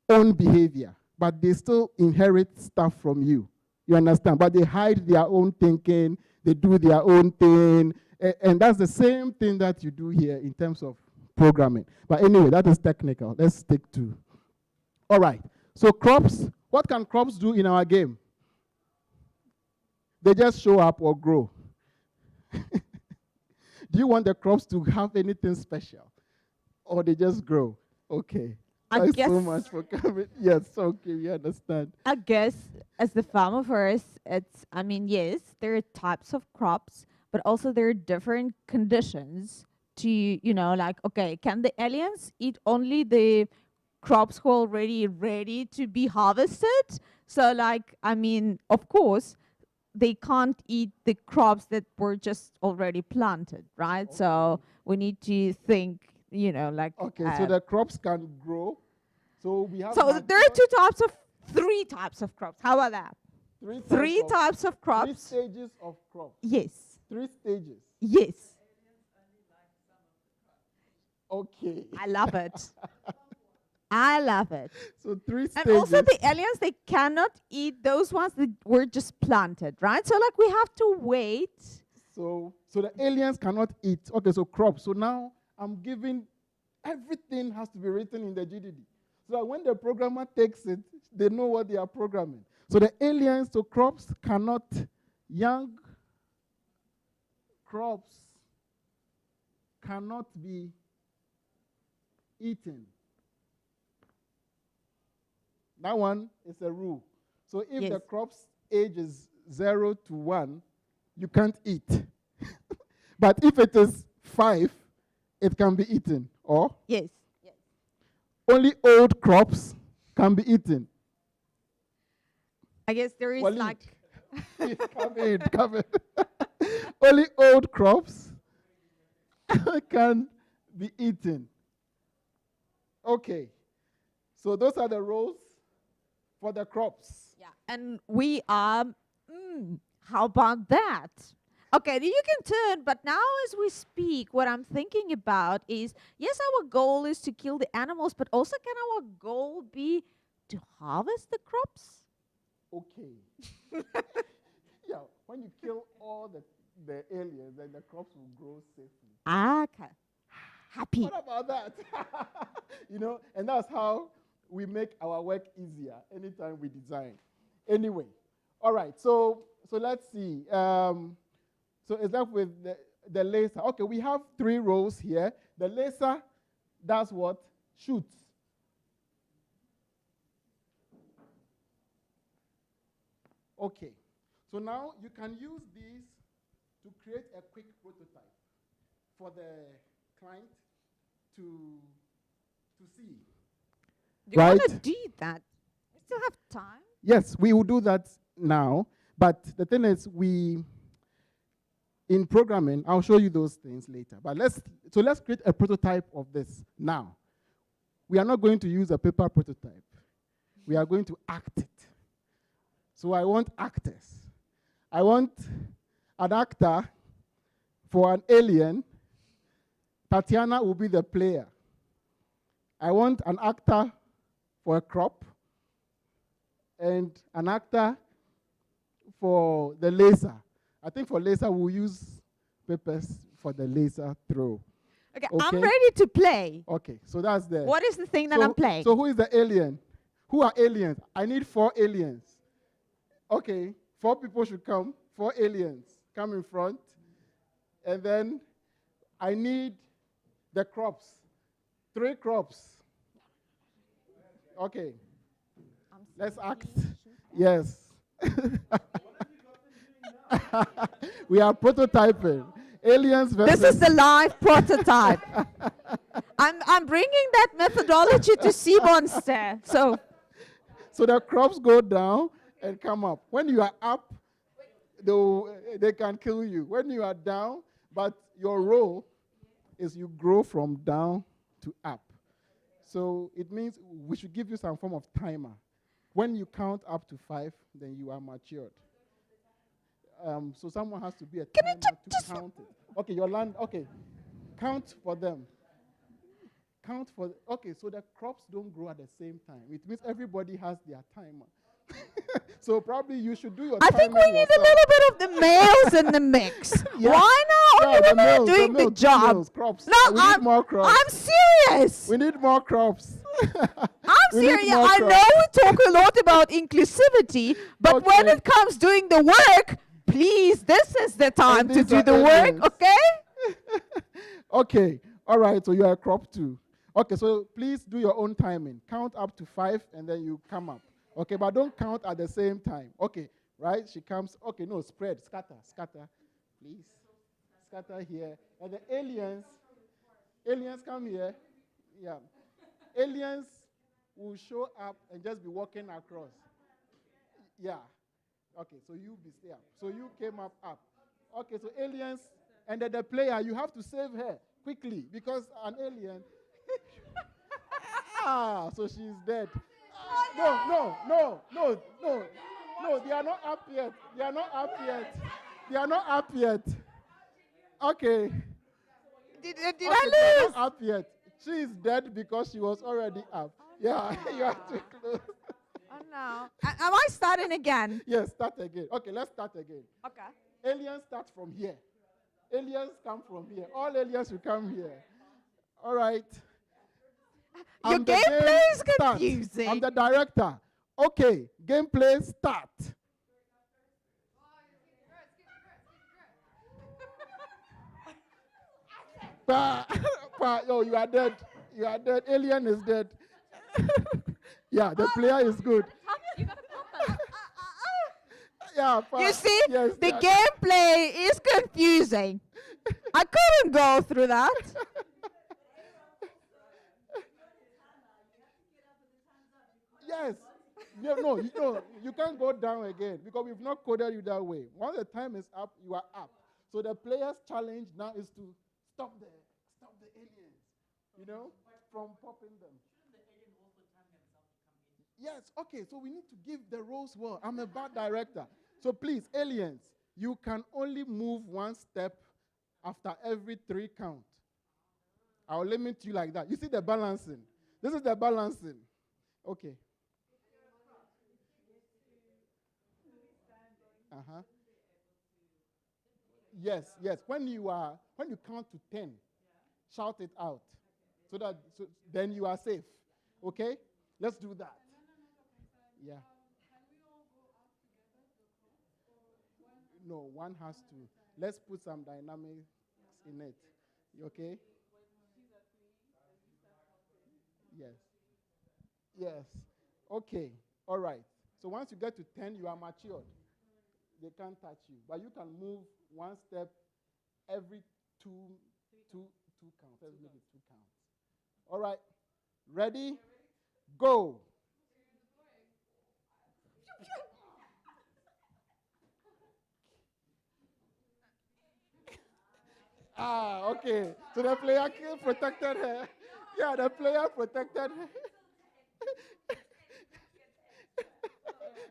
behavior, but they still inherit stuff from you. You understand? But they hide their own thinking, they do their own thing, and that's the same thing that you do here in terms of programming. But anyway, that is technical. Let's stick to. All right. So crops, what can crops do in our game? They just show up or grow. Do you want the crops to have anything special? Or they just grow? Okay. Thanks so much for coming. Yes, okay, we understand. I guess as the farmer first, yes, there are types of crops, but also there are different conditions to, okay, can the aliens eat only the crops who are already ready to be harvested? So of course, they can't eat the crops that were just already planted, right? Okay. So we need to think, Okay, so the crops can grow. So we have. So there are three types of crops. How about that? Three types of crops. 3 stages of crops. Yes. 3 stages. Yes. Okay. I love it. I love it. So 3 stages. And also the aliens, they cannot eat those ones that were just planted, right? So we have to wait. So the aliens cannot eat. Okay, so crops. So now I'm giving, everything has to be written in the GDD. So that when the programmer takes it, they know what they are programming. So the aliens, so crops cannot, young crops cannot be eaten. That one is a rule. So if the crop's age is 0 to 1, you can't eat. But if it is 5, it can be eaten. Or? Yes. Only old crops can be eaten. I guess there is Come in. Only old crops can be eaten. Okay. So those are the roles for the crops. Yeah. And we are, how about that? Okay, you can turn, but now as we speak, what I'm thinking about is, yes, our goal is to kill the animals, but also can our goal be to harvest the crops? Okay. Yeah, when you kill all the aliens, then the crops will grow safely. Okay. Happy. What about that? And that's how we make our work easier anytime we design. Anyway, all right, so let's see. So it's left with the laser. Okay, we have 3 rows here. The laser does what? Shoots. Okay, so now you can use these to create a quick prototype for the client to see. Do you want right? to do that? We still have time. Yes, we will do that now. But the thing is, in programming, I'll show you those things later. But let's create a prototype of this now. We are not going to use a paper prototype. We are going to act it. So I want actors. I want an actor for an alien. Tatiana will be the player. I want an actor for a crop and an actor for the laser. I think for laser, we'll use papers for the laser throw. Okay, I'm ready to play. Okay, so that's the... What is the thing that I'm playing? So who is the alien? Who are aliens? I need 4 aliens. Okay, 4 people should come. 4 aliens come in front. And then I need the crops. 3 crops. Okay. Let's act. Yes. We are prototyping. Aliens versus... This is the live prototype. I'm bringing that methodology to Sea Monster. So the crops go down and come up. When you are up, they can kill you. When you are down, but your role is you grow from down to up. So it means we should give you some form of timer. When you count up to 5, then you are matured. So someone has to be a timer to count it. Okay, your land. Okay, count for them. Count for. Okay, so the crops don't grow at the same time. It means everybody has their timer. So probably you should do your. I think we need a little bit of the males in the mix. Yeah. Why not? Only women are doing the job. Males, crops. No, We need more crops. I'm serious. We need more crops. I'm serious. I know we talk a lot about inclusivity, but when it comes doing the work, please, this is the time to do the work, okay? Okay, all right, so you are a crop too. Okay, so please do your own timing. Count up to 5 and then you come up. Okay, but don't count at the same time. Okay, right? She comes. Okay, no, spread, scatter, please. Scatter here. And the aliens come here. Yeah. Aliens will show up and just be walking across. Yeah. Okay, so you be stay up. So you came up. Okay, so aliens, and then the player, you have to save her quickly because an alien. So she's dead. No, they are not up yet. Okay. Did I I lose? Not up yet. She is dead because she was already up. Yeah, you have to close. Oh no. Am I starting again? Yes, start again. Okay, let's start again. Okay. Aliens start from here. Aliens come from here. All aliens will come here. All right. Your gameplay is confusing. I'm the director. Okay, gameplay start. Yo, you are dead. You are dead. Alien is dead. Yeah, the player is good. Yeah, you see, yes, the gameplay is confusing. I couldn't go through that. Yes. No, you can't go down again because we've not coded you that way. Once the time is up, you are up. So the player's challenge now is to stop the aliens, from popping them. Yes, okay, so we need to give the roles well. I'm a bad director. So please, aliens, you can only move 1 step after every 3 counts. I'll limit you like that. You see the balancing. This is the balancing. Okay. Yes. When you count to 10, shout it out, so then you are safe. Okay, let's do that. Yeah. No, one has to. Let's put some dynamics in it. You okay? Yes. Okay. All right. So once you get to 10, you are matured. They can't touch you. But you can move 1 step every two counts. Let's make it 2 counts. All right. Ready? Go. Okay. So the player protected her. Yeah, the player protected her.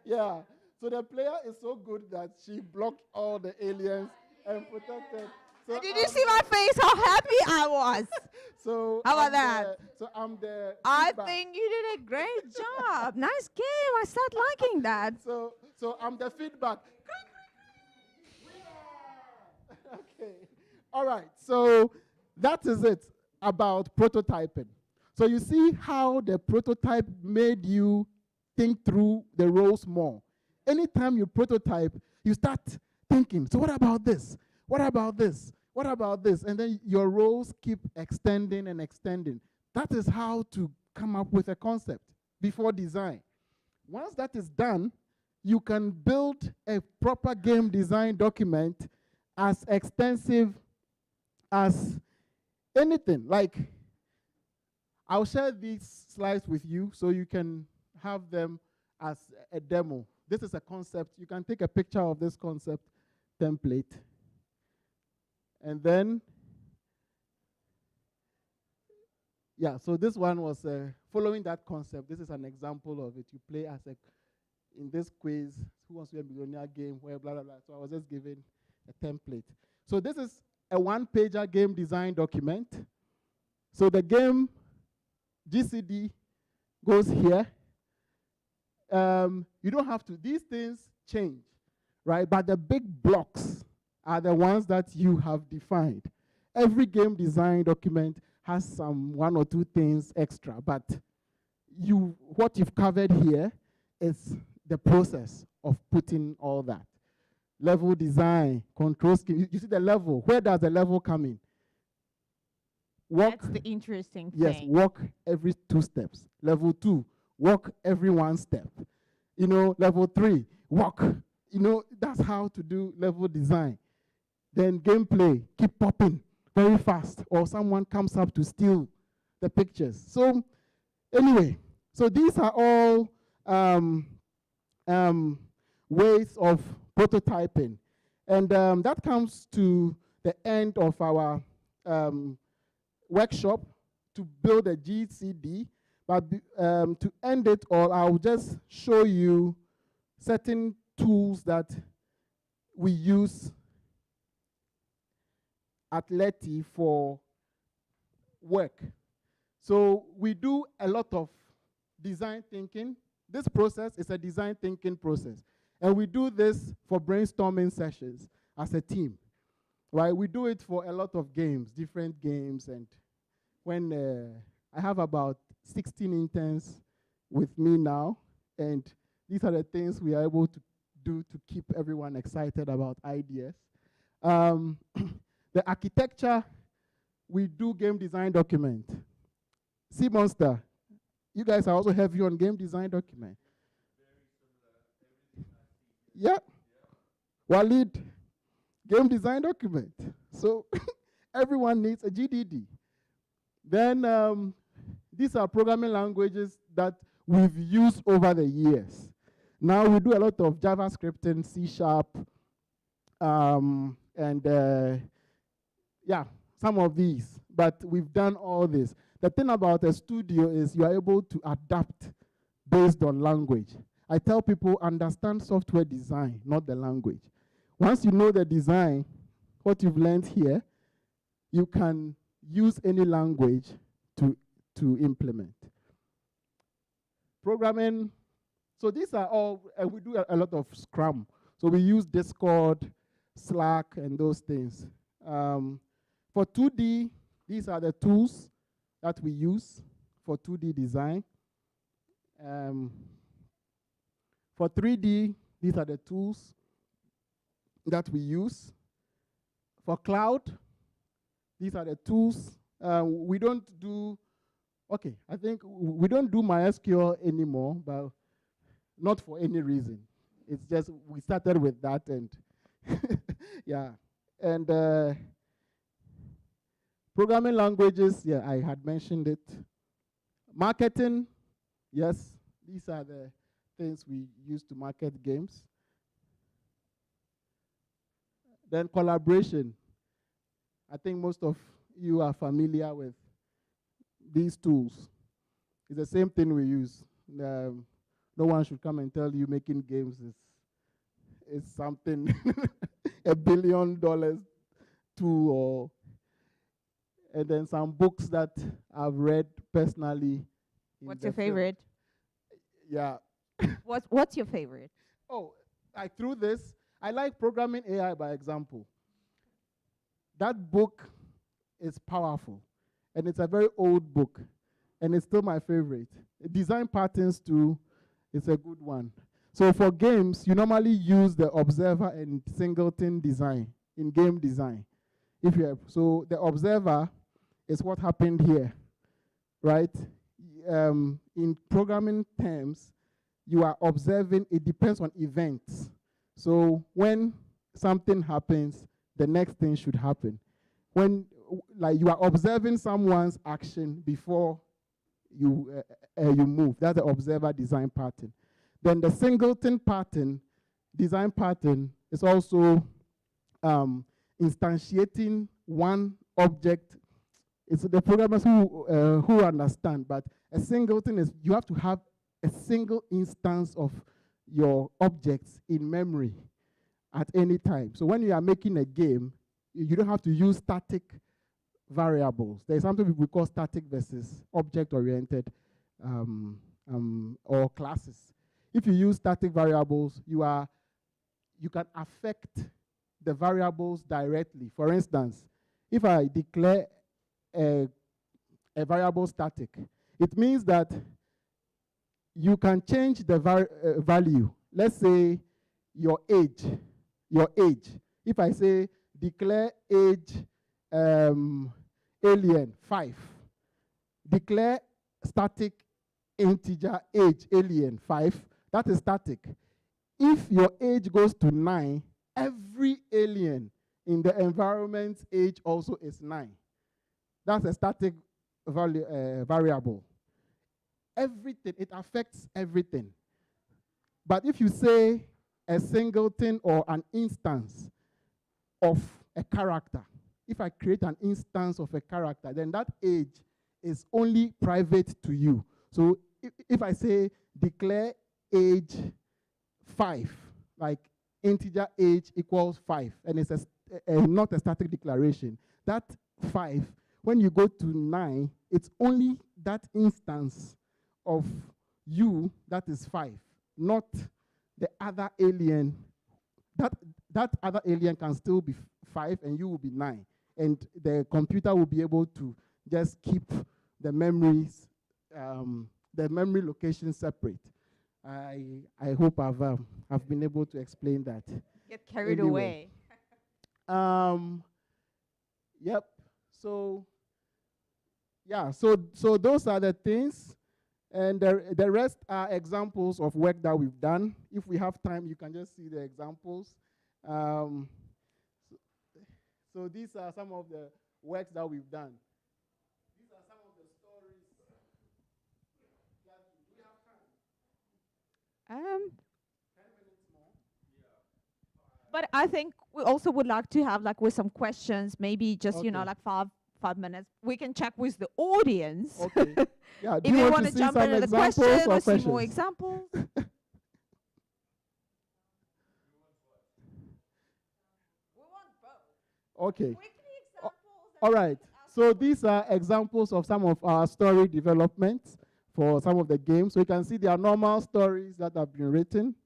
Yeah. So the player is so good that she blocked all the aliens and protected. So Did you see my face? How happy I was. So How about I'm that? I'm the. I feedback. think you did a great job. Nice game. I start liking that. So I'm the feedback. Okay. All right. So that is it about prototyping. So you see how the prototype made you think through the roles more. Anytime you prototype, you start thinking, so what about this? What about this? What about this? And then your roles keep extending and extending. That is how to come up with a concept before design. Once that is done, you can build a proper game design document as extensive as anything. Like, I'll share these slides with you so you can have them as a demo. This is a concept. You can take a picture of this concept template. And then, yeah, so this one was following that concept. This is an example of it. You play as in this quiz, Who Wants to Be a Millionaire game, where blah, blah, blah. So I was just given a template. So this is a one-pager game design document. So the game GCD goes here. You don't have to, these things change, right? But the big blocks are the ones that you have defined. Every game design document has some one or two things extra, but what you've covered here is the process of putting all that. Level design, control scheme. You see the level. Where does the level come in? That's the interesting thing. Yes, walk every 2 steps. Level 2, walk every 1 step. Level 3, walk. That's how to do level design. Then gameplay, keep popping very fast, or someone comes up to steal the pictures. So anyway, so these are all ways of prototyping. And that comes to the end of our workshop to build a GCD. But to end it all, I'll just show you certain tools that we use at Leti for work. So we do a lot of design thinking. This process is a design thinking process. And we do this for brainstorming sessions as a team. Right? We do it for a lot of games, different games. And when I have about 16 interns with me now, and these are the things we are able to do to keep everyone excited about ideas. The architecture, we do game design document. Sea Monster, you guys are also heavy on game design document. Yeah. Walid, game design document. So everyone needs a GDD. Then these are programming languages that we've used over the years. Now we do a lot of JavaScript and C#, and yeah, some of these. But we've done all this. The thing about a studio is you are able to adapt based on language. I tell people, understand software design, not the language. Once you know the design, what you've learned here, you can use any language to implement. Programming, so these are all, we do a lot of Scrum. So we use Discord, Slack, and those things. For 2D, these are the tools that we use for 2D design. For 3D, these are the tools that we use. For cloud, these are the tools. We don't do, okay, I think we don't do MySQL anymore, but not for any reason. It's just we started with that, and yeah. And programming languages, yeah, I had mentioned it. Marketing, Yes, these are the things we use to market games. Then collaboration. I think most of you are familiar with these tools. It's the same thing we use. No one should come and tell you making games is something $1 billion tool, or and then some books that I've read personally. What's your favorite? Yeah. What's your favorite? Oh, like through this, I like Programming AI by Example. That book is powerful, and it's a very old book, and it's still my favorite. Design Patterns too is a good one. So for games, you normally use the observer and singleton design in game design. So the observer is what happened here, right? In programming terms, you are observing, it depends on events. So when something happens, the next thing should happen. When like you are observing someone's action before you move, that's the observer design pattern. Then the singleton pattern, design pattern, is also instantiating one object. It's the programmers who understand, but a singleton is you have to have a single instance of your objects in memory at any time. So when you are making a game, you don't have to use static variables. There's something we call static versus object-oriented or classes. If you use static variables, you can affect the variables directly. For instance, if I declare a variable static, it means that you can change the value. Let's say your age. If I say declare age alien 5, declare static integer age alien 5, that is static. If your age goes to 9, every alien in the environment's age also is 9. That's a static variable. Everything, it affects everything. But if you say a singleton or an instance of a character, if I create an instance of a character, then that age is only private to you. So if I say declare age 5, like integer age equals 5, and it's not a static declaration, that 5, when you go to 9, it's only that instance of you that is 5, not the other alien. That other alien can still be 5 and you will be 9. And the computer will be able to just keep the memories, the memory location separate. I hope I've been able to explain that. Get carried away. Yep. So yeah. So those are the things, and the rest are examples of work that we've done. If we have time, you can just see the examples. So these are some of the works that we've done. These are some of the stories. Do we have time? 10 minutes more. But I think we also would like to have with some questions, maybe just Okay. like 5 minutes. We can check with the audience. Okay. Yeah. Do If you want want to to see jump some into the examples question or or see more questions? examples. Okay. All right. So these are examples of some of our story developments for some of the games. So you can see there are normal stories that have been written.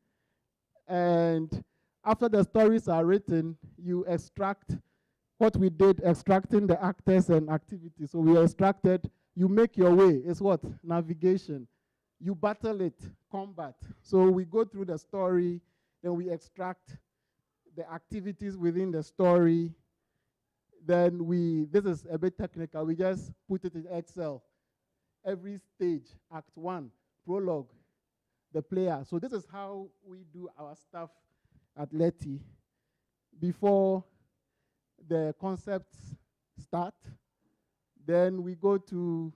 And after the stories are written, you extract what we did, extracting the actors and activities. So we extracted, you make your way. It's what? Navigation. You battle it, combat. So we go through the story, then we extract the activities within the story. Then this is a bit technical, we just put it in Excel. Every stage, Act 1, prologue, the player. So this is how we do our stuff at Leti. Before the concepts start, then we go to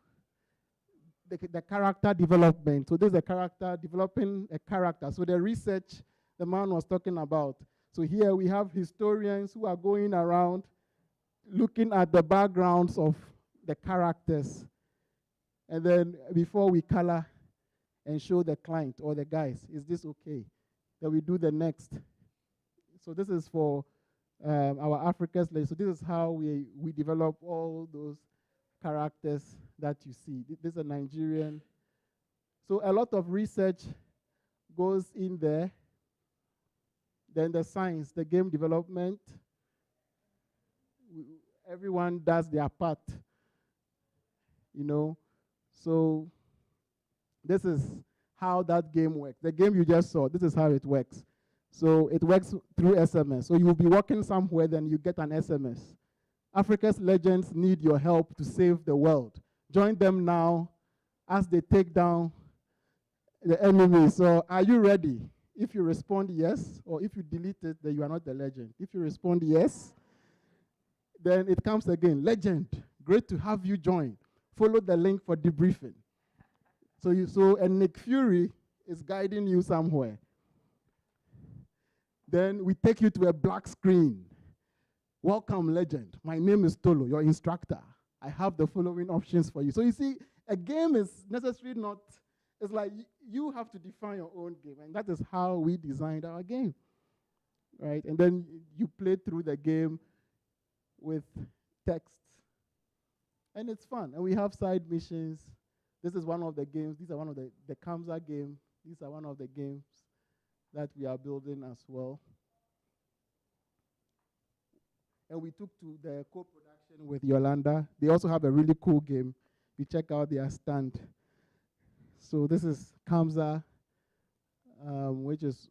the character development. So this is a character, developing a character. So the research the man was talking about. So here we have historians who are going around looking at the backgrounds of the characters. And then before we color and show the client or the guys, is this okay? Then we do the next. So this is for our Africa's Slave. So this is how we develop all those characters that you see. This is a Nigerian. So a lot of research goes in there. Then the science, the game development. Everyone does their part, you know. So this is how that game works. The game you just saw, this is how it works. So it works through SMS. So you'll be working somewhere, then you get an SMS. Africa's legends need your help to save the world. Join them now as they take down the enemy. So are you ready? If you respond yes, or if you delete it, then you are not the legend. If you respond yes, then it comes again. Legend, great to have you join. Follow the link for debriefing. And Nick Fury is guiding you somewhere. Then we take you to a black screen. Welcome, legend. My name is Tolo, your instructor. I have the following options for you. So you see, a game is necessarily not, it's like you have to define your own game, and that is how we designed our game, right? And then you play through the game with text, and it's fun. And we have side missions. This is one of the games. These are one of the Kamsa game. These are one of the games that we are building as well. And we took to the co-production with Yolanda. They also have a really cool game. You check out their stand. So this is Kamsa, which is,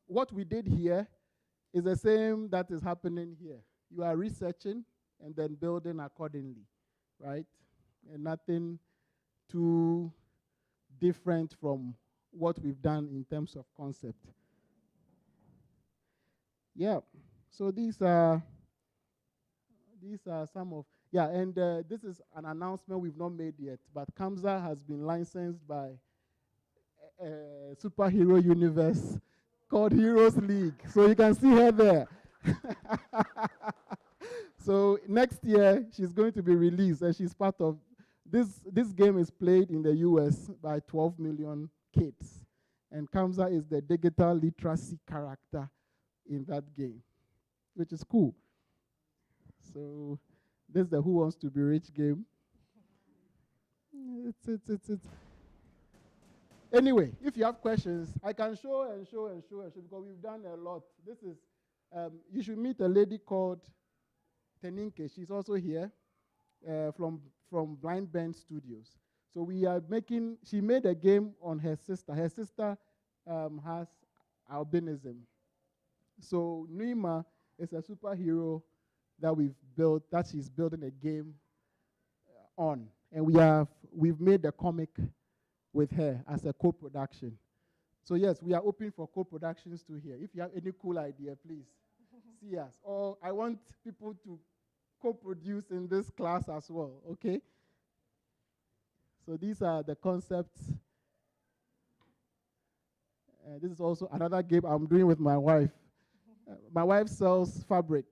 what we did here is the same that is happening here. You are researching and then building accordingly, right? And nothing too different from what we've done in terms of concept. Yeah, so these are some of, and this is an announcement we've not made yet, but Kamsa has been licensed by a superhero universe called Heroes League. So you can see her there. So next year, she's going to be released, and she's part of, this game is played in the US by 12 million kids. And Kamsa is the digital literacy character in that game, which is cool. So this is the Who Wants to Be Rich game. It's. Anyway, if you have questions, I can show and show and show and show because we've done a lot. This is, you should meet a lady called Teninke. She's also here from Blind Band Studios. So we are making, she made a game on her sister. Her sister has albinism. So Nuima is a superhero that we've built, that she's building a game on. And we've made a comic with her as a co-production. So yes, we are open for co-productions too here. If you have any cool idea, please see us. Or I want people to co-produce in this class as well, okay? So these are the concepts. This is also another game I'm doing with my wife. My wife sells fabric.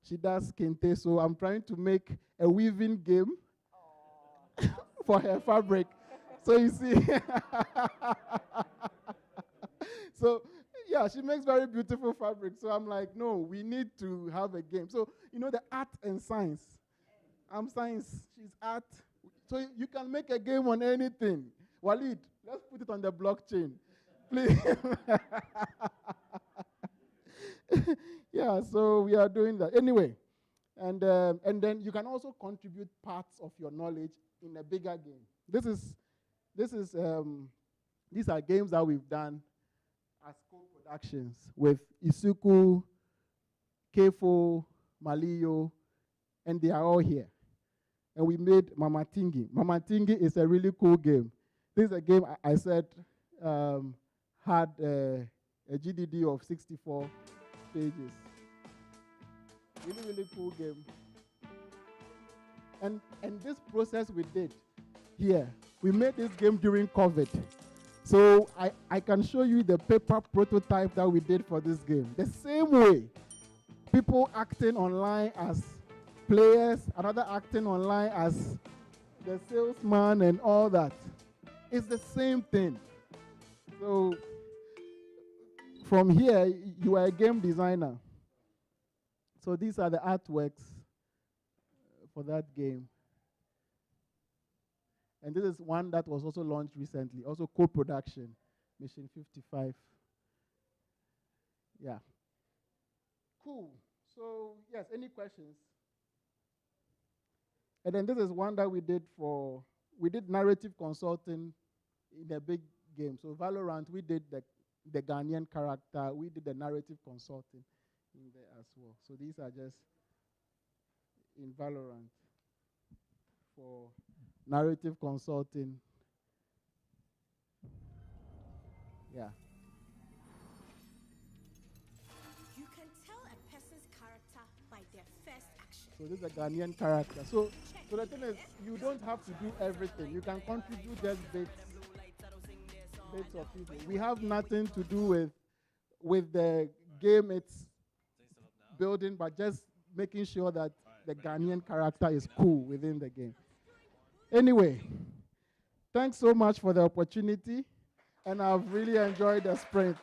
She does kente, so I'm trying to make a weaving game for her fabric. So you see, so yeah, she makes very beautiful fabric. So I'm like, no, we need to have a game. So, you know, the art and science. I'm science, she's art. So you can make a game on anything. Walid, let's put it on the blockchain, please. Yeah, so we are doing that. Anyway, and then you can also contribute parts of your knowledge in a bigger game. These are games that we've done as co-productions with Isuku, Kefo, Maliyo, and they are all here. And we made Mama Tingi. Mama Tingi is a really cool game. This is a game I said had a GDD of 64 pages. Really, really cool game. And this process we did, here. We made this game during COVID. So I can show you the paper prototype that we did for this game. The same way. People acting online as players, another acting online as the salesman and all that. It's the same thing. So from here, you are a game designer. So these are the artworks for that game. And this is one that was also launched recently, also co-production, Mission 55. Yeah. Cool. So, yes, any questions? And then this is one that we did narrative consulting in a big game. So Valorant, we did the Ghanaian character, we did the narrative consulting in there as well. So these are just in Valorant for narrative consulting. Yeah. You can tell a person's character by their first action. So this is a Ghanaian character. So the thing is, you don't have to do everything. You can contribute just bits of people. We have nothing to do with the game it's building, but just making sure that the Ghanaian character is cool within the game. Anyway, thanks so much for the opportunity, and I've really enjoyed the sprint.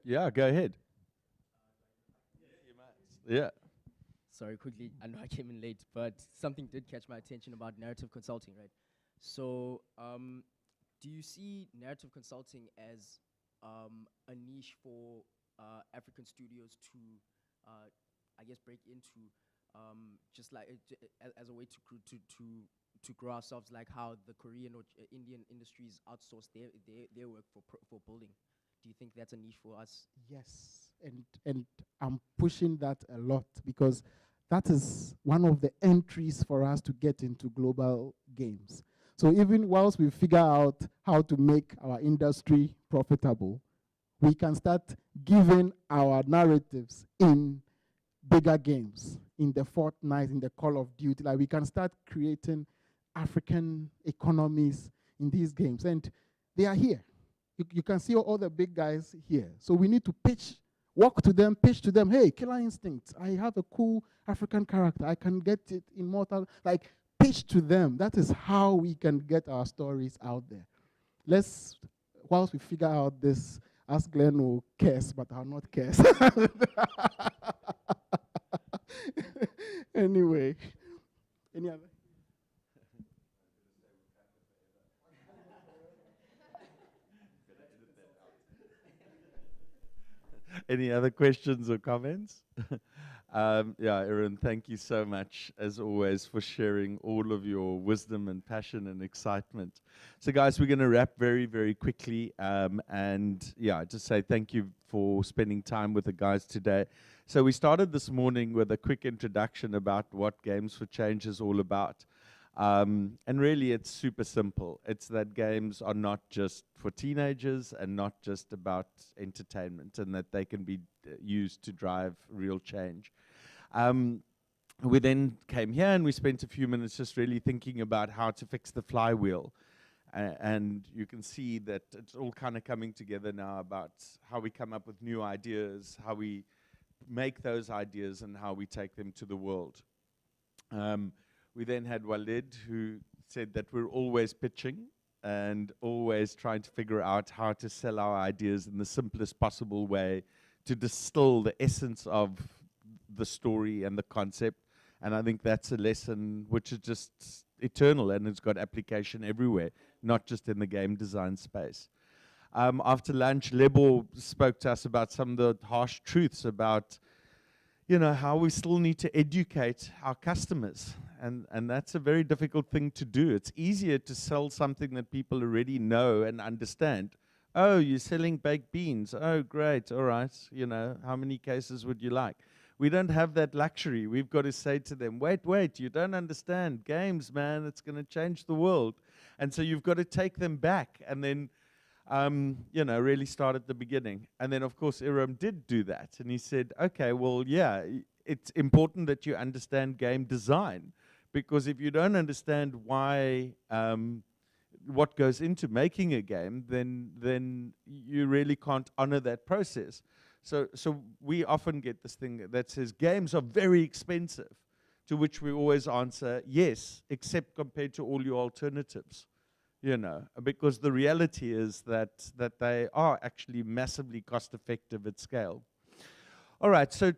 Yeah, go ahead. Yeah. Sorry, quickly, I know I came in late, but something did catch my attention about narrative consulting, right? So, do you see narrative consulting as a niche for African studios to, I guess, break into, just like as a way to grow ourselves, like how the Korean or Indian industries outsource their work for building? Do you think that's a niche for us? Yes, and I'm pushing that a lot because that is one of the entries for us to get into global games. So even whilst we figure out how to make our industry profitable, we can start giving our narratives in bigger games, in the Fortnite, in the Call of Duty. Like we can start creating African economies in these games. And they are here. You can see all the big guys here. So we need to walk to them, pitch to them, hey, Killer Instinct, I have a cool African character. I can get it immortal. Like, pitch to them. That is how we can get our stories out there. Whilst we figure out this, ask Glenn will curse, but I'll not curse. Anyway, any other? Any other questions or comments? Yeah, Aaron, thank you so much, as always, for sharing all of your wisdom and passion and excitement. So, guys, we're going to wrap very, very quickly. And, yeah, just say thank you for spending time with the guys today. So we started this morning with a quick introduction about what Games for Change is all about. And really, it's super simple. It's that games are not just for teenagers and not just about entertainment, and that they can be used to drive real change. We then came here and we spent a few minutes just really thinking about how to fix the flywheel. And you can see that it's all kind of coming together now about how we come up with new ideas, how we make those ideas, and how we take them to the world. We then had Walid, who said that we're always pitching and always trying to figure out how to sell our ideas in the simplest possible way to distill the essence of the story and the concept. And I think that's a lesson which is just eternal, and it's got application everywhere, not just in the game design space. After lunch, Lebo spoke to us about some of the harsh truths about, you know, how we still need to educate our customers. And that's a very difficult thing to do. It's easier to sell something that people already know and understand. Oh, you're selling baked beans. Oh, great. All right. You know, how many cases would you like? We don't have that luxury. We've got to say to them, wait, you don't understand. Games, man, it's going to change the world. And so you've got to take them back and then, you know, really start at the beginning. And then, of course, Iram did do that. And he said, okay, well, yeah, it's important that you understand game design, because if you don't understand why, what goes into making a game, then you really can't honor that process. So we often get this thing that says games are very expensive, to which we always answer, yes, except compared to all your alternatives, you know, because the reality is that they are actually massively cost effective at scale. All right, so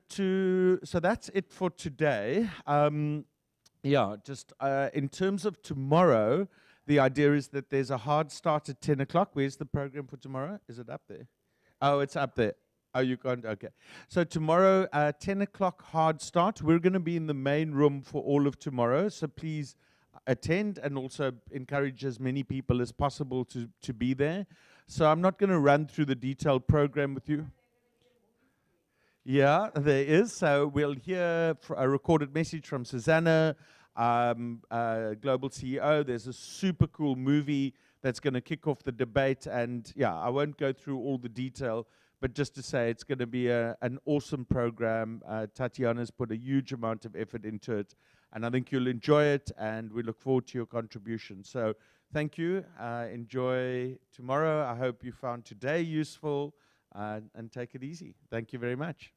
that's it for today. Yeah, just in terms of tomorrow, the idea is that there's a hard start at 10 o'clock. Where's the program for tomorrow? Is it up there? Oh, it's up there. Oh, you can't? Okay. So tomorrow, 10 o'clock hard start. We're going to be in the main room for all of tomorrow, so please attend and also encourage as many people as possible to be there. So I'm not going to run through the detailed program with you. Yeah, there is. So we'll hear a recorded message from Susanna, Global CEO. There's a super cool movie that's going to kick off the debate. And yeah, I won't go through all the detail, but just to say it's going to be an awesome program. Tatiana's put a huge amount of effort into it, and I think you'll enjoy it, and we look forward to your contribution. So thank you. Enjoy tomorrow. I hope you found today useful, and take it easy. Thank you very much.